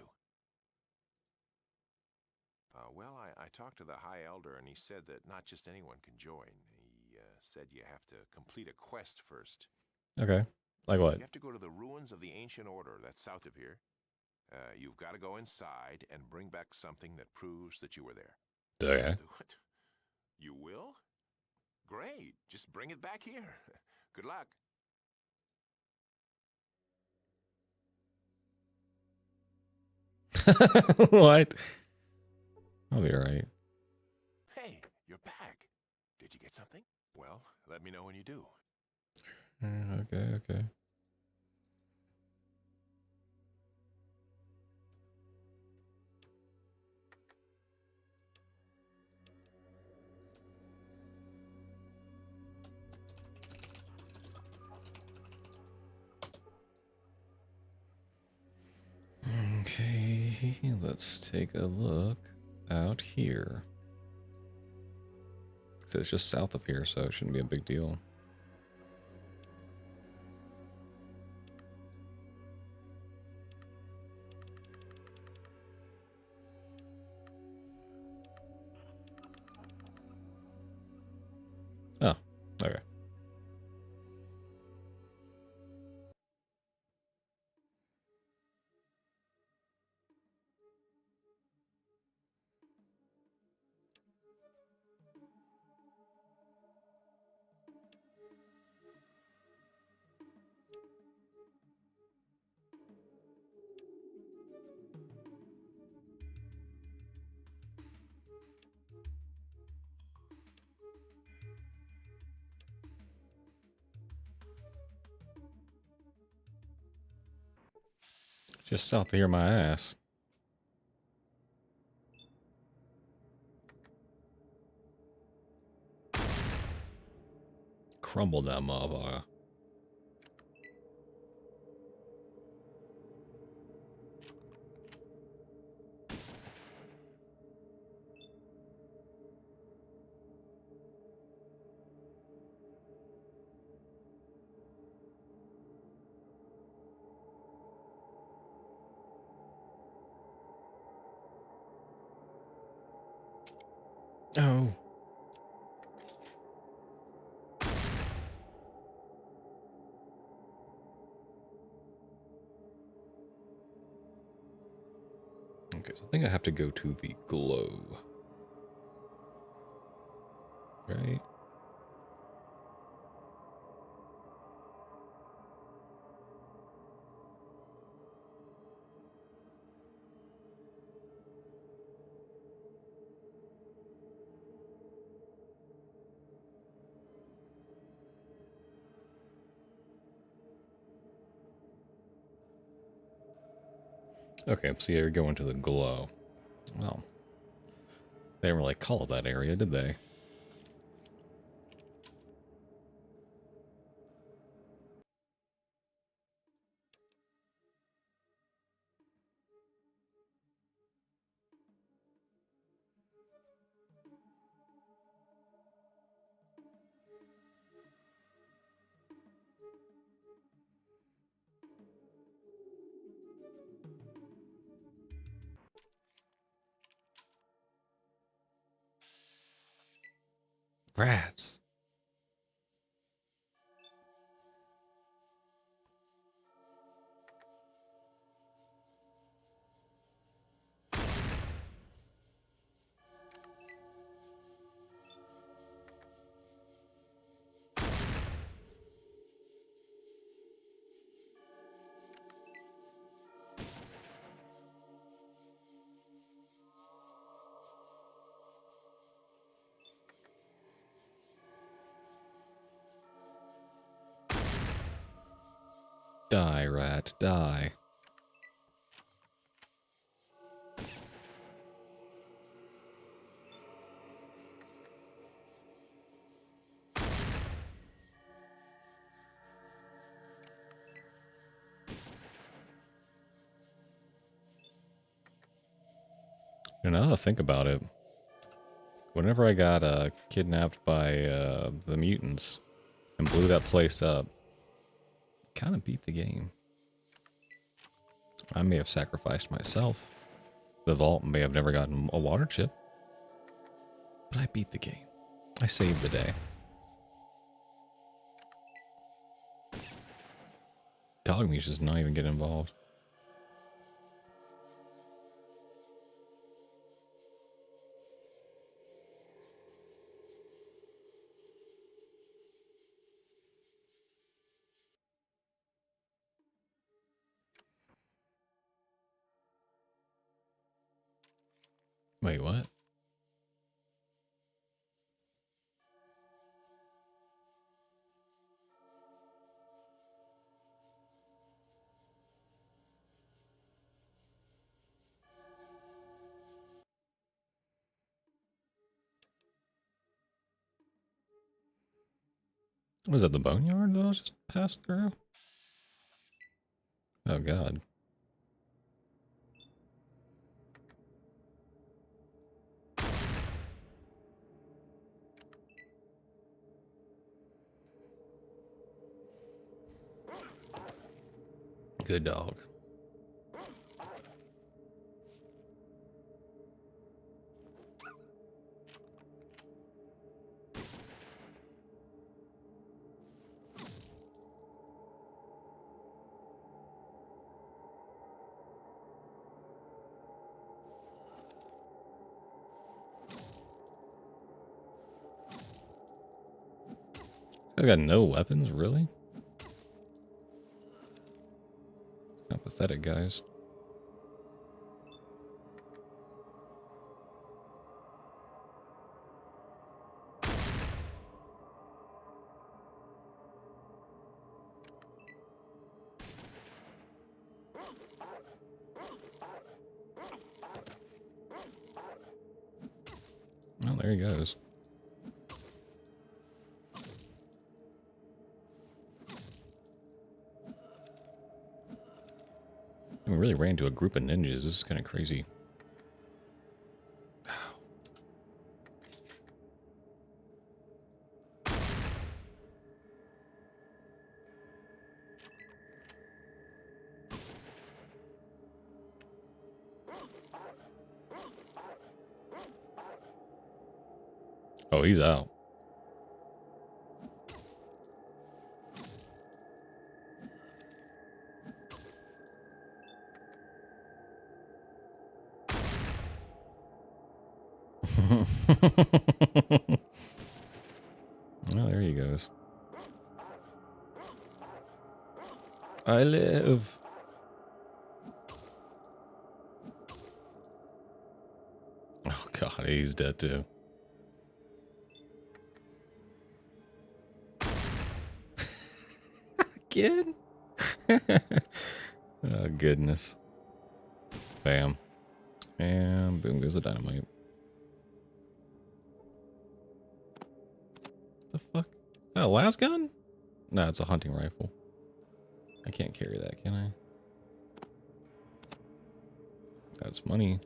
Well, I talked to the High Elder, and he said that not just anyone can join. He said you have to complete a quest first. Okay. Like what? You have to go to the ruins of the Ancient Order that's south of here. You've got to go inside and bring back something that proves that you were there. Okay. What? You will? Great. Just bring it back here. Good luck. What? I'll be alright. Hey, you're back. Did you get something? Well, let me know when you do. Okay. Okay, let's take a look out here. So it's just south of here, so it shouldn't be a big deal. Oh, okay. Just south of here, my ass. Crumble that motherfucker. Oh. Okay, so I think I have to go to the glow. Right? Okay, so you're going to the glow. Well, they didn't really call it that area, did they? Rats. Die, rat, die. And now that I think about it, whenever I got kidnapped by the mutants and blew that place up, kind of beat the game. I may have sacrificed myself. The vault may have never gotten a water chip, but I beat the game. I saved the day. Dog meat just not even get involved. Wait, what? Was that the boneyard that I was just passed through? Oh god. Good dog. I got no weapons, really? How pathetic, guys. Oh, there he goes. We really ran into a group of ninjas. This is kind of crazy. Oh, he's out. Oh, there he goes. I live. Oh god, he's dead too. Again? Oh goodness. Bam. And boom goes the dynamite. The fuck? Is that a las gun? No, it's a hunting rifle. I can't carry that, can I? That's money.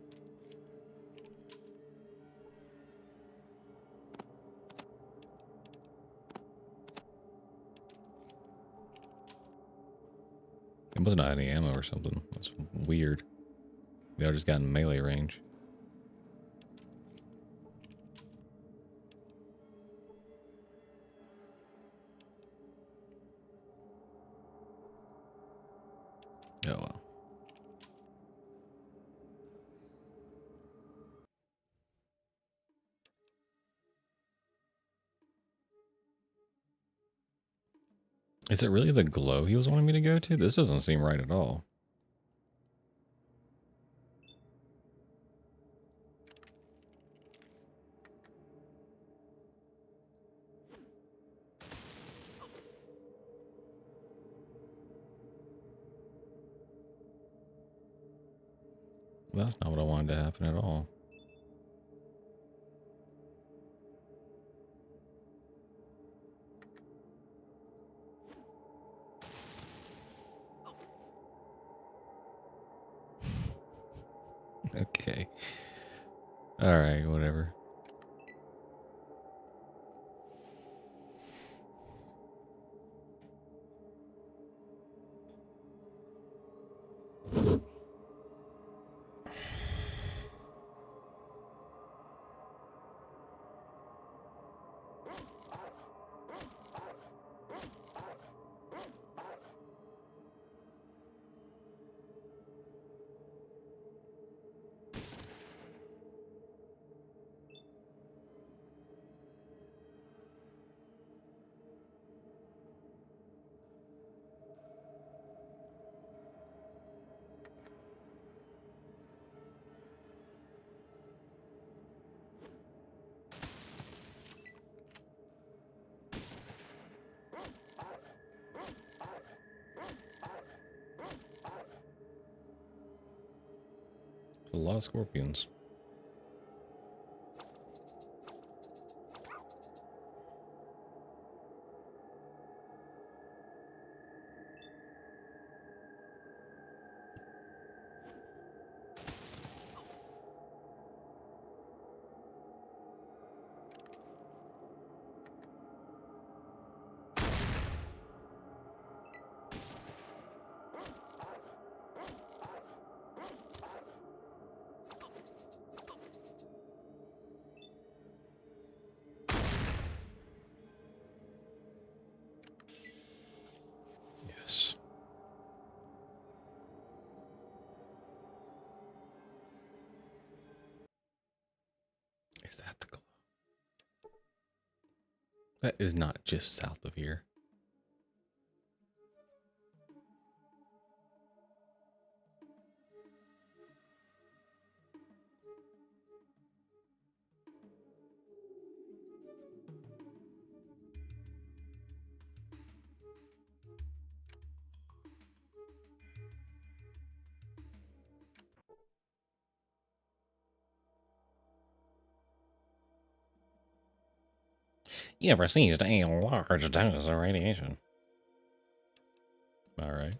It must not have any ammo or something. That's weird. They all just got in melee range. Oh well. Is it really the glow he was wanting me to go to? This doesn't seem right at all. That's not what I wanted to happen at all. Okay. All right, whatever. A lot of scorpions. Yes. Is that the glow? That is not just south of here. You ever seen a large dose of radiation? All right.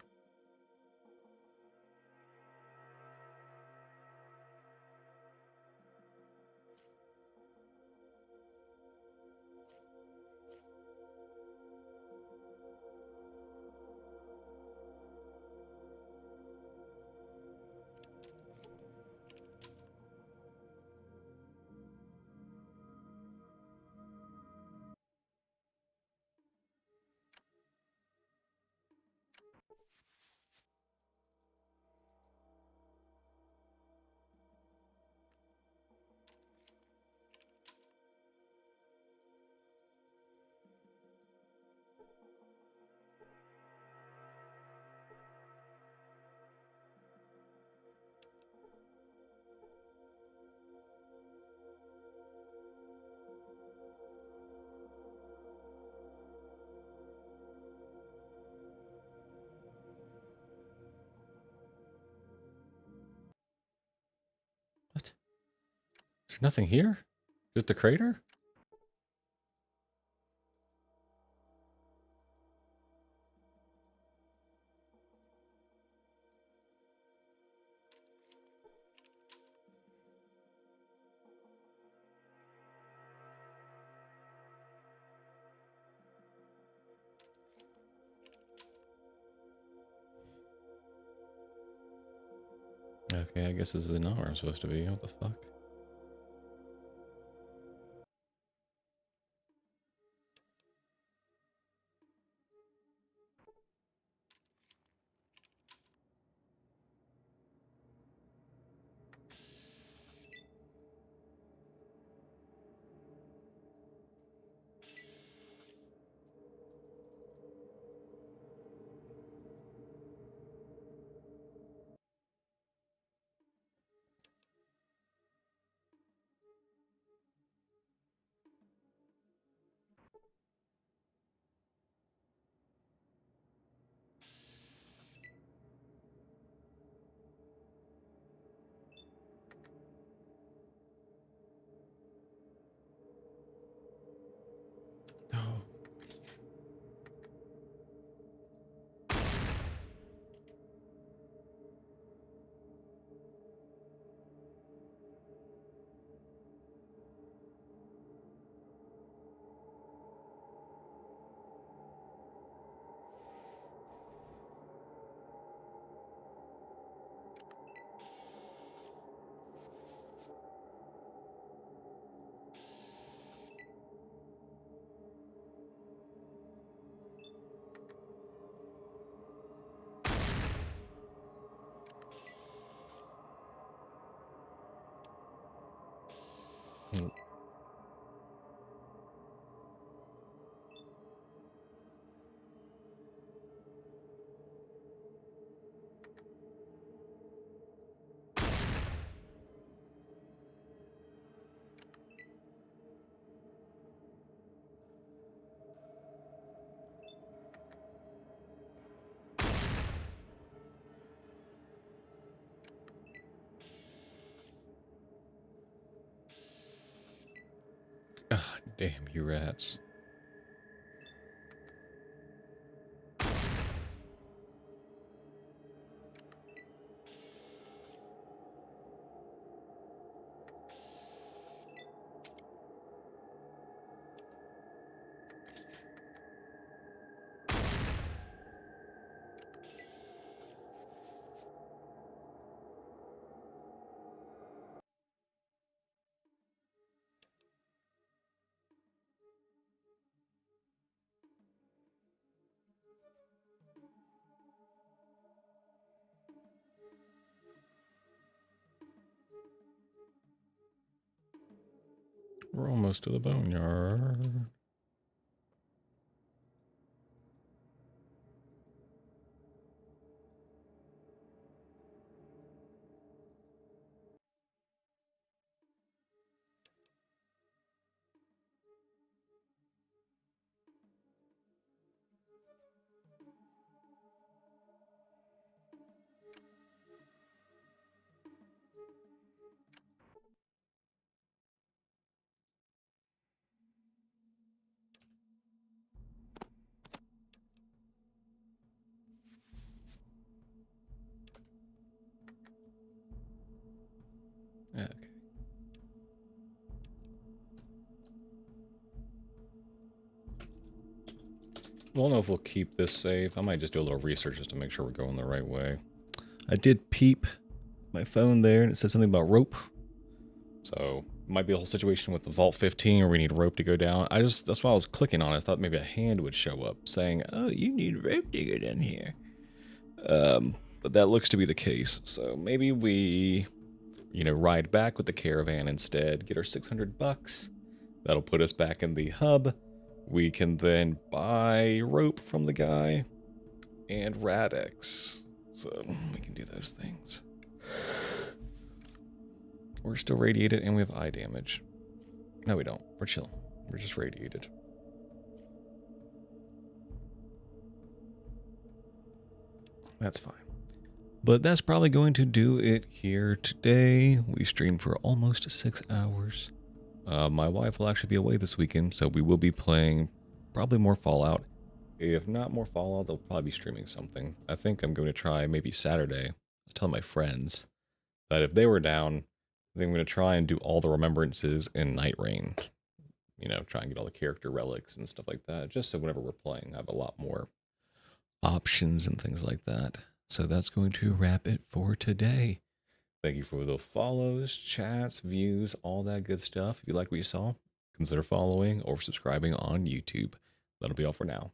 What? Is there nothing here? Just the crater? Okay, I guess this is not where I'm supposed to be. What the fuck? Ah, damn you rats. We're almost to the boneyard. Okay. I don't know if we'll keep this safe. I might just do a little research just to make sure we're going the right way. I did peep my phone there, and it said something about rope. So, it might be a whole situation with the Vault 15 where we need rope to go down. That's why I was clicking on it. I thought maybe a hand would show up saying, oh, you need rope to get in here. But that looks to be the case. So, maybe we, ride back with the caravan instead, get our 600 bucks. That'll put us back in the hub. We can then buy rope from the guy and Radix. So we can do those things. We're still radiated and we have eye damage. No, we don't. We're chill. We're just radiated. That's fine. But that's probably going to do it here today. We streamed for almost 6 hours. My wife will actually be away this weekend, so we will be playing probably more Fallout. If not more Fallout, they'll probably be streaming something. I think I'm going to try maybe Saturday. I was telling my friends that if they were down, I think I'm going to try and do all the remembrances in Night Rain. Try and get all the character relics and stuff like that, just so whenever we're playing, I have a lot more options and things like that. So that's going to wrap it for today. Thank you for the follows, chats, views, all that good stuff. If you like what you saw, consider following or subscribing on YouTube. That'll be all for now.